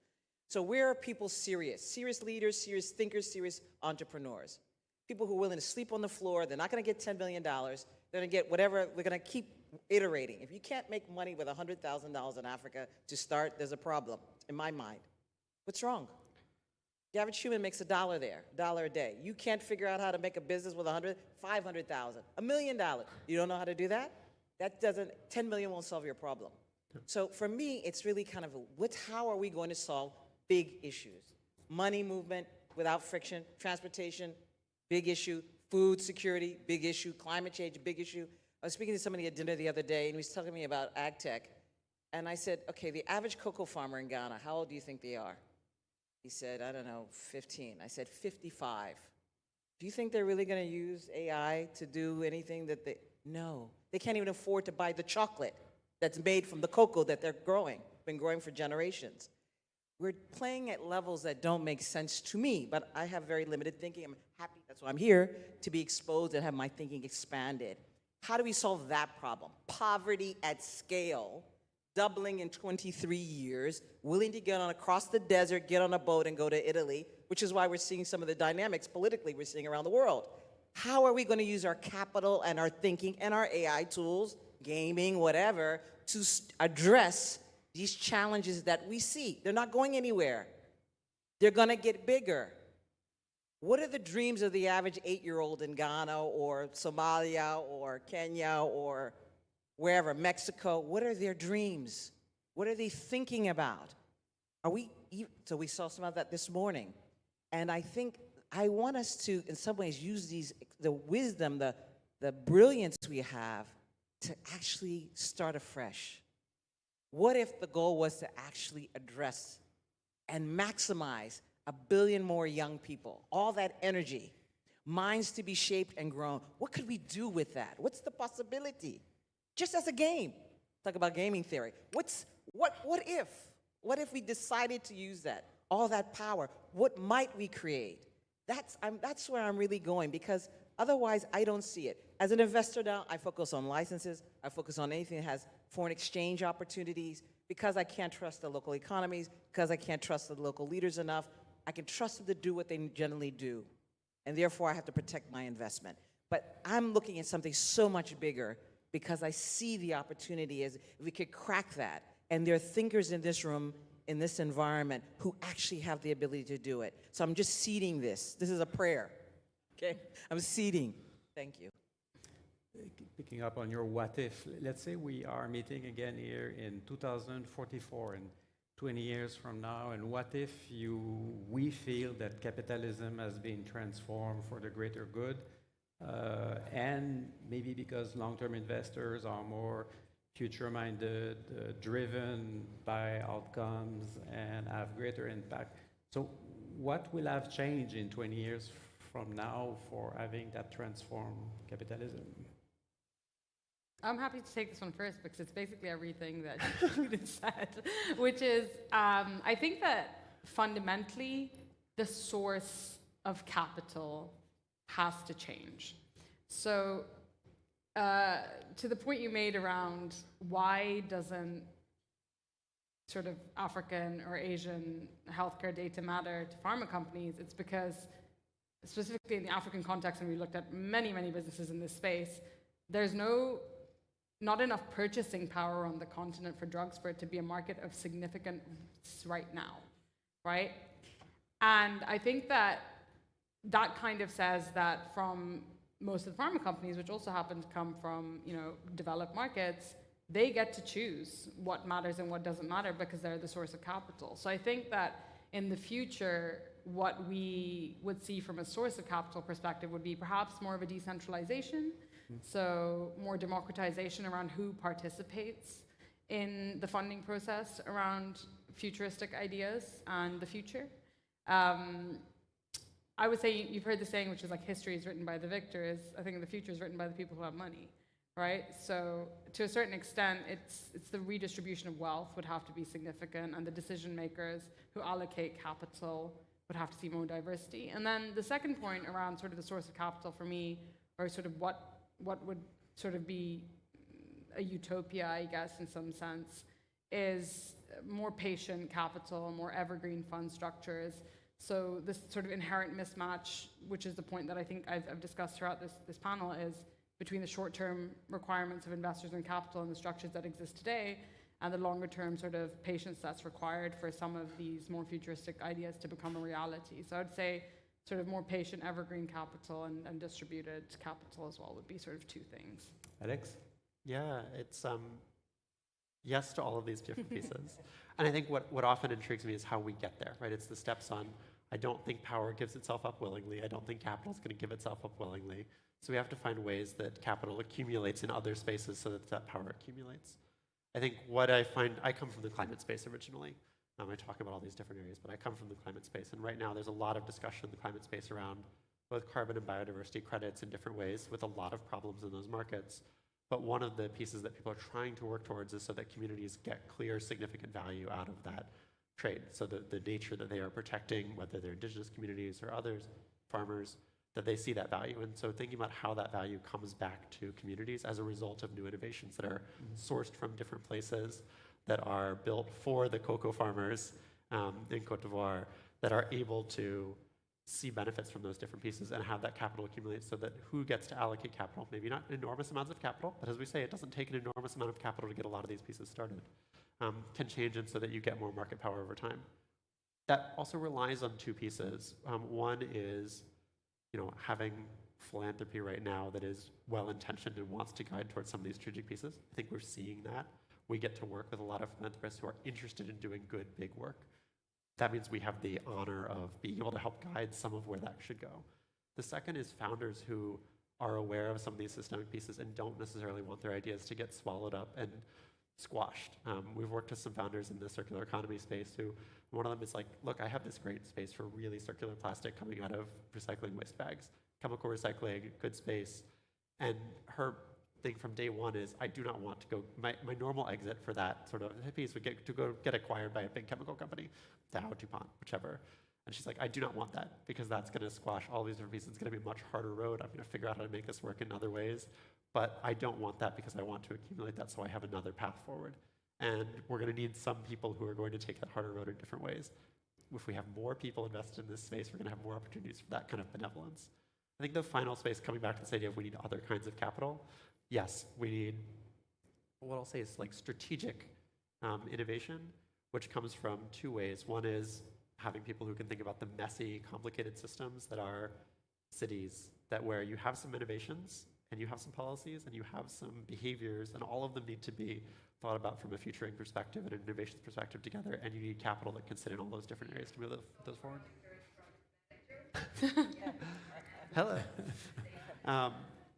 So where are people serious? Serious leaders, serious thinkers, serious entrepreneurs. People who are willing to sleep on the floor. They're not going to get $10 million. They're going to get whatever. They're going to keep iterating. If you can't make money with $100,000 in Africa to start, there's a problem, in my mind. What's wrong? The average human makes $1 there, $1 a day. You can't figure out how to make a business with $500,000, $1 million. You don't know how to do that? That doesn't, 10 million won't solve your problem. So for me, it's really kind of, how are we going to solve big issues? Money movement without friction, transportation, big issue, food security, big issue, climate change, big issue. I was speaking to somebody at dinner the other day, and he was telling me about ag tech. And I said, okay, the average cocoa farmer in Ghana, how old do you think they are? He said, I don't know, 15. I said, 55. Do you think they're really going to use AI to do anything that they... No. They can't even afford to buy the chocolate that's made from the cocoa that they're growing, been growing for generations. We're playing at levels that don't make sense to me, but I have very limited thinking. I'm happy, that's why I'm here, to be exposed and have my thinking expanded. How do we solve that problem? Poverty at scale, doubling in 23 years, willing to get on across the desert, get on a boat and go to Italy, which is why we're seeing some of the dynamics politically we're seeing around the world. How are we going to use our capital and our thinking and our AI tools, gaming, whatever, to address these challenges that we see? They're not going anywhere. They're going to get bigger. What are the dreams of the average 8-year-old in Ghana or Somalia or Kenya or wherever, Mexico? What are their dreams? What are they thinking about? So we saw some of that this morning. And I think I want us to, in some ways, use the wisdom, the brilliance we have to actually start afresh. What if the goal was to actually address and maximize 1 billion more young people, all that energy, minds to be shaped and grown? What could we do with that? What's the possibility? Just as a game. Talk about gaming theory. What if? What if we decided to use that, all that power? What might we create? That's where I'm really going, because otherwise I don't see it. As an investor now, I focus on licenses. I focus on anything that has foreign exchange opportunities, because I can't trust the local economies, because I can't trust the local leaders enough. I can trust them to do what they generally do, and therefore I have to protect my investment. But I'm looking at something so much bigger, because I see the opportunity as if we could crack that. And there are thinkers in this room, in this environment, who actually have the ability to do it. So I'm just seeding this. This is a prayer, okay? I'm seeding. Thank you. Picking up on your what if, let's say we are meeting again here in 2044, and 20 years from now, and what if we feel that capitalism has been transformed for the greater good, and maybe because long-term investors are more future-minded, driven by outcomes, and have greater impact. So what will have changed in 20 years from now for having that transformed capitalism? I'm happy to take this one first, because it's basically everything that you just said, which is, I think that fundamentally, the source of capital has to change. So, to the point you made around why doesn't sort of African or Asian healthcare data matter to pharma companies, it's because specifically in the African context, and we looked at many, many businesses in this space, there's not enough purchasing power on the continent for drugs for it to be a market of significance right now, right? And I think that kind of says that from most of the pharma companies, which also happen to come from, developed markets, they get to choose what matters and what doesn't matter because they're the source of capital. So I think that in the future, what we would see from a source of capital perspective would be perhaps more of a decentralization, so more democratization around who participates in the funding process around futuristic ideas and the future. I would say you've heard the saying, which is like history is written by the victors. I think the future is written by the people who have money, right? So to a certain extent, it's the redistribution of wealth would have to be significant, and the decision makers who allocate capital would have to see more diversity. And then the second point around sort of the source of capital for me, or sort of what would sort of be a utopia, I guess, in some sense, is more patient capital, more evergreen fund structures. So this sort of inherent mismatch, which is the point that I think I've discussed throughout this panel, is between the short-term requirements of investors and capital and the structures that exist today, and the longer-term sort of patience that's required for some of these more futuristic ideas to become a reality. So I'd say sort of more patient evergreen capital and distributed capital as well would be sort of two things. Alex? Yeah, it's yes to all of these different pieces. And I think what often intrigues me is how we get there, right? It's the steps on, I don't think power gives itself up willingly. I don't think capital is going to give itself up willingly. So we have to find ways that capital accumulates in other spaces so that power accumulates. I think what I find, I come from the climate space originally. I talk about all these different areas, but I come from the climate space. And right now there's a lot of discussion in the climate space around both carbon and biodiversity credits in different ways with a lot of problems in those markets. But one of the pieces that people are trying to work towards is so that communities get clear, significant value out of that trade. So the nature that they are protecting, whether they're indigenous communities or others, farmers, that they see that value. And so thinking about how that value comes back to communities as a result of new innovations that are sourced from different places, that are built for the cocoa farmers in Cote d'Ivoire, that are able to see benefits from those different pieces and have that capital accumulate so that who gets to allocate capital, maybe not enormous amounts of capital, but as we say, it doesn't take an enormous amount of capital to get a lot of these pieces started, can change and so that you get more market power over time. That also relies on two pieces. One is, having philanthropy right now that is well-intentioned and wants to guide towards some of these strategic pieces. I think we're seeing that. We get to work with a lot of philanthropists who are interested in doing good, big work. That means we have the honor of being able to help guide some of where that should go. The second is founders who are aware of some of these systemic pieces and don't necessarily want their ideas to get swallowed up and squashed. We've worked with some founders in the circular economy space who, one of them is like, look, I have this great space for really circular plastic coming out of recycling waste bags, chemical recycling, good space. And her thing from day one is, I do not want to go, my normal exit for that sort of piece would get acquired by a big chemical company, Dow, DuPont, whichever. And she's like, I do not want that because that's going to squash all these different pieces. It's going to be a much harder road. I'm going to figure out how to make this work in other ways. But I don't want that because I want to accumulate that so I have another path forward. And we're going to need some people who are going to take that harder road in different ways. If we have more people invested in this space, we're going to have more opportunities for that kind of benevolence. I think the final space, coming back to this idea of we need other kinds of capital, yes, we need, what I'll say is like strategic innovation, which comes from two ways. One is having people who can think about the messy, complicated systems that are cities, that where you have some innovations and you have some policies and you have some behaviors, and all of them need to be thought about from a futuring perspective and an innovations perspective together, and you need capital that can sit in all those different areas to move those forward. Hello.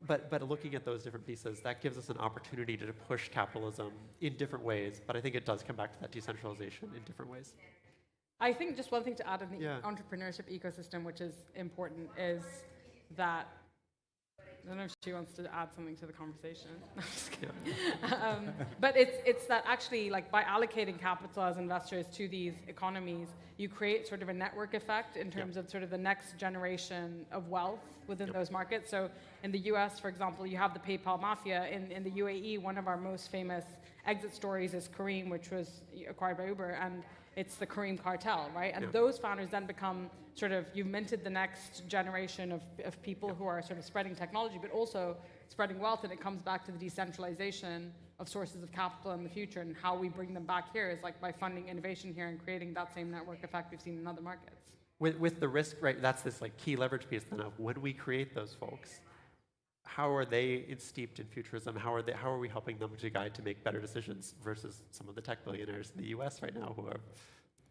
But looking at those different pieces, that gives us an opportunity to push capitalism in different ways, but I think it does come back to that decentralization in different ways. I think just one thing to add in the entrepreneurship ecosystem, which is important, is that I don't know if she wants to add something to the conversation. I'm just kidding. But it's that actually, like, by allocating capital as investors to these economies, you create sort of a network effect in terms of sort of the next generation of wealth within those markets. So in the US, for example, you have the PayPal mafia. In the UAE, one of our most famous exit stories is Careem, which was acquired by Uber, and it's the Careem cartel, right? And those founders then become sort of, you've minted the next generation of people who are sort of spreading technology, but also spreading wealth, and it comes back to the decentralization of sources of capital in the future, and how we bring them back here is like by funding innovation here and creating that same network effect we've seen in other markets. With the risk, right, that's this like key leverage piece then of when we create those folks, how are they steeped in futurism? How are we helping them to guide to make better decisions versus some of the tech billionaires in the US right now who have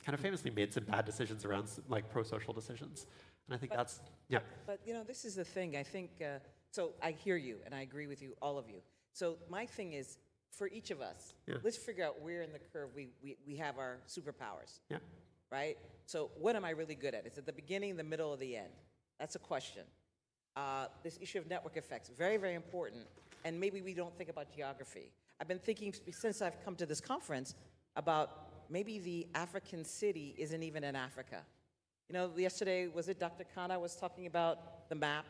kind of famously made some bad decisions around like pro-social decisions? And I think that's, yeah. But you know, this is the thing, I think, so I hear you and I agree with you, all of you. So my thing is, for each of us, let's figure out where in the curve we have our superpowers, right? So what am I really good at? Is it the beginning, the middle, or the end? That's a question. This issue of network effects, very, very important. And maybe we don't think about geography. I've been thinking, since I've come to this conference, about maybe the African city isn't even in Africa. You know, yesterday, was it Dr. Khanna was talking about the map?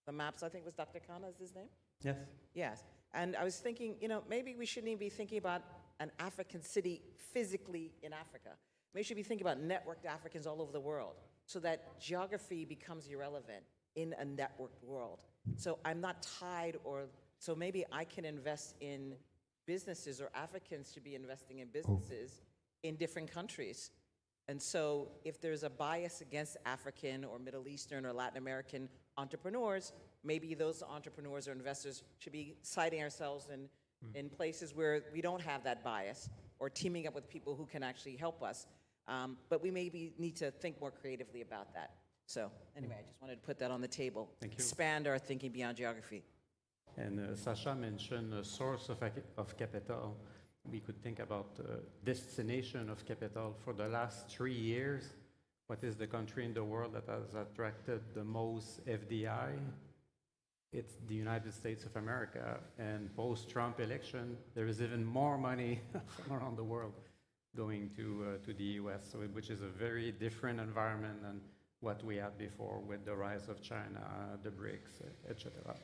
The maps, I think was Dr. Khanna, is his name? Yes. Yes. And I was thinking, you know, maybe we shouldn't even be thinking about an African city physically in Africa. Maybe we should be thinking about networked Africans all over the world so that geography becomes irrelevant in a networked world. So I'm not tied, or so maybe I can invest in businesses, or Africans should be investing in businesses in different countries. And so if there's a bias against African or Middle Eastern or Latin American entrepreneurs, maybe those entrepreneurs or investors should be citing ourselves in places where we don't have that bias, or teaming up with people who can actually help us. But we maybe need to think more creatively about that. So anyway, I just wanted to put that on the table. Thank you. Expand our thinking beyond geography. And Sasha mentioned a source of capital. We could think about destination of capital. For the last 3 years, what is the country in the world that has attracted the most FDI? It's the United States of America. And post-Trump election, there is even more money from around the world going to the US, so which is a very different environment than what we had before with the rise of China, the BRICS, etc.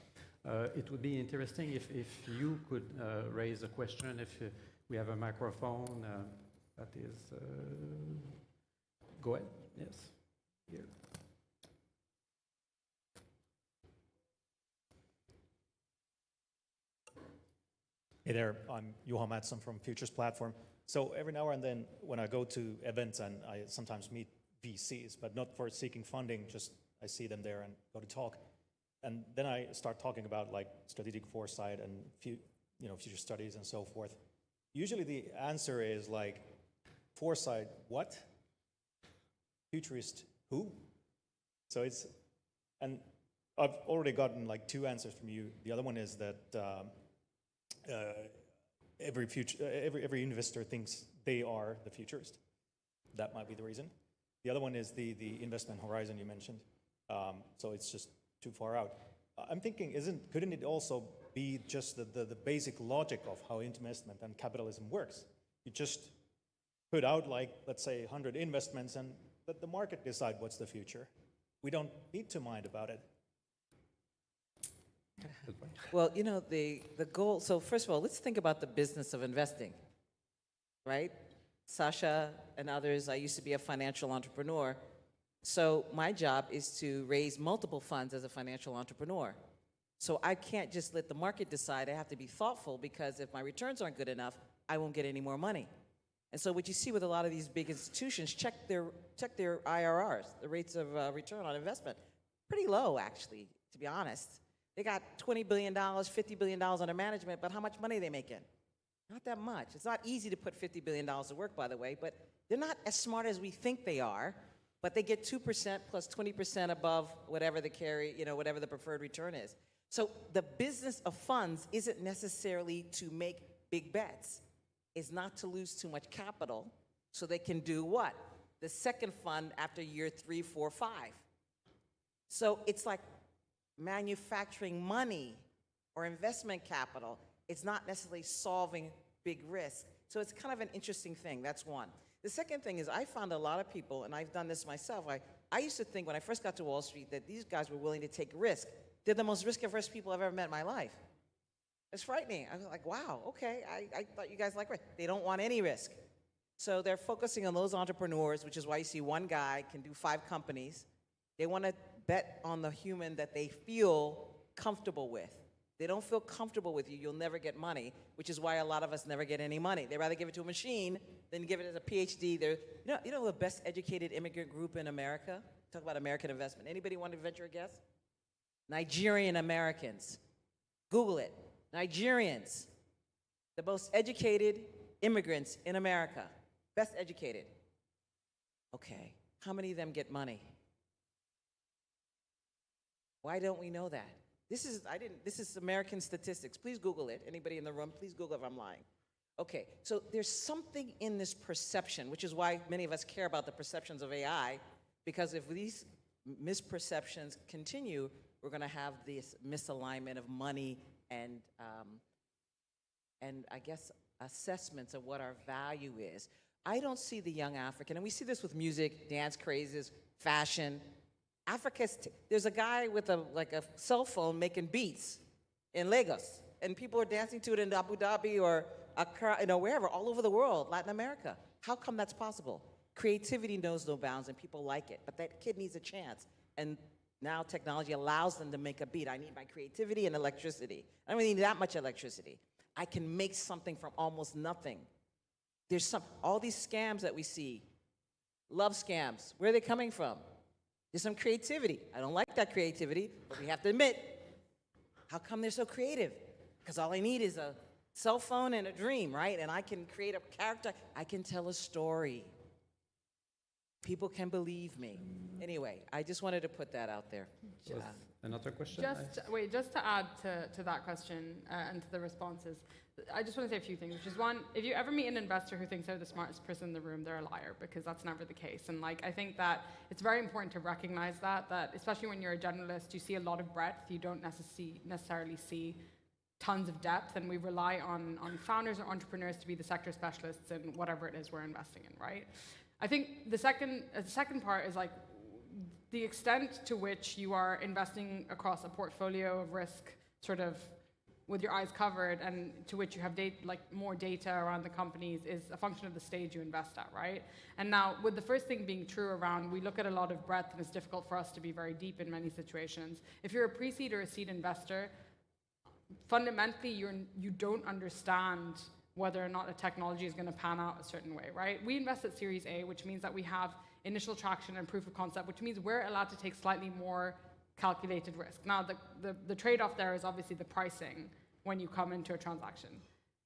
It would be interesting if you could raise a question, if we have a microphone that is, go ahead, yes, here. Hey there, I'm Johan Mattsson from Futures Platform. So every now and then when I go to events, and I sometimes meet VCs, but not for seeking funding, just I see them there and go to talk. And then I start talking about like strategic foresight and future studies and so forth. Usually the answer is like, foresight, what? Futurist, who? So it's, and I've already gotten like 2 answers from you. The other one is that every investor thinks they are the futurist. That might be the reason. The other one is the investment horizon you mentioned. So it's just too far out. I'm thinking, couldn't it also be just the basic logic of how investment and capitalism works? You just put out, like, let's say 100 investments and let the market decide what's the future. We don't need to mind about it. Well, you know, the goal, so first of all, let's think about the business of investing, right? Sasha and others, I used to be a financial entrepreneur. So my job is to raise multiple funds as a financial entrepreneur. So I can't just let the market decide. I have to be thoughtful, because if my returns aren't good enough, I won't get any more money. And so what you see with a lot of these big institutions, check their IRRs, the rates of return on investment. Pretty low, actually, to be honest. They got $20 billion, $50 billion under management, but how much money are they making? Not that much. It's not easy to put $50 billion to work, by the way, but they're not as smart as we think they are, but they get 2% plus 20% above whatever the carry, whatever the preferred return is. So the business of funds isn't necessarily to make big bets. It's not to lose too much capital so they can do what? The second fund after year 3, 4, 5. So it's like manufacturing money or investment capital. It's not necessarily solving big risk. So it's kind of an interesting thing. That's one. The second thing is I found a lot of people, and I've done this myself, I used to think when I first got to Wall Street that these guys were willing to take risk. They're the most risk-averse people I've ever met in my life. It's frightening. I was like, wow, okay, I thought you guys liked risk. They don't want any risk. So they're focusing on those entrepreneurs, which is why you see one guy can do 5 companies. They want to bet on the human that they feel comfortable with. They don't feel comfortable with you, you'll never get money, which is why a lot of us never get any money. They'd rather give it to a machine than give it as a PhD. You know the best educated immigrant group in America? Talk about American investment. Anybody want to venture a guess? Nigerian Americans. Google it. Nigerians. The most educated immigrants in America. Best educated. Okay, how many of them get money? Why don't we know that? This is American statistics. Please Google it. Anybody in the room, please Google if I'm lying. Okay, so there's something in this perception, which is why many of us care about the perceptions of AI, because if these misperceptions continue, we're going to have this misalignment of money and I guess assessments of what our value is. I don't see the young African, and we see this with music, dance crazes, fashion. There's a guy with a cell phone making beats in Lagos, and people are dancing to it in Abu Dhabi or Accra, wherever, all over the world, Latin America. How come that's possible? Creativity knows no bounds, and people like it, but that kid needs a chance. And now technology allows them to make a beat. I need my creativity and electricity. I don't need that much electricity. I can make something from almost nothing. There's all these scams that we see, love scams, where are they coming from? There's some creativity. I don't like that creativity, but we have to admit, how come they're so creative? Because all I need is a cell phone and a dream, right? And I can create a character. I can tell a story. People can believe me. Anyway, I just wanted to put that out there. Another question? Just to add to that question and to the responses, I just want to say a few things, which is one, if you ever meet an investor who thinks they're the smartest person in the room, they're a liar, because that's never the case. And I think that it's very important to recognize that especially when you're a generalist, you see a lot of breadth, you don't necessarily see tons of depth, and we rely on founders or entrepreneurs to be the sector specialists in whatever it is we're investing in, right? I think the second part is the extent to which you are investing across a portfolio of risk, sort of with your eyes covered, and to which you have more data around the companies is a function of the stage you invest at, right? And now, with the first thing being true around, we look at a lot of breadth, and it's difficult for us to be very deep in many situations. If you're a pre-seed or a seed investor, fundamentally, you don't understand whether or not a technology is going to pan out a certain way, right? We invest at Series A, which means that we have initial traction and proof of concept, which means we're allowed to take slightly more calculated risk. Now, the trade-off there is obviously the pricing when you come into a transaction.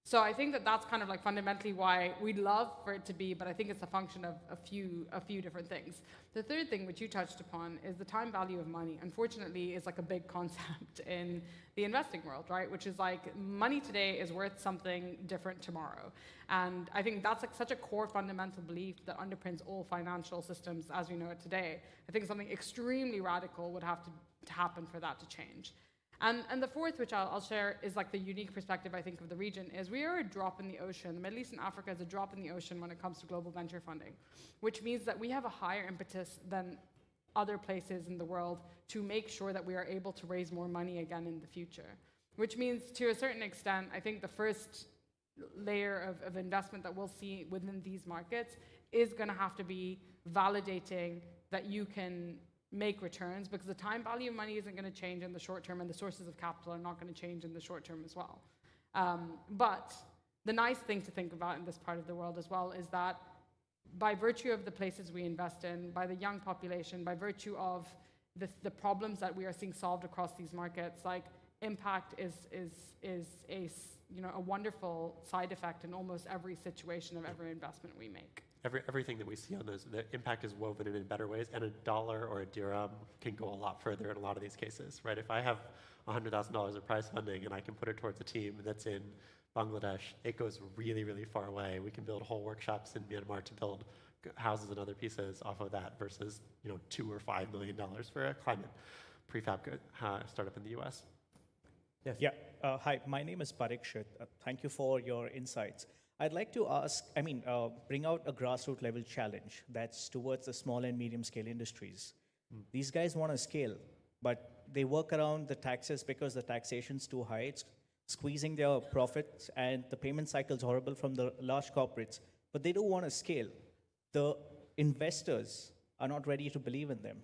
So I think that's kind of fundamentally why we'd love for it to be, but I think it's a function of a few different things. The third thing, which you touched upon, is the time value of money. Unfortunately, is a big concept in the investing world, right? Which is money today is worth something different tomorrow. And I think that's such a core fundamental belief that underpins all financial systems as we know it today. I think something extremely radical would have to happen for that to change. And the fourth, which I'll share, is the unique perspective, I think, of the region, is we are a drop in the ocean. The Middle East and Africa is a drop in the ocean when it comes to global venture funding, which means that we have a higher impetus than other places in the world to make sure that we are able to raise more money again in the future. Which means, to a certain extent, I think the first layer of investment that we'll see within these markets is going to have to be validating that you can make returns, because the time value of money isn't going to change in the short term, and the sources of capital are not going to change in the short term as well. But the nice thing to think about in this part of the world as well is that by virtue of the places we invest in, by the young population, by virtue of the problems that we are seeing solved across these markets, impact is a wonderful side effect in almost every situation of every investment we make. Everything that we see on those, the impact is woven in better ways, and a dollar or a dirham can go a lot further in a lot of these cases, right? If I have $100,000 of prize funding and I can put it towards a team that's in Bangladesh, it goes really, really far away. We can build whole workshops in Myanmar to build houses and other pieces off of that versus $2 or $5 million for a climate prefab startup in the US. Yes. Yeah. Hi, my name is Parikshit. Thank you for your insights. I'd like to ask, bring out a grassroots level challenge that's towards the small and medium scale industries. These guys want to scale, but they work around the taxes because the taxation's too high. It's squeezing their profits, and the payment cycle is horrible from the large corporates, but they do want to scale. The investors are not ready to believe in them.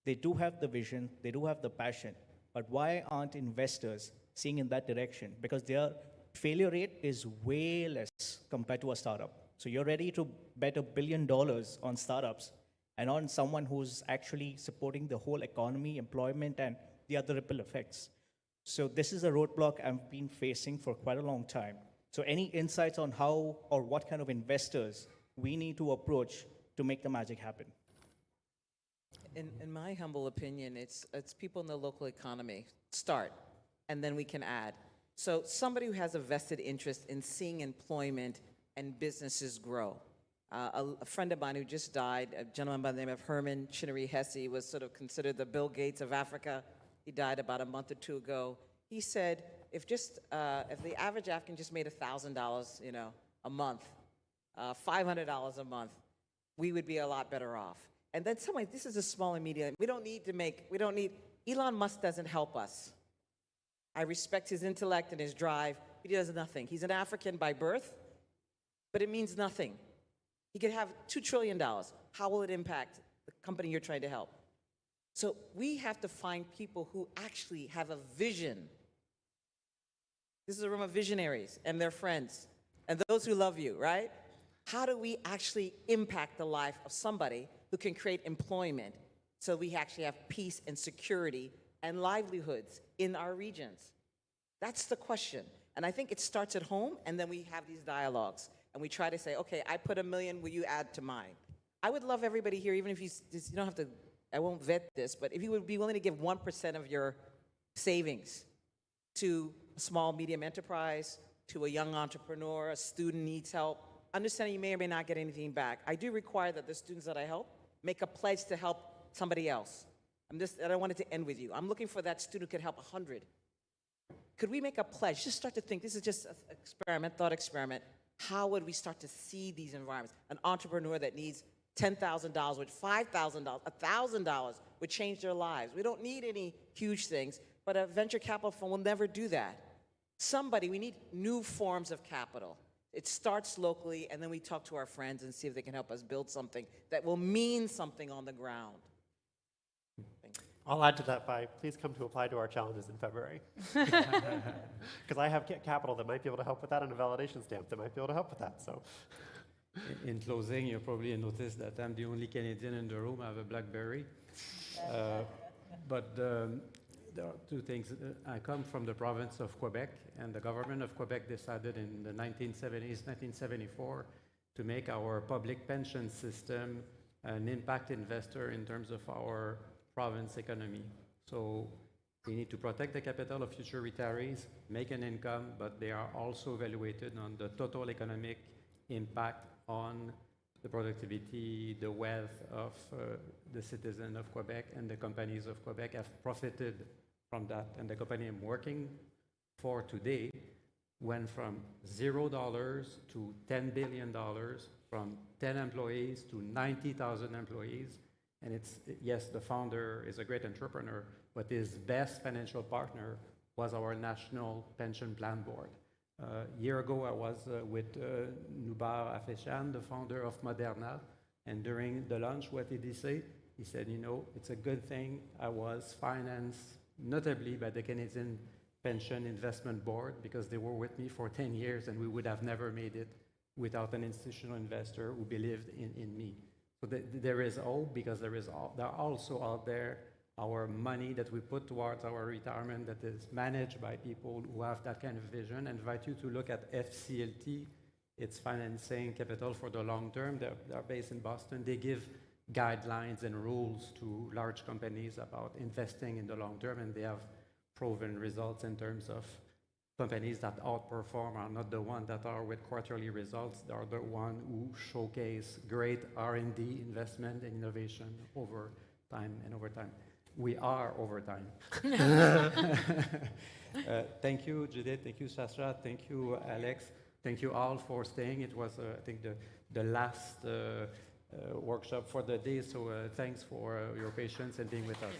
They do have the vision, they do have the passion, but why aren't investors seeing in that direction? Because their failure rate is way less compared to a startup. So you're ready to bet $1 billion on startups and on someone who's actually supporting the whole economy, employment, and the other ripple effects. So this is a roadblock I've been facing for quite a long time. So any insights on how or what kind of investors we need to approach to make the magic happen? In my humble opinion, it's people in the local economy. Start, and then we can add. So somebody who has a vested interest in seeing employment and businesses grow. A friend of mine who just died, a gentleman by the name of Herman Chinnery Hesse, was sort of considered the Bill Gates of Africa. He died about a month or two ago. He said, if the average African just made $1,000, a month, $500 a month, we would be a lot better off. And then this is a small and medium. Elon Musk doesn't help us. I respect his intellect and his drive, but he does nothing. He's an African by birth, but it means nothing. He could have $2 trillion. How will it impact the company you're trying to help? So we have to find people who actually have a vision. This is a room of visionaries and their friends and those who love you, right? How do we actually impact the life of somebody who can create employment so we actually have peace and security and livelihoods in our regions? That's the question. And I think it starts at home, and then we have these dialogues. And we try to say, okay, I put $1 million, will you add to mine? I would love everybody here, even if you don't have to, I won't vet this, but if you would be willing to give 1% of your savings to a small, medium enterprise, to a young entrepreneur, a student needs help, understanding you may or may not get anything back. I do require that the students that I help make a pledge to help somebody else. I don't want it to end with you. I'm looking for that student who could help 100. Could we make a pledge? Just start to think, this is just an thought experiment. How would we start to see these environments? An entrepreneur that needs $10,000 with $5,000, $1,000 would change their lives. We don't need any huge things, but a venture capital fund will never do that. We need new forms of capital. It starts locally, and then we talk to our friends and see if they can help us build something that will mean something on the ground. I'll add to that by, please come to apply to our challenges in February. Because I have capital that might be able to help with that and a validation stamp that might be able to help with that. So, in closing, you probably noticed that I'm the only Canadian in the room. I have a BlackBerry. But there are two things. I come from the province of Quebec, and the government of Quebec decided in the 1970s, 1974, to make our public pension system an impact investor in terms of our province economy. So we need to protect the capital of future retirees, make an income, but they are also evaluated on the total economic impact on the productivity, the wealth of the citizens of Quebec, and the companies of Quebec have profited from that. And the company I'm working for today went from $0 to $10 billion, from 10 employees to 90,000 employees. And yes, the founder is a great entrepreneur, but his best financial partner was our National Pension Plan Board. A year ago, I was with Nubar Afeshan, the founder of Moderna, and during the lunch, what did he say? He said, it's a good thing I was financed notably by the Canadian Pension Investment Board, because they were with me for 10 years, and we would have never made it without an institutional investor who believed in me. So there is hope, because there are also out there our money that we put towards our retirement that is managed by people who have that kind of vision. I invite you to look at FCLT. It's Financing Capital for the Long Term. They're based in Boston. They give guidelines and rules to large companies about investing in the long term, and they have proven results in terms of companies that outperform are not the ones that are with quarterly results. They are the ones who showcase great R&D investment and innovation over time. We are overtime. Thank you, Judith. Thank you, Sasha. Thank you, Alex. Thank you all for staying. It was, I think, the last workshop for the day, so thanks for your patience and being with us.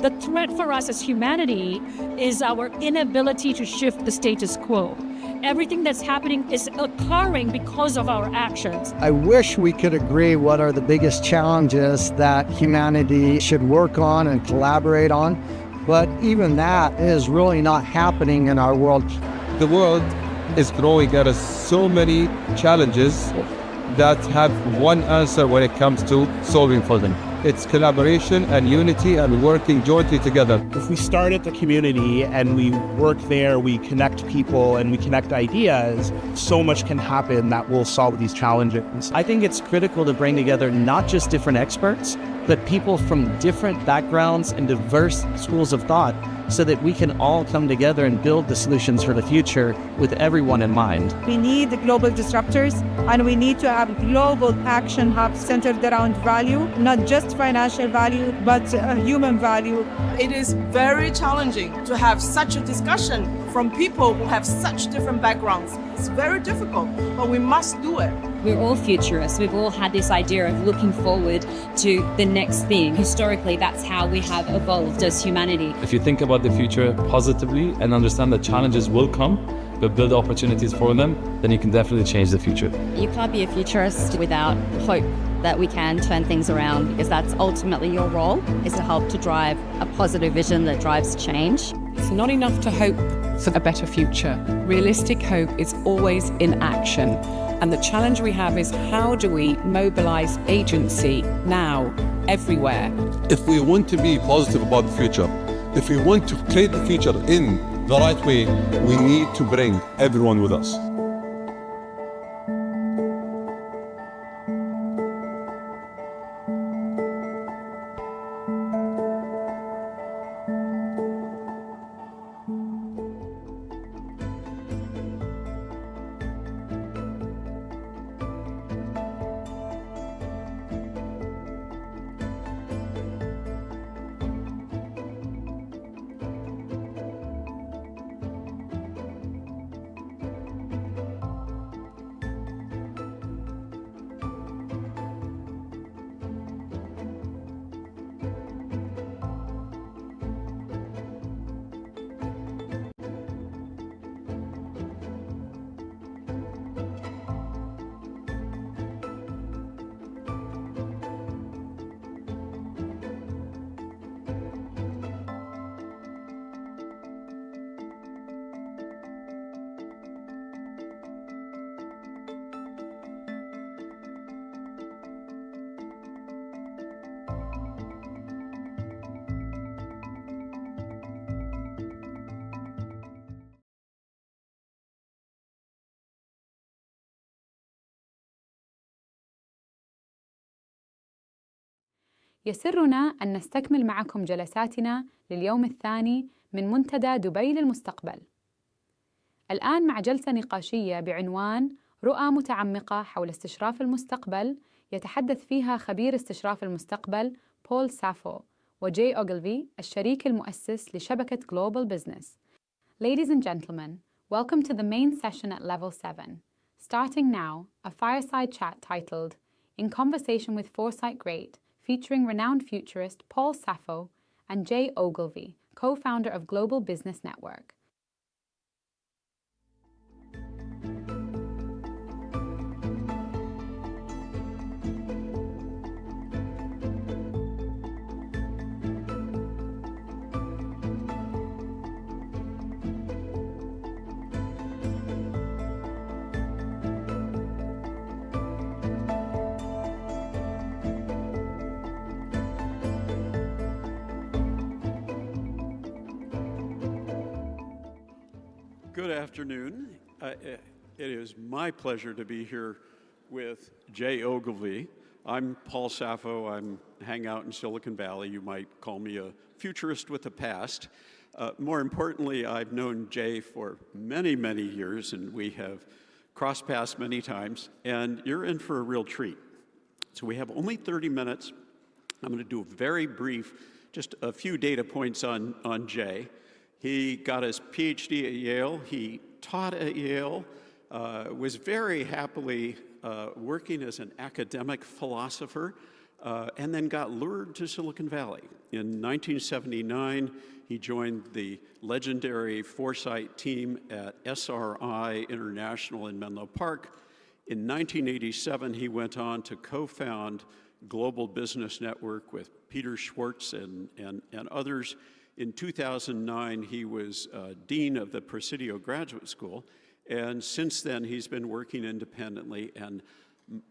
The threat for us as humanity is our inability to shift the status quo. Everything that's happening is occurring because of our actions. I wish we could agree what are the biggest challenges that humanity should work on and collaborate on, but even that is really not happening in our world. The world is growing at so many challenges that have one answer when it comes to solving for them. It's collaboration and unity and working jointly together. If we start at the community and we work there, we connect people and we connect ideas, so much can happen that will solve these challenges. I think it's critical to bring together not just different experts, but people from different backgrounds and diverse schools of thought so that we can all come together and build the solutions for the future with everyone in mind. We need global disruptors, and we need to have global action hubs centered around value, not just financial value, but human value. It is very challenging to have such a discussion from people who have such different backgrounds. It's very difficult, but we must do it. We're all futurists. We've all had this idea of looking forward to the next thing. Historically, that's how we have evolved as humanity. If you think about the future positively and understand that challenges will come, but build opportunities for them, then you can definitely change the future. You can't be a futurist without hope that we can turn things around, because that's ultimately your role, is to help to drive a positive vision that drives change. It's not enough to hope for a better future. Realistic hope is always in action. And the challenge we have is, how do we mobilize agency now, everywhere? If we want to be positive about the future, if we want to create the future in the right way, we need to bring everyone with us. يسرنا أن نستكمل معكم جلساتنا لليوم الثاني من منتدى دبي للمستقبل. الآن مع جلسة نقاشية بعنوان رؤى متعمقة حول استشراف المستقبل، يتحدث فيها خبير استشراف المستقبل بول سافو وجاي أوغلفي الشريك المؤسس لشبكة Global Business. Ladies and gentlemen, welcome to the main session at Level 7. Starting now, a fireside chat titled In Conversation with Foresight Great, featuring renowned futurist Paul Sappho and Jay Ogilvy, co-founder of Global Business Network. Good afternoon. It is my pleasure to be here with Jay Ogilvy. I'm Paul Sappho. I'm hang out in Silicon Valley. You might call me a futurist with a past. More importantly, I've known Jay for many, many years, and we have crossed paths many times, and you're in for a real treat. So we have only 30 minutes. I'm going to do a very brief, just a few data points on Jay. He got his PhD at Yale. He taught at Yale, was very happily working as an academic philosopher, and then got lured to Silicon Valley. In 1979, he joined the legendary foresight team at SRI International in Menlo Park. In 1987, he went on to co-found Global Business Network with Peter Schwartz and others. In 2009, he was dean of the Presidio Graduate School, and since then, he's been working independently, and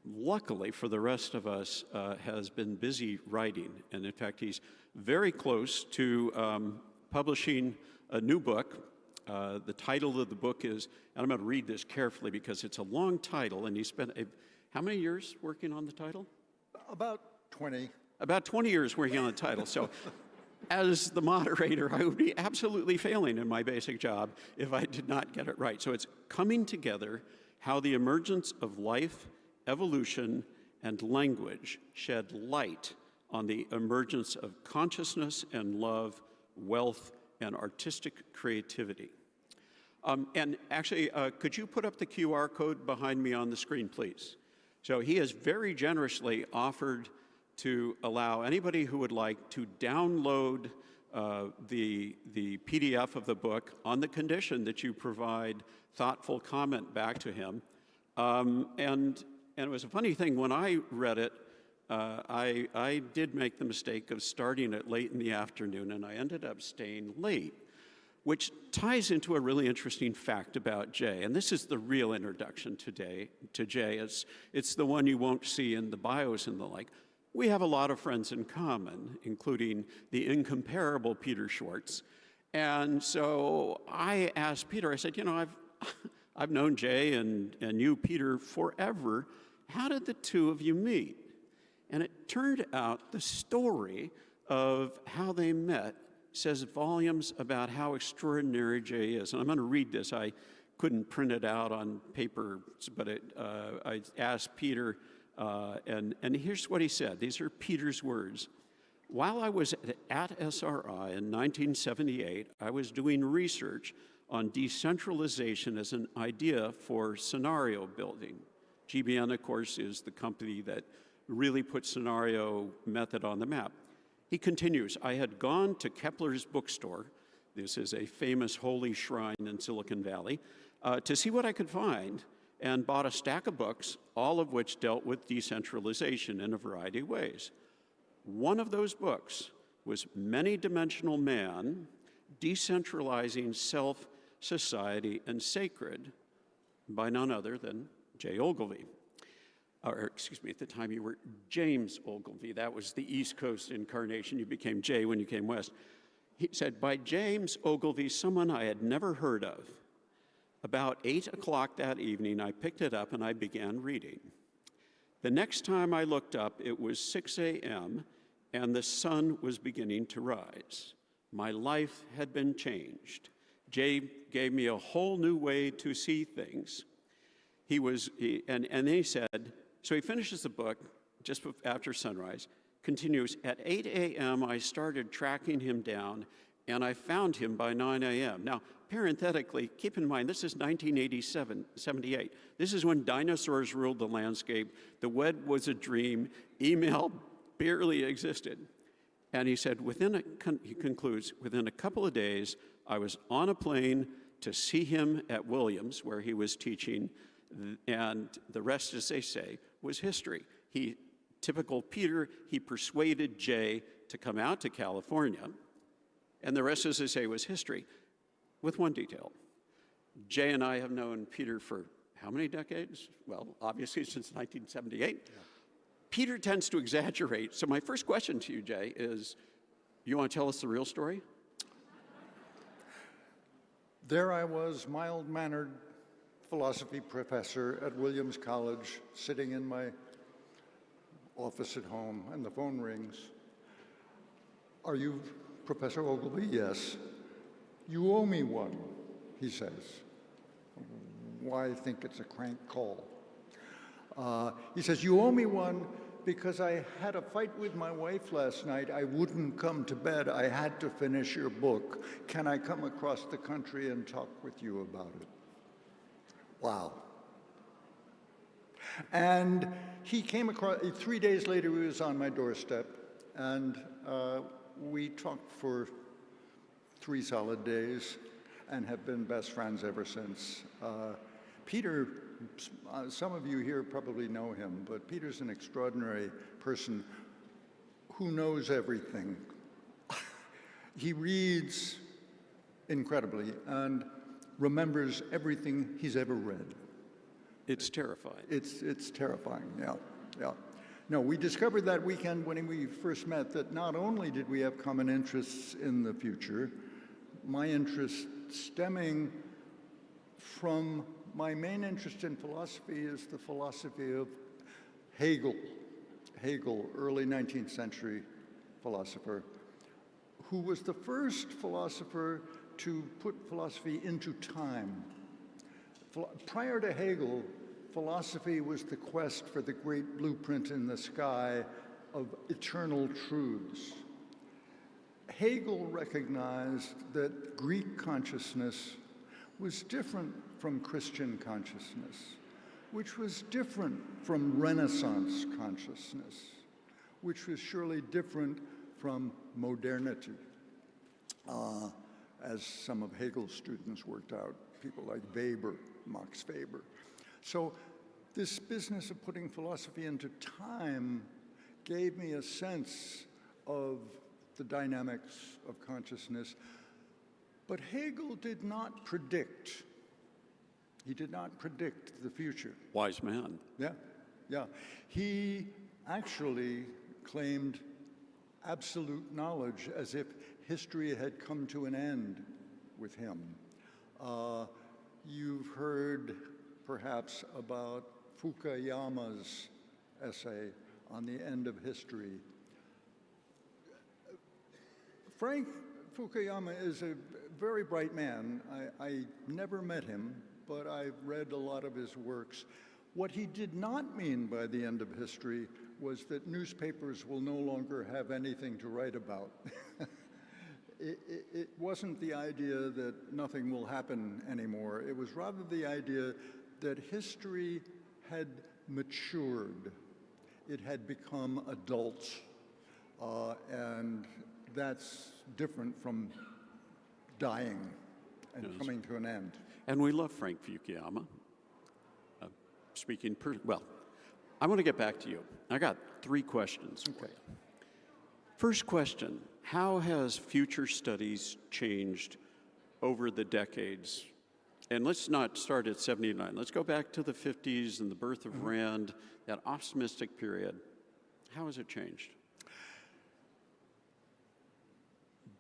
luckily for the rest of us, has been busy writing. And in fact, he's very close to publishing a new book. The title of the book is, and I'm going to read this carefully because it's a long title, and he spent how many years working on the title? About 20. About 20 years working on the title. So as the moderator, I would be absolutely failing in my basic job if I did not get it right. So it's Coming Together, How the Emergence of Life, Evolution, and Language Shed Light on the Emergence of Consciousness and Love, Wealth, and Artistic Creativity. And actually, could you put up the QR code behind me on the screen, please? So he has very generously offered to allow anybody who would like to download the PDF of the book on the condition that you provide thoughtful comment back to him. And it was a funny thing, when I read it, I did make the mistake of starting it late in the afternoon, and I ended up staying late, which ties into a really interesting fact about Jay. And this is the real introduction today to Jay. It's the one you won't see in the bios and the like. We have a lot of friends in common, including the incomparable Peter Schwartz. And so I asked Peter, I said, you know, I've known Jay and you, Peter, forever. How did the two of you meet? And it turned out the story of how they met says volumes about how extraordinary Jay is. And I'm going to read this. I couldn't print it out on paper, but I asked Peter, and here's what he said. These are Peter's words. While I was at SRI in 1978, I was doing research on decentralization as an idea for scenario building. GBN, of course, is the company that really put scenario method on the map. He continues, I had gone to Kepler's bookstore, this is a famous holy shrine in Silicon Valley, to see what I could find, and bought a stack of books, all of which dealt with decentralization in a variety of ways. One of those books was Many-Dimensional Man, Decentralizing Self, Society, and Sacred, by none other than Jay Ogilvy. Or excuse me, at the time you were James Ogilvy. That was the East Coast incarnation. You became Jay when you came west. He said, by James Ogilvy, someone I had never heard of. About 8 o'clock that evening, I picked it up and I began reading. The next time I looked up, it was 6 a.m. and the sun was beginning to rise. My life had been changed. Jay gave me a whole new way to see things. And then he said, so he finishes the book just after sunrise, continues, at 8 a.m. I started tracking him down and I found him by 9 a.m. Now, parenthetically, keep in mind, this is 78. This is when dinosaurs ruled the landscape, the web was a dream, email barely existed. And he said, he concludes, within a couple of days, I was on a plane to see him at Williams, where he was teaching, and the rest, as they say, was history. Typical Peter, he persuaded Jay to come out to California, and the rest, as they say, was history, with one detail. Jay and I have known Peter for how many decades? Well, obviously since 1978. Yeah. Peter tends to exaggerate, so my first question to you, Jay, is, you want to tell us the real story? There I was, mild-mannered philosophy professor at Williams College, sitting in my office at home, and the phone rings. Are you Professor Ogilvy? Yes. You owe me one, he says. Why think it's a crank call? He says, you owe me one because I had a fight with my wife last night. I wouldn't come to bed. I had to finish your book. Can I come across the country and talk with you about it? Wow. And he came across, 3 days later, he was on my doorstep, and we talked for 3 solid days and have been best friends ever since. Peter, some of you here probably know him, but Peter's an extraordinary person who knows everything. He reads incredibly and remembers everything he's ever read. It's terrifying. It's terrifying, yeah. No, we discovered that weekend when we first met that not only did we have common interests in the future, my interest stemming from my main interest in philosophy is the philosophy of Hegel. Hegel, early 19th century philosopher, who was the first philosopher to put philosophy into time. Prior to Hegel, philosophy was the quest for the great blueprint in the sky of eternal truths. Hegel recognized that Greek consciousness was different from Christian consciousness, which was different from Renaissance consciousness, which was surely different from modernity, as some of Hegel's students worked out, people like Weber, Max Weber. So this business of putting philosophy into time gave me a sense of the dynamics of consciousness. But Hegel did not predict. He did not predict the future. Wise man. Yeah. He actually claimed absolute knowledge, as if history had come to an end with him. You've heard, perhaps, about Fukuyama's essay on the end of history. Frank Fukuyama is a very bright man. I never met him, but I've read a lot of his works. What he did not mean by the end of history was that newspapers will no longer have anything to write about. It wasn't the idea that nothing will happen anymore. It was rather the idea that history had matured. It had become adult, and that's different from dying and coming to an end. And we love Frank Fukuyama. Well, I want to get back to you. I got 3 questions for you. First question, how has future studies changed over the decades? And let's not start at 79. Let's go back to the 50s and the birth of Rand, that optimistic period. How has it changed?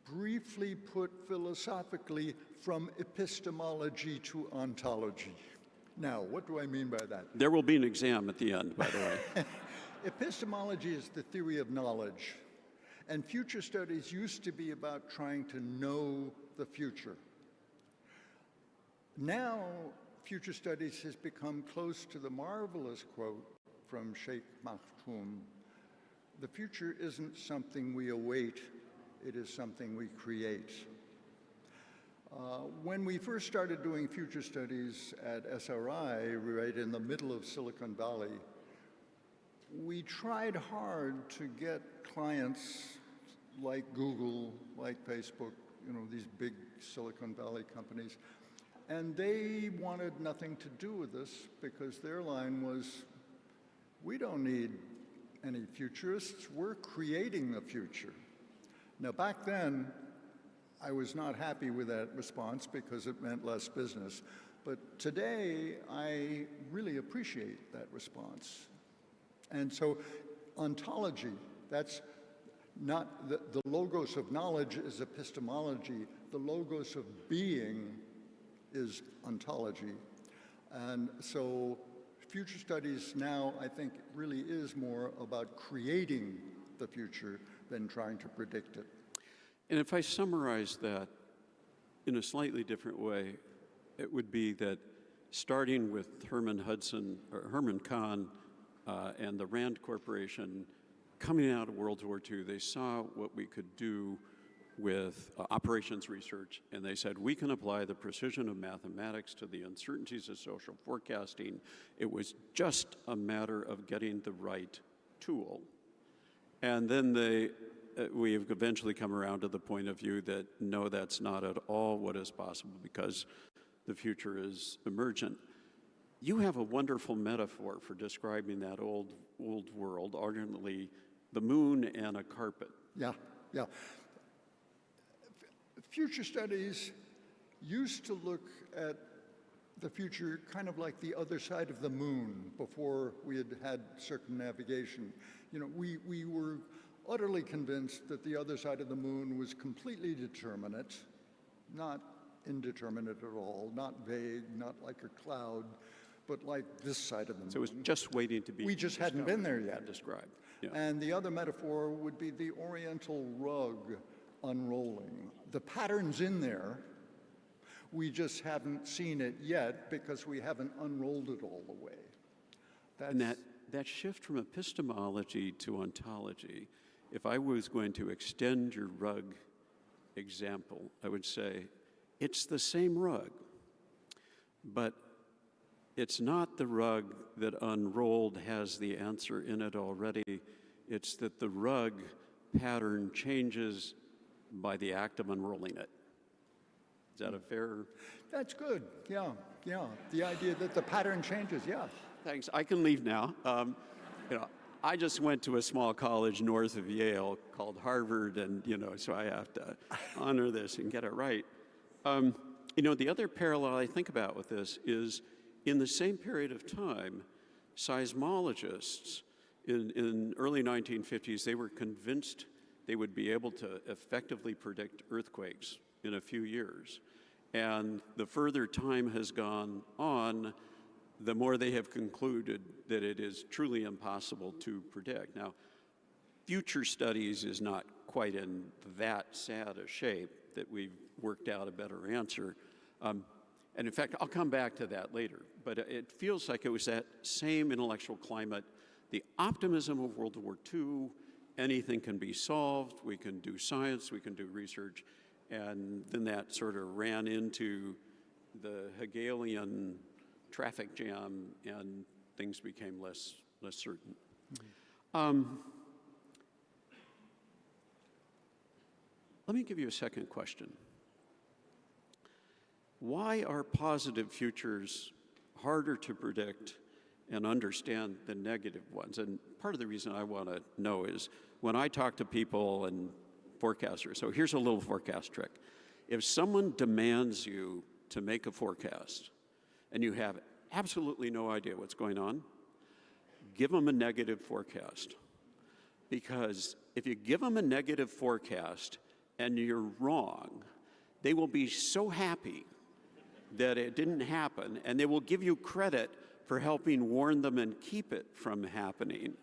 Briefly put philosophically, from epistemology to ontology. Now, what do I mean by that? There will be an exam at the end, by the way. Epistemology is the theory of knowledge, and future studies used to be about trying to know the future. Now, future studies has become close to the marvelous quote from Sheikh Maktoum: "The future isn't something we await, it is something we create." When we first started doing future studies at SRI, right in the middle of Silicon Valley, we tried hard to get clients like Google, like Facebook, these big Silicon Valley companies, and they wanted nothing to do with us because their line was, we don't need any futurists, we're creating the future. Now, back then, I was not happy with that response because it meant less business. But today, I really appreciate that response. And so, ontology, that's not the logos of knowledge is epistemology. The logos of being is ontology. And so future studies now, I think, really is more about creating the future than trying to predict it. And if I summarize that in a slightly different way, it would be that starting with Herman Kahn and the Rand Corporation, coming out of World War II, they saw what we could do with operations research, and they said, we can apply the precision of mathematics to the uncertainties of social forecasting. It was just a matter of getting the right tool. And then we have eventually come around to the point of view that no, that's not at all what is possible because the future is emergent. You have a wonderful metaphor for describing that old world, arguably the moon and a carpet. Yeah, yeah. Future studies used to look at the future kind of like the other side of the moon before we had circumnavigation. You know, we were utterly convinced that the other side of the moon was completely determinate, not indeterminate at all, not vague, not like a cloud, but like this side of the moon. So it was just waiting to be We just hadn't been there yet. Described. Yeah. And the other metaphor would be the oriental rug unrolling. The pattern's in there, we just haven't seen it yet because we haven't unrolled it all the way. And that shift from epistemology to ontology, if I was going to extend your rug example, I would say, it's the same rug, but it's not the rug that unrolled has the answer in it already. It's that the rug pattern changes by the act of unrolling it. Is that a fair? That's good, yeah, yeah. The idea that the pattern changes, yeah. Thanks, I can leave now. You know, I just went to a small college north of Yale called Harvard, and so I have to honor this and get it right. You know, the other parallel I think about with this is in the same period of time, seismologists in early 1950s, they were convinced they would be able to effectively predict earthquakes in a few years. And the further time has gone on, the more they have concluded that it is truly impossible to predict. Now, future studies is not quite in that sad a shape that we've worked out a better answer. And in fact, I'll come back to that later, but it feels like it was that same intellectual climate, the optimism of World War II, anything can be solved, we can do science, we can do research, and then that sort of ran into the Hegelian traffic jam and things became less certain. Let me give you a second question. Why are positive futures harder to predict and understand the negative ones? And part of the reason I want to know is when I talk to people and forecasters, so here's a little forecast trick. If someone demands you to make a forecast and you have absolutely no idea what's going on, give them a negative forecast. Because if you give them a negative forecast and you're wrong, they will be so happy that it didn't happen, and they will give you credit for helping warn them and keep it from happening.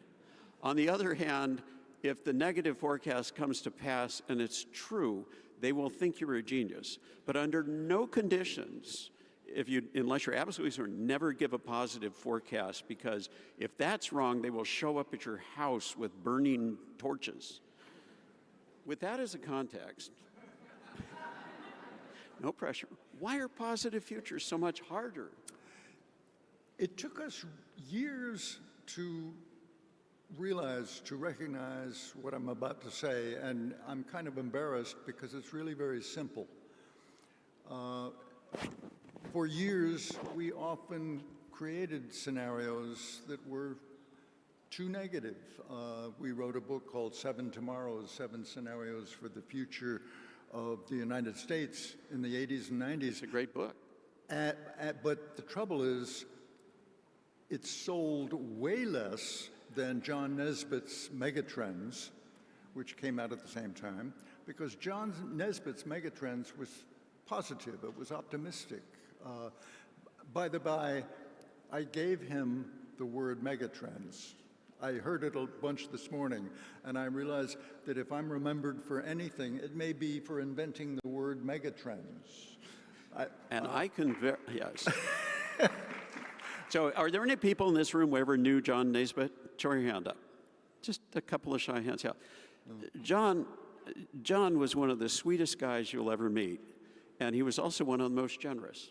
On the other hand, if the negative forecast comes to pass and it's true, they will think you're a genius. But under no conditions, unless you're absolutely certain, never give a positive forecast, because if that's wrong, they will show up at your house with burning torches. With that as a context, no pressure. Why are positive futures so much harder? It took us years to recognize what I'm about to say, and I'm kind of embarrassed because it's really very simple. For years, we often created scenarios that were too negative. We wrote a book called 7 Tomorrows, 7 Scenarios for the Future of the United States in the 80s and 90s. It's a great book. But the trouble is, it sold way less than John Nesbitt's Megatrends, which came out at the same time, because John Nesbitt's Megatrends was positive, it was optimistic. By the by, I gave him the word megatrends. I heard it a bunch this morning, and I realized that if I'm remembered for anything, it may be for inventing the word megatrends. Yes. So are there any people in this room who ever knew John Naisbitt? Show your hand up. Just a couple of shy hands. Yeah. John was one of the sweetest guys you'll ever meet, and he was also one of the most generous.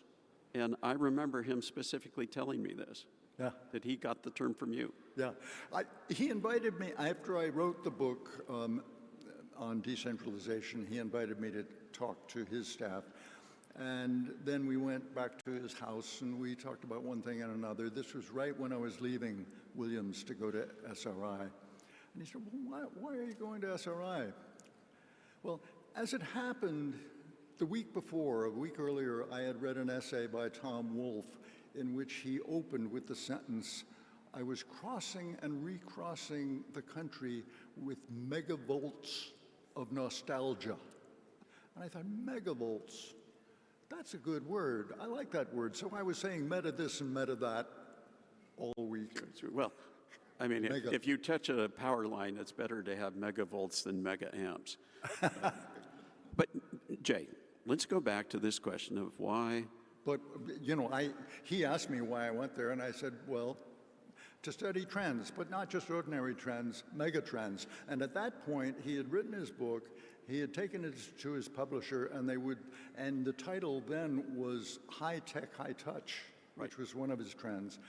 And I remember him specifically telling me this, that he got the term from you. Yeah. He invited me, after I wrote the book on decentralization, he invited me to talk to his staff. And then we went back to his house and we talked about one thing and another. This was right when I was leaving Williams to go to SRI. And he said, well, why are you going to SRI? Well, as it happened, a week earlier, I had read an essay by Tom Wolfe in which he opened with the sentence, I was crossing and recrossing the country with megavolts of nostalgia. And I thought, megavolts, that's a good word. I like that word. So I was saying meta this and meta that all week. Well, I mean, if you touch a power line, it's better to have megavolts than mega amps. But Jay, let's go back to this question of why. But, he asked me why I went there, and I said, well, to study trends, but not just ordinary trends, megatrends. And at that point, he had written his book, he had taken it to his publisher, and the title then was High Tech, High Touch, which was one of his trends.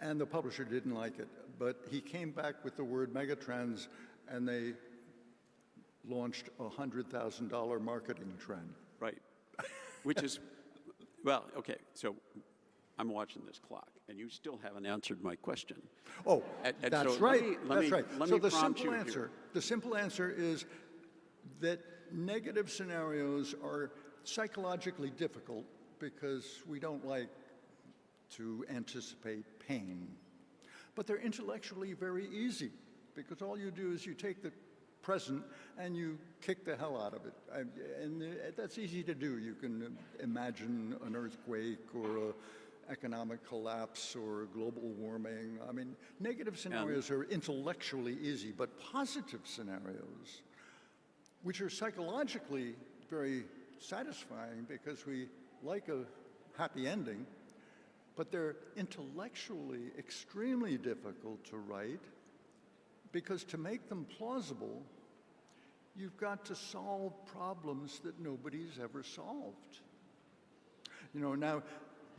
And the publisher didn't like it, but he came back with the word megatrends, and they launched a $100,000 marketing trend. Right, which is, well, okay, so I'm watching this clock, and you still haven't answered my question. Oh, and that's so right. Let me prompt you here. The simple answer is that negative scenarios are psychologically difficult because we don't like to anticipate pain. But they're intellectually very easy because all you do is you take the present and you kick the hell out of it. And that's easy to do. You can imagine an earthquake or an economic collapse or global warming. I mean, negative scenarios are intellectually easy, but positive scenarios, which are psychologically very satisfying because we like a happy ending, but they're intellectually extremely difficult to write because to make them plausible, you've got to solve problems that nobody's ever solved. Now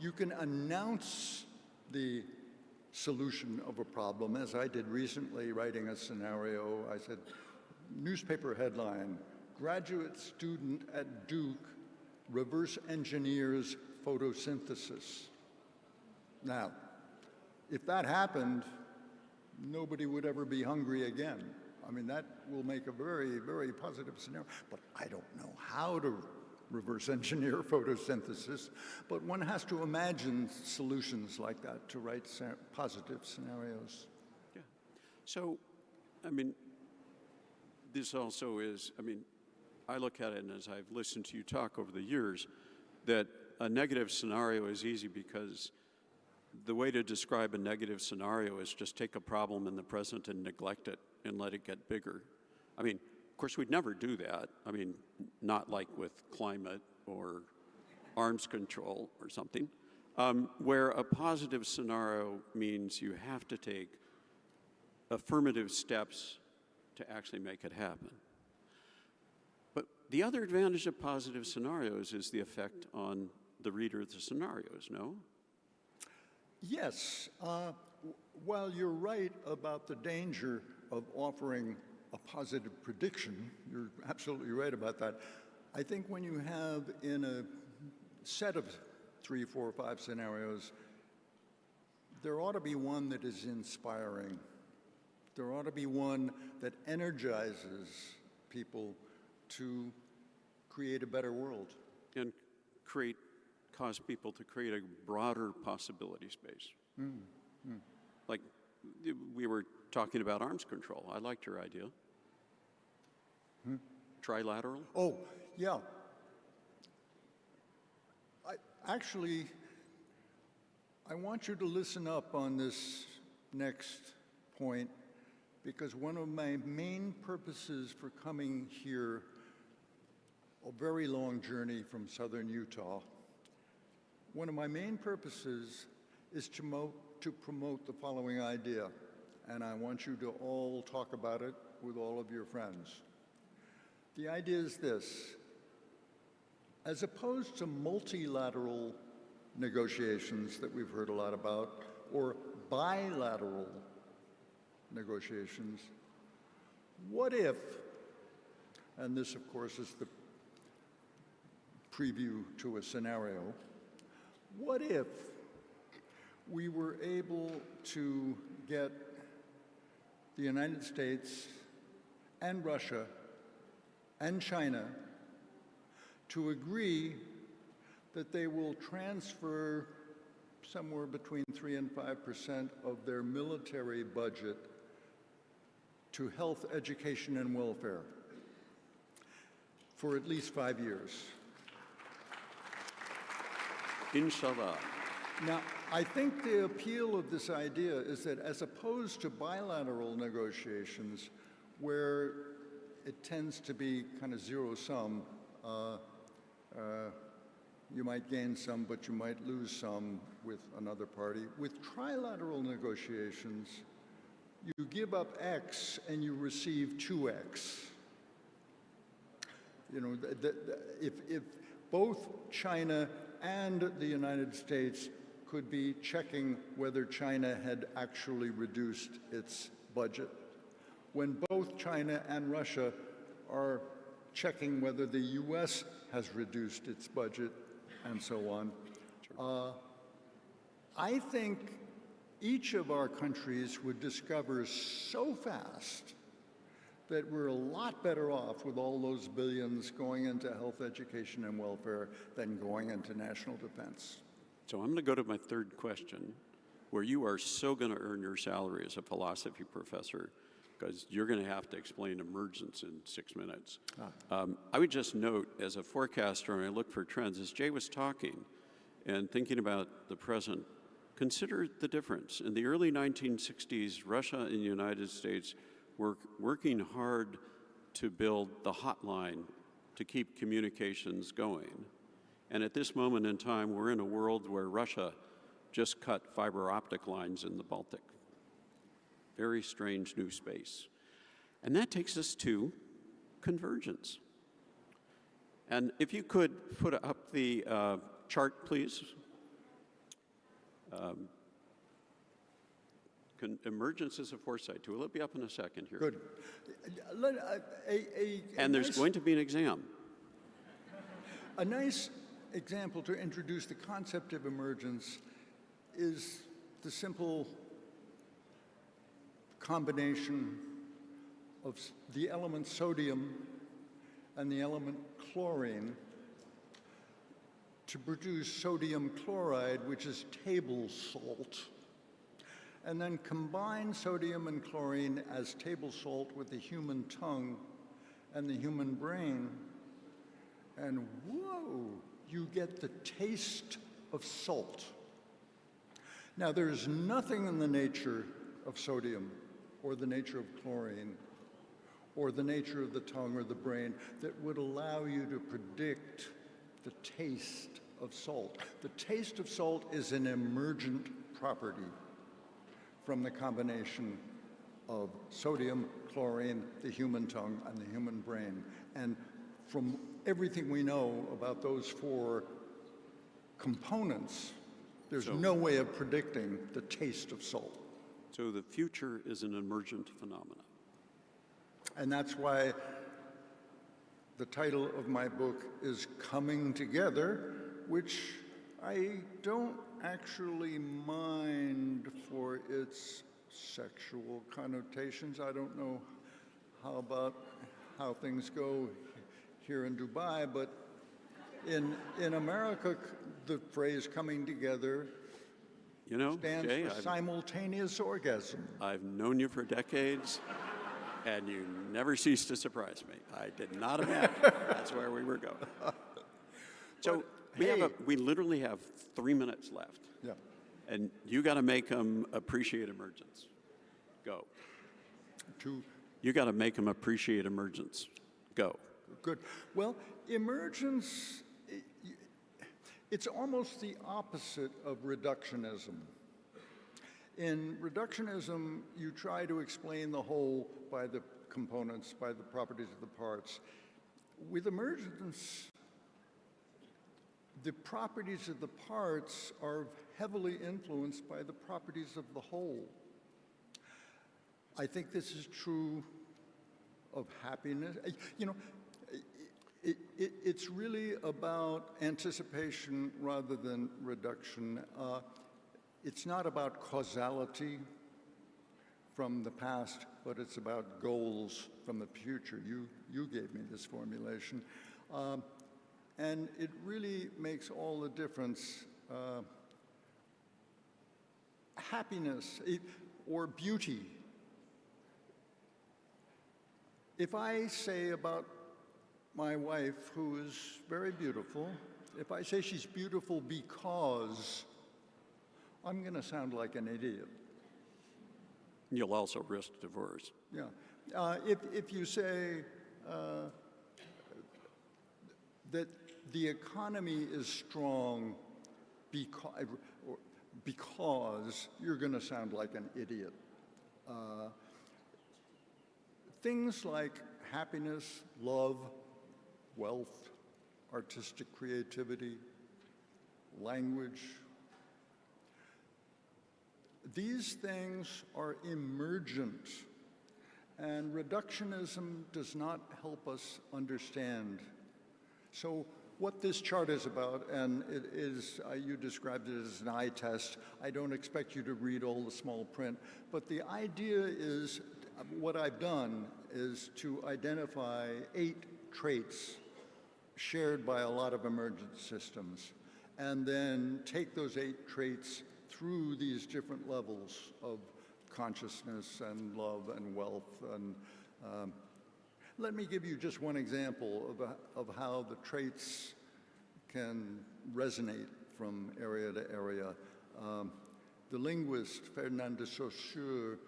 you can announce the solution of a problem, as I did recently writing a scenario. I said, newspaper headline, graduate student at Duke reverse engineers photosynthesis. Now, if that happened, nobody would ever be hungry again. I mean, that will make a very, very positive scenario. But I don't know how to reverse engineer photosynthesis, but one has to imagine solutions like that to write positive scenarios. Yeah. So, I mean, this also is, I look at it, and as I've listened to you talk over the years, that a negative scenario is easy because the way to describe a negative scenario is just take a problem in the present and neglect it and let it get bigger. I mean, of course, we'd never do that. I mean, not like with climate or arms control or something, where a positive scenario means you have to take affirmative steps to actually make it happen. But the other advantage of positive scenarios is the effect on the reader of the scenarios, no? Yes. While you're right about the danger of offering a positive prediction, you're absolutely right about that. I think when you have in a set of 3, 4, 5 scenarios, there ought to be one that is inspiring. There ought to be one that energizes people to create a better world. And cause people to create a broader possibility space. Like we were talking about arms control. I liked your idea. Trilateral? Oh, yeah. Actually, I want you to listen up on this next point, because one of my main purposes for coming here, a very long journey from southern Utah, one of my main purposes is to promote the following idea, and I want you to all talk about it with all of your friends. The idea is this: as opposed to multilateral negotiations that we've heard a lot about, or bilateral negotiations, what if, and this of course is the preview to a scenario, what if we were able to get the United States and Russia and China to agree that they will transfer somewhere between 3 and 5% of their military budget to health, education, and welfare for at least 5 years. Inshallah. Now, I think the appeal of this idea is that as opposed to bilateral negotiations, where it tends to be kind of zero-sum, you might gain some, but you might lose some with another party. With trilateral negotiations, you give up X and you receive 2X. You know, if both China and the United States could be checking whether China had actually reduced its budget, when both China and Russia are checking whether the US has reduced its budget, and so on. I think each of our countries would discover so fast that we're a lot better off with all those billions going into health, education, and welfare than going into national defense. So I'm going to go to my third question, where you are so going to earn your salary as a philosophy professor, because you're going to have to explain emergence in 6 minutes. I would just note, as a forecaster, and I look for trends, as Jay was talking and thinking about the present, consider the difference. In the early 1960s, Russia and the United States were working hard to build the hotline to keep communications going. And at this moment in time, we're in a world where Russia just cut fiber optic lines in the Baltic. Very strange new space. And that takes us to convergence. And if you could put up the chart, please. Emergence is a foresight tool. It'll be up in a second here. Good. And there's going to be an exam. A nice example to introduce the concept of emergence is the simple combination of the element sodium and the element chlorine to produce sodium chloride, which is table salt, and then combine sodium and chlorine as table salt with the human tongue and the human brain, and whoa, you get the taste of salt. Now, there's nothing in the nature of sodium or the nature of chlorine or the nature of the tongue or the brain that would allow you to predict the taste of salt. The taste of salt is an emergent property from the combination of sodium, chlorine, the human tongue, and the human brain. And from everything we know about those four components, there's no way of predicting the taste of salt. So the future is an emergent phenomenon. And that's why the title of my book is Coming Together, which I don't actually mind for its sexual connotations. I don't know how things go here in Dubai, but in America, the phrase coming together stands Jay, for simultaneous orgasm. I've known you for decades, and you never cease to surprise me. I did not imagine that's where we were going. So we literally have 3 minutes left. Yeah. And you got to make them appreciate emergence. Go. You got to make them appreciate emergence. Go. Good. Well, emergence, it's almost the opposite of reductionism. In reductionism, you try to explain the whole by the components, by the properties of the parts. With emergence, the properties of the parts are heavily influenced by the properties of the whole. I think this is true of happiness. You know, it's really about anticipation rather than reduction. It's not about causality from the past, but it's about goals from the future. You gave me this formulation. And it really makes all the difference. Happiness or beauty. If I say about my wife, who is very beautiful, if I say she's beautiful because, I'm going to sound like an idiot. You'll also risk divorce. Yeah. If you say that the economy is strong because you're going to sound like an idiot. Things like happiness, love, wealth, artistic creativity, language, these things are emergent, and reductionism does not help us understand. So what this chart is about, and it is, you described it as an eye test. I don't expect you to read all the small print, but the idea is, what I've done is to identify 8 traits shared by a lot of emergent systems, and then take those 8 traits through these different levels of consciousness and love and wealth. And let me give you just one example of how the traits can resonate from area to area. The linguist Ferdinand de Saussure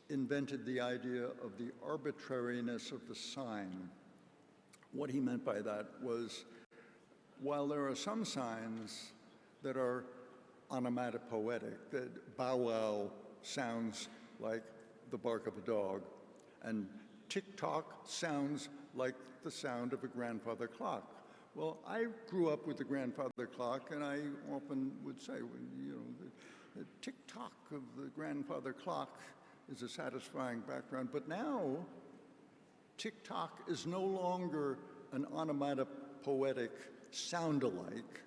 invented the idea of the arbitrariness of the sign. What he meant by that was, while there are some signs that are onomatopoetic, that bow wow sounds like the bark of a dog, and tick-tock sounds like the sound of a grandfather clock. Well, I grew up with the grandfather clock, and I often would say, you know, the tick-tock of the grandfather clock is a satisfying background, but now tick-tock is no longer an onomatopoetic sound-alike,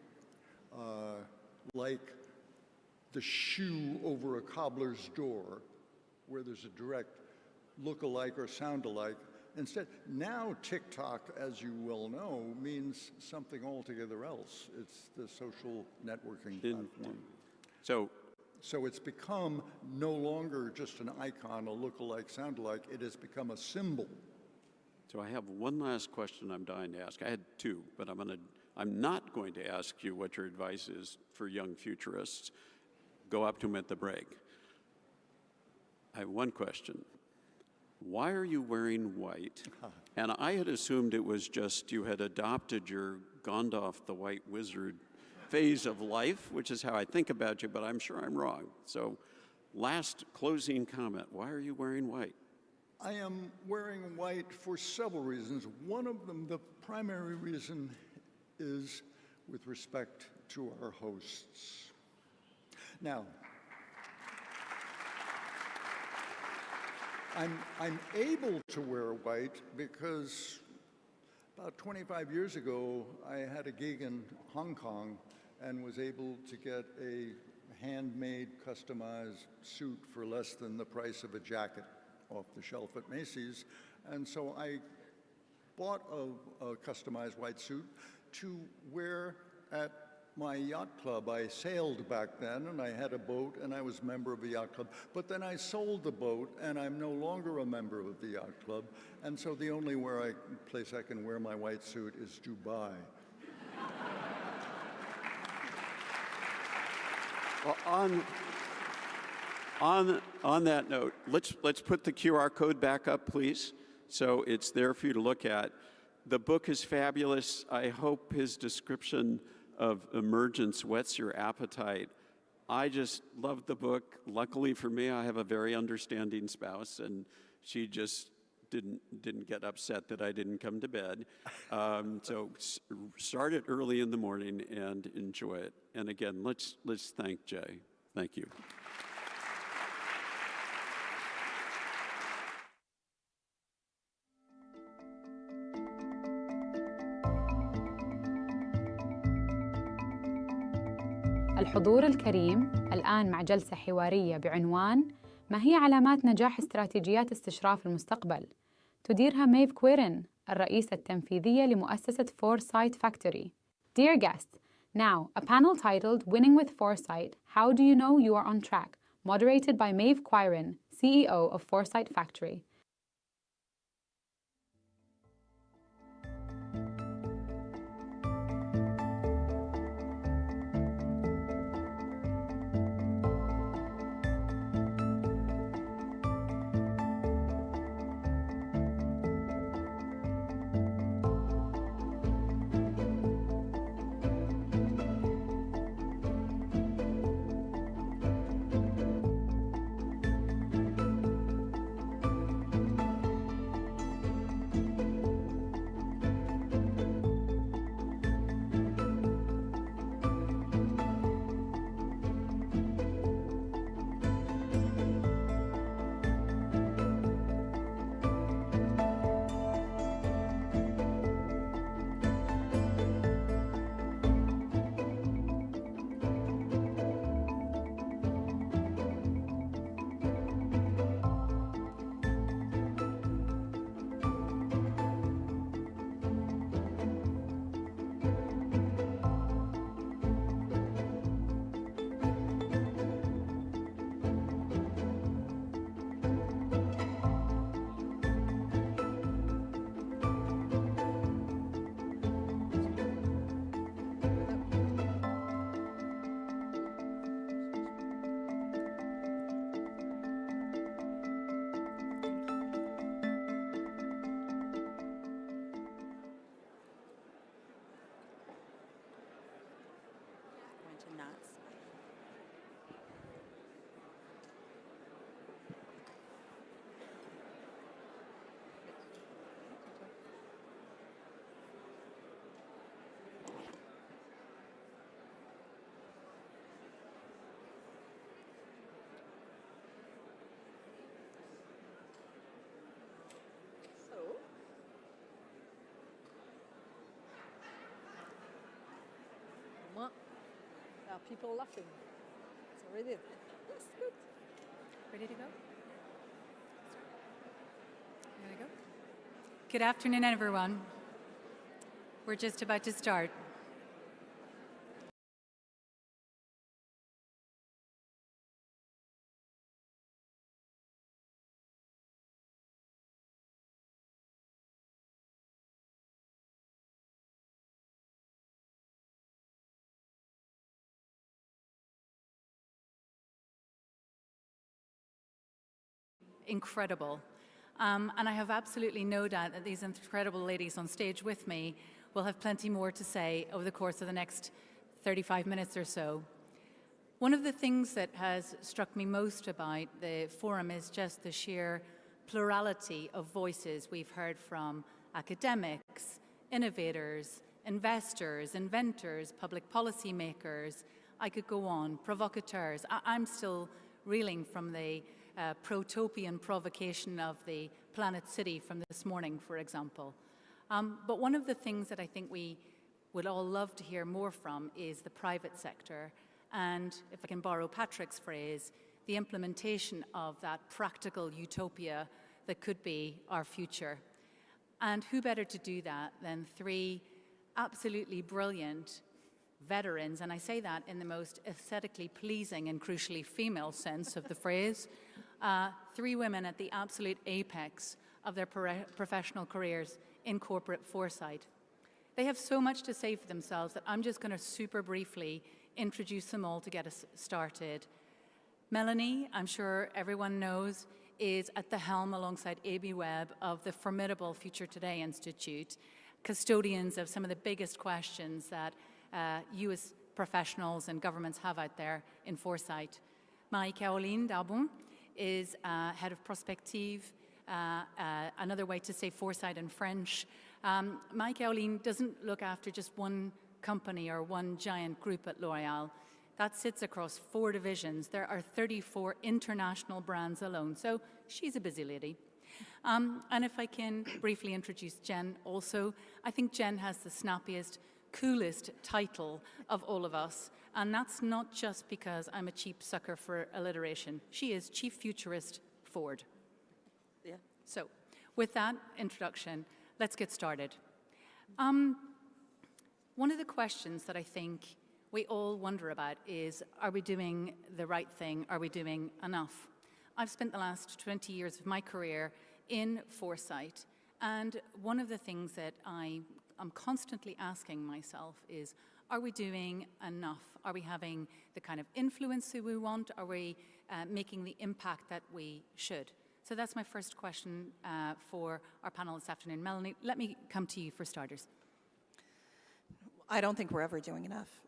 like the shoe over a cobbler's door, where there's a direct look-alike or sound-alike. Instead, now TikTok, as you well know, means something altogether else. It's the social networking platform. So it's become no longer just an icon, a look-alike, sound-alike. It has become a symbol. So I have one last question I'm dying to ask. I had 2, but I'm not going to ask you what your advice is for young futurists. Go up to them at the break. I have one question. Why are you wearing white? And I had assumed it was just you had adopted your Gandalf the White Wizard phase of life, which is how I think about you, but I'm sure I'm wrong. So last closing comment, why are you wearing white? I am wearing white for several reasons. One of them, the primary reason, is with respect to our hosts. Now, I'm able to wear white because about 25 years ago, I had a gig in Hong Kong and was able to get a handmade, customized suit for less than the price of a jacket off the shelf at Macy's. And so I bought a customized white suit to wear at my yacht club. I sailed back then, and I had a boat, and I was a member of a yacht club. But then I sold the boat, and I'm no longer a member of the yacht club. And so the only place I can wear my white suit is Dubai. Well, on that note, let's put the QR code back up, please, so it's there for you to look at. The book is fabulous. I hope his description of emergence whets your appetite. I just loved the book. Luckily for me, I have a very understanding spouse, and she just didn't get upset that I didn't come to bed. So start it early in the morning and enjoy it. And again, let's thank Jay. Thank you. الحضور الكريم، الآن مع جلسة حوارية بعنوان ما هي علامات نجاح استراتيجيات استشراف المستقبل؟ تديرها ميف كويرن، الرئيسة التنفيذية لمؤسسة foresight factory. Dear guests, now a panel titled Winning with Foresight, How Do You Know You Are on Track? Moderated by Maeve Quirin, CEO of Foresight Factory. There are people laughing. So ready? Yes, good. Ready to go? Here we go. Good afternoon, everyone. We're just about to start. Incredible. And I have absolutely no doubt that these incredible ladies on stage with me will have plenty more to say over the course of the next 35 minutes or so. One of the things that has struck me most about the forum is just the sheer plurality of voices we've heard from academics, innovators, investors, inventors, public policy makers. I could go on, provocateurs. I'm still reeling from the protopian provocation of the Planet City from this morning, for example. But one of the things that I think we would all love to hear more from is the private sector, and, if I can borrow Patrick's phrase, the implementation of that practical utopia that could be our future. And who better to do that than three absolutely brilliant veterans, and I say that in the most aesthetically pleasing and crucially female sense of the phrase, three women at the absolute apex of their professional careers in corporate foresight. They have so much to say for themselves that I'm just going to super briefly introduce them all to get us started. Melanie, I'm sure everyone knows, is at the helm alongside A.B. Webb of the formidable Future Today Institute, custodians of some of the biggest questions that you as professionals and governments have out there in foresight. Marie-Caroline Darbon is head of Prospective, another way to say foresight in French. Marie-Caroline doesn't look after just one company or one giant group at L'Oréal. That sits across 4 divisions. There are 34 international brands alone, so she's a busy lady. And if I can briefly introduce Jen also, I think Jen has the snappiest, coolest title of all of us, and that's not just because I'm a cheap sucker for alliteration. She is Chief Futurist Ford. Yeah. So, with that introduction, let's get started. One of the questions that I think we all wonder about is, are we doing the right thing? Are we doing enough? I've spent the last 20 years of my career in foresight, and one of the things that I'm constantly asking myself is, are we doing enough? Are we having the kind of influence that we want? Are we making the impact that we should? So that's my first question for our panel this afternoon. Melanie, let me come to you for starters. I don't think we're ever doing enough.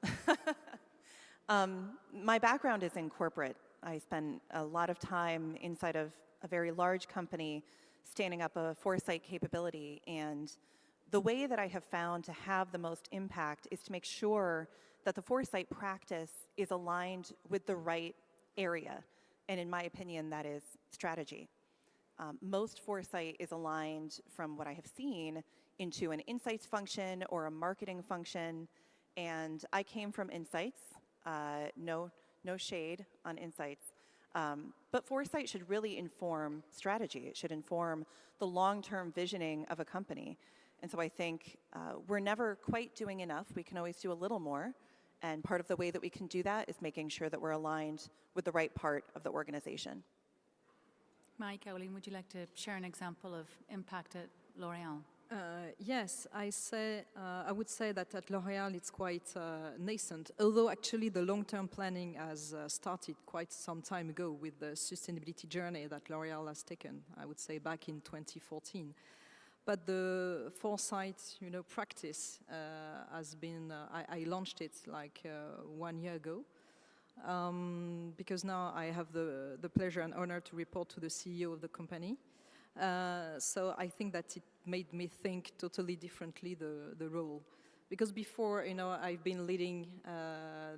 My background is in corporate. I spent a lot of time inside of a very large company standing up a foresight capability, and the way that I have found to have the most impact is to make sure that the foresight practice is aligned with the right area, and in my opinion, that is strategy. Most foresight is aligned, from what I have seen, into an insights function or a marketing function, and I came from insights. No shade on insights. But foresight should really inform strategy. It should inform the long-term visioning of a company. And so I think we're never quite doing enough. We can always do a little more. And part of the way that we can do that is making sure that we're aligned with the right part of the organization. Marie-Caroline, would you like to share an example of impact at L'Oréal? Yes, I would say that at L'Oréal it's quite nascent, although actually the long-term planning has started quite some time ago with the sustainability journey that L'Oréal has taken, I would say back in 2014. But the foresight, practice has been, I launched it like 1 year ago, because now I have the pleasure and honor to report to the CEO of the company. So I think that it made me think totally differently the role. Because before, I've been leading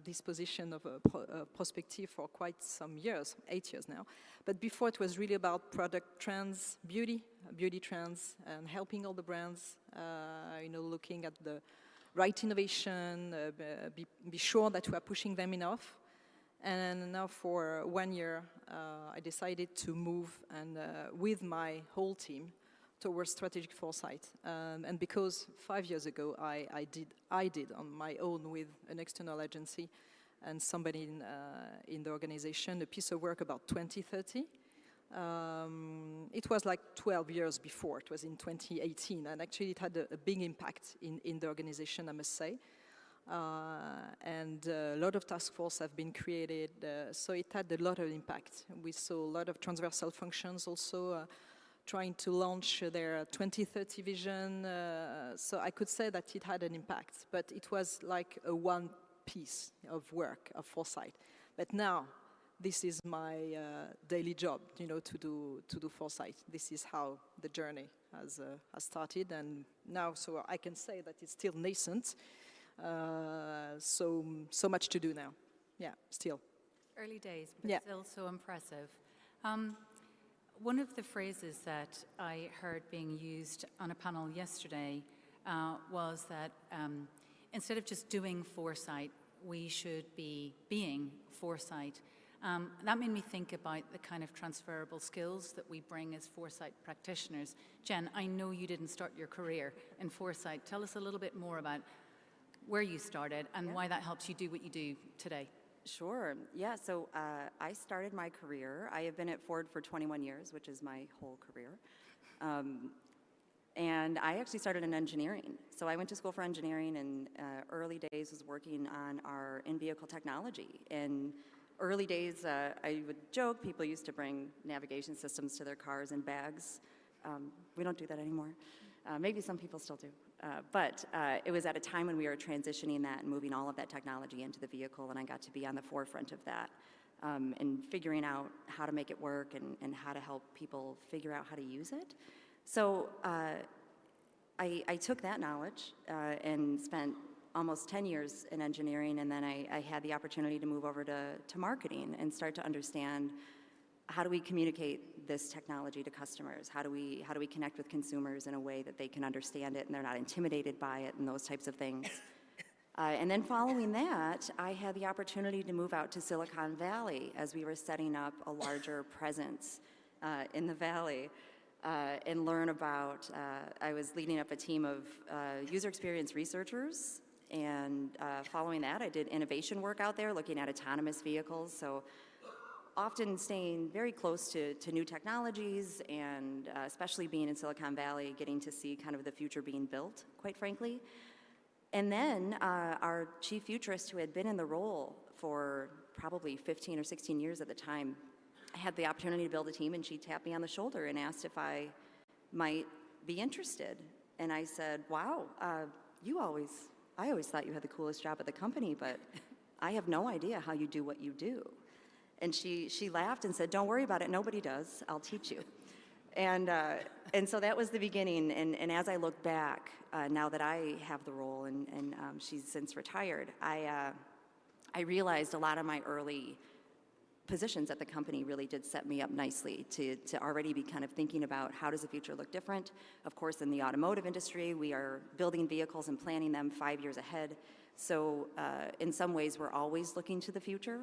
this position of a prospective for quite some years, 8 years now. But before it was really about product trends, beauty trends, and helping all the brands, looking at the right innovation, be sure that we are pushing them enough. And now for 1 year, I decided to move and with my whole team towards strategic foresight. And because 5 years ago, I did on my own with an external agency and somebody in the organization a piece of work about 2030. It was like 12 years before. It was in 2018. And actually, it had a big impact in the organization, I must say. And a lot of task forces have been created, so it had a lot of impact. We saw a lot of transversal functions also trying to launch their 2030 vision, so I could say that it had an impact, but it was like a one piece of work, of foresight. But now, this is my daily job, to do foresight. This is how the journey has started, and now, so I can say that it's still nascent. So much to do now. Yeah, still. Early days, but still so impressive. One of the phrases that I heard being used on a panel yesterday was that instead of just doing foresight, we should be being foresight. That made me think about the kind of transferable skills that we bring as foresight practitioners. Jen, I know you didn't start your career in foresight. Tell us a little bit more about where you started and why that helps you do what you do today. Sure. Yeah, so I started my career. I have been at Ford for 21 years, which is my whole career. And I actually started in engineering. So I went to school for engineering, and early days was working on our in-vehicle technology. And early days, I would joke, people used to bring navigation systems to their cars in bags. We don't do that anymore. Maybe some people still do. But it was at a time when we were transitioning that and moving all of that technology into the vehicle, and I got to be on the forefront of that and figuring out how to make it work and how to help people figure out how to use it. So I took that knowledge and spent almost 10 years in engineering, and then I had the opportunity to move over to marketing and start to understand how do we communicate this technology to customers? How do we connect with consumers in a way that they can understand it and they're not intimidated by it and those types of things? And then following that, I had the opportunity to move out to Silicon Valley as we were setting up a larger presence in the Valley. And learn about, I was leading up a team of user experience researchers, and following that I did innovation work out there looking at autonomous vehicles, so often staying very close to new technologies, and especially being in Silicon Valley, getting to see kind of the future being built, quite frankly. And then our chief futurist, who had been in the role for probably 15 or 16 years at the time, I had the opportunity to build a team, and she tapped me on the shoulder and asked if I might be interested. And I said, wow, I always thought you had the coolest job at the company, but I have no idea how you do what you do. And she laughed and said, don't worry about it, nobody does, I'll teach you. And so that was the beginning, and as I look back, now that I have the role, and she's since retired, I realized a lot of my early positions at the company really did set me up nicely to already be kind of thinking about how does the future look different. Of course, in the automotive industry, we are building vehicles and planning them 5 years ahead. So in some ways, we're always looking to the future.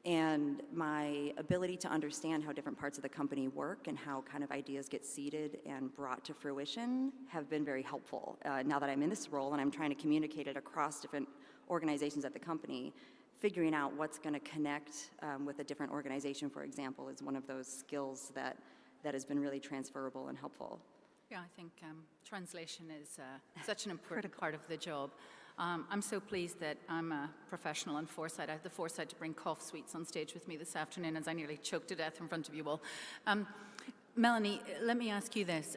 And my ability to understand how different parts of the company work and how kind of ideas get seeded and brought to fruition have been very helpful. Now that I'm in this role and I'm trying to communicate it across different organizations at the company, figuring out what's going to connect with a different organization, for example, is one of those skills that has been really transferable and helpful. Yeah, I think translation is such an important part of the job. I'm so pleased that I'm a professional in foresight. I have the foresight to bring cough sweets on stage with me this afternoon, as I nearly choked to death in front of you all. Melanie, let me ask you this.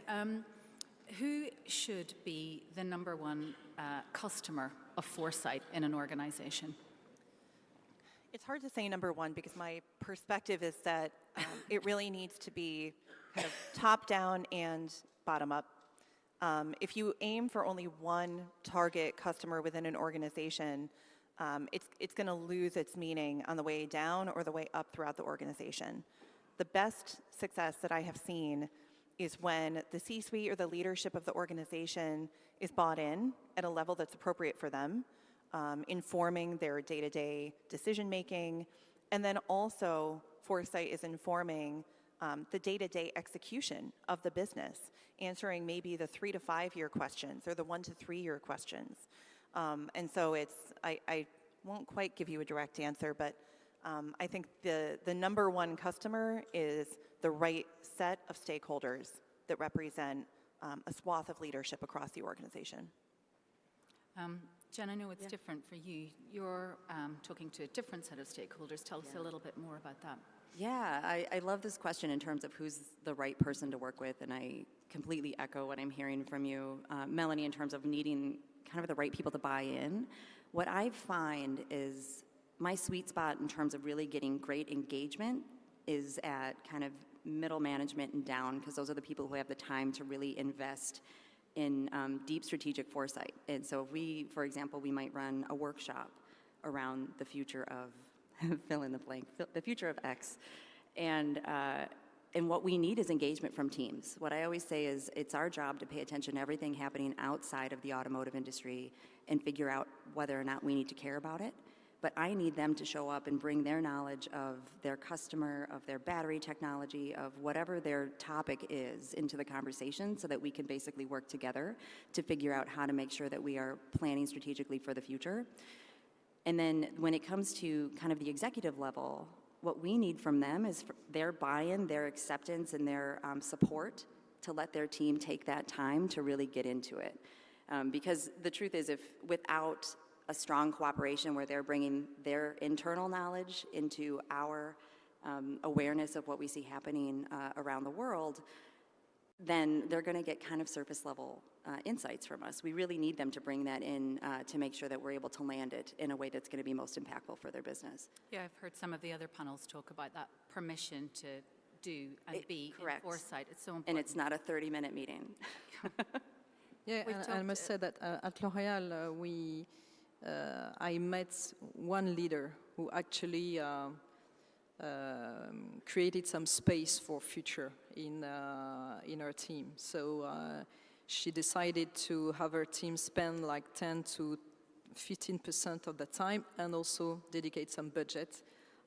Who should be the number one customer of foresight in an organization? It's hard to say number one, because my perspective is that it really needs to be kind of top down and bottom up. If you aim for only one target customer within an organization, it's going to lose its meaning on the way down or the way up throughout the organization. The best success that I have seen is when the C-suite or the leadership of the organization is bought in at a level that's appropriate for them, informing their day-to-day decision-making, and then also foresight is informing the day-to-day execution of the business, answering maybe the 3 to 5 year questions or the 1 to 3 year questions. And so I won't quite give you a direct answer, but I think the number one customer is the right set of stakeholders that represent a swath of leadership across the organization. Jen, I know it's different for you. You're talking to a different set of stakeholders. Tell us a little bit more about that. Yeah, I love this question in terms of who's the right person to work with, and I completely echo what I'm hearing from you, Melanie, in terms of needing kind of the right people to buy in. What I find is my sweet spot in terms of really getting great engagement is at kind of middle management and down, because those are the people who have the time to really invest in deep strategic foresight. And so if we, for example, we might run a workshop around the future of, fill in the blank, the future of X. And what we need is engagement from teams. What I always say is it's our job to pay attention to everything happening outside of the automotive industry and figure out whether or not we need to care about it. But I need them to show up and bring their knowledge of their customer, of their battery technology, of whatever their topic is into the conversation so that we can basically work together to figure out how to make sure that we are planning strategically for the future. And then when it comes to kind of the executive level, what we need from them is their buy-in, their acceptance, and their support to let their team take that time to really get into it. Because the truth is, if without a strong cooperation where they're bringing their internal knowledge into our awareness of what we see happening around the world, then they're going to get kind of surface level insights from us. We really need them to bring that in to make sure that we're able to land it in a way that's going to be most impactful for their business. Yeah, I've heard some of the other panels talk about that permission to do and be correct. in foresight. It's so important. And it's not a 30-minute meeting. Yeah, and I must say that at L'Oréal, I met one leader who actually created some space for future in her team. So she decided to have her team spend like 10 to 15% of the time and also dedicate some budget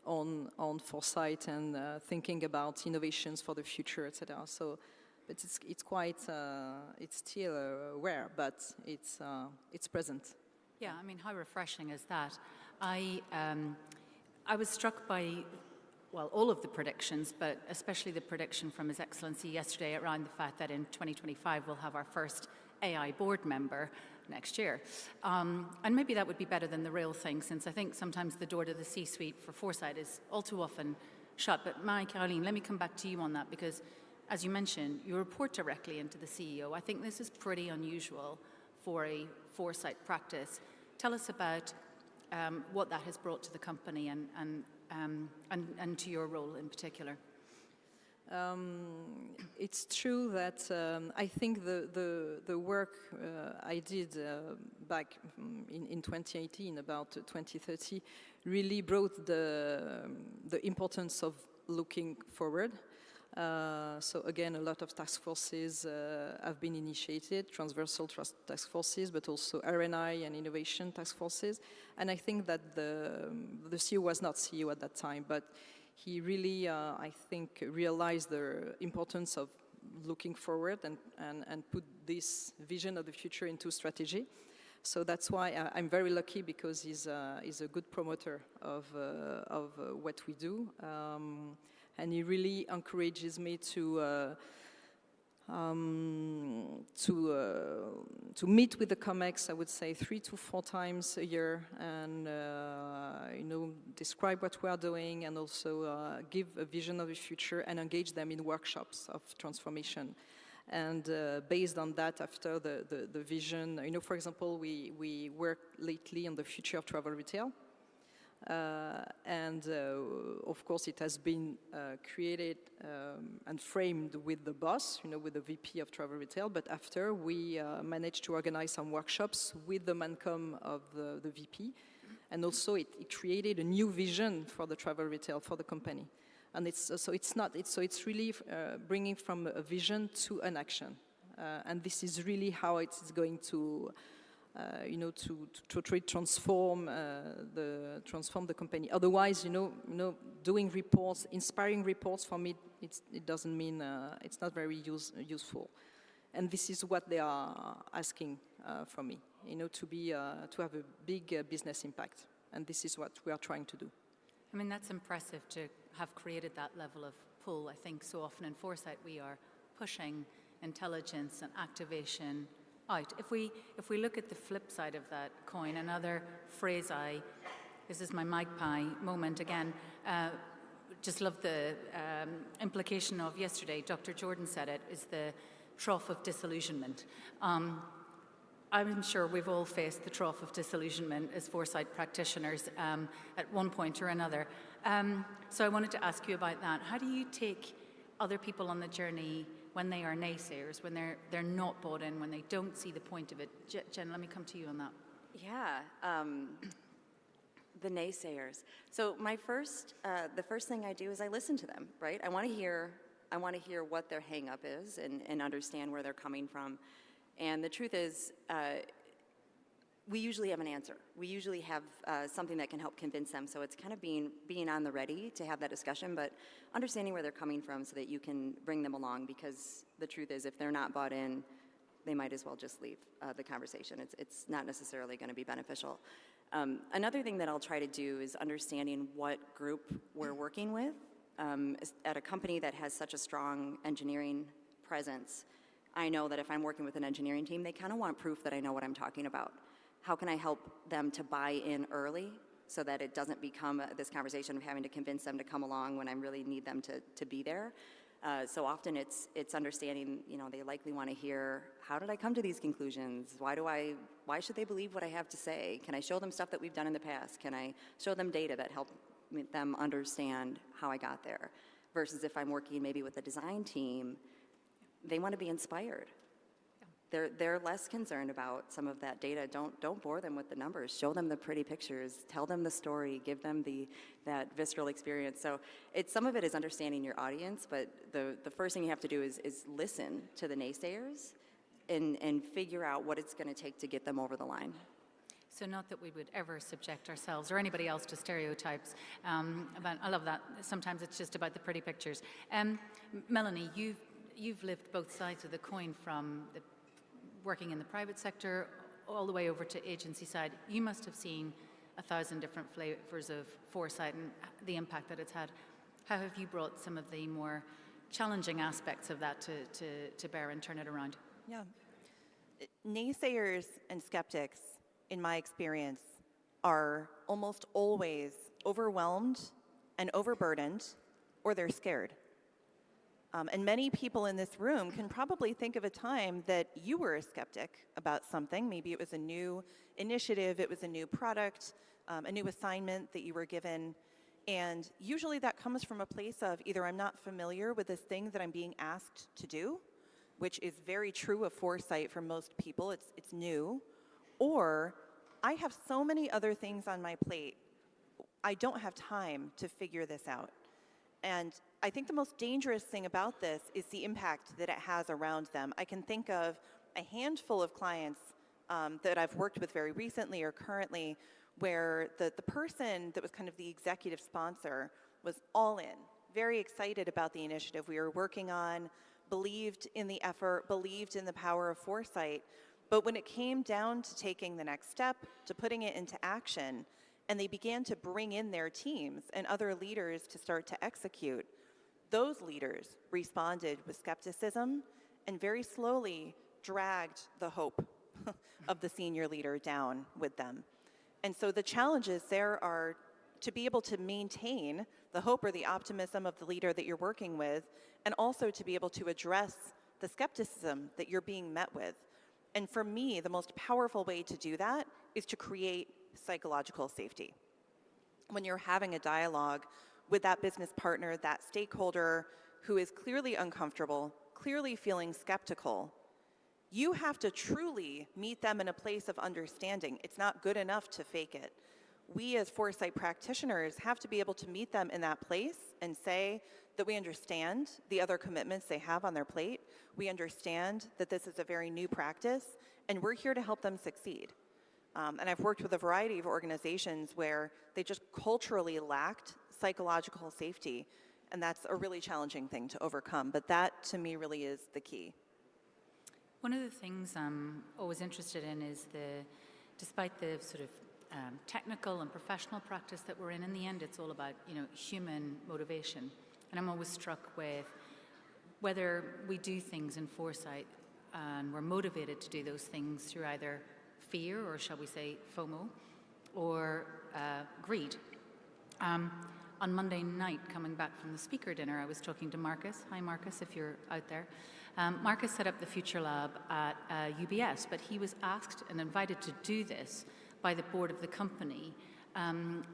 on foresight and thinking about innovations for the future, etc. So, but it's quite it's still rare, but it's present. Yeah, I mean, how refreshing is that? I was struck by, well, all of the predictions, but especially the prediction from His Excellency yesterday around the fact that in 2025 we'll have our first AI board member next year. And maybe that would be better than the real thing, since I think sometimes the door to the C-suite for foresight is all too often shut. But Caroline, let me come back to you on that, because as you mentioned, you report directly into the CEO. I think this is pretty unusual for a foresight practice. Tell us about what that has brought to the company and to your role in particular. It's true that I think the work I did back in 2018 about 2030 really brought the importance of looking forward. So again, a lot of task forces have been initiated, transversal task forces, but also R&I and innovation task forces. And I think that the CEO was not CEO at that time, but he really, I think, realized the importance of looking forward and put this vision of the future into strategy. So that's why I'm very lucky, because he's a good promoter of what we do. And he really encourages me to meet with the COMEX, I would say 3 to 4 times a year, and describe what we are doing, and also give a vision of the future and engage them in workshops of transformation. And based on that, after the vision, for example, we worked lately on the future of travel retail. And of course, it has been created and framed with the boss, with the VP of travel retail. But after, we managed to organize some workshops with the Mancom of the VP. And also, it created a new vision for the travel retail for the company. And it's really bringing from a vision to an action. And this is really how it's going to try to transform the company. Otherwise, doing reports, inspiring reports, for me, it doesn't mean it's not very useful. And this is what they are asking from me, to have a big business impact. And this is what we are trying to do. I mean, that's impressive to have created that level of pull. I think so often in foresight we are pushing intelligence and activation out. If we look at the flip side of that coin, another phrase this is my magpie moment again, just love the implication of yesterday, Dr. Jordan said it, is the trough of disillusionment. I'm sure we've all faced the trough of disillusionment as foresight practitioners at one point or another. So I wanted to ask you about that. How do you take other people on the journey when they are naysayers, when they're not bought in, when they don't see the point of it? Jen, let me come to you on that. Yeah, the naysayers. So the first thing I do is I listen to them, right? I want to hear what their hang up is and understand where they're coming from. And the truth is, we usually have an answer. We usually have something that can help convince them. So it's kind of being on the ready to have that discussion, but understanding where they're coming from so that you can bring them along, because the truth is, if they're not bought in, they might as well just leave the conversation. It's not necessarily going to be beneficial. Another thing that I'll try to do is understanding what group we're working with. At a company that has such a strong engineering presence, I know that if I'm working with an engineering team, they kind of want proof that I know what I'm talking about. How can I help them to buy in early so that it doesn't become this conversation of having to convince them to come along when I really need them to be there? So often it's understanding, they likely want to hear, how did I come to these conclusions? Why should they believe what I have to say? Can I show them stuff that we've done in the past? Can I show them data that help them understand how I got there? Versus if I'm working maybe with a design team, they want to be inspired. They're less concerned about some of that data. Don't bore them with the numbers. Show them the pretty pictures. Tell them the story. Give them that visceral experience. So some of it is understanding your audience, but the first thing you have to do is listen to the naysayers and figure out what it's going to take to get them over the line. So not that we would ever subject ourselves or anybody else to stereotypes. I love that. Sometimes it's just about the pretty pictures. Melanie, you've lived both sides of the coin, from working in the private sector all the way over to agency side. You must have seen 1,000 different flavors of foresight and the impact that it's had. How have you brought some of the more challenging aspects of that to bear and turn it around? Yeah. Naysayers and skeptics, in my experience, are almost always overwhelmed and overburdened, or they're scared. And many people in this room can probably think of a time that you were a skeptic about something. Maybe it was a new initiative, it was a new product, a new assignment that you were given. And usually that comes from a place of either I'm not familiar with this thing that I'm being asked to do, which is very true of foresight for most people, it's new, or I have so many other things on my plate, I don't have time to figure this out. And I think the most dangerous thing about this is the impact that it has around them. I can think of a handful of clients that I've worked with very recently or currently where the person that was kind of the executive sponsor was all in, very excited about the initiative we were working on, believed in the effort, believed in the power of foresight. But when it came down to taking the next step, to putting it into action, and they began to bring in their teams and other leaders to start to execute, those leaders responded with skepticism and very slowly dragged the hope of the senior leader down with them. And so the challenges there are to be able to maintain the hope or the optimism of the leader that you're working with, and also to be able to address the skepticism that you're being met with. And for me, the most powerful way to do that is to create psychological safety. When you're having a dialogue with that business partner, that stakeholder who is clearly uncomfortable, clearly feeling skeptical, you have to truly meet them in a place of understanding. It's not good enough to fake it. We as foresight practitioners have to be able to meet them in that place and say that we understand the other commitments they have on their plate. We understand that this is a very new practice, and we're here to help them succeed. And I've worked with a variety of organizations where they just culturally lacked psychological safety, and that's a really challenging thing to overcome. But that, to me, really is the key. One of the things I'm always interested in is despite the sort of technical and professional practice that we're in the end, it's all about, human motivation. And I'm always struck with whether we do things in foresight and we're motivated to do those things through either fear, or shall we say FOMO, or greed. On Monday night, coming back from the speaker dinner, I was talking to Marcus. Hi, Marcus, if you're out there. Marcus set up the Future Lab at UBS, but he was asked and invited to do this by the board of the company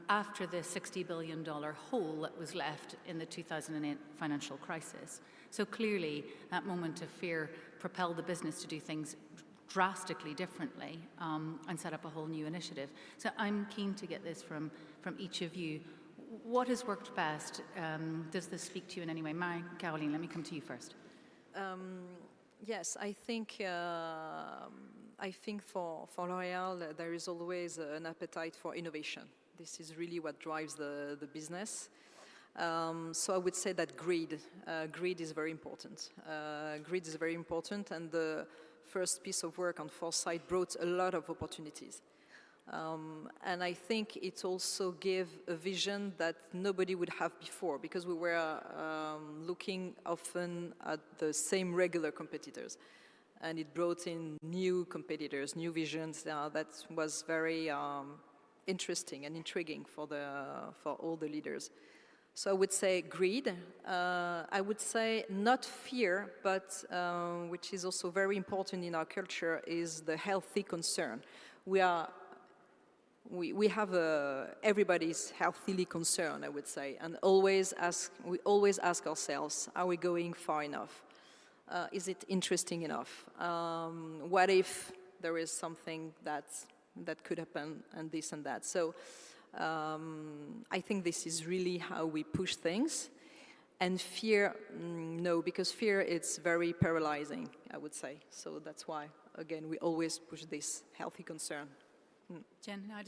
after the $60 billion hole that was left in the 2008 financial crisis. So clearly, that moment of fear propelled the business to do things drastically differently and set up a whole new initiative. So I'm keen to get this from each of you. What has worked best? Does this speak to you in any way? Caroline, let me come to you first. Yes, I think for L'Oréal there is always an appetite for innovation. This is really what drives the business. So I would say that greed is very important. Greed is very important, and the first piece of work on foresight brought a lot of opportunities. And I think it also gave a vision that nobody would have before, because we were looking often at the same regular competitors. And it brought in new competitors, new visions that was very interesting and intriguing for all the leaders. So I would say greed. I would say not fear, but which is also very important in our culture, is the healthy concern. We have everybody's healthily concerned, I would say, and we always ask ourselves, are we going far enough? Is it interesting enough? What if there is something that could happen, and this and that? So I think this is really how we push things. And fear, no, because fear, it's very paralyzing, I would say. So that's why, again, we always push this healthy concern. Jen, how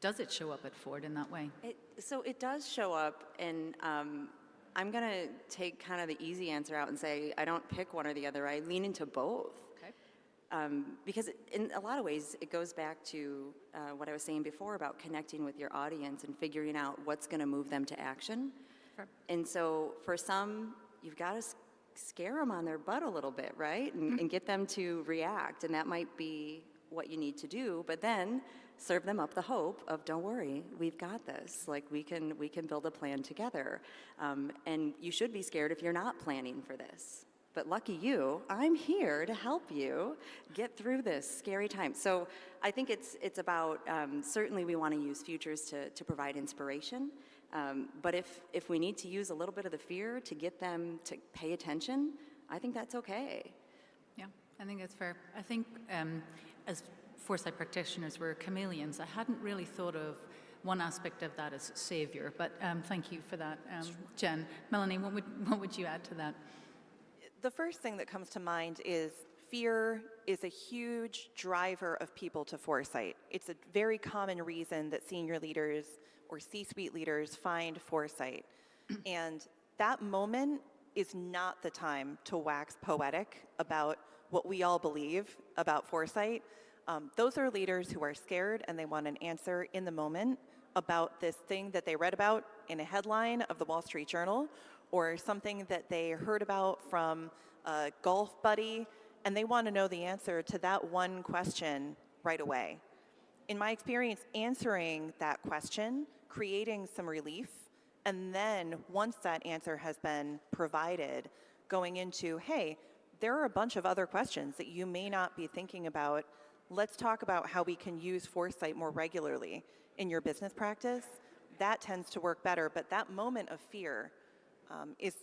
does it show up at Ford in that way? So it does show up, and I'm going to take kind of the easy answer out and say I don't pick one or the other. I lean into both. Okay. Because in a lot of ways, it goes back to what I was saying before about connecting with your audience and figuring out what's going to move them to action. Sure. And so for some, you've got to scare them on their butt a little bit, right? And get them to react. And that might be what you need to do, but then serve them up the hope of, don't worry, we've got this. Like, we can build a plan together. And you should be scared if you're not planning for this. But lucky you, I'm here to help you get through this scary time. So I think it's about, certainly we want to use futures to provide inspiration. But if we need to use a little bit of the fear to get them to pay attention, I think that's okay. Yeah, I think that's fair. I think as foresight practitioners, we're chameleons. I hadn't really thought of one aspect of that as savior, but thank you for that, Jen. Melanie, what would you add to that? The first thing that comes to mind is fear is a huge driver of people to foresight. It's a very common reason that senior leaders or C-suite leaders find foresight. And that moment is not the time to wax poetic about what we all believe about foresight. Those are leaders who are scared and they want an answer in the moment about this thing that they read about in a headline of the Wall Street Journal, or something that they heard about from a golf buddy, and they want to know the answer to that one question right away. In my experience, answering that question, creating some relief, and then once that answer has been provided, going into, hey, there are a bunch of other questions that you may not be thinking about. Let's talk about how we can use foresight more regularly in your business practice. That tends to work better, but that moment of fear is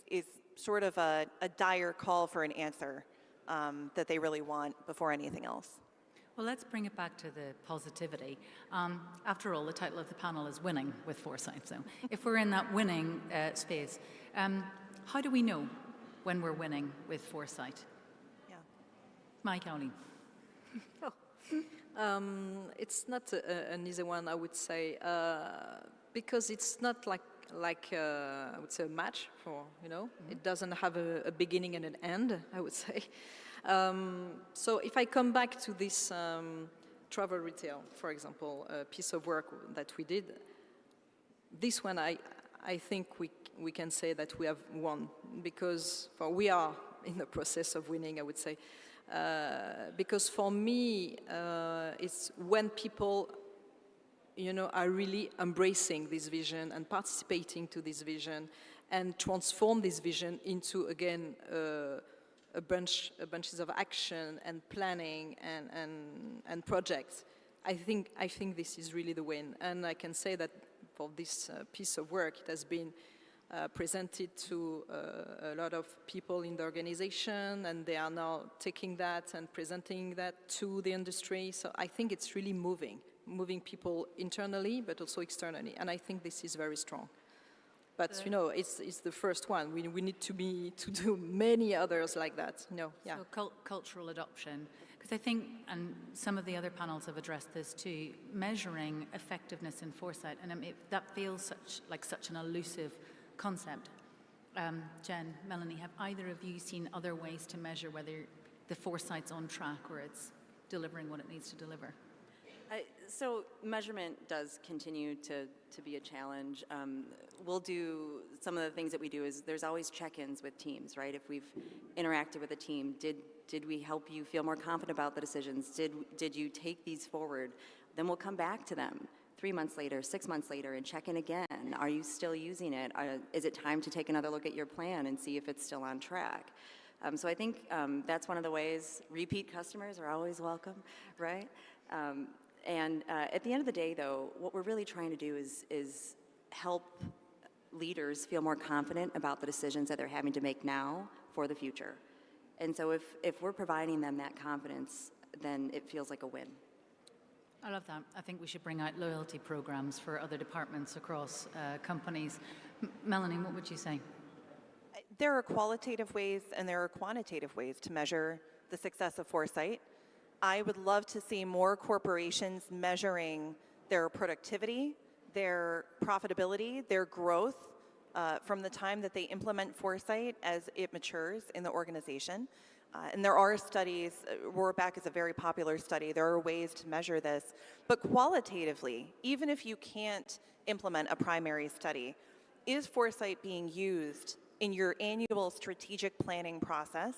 sort of a dire call for an answer that they really want before anything else. Well, let's bring it back to the positivity. After all, the title of the panel is Winning with Foresight. So if we're in that winning space, how do we know when we're winning with foresight? Yeah. Mike Owley. It's not an easy one, I would say, because it's not like I would say a match for, it doesn't have a beginning and an end, I would say. So if I come back to this travel retail, for example, a piece of work that we did, this one I think we can say that we have won, because we are in the process of winning, I would say. Because for me, it's when people are really embracing this vision and participating to this vision and transform this vision into, again, bunches of action and planning and projects. I think this is really the win. And I can say that for this piece of work, it has been presented to a lot of people in the organization, and they are now taking that and presenting that to the industry. So I think it's really moving people internally, but also externally. And I think this is very strong. But it's the first one. We need to do many others like that. Yeah. So cultural adoption, because I think, and some of the other panels have addressed this too, measuring effectiveness in foresight, and that feels like such an elusive concept. Jen, Melanie, have either of you seen other ways to measure whether the foresight's on track or it's delivering what it needs to deliver? So measurement does continue to be a challenge. We'll do, some of the things that we do is there's always check-ins with teams, right? If we've interacted with a team, did we help you feel more confident about the decisions? Did you take these forward? Then we'll come back to them 3 months later, 6 months later, and check in again. Are you still using it? Is it time to take another look at your plan and see if it's still on track? So I think that's one of the ways. Repeat customers are always welcome, right? And at the end of the day, though, what we're really trying to do is help leaders feel more confident about the decisions that they're having to make now for the future. And so if we're providing them that confidence, then it feels like a win. I love that. I think we should bring out loyalty programs for other departments across companies. Melanie, what would you say? There are qualitative ways and there are quantitative ways to measure the success of foresight. I would love to see more corporations measuring their productivity, their profitability, their growth from the time that they implement foresight as it matures in the organization. And there are studies, Rohrback is a very popular study, there are ways to measure this. But qualitatively, even if you can't implement a primary study, is foresight being used in your annual strategic planning process?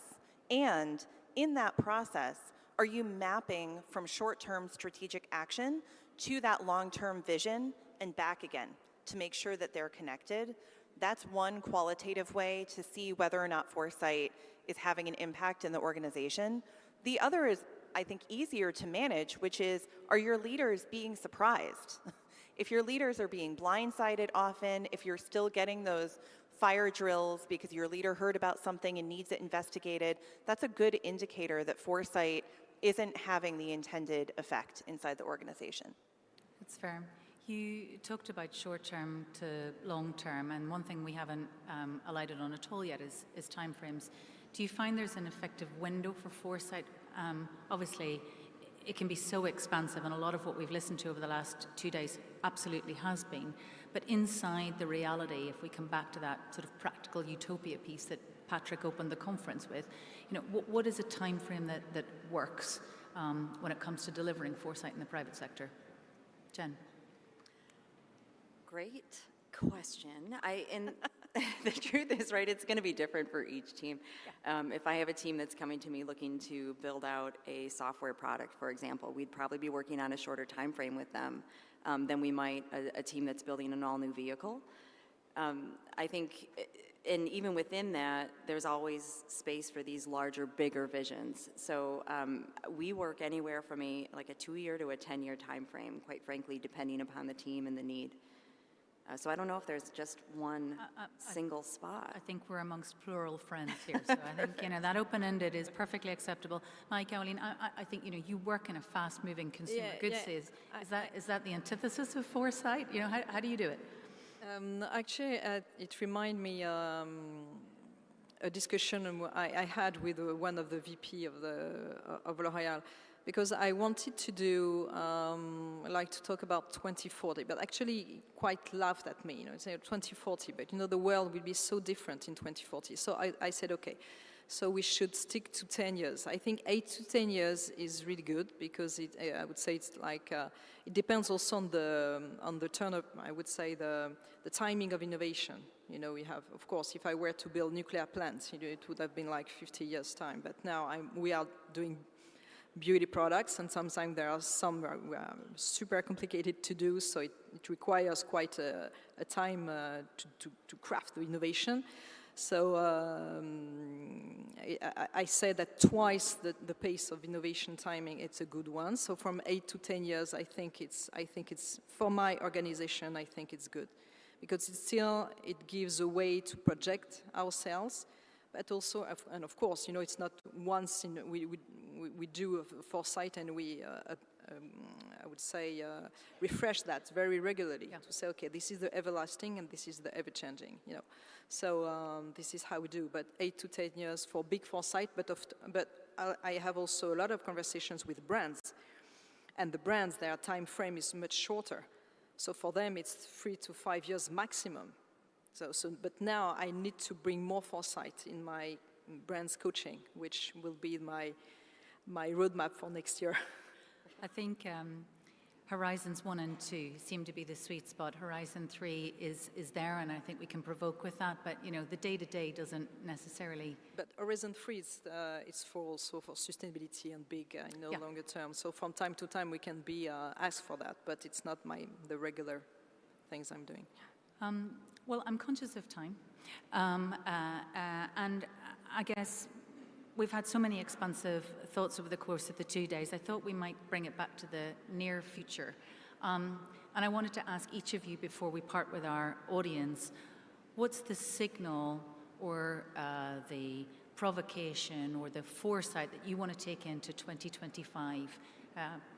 And in that process, are you mapping from short-term strategic action to that long-term vision and back again to make sure that they're connected? That's one qualitative way to see whether or not foresight is having an impact in the organization. The other is, I think, easier to manage, which is, are your leaders being surprised? If your leaders are being blindsided often, if you're still getting those fire drills because your leader heard about something and needs it investigated, that's a good indicator that foresight isn't having the intended effect inside the organization. That's fair. You talked about short-term to long-term, and one thing we haven't alighted on at all yet is timeframes. Do you find there's an effective window for foresight? Obviously, it can be so expansive, and a lot of what we've listened to over the last 2 days absolutely has been. But inside the reality, if we come back to that sort of practical utopia piece that Patrick opened the conference with, you know, what is a time frame that works when it comes to delivering foresight in the private sector? Jen. Great question. And the truth is, right, it's going to be different for each team. Yeah. If I have a team that's coming to me looking to build out a software product, for example, we'd probably be working on a shorter time frame with them than we might a team that's building an all-new vehicle. I think, and even within that, there's always space for these larger, bigger visions. So we work anywhere from like a 2-year to a 10-year time frame, quite frankly, depending upon the team and the need. So I don't know if there's just one single spot. I think we're amongst plural friends here. So I think, you know, that open-ended is perfectly acceptable. Mike, Caroline, I think, you know, you work in a fast-moving consumer goods space. Is that the antithesis of foresight? You know, how do you do it? Actually, it reminds me a discussion I had with one of the VP of L'Oréal, because I wanted to do, like to talk about 2040, but actually quite laughed at me, you know, say 2040, but you know, the world will be so different in 2040. So I said, okay, so we should stick to 10 years. I think 8 to 10 years is really good because I would say it's like, it depends also on the turn of, I would say, the timing of innovation. You know, we have, of course, if I were to build nuclear plants, you know, it would have been like 50 years time, but now we are doing beauty products, and sometimes there are some super complicated to do, so it requires quite a time to craft the innovation. So I say that twice the pace of innovation timing, it's a good one. So from 8 to 10 years, I think it's for my organization, I think it's good, because it gives a way to project ourselves. But also, and of course, you know, it's not once we do a foresight and we, I would say, refresh that very regularly to say, okay, this is the everlasting and this is the ever-changing, you know. So this is how we do. But 8 to 10 years for big foresight. But I have also a lot of conversations with brands, and the brands, their time frame is much shorter. So for them, it's 3 to 5 years maximum. But now I need to bring more foresight in my brand's coaching, which will be my roadmap for next year. I think Horizons 1 and 2 seem to be the sweet spot. Horizon 3 is there, and I think we can provoke with that. But the day-to-day doesn't necessarily. But Horizon 3 is also for sustainability and big, longer term. So from time to time we can be asked for that, but it's not the regular things I'm doing. Well, I'm conscious of time, and I guess we've had so many expansive thoughts over the course of the 2 days. I thought we might bring it back to the near future. And I wanted to ask each of you before we part with our audience, what's the signal or the provocation or the foresight that you want to take into 2025?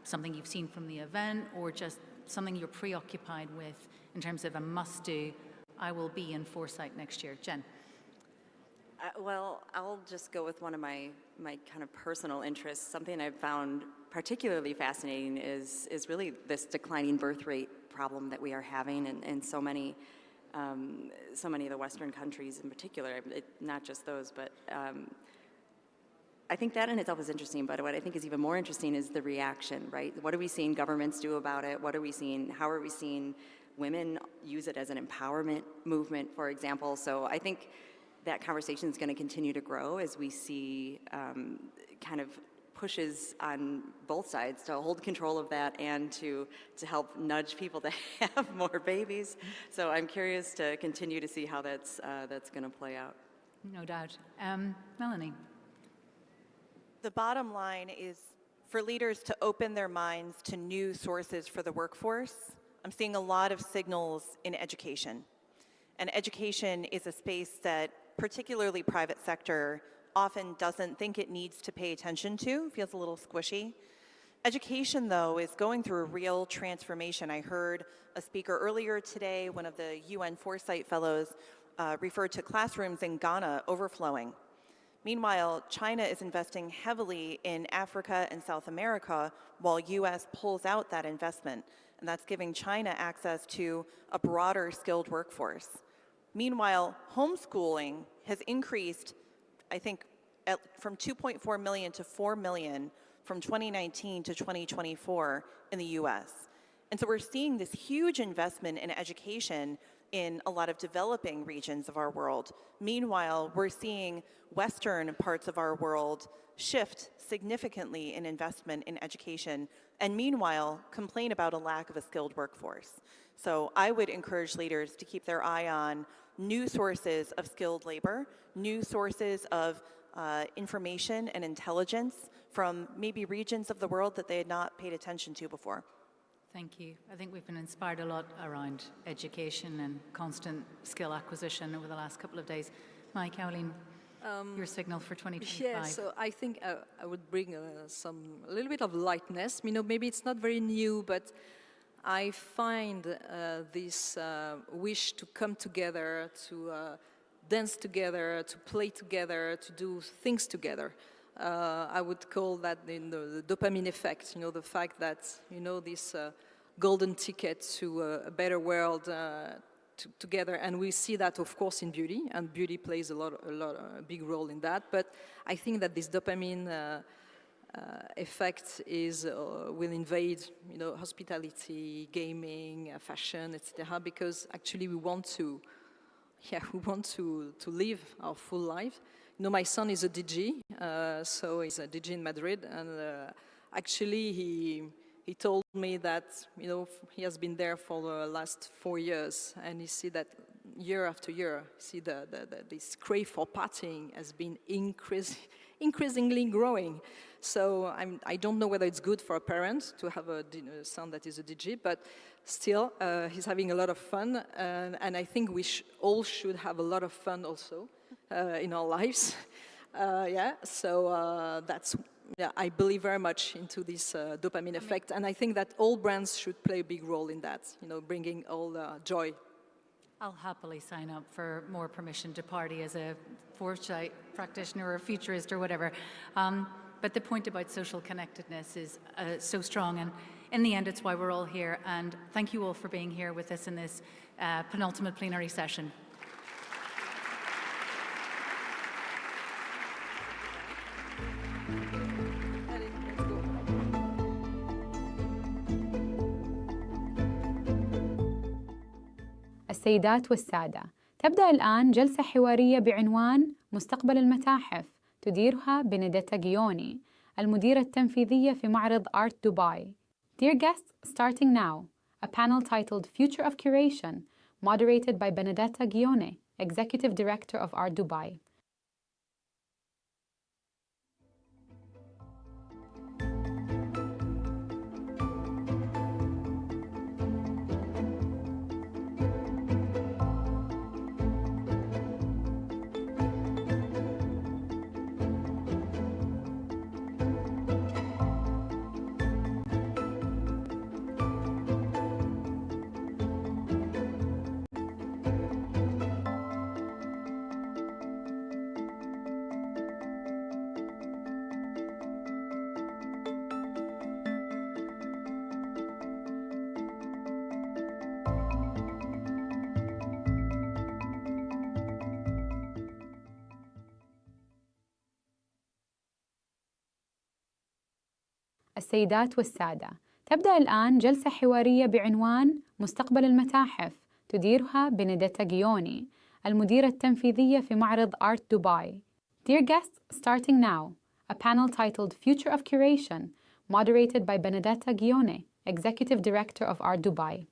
Something you've seen from the event or just something you're preoccupied with in terms of a must-do, I will be in foresight next year. Jen. Well, I'll just go with one of my kind of personal interests. Something I've found particularly fascinating is really this declining birth rate problem that we are having in so many of the Western countries in particular. Not just those, but I think that in itself is interesting. But what I think is even more interesting is the reaction, right? What are we seeing governments do about it? What are we seeing? How are we seeing women use it as an empowerment movement, for example? So I think that conversation is going to continue to grow as we see kind of pushes on both sides to hold control of that and to help nudge people to have more babies. So I'm curious to continue to see how that's going to play out. No doubt. Melanie. The bottom line is for leaders to open their minds to new sources for the workforce. I'm seeing a lot of signals in education. And education is a space that particularly private sector often doesn't think it needs to pay attention to, feels a little squishy. Education, though, is going through a real transformation. I heard a speaker earlier today, one of the UN Foresight Fellows, referred to classrooms in Ghana overflowing. Meanwhile, China is investing heavily in Africa and South America while US pulls out that investment. And that's giving China access to a broader skilled workforce. Meanwhile, homeschooling has increased, I think, from 2.4 million to 4 million from 2019 to 2024 in the US. And so we're seeing this huge investment in education in a lot of developing regions of our world. Meanwhile, we're seeing Western parts of our world shift significantly in investment in education, and meanwhile, complain about a lack of a skilled workforce. So I would encourage leaders to keep their eye on new sources of skilled labor, new sources of information and intelligence from maybe regions of the world that they had not paid attention to before. Thank you. I think we've been inspired a lot around education and constant skill acquisition over the last couple of days. Mike, Howleen, your signal for 2025. Yeah, so I think I would bring a little bit of lightness. Maybe it's not very new, but I find this wish to come together, to dance together, to play together, to do things together. I would call that the dopamine effect, the fact that, this golden ticket to a better world together. And we see that, of course, in beauty, and beauty plays a big role in that. But I think that this dopamine effect will invade, hospitality, gaming, fashion, etc. Because actually we want to live our full life. My son is a DG, so he's a DG in Madrid, and actually he told me that he has been there for the last 4 years, and he see that year after year, this crave for partying has been increasingly growing. So I don't know whether it's good for a parent to have a son that is a DG, but still he's having a lot of fun, and I think we all should have a lot of fun also in our lives. I believe very much into this dopamine effect, and I think that all brands should play a big role in that, bringing all the joy. I'll happily sign up for more permission to party as a foresight practitioner or a futurist or whatever. But the point about social connectedness is so strong, and in the end, it's why we're all here. And thank you all for being here with us in this penultimate plenary session. السيدات والسادة، تبدأ الآن جلسة حوارية بعنوان مستقبل المتاحف تديرها بنديتا جيوني، المديرة التنفيذية في معرض Art Dubai. Dear guests, starting now, a panel titled Future of Curation, moderated by Benedetta Ghione, Executive Director of Art Dubai. السيدات والسادة، تبدأ الآن جلسة حوارية بعنوان مستقبل المتاحف تديرها بنديتا جيوني، المديرة التنفيذية في معرض Art Dubai. Dear guests, starting now, a panel titled Future of Curation, moderated by Benedetta Ghione, Executive Director of Art Dubai.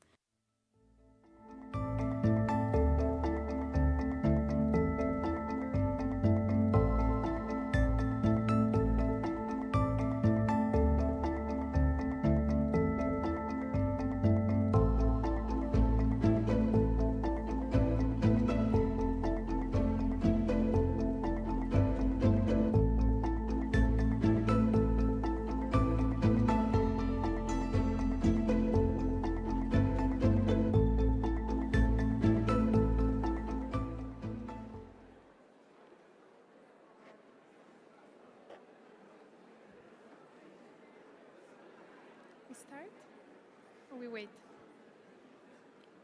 We start or we wait?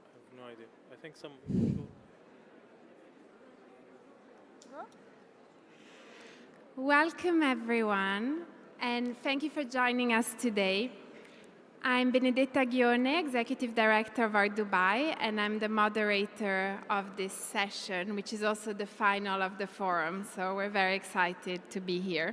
I have no idea. I think some. Welcome everyone, and thank you for joining us today. I'm Benedetta Ghione, Executive Director of Art Dubai, and I'm the moderator of this session, which is also the final of the forum, so we're very excited to be here.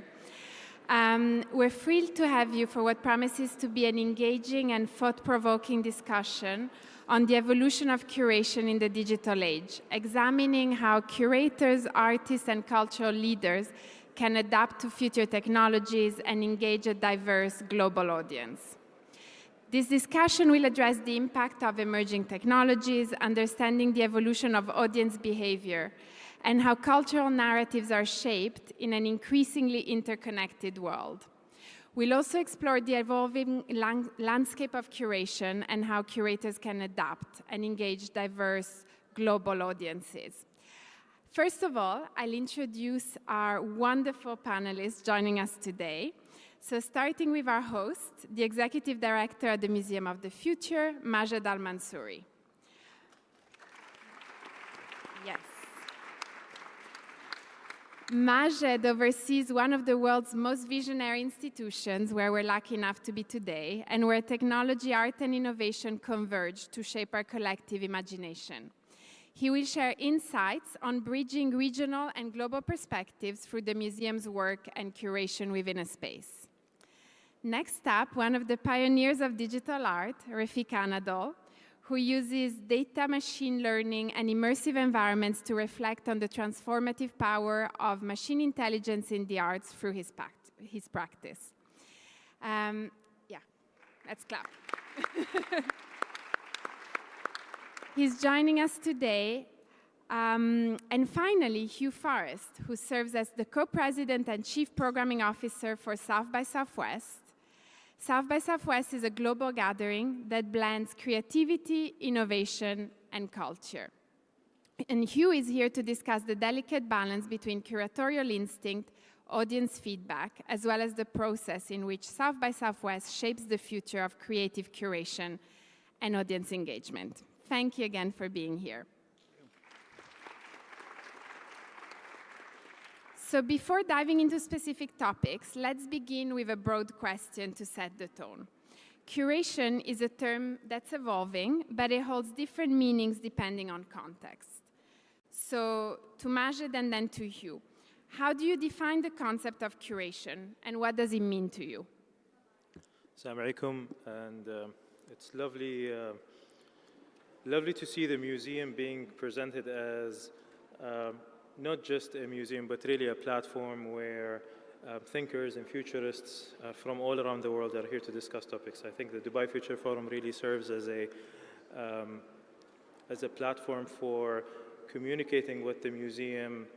We're thrilled to have you for what promises to be an engaging and thought-provoking discussion on the evolution of curation in the digital age, examining how curators, artists, and cultural leaders can adapt to future technologies and engage a diverse global audience. This discussion will address the impact of emerging technologies, understanding the evolution of audience behavior, and how cultural narratives are shaped in an increasingly interconnected world. We'll also explore the evolving landscape of curation and how curators can adapt and engage diverse global audiences. First of all, I'll introduce our wonderful panelists joining us today. So starting with our host, the Executive Director at the Museum of the Future, Majed Al-Mansouri. Yes. Majed oversees one of the world's most visionary institutions where we're lucky enough to be today, and where technology, art, and innovation converge to shape our collective imagination. He will share insights on bridging regional and global perspectives through the museum's work and curation within a space. Next up, one of the pioneers of digital art, Refik Anadol, who uses data, machine learning, and immersive environments to reflect on the transformative power of machine intelligence in the arts through his practice. Yeah, let's clap. He's joining us today. And finally, Hugh Forrest, who serves as the co-president and chief programming officer for South by Southwest. South by Southwest is a global gathering that blends creativity, innovation, and culture. And Hugh is here to discuss the delicate balance between curatorial instinct, audience feedback, as well as the process in which South by Southwest shapes the future of creative curation and audience engagement. Thank you again for being here. So before diving into specific topics, let's begin with a broad question to set the tone. Curation is a term that's evolving, but it holds different meanings depending on context. So to Majid and then to you, how do you define the concept of curation, and what does it mean to you? Assalamu alaikum, and it's lovely to see the museum being presented as not just a museum, but really a platform where thinkers and futurists from all around the world are here to discuss topics. I think the Dubai Future Forum really serves as a platform for communicating what the museum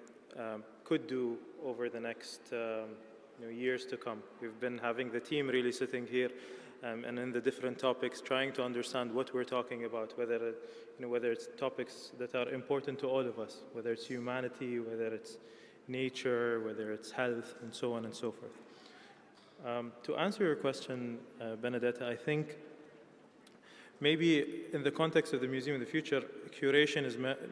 could do over the next years to come. We've been having the team really sitting here and in the different topics, trying to understand what we're talking about, whether it's topics that are important to all of us, whether it's humanity, whether it's nature, whether it's health, and so on and so forth. To answer your question, Benedetta, I think maybe in the context of the museum in the future, curation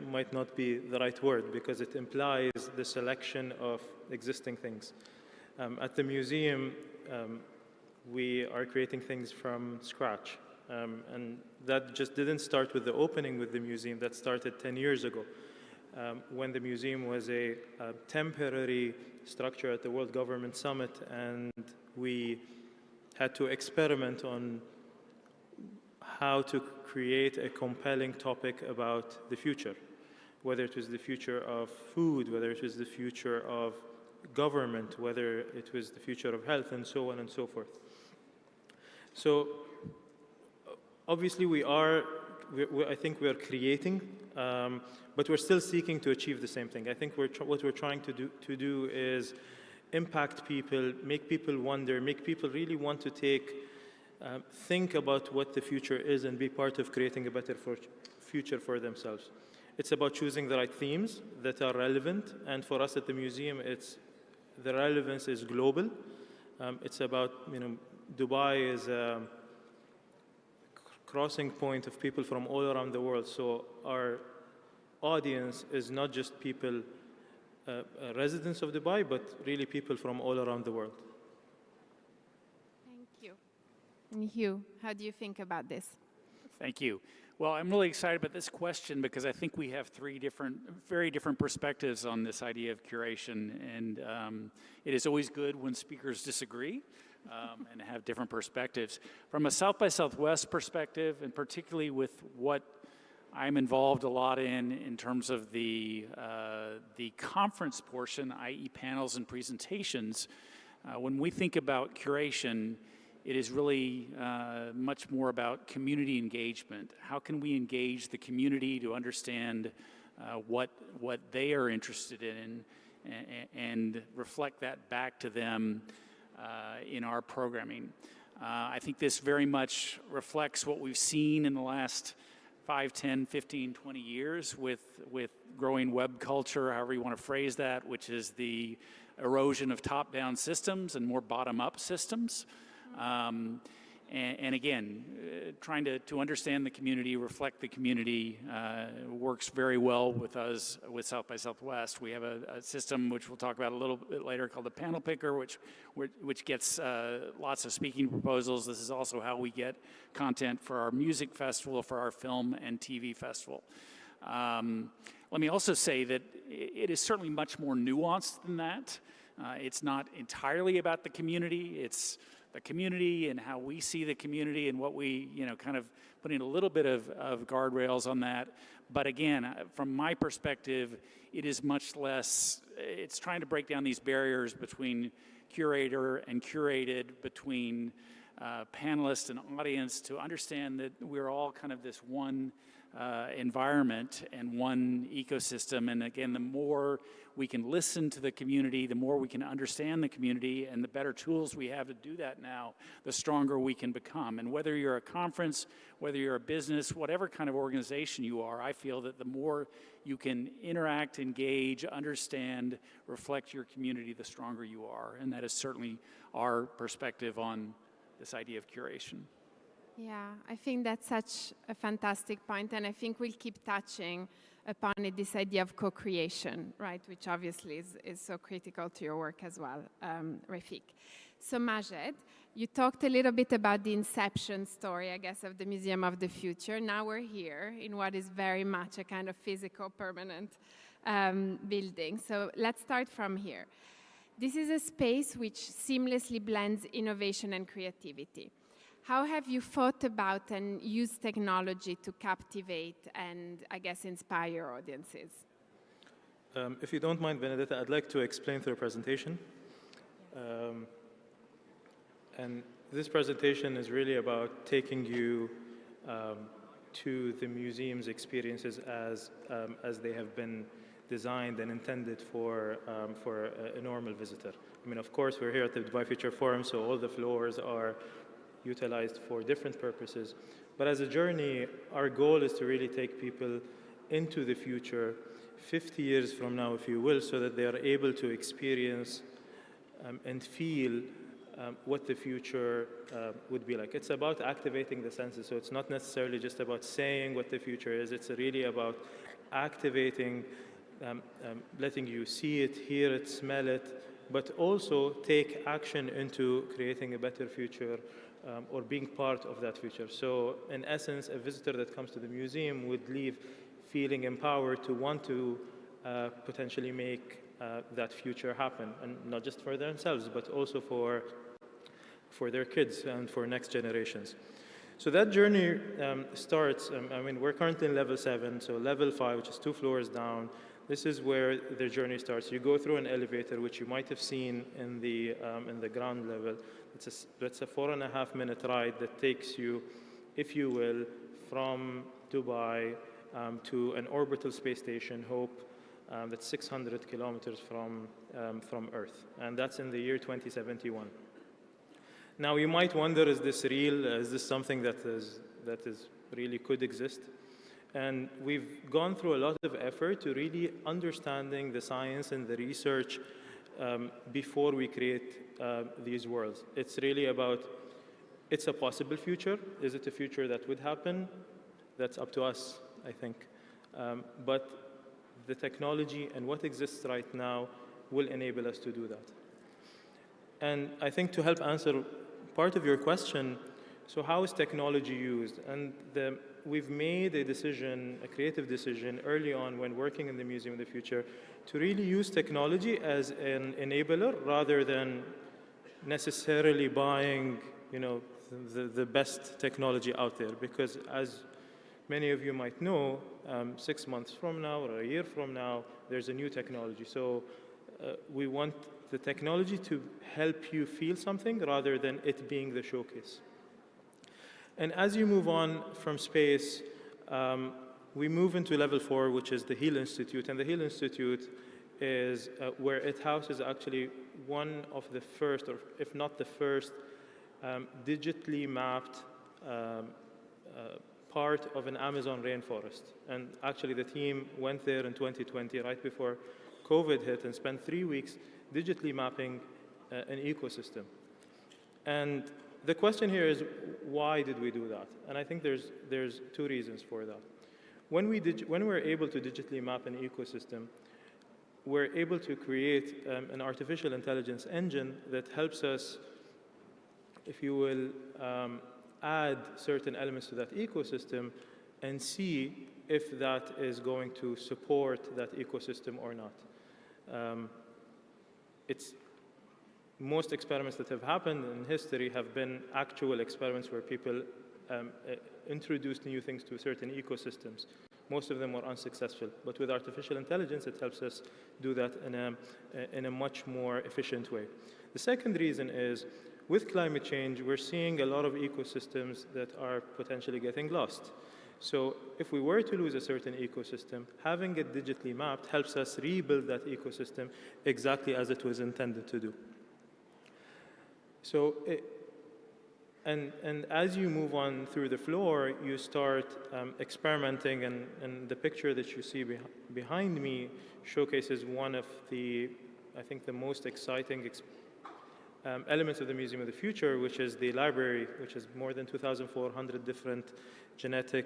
might not be the right word because it implies the selection of existing things. At the museum, we are creating things from scratch. And that just didn't start with the opening with the museum, that started 10 years ago. When the museum was a temporary structure at the World Government Summit, and we had to experiment on how to create a compelling topic about the future, whether it was the future of food, whether it was the future of government, whether it was the future of health, and so on and so forth. So obviously I think we are creating, but we're still seeking to achieve the same thing. I think what we're trying to do is impact people, make people wonder, make people really want to think about what the future is and be part of creating a better future for themselves. It's about choosing the right themes that are relevant, and for us at the museum, the relevance is global. It's about, Dubai is a crossing point of people from all around the world. So our audience is not just people, residents of Dubai, but really people from all around the world. Thank you. And Hugh, how do you think about this? Thank you. Well, I'm really excited about this question because I think we have three very different perspectives on this idea of curation. And it is always good when speakers disagree and have different perspectives. From a South by Southwest perspective, and particularly with what I'm involved a lot in terms of the conference portion, i.e. panels and presentations, when we think about curation, it is really much more about community engagement. How can we engage the community to understand what they are interested in and reflect that back to them in our programming? I think this very much reflects what we've seen in the last 5, 10, 15, 20 years with growing web culture, however you want to phrase that, which is the erosion of top-down systems and more bottom-up systems. And again, trying to understand the community, reflect the community, works very well with us with South by Southwest. We have a system which we'll talk about a little bit later called the Panel Picker, which gets lots of speaking proposals. This is also how we get content for our music festival, for our film and TV festival. Let me also say that it is certainly much more nuanced than that. It's not entirely about the community. It's the community and how we see the community and what we, kind of putting a little bit of guardrails on that. But again, from my perspective, it is much less, it's trying to break down these barriers between curator and curated, between panelists and audience, to understand that we're all kind of this one environment and one ecosystem. And again, the more we can listen to the community, the more we can understand the community, and the better tools we have to do that now, the stronger we can become. And whether you're a conference, whether you're a business, whatever kind of organization you are, I feel that the more you can interact, engage, understand, reflect your community, the stronger you are. And that is certainly our perspective on this idea of curation. Yeah, I think that's such a fantastic point, and I think we'll keep touching upon it, this idea of co-creation, right, which obviously is so critical to your work as well, Rafik. So Majed, you talked a little bit about the inception story, I guess, of the Museum of the Future. Now we're here in what is very much a kind of physical, permanent building. So let's start from here. This is a space which seamlessly blends innovation and creativity. How have you thought about and used technology to captivate and, I guess, inspire audiences? If you don't mind, Benedetta, I'd like to explain through a presentation. And this presentation is really about taking you to the museum's experiences as they have been designed and intended for a normal visitor. I mean, of course, we're here at the Dubai Future Forum, so all the floors are utilized for different purposes. But as a journey, our goal is to really take people into the future 50 years from now, if you will, so that they are able to experience and feel what the future would be like. It's about activating the senses, so it's not necessarily just about saying what the future is. It's really about activating, letting you see it, hear it, smell it, but also take action into creating a better future or being part of that future. So in essence, a visitor that comes to the museum would leave feeling empowered to want to potentially make that future happen, and not just for themselves, but also for their kids and for next generations. So that journey starts, I mean, we're currently in level 7, so level 5, which is 2 floors down, this is where the journey starts. You go through an elevator, which you might have seen in the ground level. It's a 4.5-minute ride that takes you, if you will, from Dubai to an orbital space station, Hope, that's 600 kilometers from Earth, and that's in the year 2071. Now, you might wonder, is this real? Is this something that is really could exist? And we've gone through a lot of effort to really understanding the science and the research before we create these worlds. It's really about, it's a possible future. Is it a future that would happen? That's up to us, I think. But the technology and what exists right now will enable us to do that. And I think to help answer part of your question, so how is technology used? And we've made a decision, a creative decision early on when working in the Museum of the Future to really use technology as an enabler rather than necessarily buying, the best technology out there. Because as many of you might know, 6 months from now or a year from now, there's a new technology. So we want the technology to help you feel something rather than it being the showcase. And as you move on from space, we move into level 4, which is the Hill Institute. And the Hill Institute is where it houses actually one of the first, or if not the first, digitally mapped part of an Amazon rainforest. And actually the team went there in 2020, right before COVID hit, and spent 3 weeks digitally mapping an ecosystem. And the question here is, why did we do that? And I think there's 2 reasons for that. When we're able to digitally map an ecosystem, we're able to create an artificial intelligence engine that helps us, if you will, add certain elements to that ecosystem and see if that is going to support that ecosystem or not. Most experiments that have happened in history have been actual experiments where people introduced new things to certain ecosystems. Most of them were unsuccessful. But with artificial intelligence, it helps us do that in a much more efficient way. The second reason is, with climate change, we're seeing a lot of ecosystems that are potentially getting lost. So if we were to lose a certain ecosystem, having it digitally mapped helps us rebuild that ecosystem exactly as it was intended to do. So, and as you move on through the floor, you start experimenting, and the picture that you see behind me showcases one of the, I think, the most exciting elements of the Museum of the Future, which is the library, which is more than 2,400 different genetic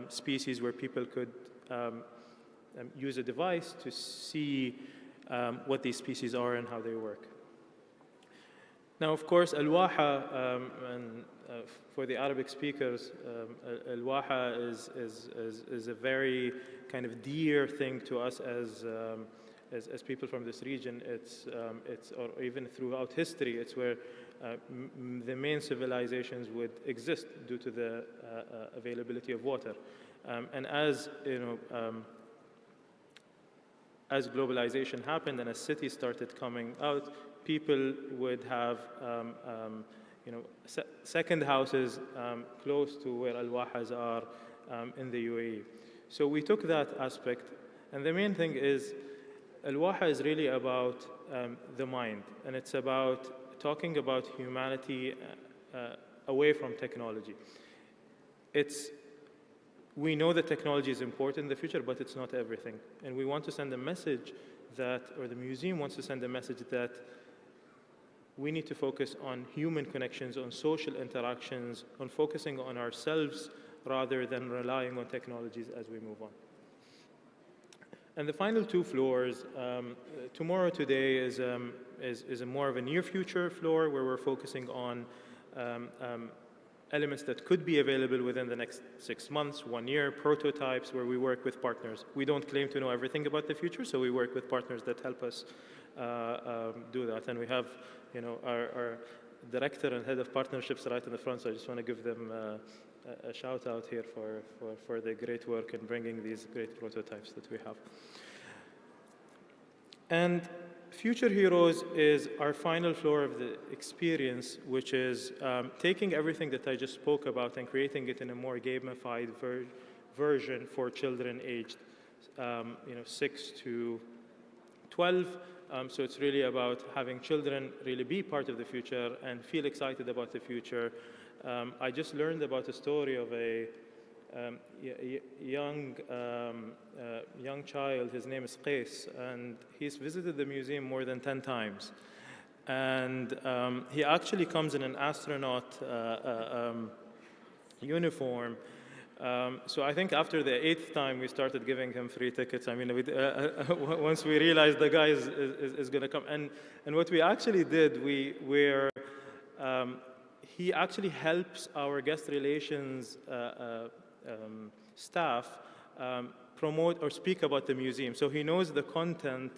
species where people could use a device to see what these species are and how they work. Now, of course, al-waha, and for the Arabic speakers, al-waha is a very kind of dear thing to us as people from this region. Or even throughout history, it's where the main civilizations would exist due to the availability of water. And as as globalization happened and as cities started coming out, people would have second houses close to where al-wahas are in the UAE. So we took that aspect, and the main thing is al-waha is really about the mind, and it's about talking about humanity away from technology. We know that technology is important in the future, but it's not everything. And we want to send a message that, or the museum wants to send a message that we need to focus on human connections, on social interactions, on focusing on ourselves rather than relying on technologies as we move on. And the final two floors, tomorrow today is a more of a near future floor where we're focusing on elements that could be available within the next 6 months, 1 year, prototypes where we work with partners. We don't claim to know everything about the future, so we work with partners that help us do that. And we have, our director and head of partnerships right in the front, so I just want to give them a shout out here for the great work in bringing these great prototypes that we have. And Future Heroes is our final floor of the experience, which is taking everything that I just spoke about and creating it in a more gamified version for children aged 6 to 12. So it's really about having children really be part of the future and feel excited about the future. I just learned about a story of a young child. His name is Qais, and he's visited the museum more than 10 times. And he actually comes in an astronaut uniform. So I think after the 8th time, we started giving him free tickets. I mean, once we realized the guy is going to come. And what we actually did, he actually helps our guest relations staff promote or speak about the museum. So he knows the content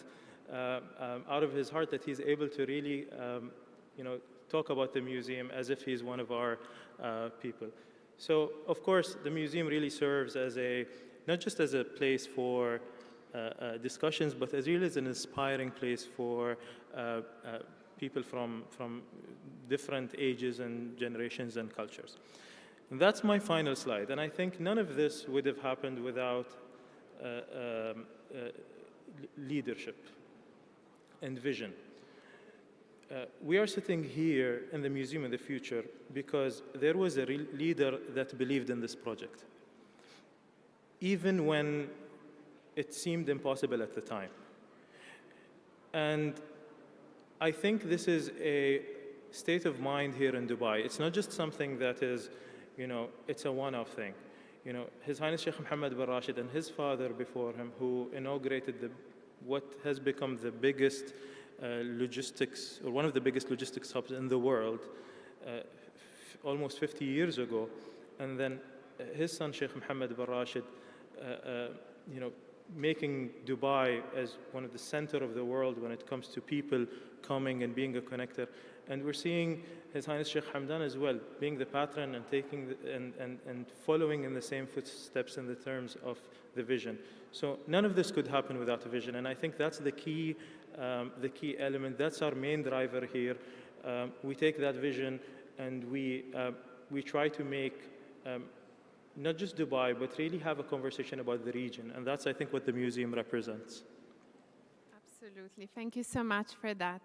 out of his heart, that he's able to really talk about the museum as if he's one of our people. So of course the museum really serves as not just as a place for discussions, but as really as an inspiring place for people from different ages and generations and cultures. And that's my final slide. And I think none of this would have happened without leadership and vision. We are sitting here in the Museum of the Future because there was a real leader that believed in this project, even when it seemed impossible at the time. And I think this is a state of mind here in Dubai. It's not just something that is, it's a one-off thing. His Highness Sheikh Mohammed bin Rashid and his father before him, who inaugurated what has become the biggest logistics, or one of the biggest logistics hubs in the world, almost 50 years ago. And then his son Sheikh Mohammed bin Rashid, making Dubai as one of the center of the world when it comes to people coming and being a connector. And we're seeing His Highness Sheikh Hamdan as well, being the patron and taking and following in the same footsteps in the terms of the vision. So none of this could happen without a vision, and I think that's the key element. That's our main driver here. We take that vision and we try to make not just Dubai, but really have a conversation about the region, and that's, I think, what the museum represents. Absolutely. Thank you so much for that.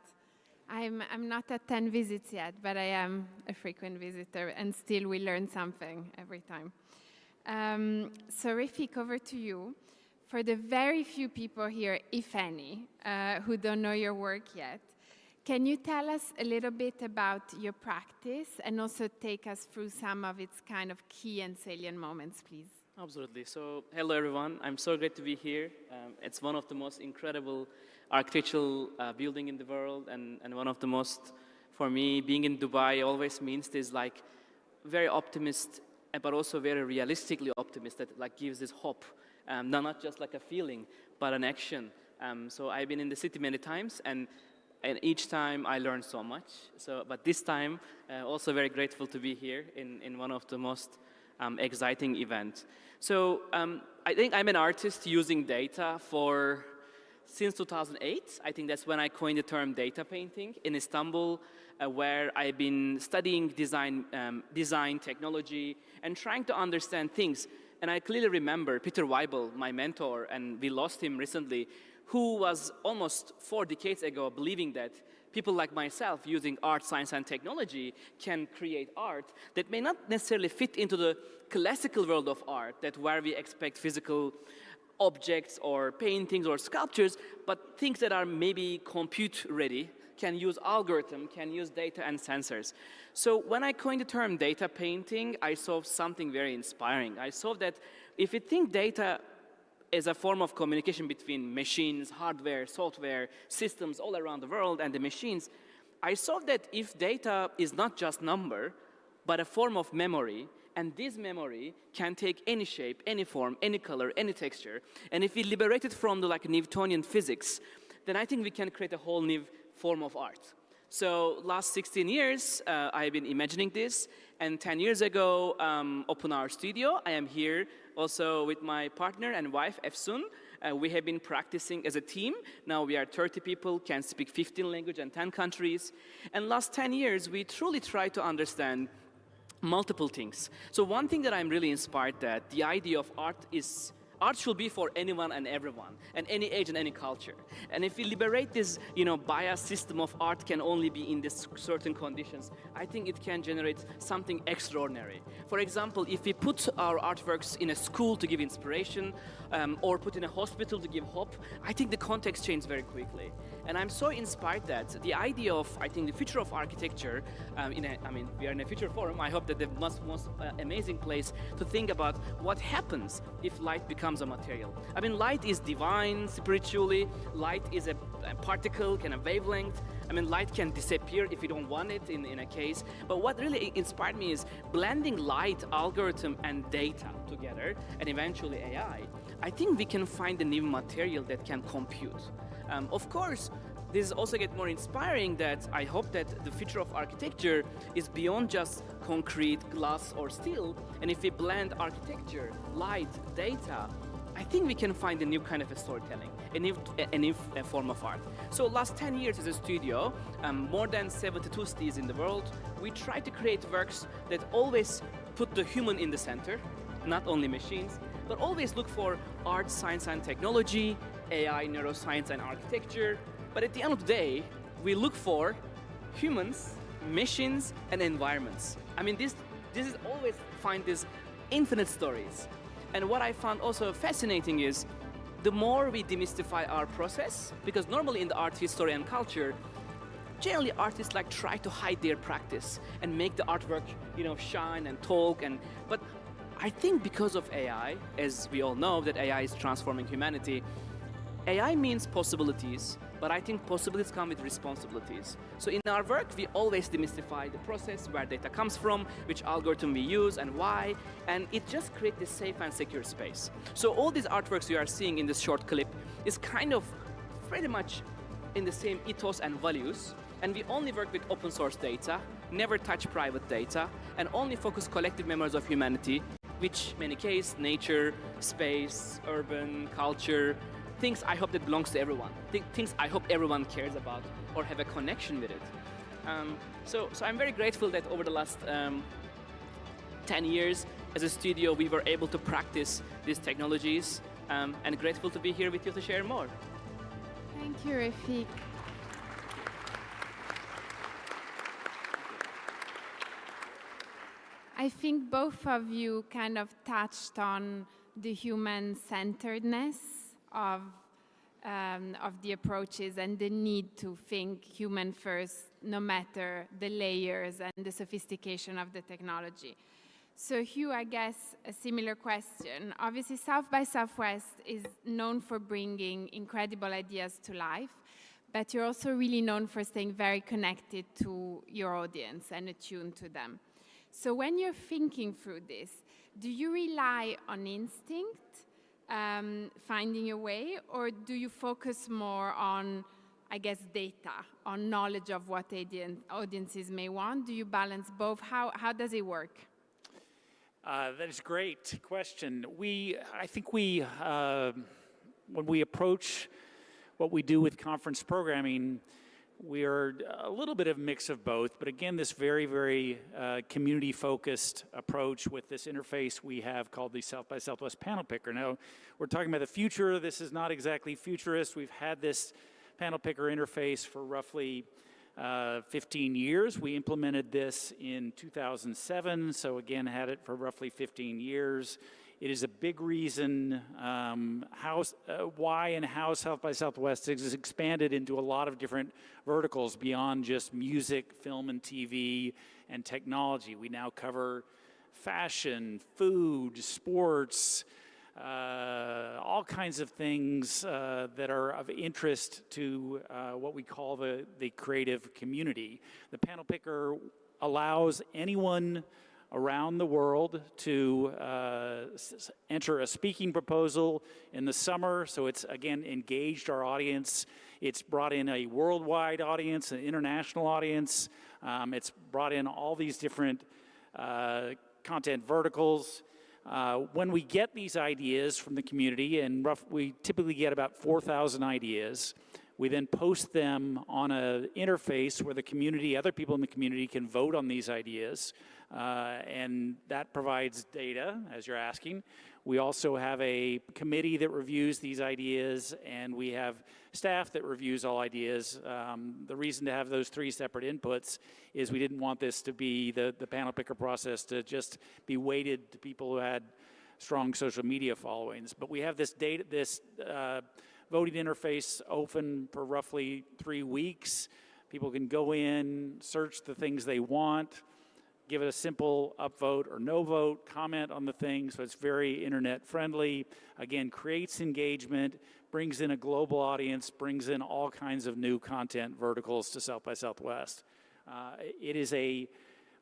I'm not at 10 visits yet, but I am a frequent visitor, and still we learn something every time. So Rafik, over to you. For the very few people here, if any, who don't know your work yet, can you tell us a little bit about your practice and also take us through some of its kind of key and salient moments, please? Absolutely. So, hello everyone. I'm so great to be here. It's one of the most incredible architectural building in the world, and one of the most For me, being in Dubai always means this like very optimist, but also very realistically optimist that like gives this hope, not just like a feeling, but an action. So I've been in the city many times, and each time I learn so much. But this time, also very grateful to be here in one of the most exciting events. So I think I'm an artist using data since 2008. I think that's when I coined the term data painting in Istanbul, where I've been studying design technology and trying to understand things. And I clearly remember Peter Weibel, my mentor, and we lost him recently, who was almost 4 decades ago believing that people like myself using art, science, and technology can create art that may not necessarily fit into the classical world of art, that where we expect physical objects or paintings or sculptures, but things that are maybe compute ready, can use algorithm, can use data and sensors. So when I coined the term data painting, I saw something very inspiring. I saw that if you think data is a form of communication between machines, hardware, software, systems all around the world and the machines, I saw that if data is not just number, but a form of memory, and this memory can take any shape, any form, any color, any texture, and if we liberate it from the like Newtonian physics, then I think we can create a whole new form of art. So last 16 years, I've been imagining this, and 10 years ago, opened our studio. I am here also with my partner and wife, Efsun. We have been practicing as a team. Now we are 30 people, can speak 15 languages and 10 countries. And last 10 years, we truly try to understand multiple things. So one thing that I'm really inspired that the idea of art should be for anyone and everyone, and any age and any culture. And if we liberate this, bias system of art can only be in this certain conditions, I think it can generate something extraordinary. For example, if we put our artworks in a school to give inspiration, or put in a hospital to give hope, I think the context changes very quickly. And I'm so inspired that the idea of, I think, the future of architecture, we are in a future forum. I hope that the most amazing place to think about what happens if light becomes a material. Light is divine spiritually. Light is a particle, a wavelength. Light can disappear if you don't want it in a case. But what really inspired me is blending light, algorithm, and data together, and eventually AI. I think we can find a new material that can compute. Of course, this also gets more inspiring that I hope that the future of architecture is beyond just concrete, glass, or steel. And if we blend architecture, light, data, I think we can find a new kind of a storytelling, a new form of art. So last 10 years as a studio, more than 72 cities in the world, we try to create works that always put the human in the center, not only machines, but always look for art, science, and technology, AI, neuroscience, and architecture. But at the end of the day, we look for humans, machines, and environments. This is always find these infinite stories. And what I found also fascinating is the more we demystify our process, because normally in the art history and culture, generally artists try to hide their practice and make the artwork, shine and talk. But I think because of AI, as we all know that AI is transforming humanity, AI means possibilities, but I think possibilities come with responsibilities. So in our work, we always demystify the process, where data comes from, which algorithm we use and why, and it just creates this safe and secure space. So all these artworks you are seeing in this short clip is kind of pretty much in the same ethos and values, and we only work with open source data, never touch private data, and only focus collective memories of humanity, which in many cases, nature, space, urban, culture, things I hope that belongs to everyone, things I hope everyone cares about or have a connection with it. So I'm very grateful that over the last 10 years as a studio, we were able to practice these technologies, and grateful to be here with you to share more. Thank you, Rafik. I think both of you kind of touched on the human-centeredness of the approaches and the need to think human first, no matter the layers and the sophistication of the technology. So Hugh, I guess a similar question. Obviously, South by Southwest is known for bringing incredible ideas to life, but you're also really known for staying very connected to your audience and attuned to them. So when you're thinking through this, do you rely on instinct, finding a way, or do you focus more on, I guess, data, on knowledge of what audiences may want? Do you balance both? How does it work? That is a great question. I think when we approach what we do with conference programming, we are a little bit of a mix of both, but again, this very, very community-focused approach with this interface we have called the South by Southwest Panel Picker. Now, we're talking about the future. This is not exactly futurist. We've had this Panel Picker interface for roughly 15 years. We implemented this in 2007, so again, had it for roughly 15 years. It is a big reason why and how South by Southwest has expanded into a lot of different verticals beyond just music, film and TV, and technology. We now cover fashion, food, sports, all kinds of things that are of interest to what we call the creative community. The Panel Picker allows anyone around the world to enter a speaking proposal in the summer. So it's, again, engaged our audience. It's brought in a worldwide audience, an international audience. It's brought in all these different content verticals. When we get these ideas from the community, and we typically get about 4,000 ideas, we then post them on an interface where the community, other people in the community, can vote on these ideas. And that provides data, as you're asking. We also have a committee that reviews these ideas, and we have staff that reviews all ideas. The reason to have those three separate inputs is we didn't want this to be the panel picker process to just be weighted to people who had strong social media followings. But we have this voting interface open for roughly 3 weeks. People can go in, search the things they want, give it a simple upvote or no vote, comment on the thing, so it's very internet friendly. Again, creates engagement, brings in a global audience, brings in all kinds of new content verticals to South by Southwest. It is a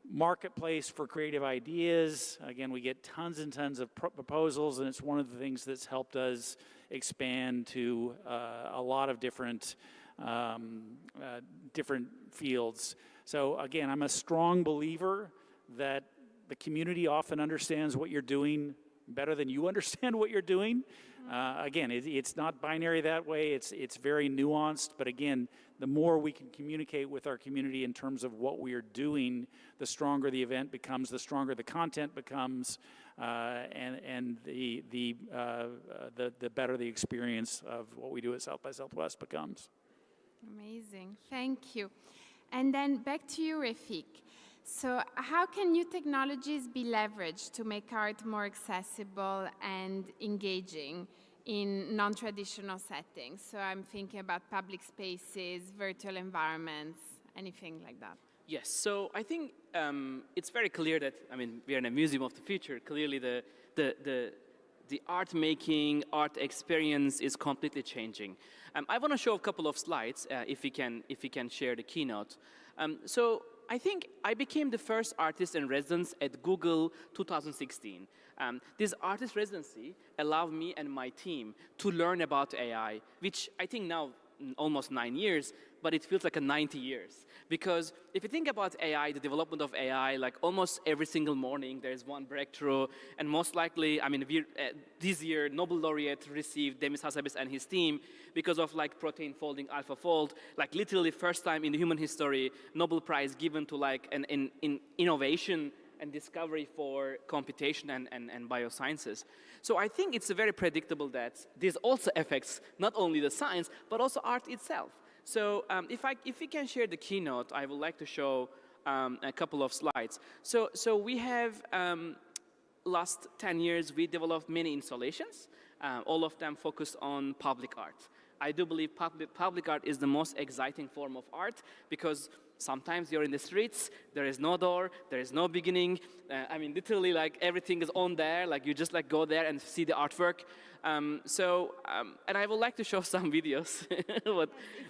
marketplace for creative ideas. Again, we get tons and tons of proposals, and it's one of the things that's helped us expand to a lot of different fields. So again, I'm a strong believer that the community often understands what you're doing better than you understand what you're doing. Again, it's not binary that way. It's very nuanced. But again, the more we can communicate with our community in terms of what we are doing, the stronger the event becomes, the stronger the content becomes, and the better the experience of what we do at South by Southwest becomes. Amazing. Thank you. And then back to you, Refik. So how can new technologies be leveraged to make art more accessible and engaging in non-traditional settings? So I'm thinking about public spaces, virtual environments, anything like that. Yes, so I think it's very clear that, I mean, we are in a museum of the future. Clearly the art making, art experience is completely changing. I want to show a couple of slides, if we can share the keynote. So I think I became the first artist in residence at Google 2016. This artist residency allowed me and my team to learn about AI, which I think now almost 9 years, but it feels like 90 years. Because if you think about AI, the development of AI, like almost every single morning there's one breakthrough, and most likely, I mean, this year Nobel laureate received Demis Hassabis and his team because of like protein folding, AlphaFold, like literally first time in human history, Nobel Prize given to like an innovation and discovery for computation and biosciences. So I think it's very predictable that this also affects not only the science, but also art itself. So if we can share the keynote, I would like to show a couple of slides. So we have, last 10 years, we developed many installations, all of them focused on public art. I do believe public art is the most exciting form of art because sometimes you're in the streets, there is no door, there is no beginning. I mean, literally, like, everything is on there. Like, you just, like, go there and see the artwork. And I would like to show some videos.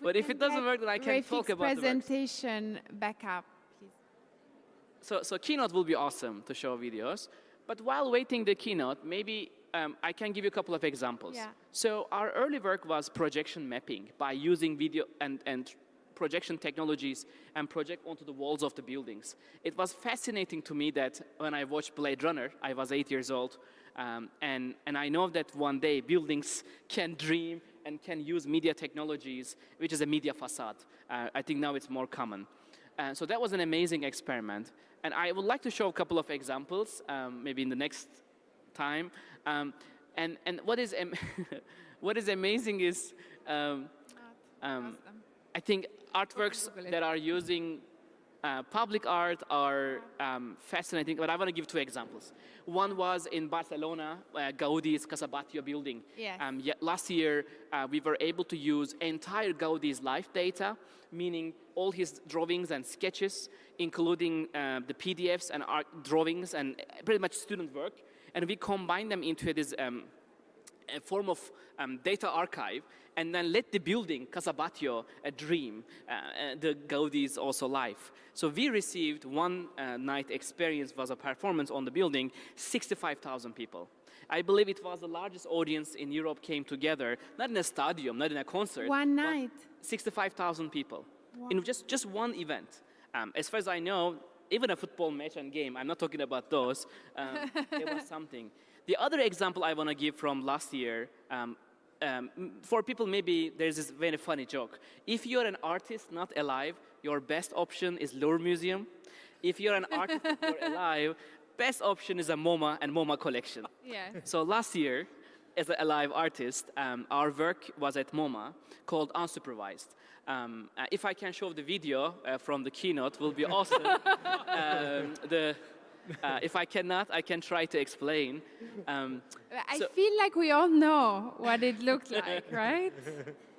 but if it doesn't work, then I can talk about the works. Presentation back up, please. So keynote will be awesome to show videos. But while waiting the keynote, maybe I can give you a couple of examples. Yeah. So our early work was projection mapping by using video and projection technologies and project onto the walls of the buildings. It was fascinating to me that when I watched Blade Runner, I was 8 years old, and I know that one day buildings can dream and can use media technologies, which is a media facade. I think now it's more common. So that was an amazing experiment. And I would like to show a couple of examples, maybe in the next time. And what is what is amazing is I think artworks that are using public art are fascinating, but I want to give 2 examples. One was in Barcelona, Gaudi's Casa Batlló building. Yes. Last year, we were able to use entire Gaudi's life data, meaning all his drawings and sketches, including the PDFs and art drawings and pretty much student work, and we combined them into this a form of data archive, and then let the building, Casa Batlló, dream the Gaudi's also life. So we received one night experience, was a performance on the building, 65,000 people. I believe it was the largest audience in Europe came together, not in a stadium, not in a concert. One night. 65,000 people. Wow. In just one event. As far as I know, even a football match and game, I'm not talking about those, it was something. The other example I want to give from last year, for people maybe there's this very funny joke. If you're an artist not alive, your best option is Louvre Museum. If you're an artist and you're alive, best option is a MoMA and MoMA collection. Yeah. So last year, as an alive artist, our work was at MoMA called Unsupervised. If I can show the video from the keynote, will be awesome. If I cannot, I can try to explain. I feel like we all know what it looked like, right?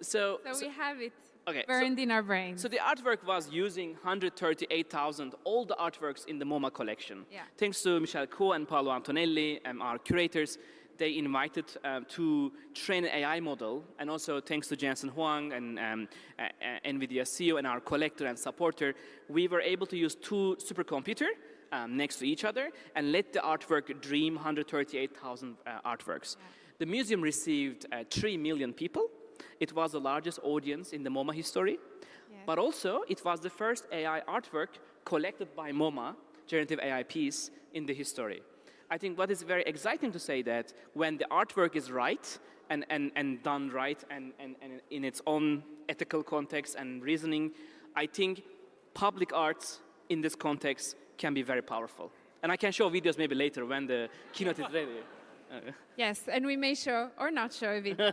So we have it okay, burned in our brains. So the artwork was using 138,000, all the artworks in the MoMA collection. Yeah. Thanks to Michel Coe and Paolo Antonelli, our curators, they invited to train an AI model, and also thanks to Jensen Huang and NVIDIA CEO and our collector and supporter, we were able to use 2 supercomputers next to each other and let the artwork dream 138,000 artworks. Yeah. The museum received 3 million people. It was the largest audience in the MoMA history, but also it was the first AI artwork collected by MoMA, generative AI piece, in the history. I think what is very exciting to say that when the artwork is right and done right and in its own ethical context and reasoning, I think public arts in this context can be very powerful. And I can show videos maybe later when the keynote is ready. Yes, and we may show or not show a video.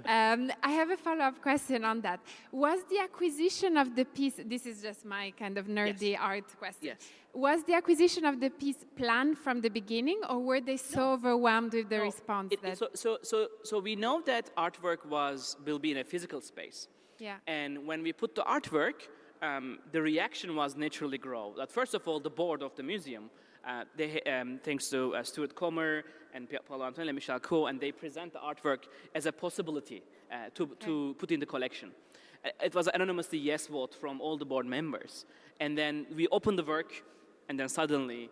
I have a follow-up question on that. Was the acquisition of the piece, this is just my kind of nerdy art question. Yes. Was the acquisition of the piece planned from the beginning, or were they so overwhelmed with the response? So we know that artwork will be in a physical space. Yeah. And when we put the artwork, the reaction was naturally grow. That first of all, the board of the museum, thanks to Stuart Comer and Paolo Antonelli and Michel Coe, and they present the artwork as a possibility to put in the collection. It was an anonymously yes vote from all the board members. And then we opened the work, and then suddenly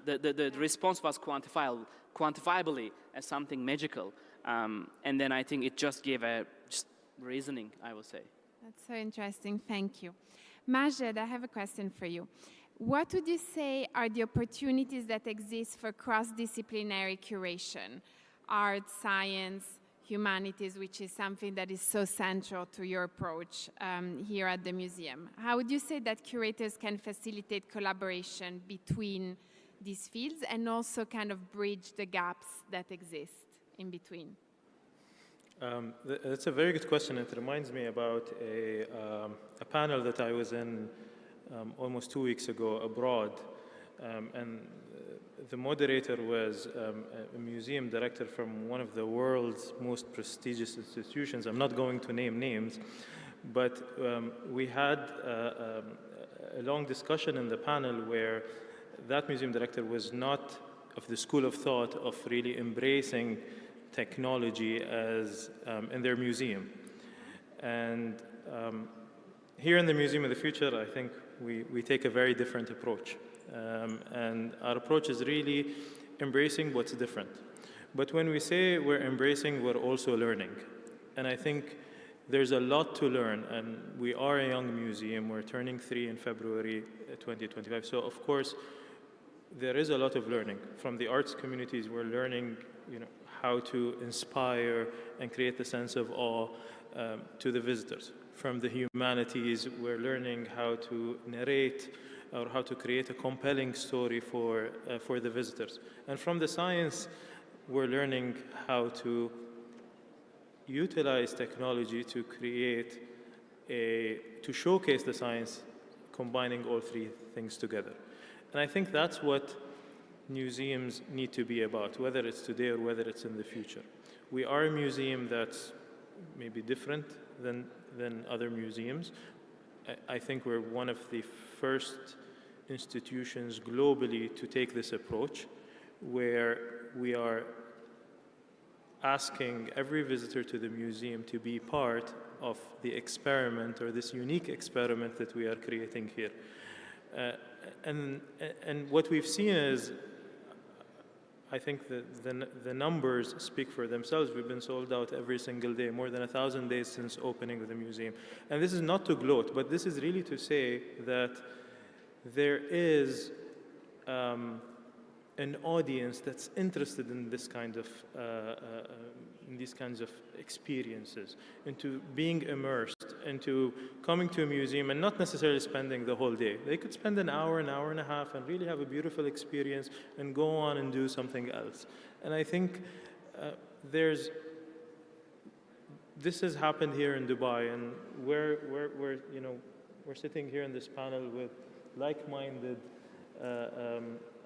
the response was quantifiably as something magical. And then I think it just gave just reasoning, I would say. That's so interesting. Thank you. Majed, I have a question for you. What would you say are the opportunities that exist for cross-disciplinary curation? Art, science, humanities, which is something that is so central to your approach here at the museum. How would you say that curators can facilitate collaboration between these fields and also kind of bridge the gaps that exist in between? That's a very good question. It reminds me about a panel that I was in almost 2 weeks ago abroad, and the moderator was a museum director from one of the world's most prestigious institutions. I'm not going to name names, but we had a long discussion in the panel where that museum director was not of the school of thought of really embracing technology as in their museum. And here in the Museum of the Future, I think we take a very different approach. And our approach is really embracing what's different. But when we say we're embracing, we're also learning. And I think there's a lot to learn, and we are a young museum. We're turning 3 in February 2025. So of course, there is a lot of learning. From the arts communities, we're learning, how to inspire and create a sense of awe to the visitors. From the humanities, we're learning how to narrate or how to create a compelling story for the visitors. And from the science, we're learning how to utilize technology to to showcase the science, combining all 3 things together. And I think that's what museums need to be about, whether it's today or whether it's in the future. We are a museum that's maybe different than other museums. I think we're one of the first institutions globally to take this approach, where we are asking every visitor to the museum to be part of the experiment, or this unique experiment that we are creating here. And what we've seen is, I think the numbers speak for themselves. We've been sold out every single day, more than 1,000 days since opening of the museum. And this is not to gloat, but this is really to say that there is an audience that's interested in this kind of in these kinds of experiences, into being immersed, into coming to a museum and not necessarily spending the whole day. They could spend an hour and a half and really have a beautiful experience and go on and do something else. And I think this has happened here in Dubai, and we're sitting here in this panel with like-minded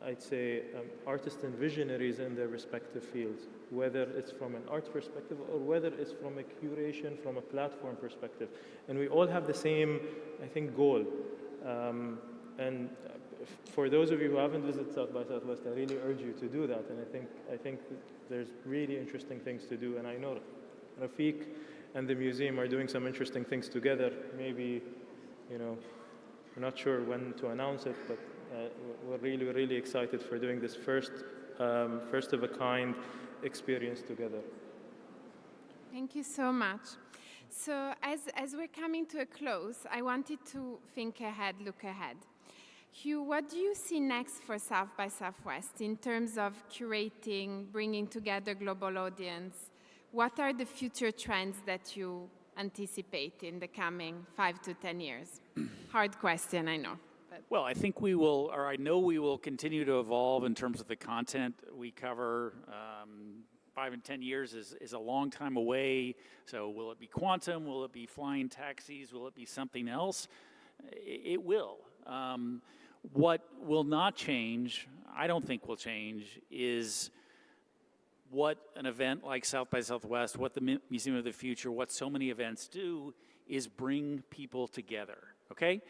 I'd say artists and visionaries in their respective fields, whether it's from an arts perspective or whether it's from a curation, from a platform perspective. And we all have the same, I think, goal. And for those of you who haven't visited South by Southwest, I really urge you to do that. And I think there's really interesting things to do. And I know Rafiq and the museum are doing some interesting things together. Maybe, we're not sure when to announce it, but we're really, really excited for doing this first of a kind experience together. Thank you so much. So as we're coming to a close, I wanted to think ahead, look ahead. Hugh, what do you see next for South by Southwest in terms of curating, bringing together global audience? What are the future trends that you anticipate in the coming 5 to 10 years? Hard question, I know. Well, I think we will, or I know we will continue to evolve in terms of the content we cover. 5 and 10 years is a long time away. So will it be quantum? Will it be flying taxis? Will it be something else? It will. What will not change, I don't think will change, is what an event like South by Southwest, what the Museum of the Future, what so many events do is bring people together, okay?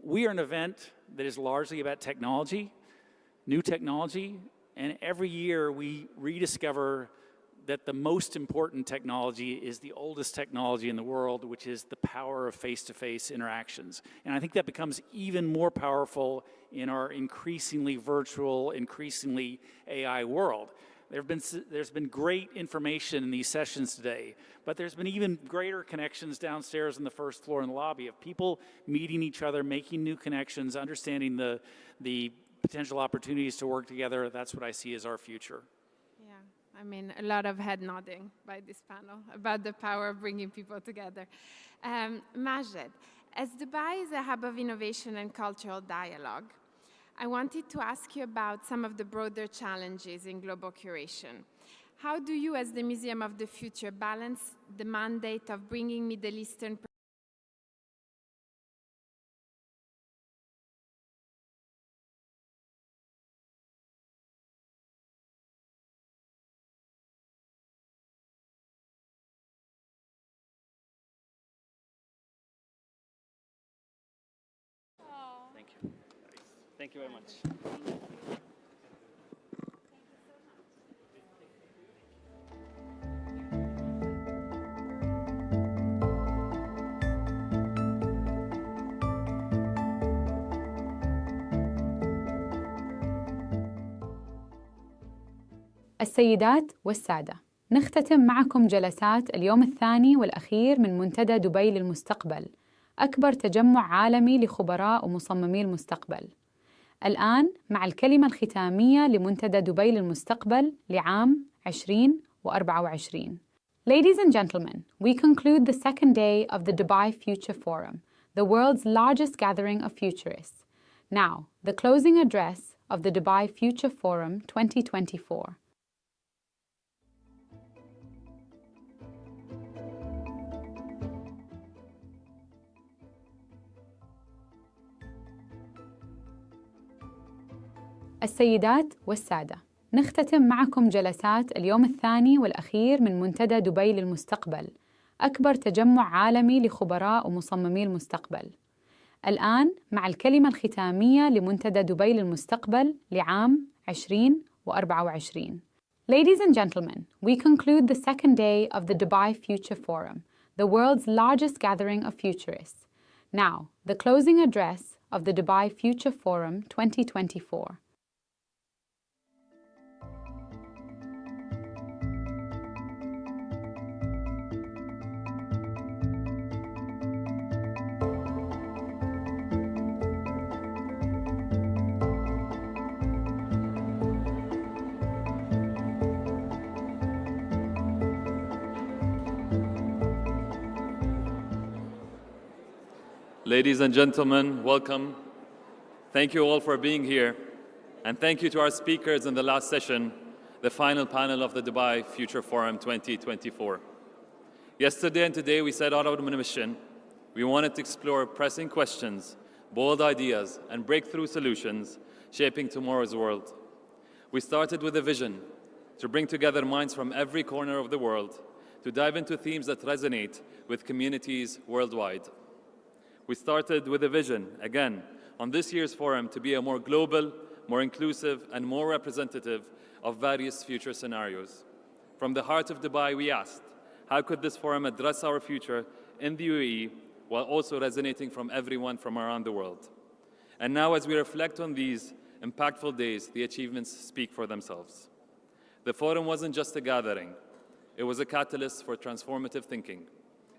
We are an event that is largely about technology, new technology, and every year we rediscover that the most important technology is the oldest technology in the world, which is the power of face-to-face interactions. And I think that becomes even more powerful in our increasingly virtual, increasingly AI world. There's been great information in these sessions today, but there's been even greater connections downstairs on the first floor in the lobby of people meeting each other, making new connections, understanding the potential opportunities to work together. That's what I see as our future. Yeah, I mean, a lot of head nodding by this panel about the power of bringing people together. Majed, as Dubai is a hub of innovation and cultural dialogue, I wanted to ask you about some of the broader challenges in global curation. How do you, as the Museum of the Future, balance the mandate of bringing Middle Eastern Thank you very much. السيدات والسادة، نختتم معكم جلسات اليوم الثاني والأخير من منتدى دبي للمستقبل، أكبر تجمع عالمي لخبراء ومصممي المستقبل. الآن مع الكلمة الختامية لمنتدى دبي للمستقبل لعام 2024. Ladies and gentlemen, we conclude the second day of the Dubai Future Forum, the world's largest gathering of futurists. Now, the closing address of the Dubai Future Forum 2024. السيدات والسادة، نختتم معكم جلسات اليوم الثاني والأخير من منتدى دبي للمستقبل، أكبر تجمع عالمي لخبراء ومصممي المستقبل. الآن مع الكلمة الختامية لمنتدى دبي للمستقبل لعام 2024. Ladies and gentlemen, we conclude the second day of the Dubai Future Forum, the world's largest gathering of futurists. Now, the closing address of the Dubai Future Forum 2024. Ladies and gentlemen, welcome. Thank you all for being here. And thank you to our speakers in the last session, the final panel of the Dubai Future Forum 2024. Yesterday and today we set out on a mission. We wanted to explore pressing questions, bold ideas, and breakthrough solutions shaping tomorrow's world. We started with a vision to bring together minds from every corner of the world to dive into themes that resonate with communities worldwide. We started with a vision, again, on this year's forum to be a more global, more inclusive, and more representative of various future scenarios. From the heart of Dubai, we asked, how could this forum address our future in the UAE while also resonating from everyone from around the world? And now, as we reflect on these impactful days, the achievements speak for themselves. The forum wasn't just a gathering. It was a catalyst for transformative thinking.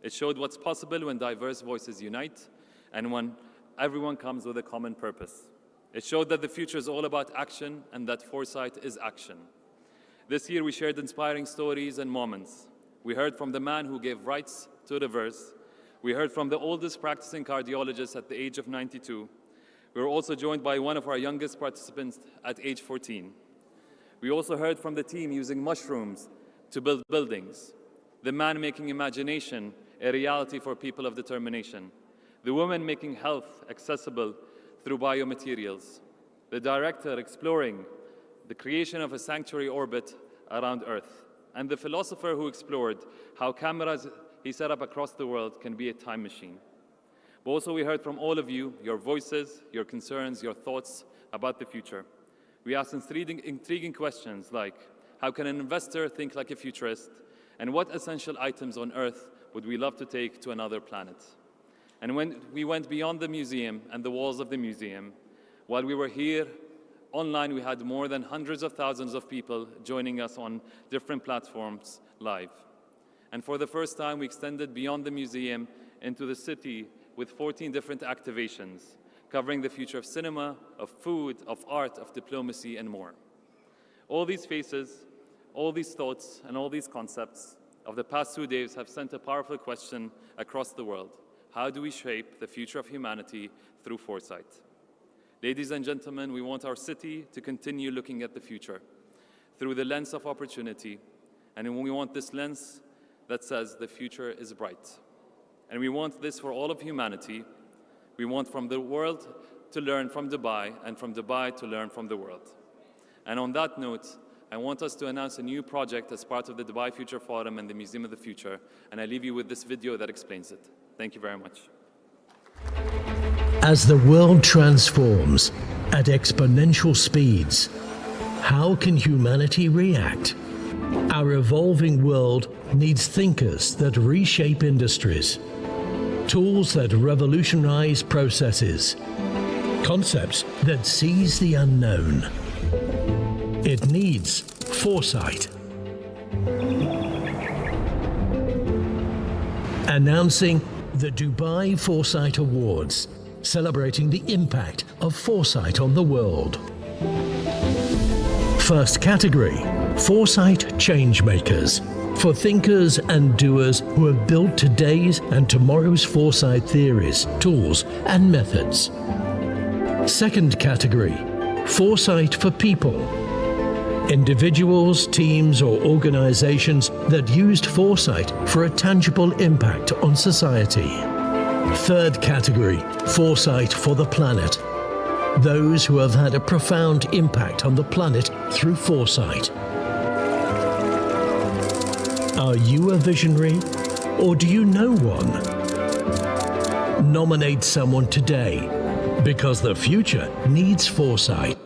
It showed what's possible when diverse voices unite and when everyone comes with a common purpose. It showed that the future is all about action and that foresight is action. This year, we shared inspiring stories and moments. We heard from the man who gave rights to reverse. We heard from the oldest practicing cardiologist at the age of 92. We were also joined by one of our youngest participants at age 14. We also heard from the team using mushrooms to build buildings, the man making imagination a reality for people of determination, the woman making health accessible through biomaterials, the director exploring the creation of a sanctuary orbit around Earth, and the philosopher who explored how cameras he set up across the world can be a time machine. But also we heard from all of you, your voices, your concerns, your thoughts about the future. We asked intriguing questions like, how can an investor think like a futurist? And what essential items on Earth would we love to take to another planet? And when we went beyond the museum and the walls of the museum, while we were here online, we had more than hundreds of thousands of people joining us on different platforms live. And for the first time, we extended beyond the museum into the city with 14 different activations, covering the future of cinema, of food, of art, of diplomacy, and more. All these faces, all these thoughts, and all these concepts of the past 2 days have sent a powerful question across the world. How do we shape the future of humanity through foresight? Ladies and gentlemen, we want our city to continue looking at the future through the lens of opportunity. And we want this lens that says the future is bright. And we want this for all of humanity. We want from the world to learn from Dubai and from Dubai to learn from the world. And on that note, I want us to announce a new project as part of the Dubai Future Forum and the Museum of the Future. And I leave you with this video that explains it. Thank you very much. As the world transforms at exponential speeds. How can humanity react? Our evolving world needs thinkers that reshape industries, tools that revolutionize processes, concepts that seize the unknown. It needs foresight. Announcing the Dubai Foresight Awards, celebrating the impact of foresight on the world. First category, Foresight Changemakers, for thinkers and doers who have built today's and tomorrow's foresight theories, tools, and methods. Second category, Foresight for People, individuals, teams, or organizations that used foresight for a tangible impact on society. Third category, Foresight for the Planet, those who have had a profound impact on the planet through foresight. Are you a visionary, or do you know one? Nominate someone today, because the future needs foresight.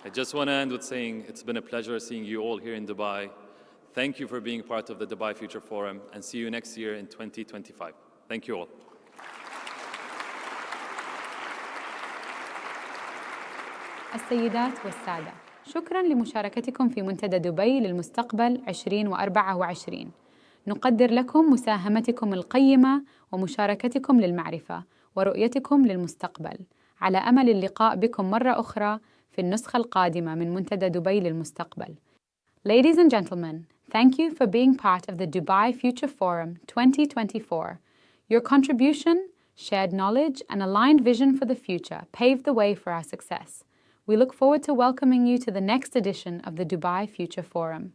I just want to end with saying it's been a pleasure seeing you all here in Dubai. Thank you for being part of the Dubai Future Forum, and see you next year in 2025. Thank you all. السيدات والسادة، شكراً لمشاركتكم في منتدى دبي للمستقبل 2024. نقدر لكم مساهمتكم القيمة ومشاركتكم للمعرفة ورؤيتكم للمستقبل، على أمل اللقاء بكم مرة أخرى في النسخة القادمة من منتدى دبي للمستقبل. Ladies and gentlemen, thank you for being part of the Dubai Future Forum 2024. Your contribution, shared knowledge, and aligned vision for the future paved the way for our success. We look forward to welcoming you to the next edition of the Dubai Future Forum.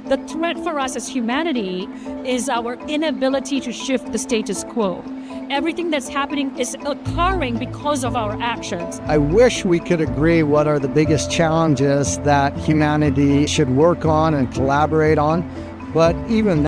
The threat for us as humanity is our inability to shift the status quo. Everything that's happening is occurring because of our actions. I wish we could agree what are the biggest challenges that humanity should work on and collaborate on, but even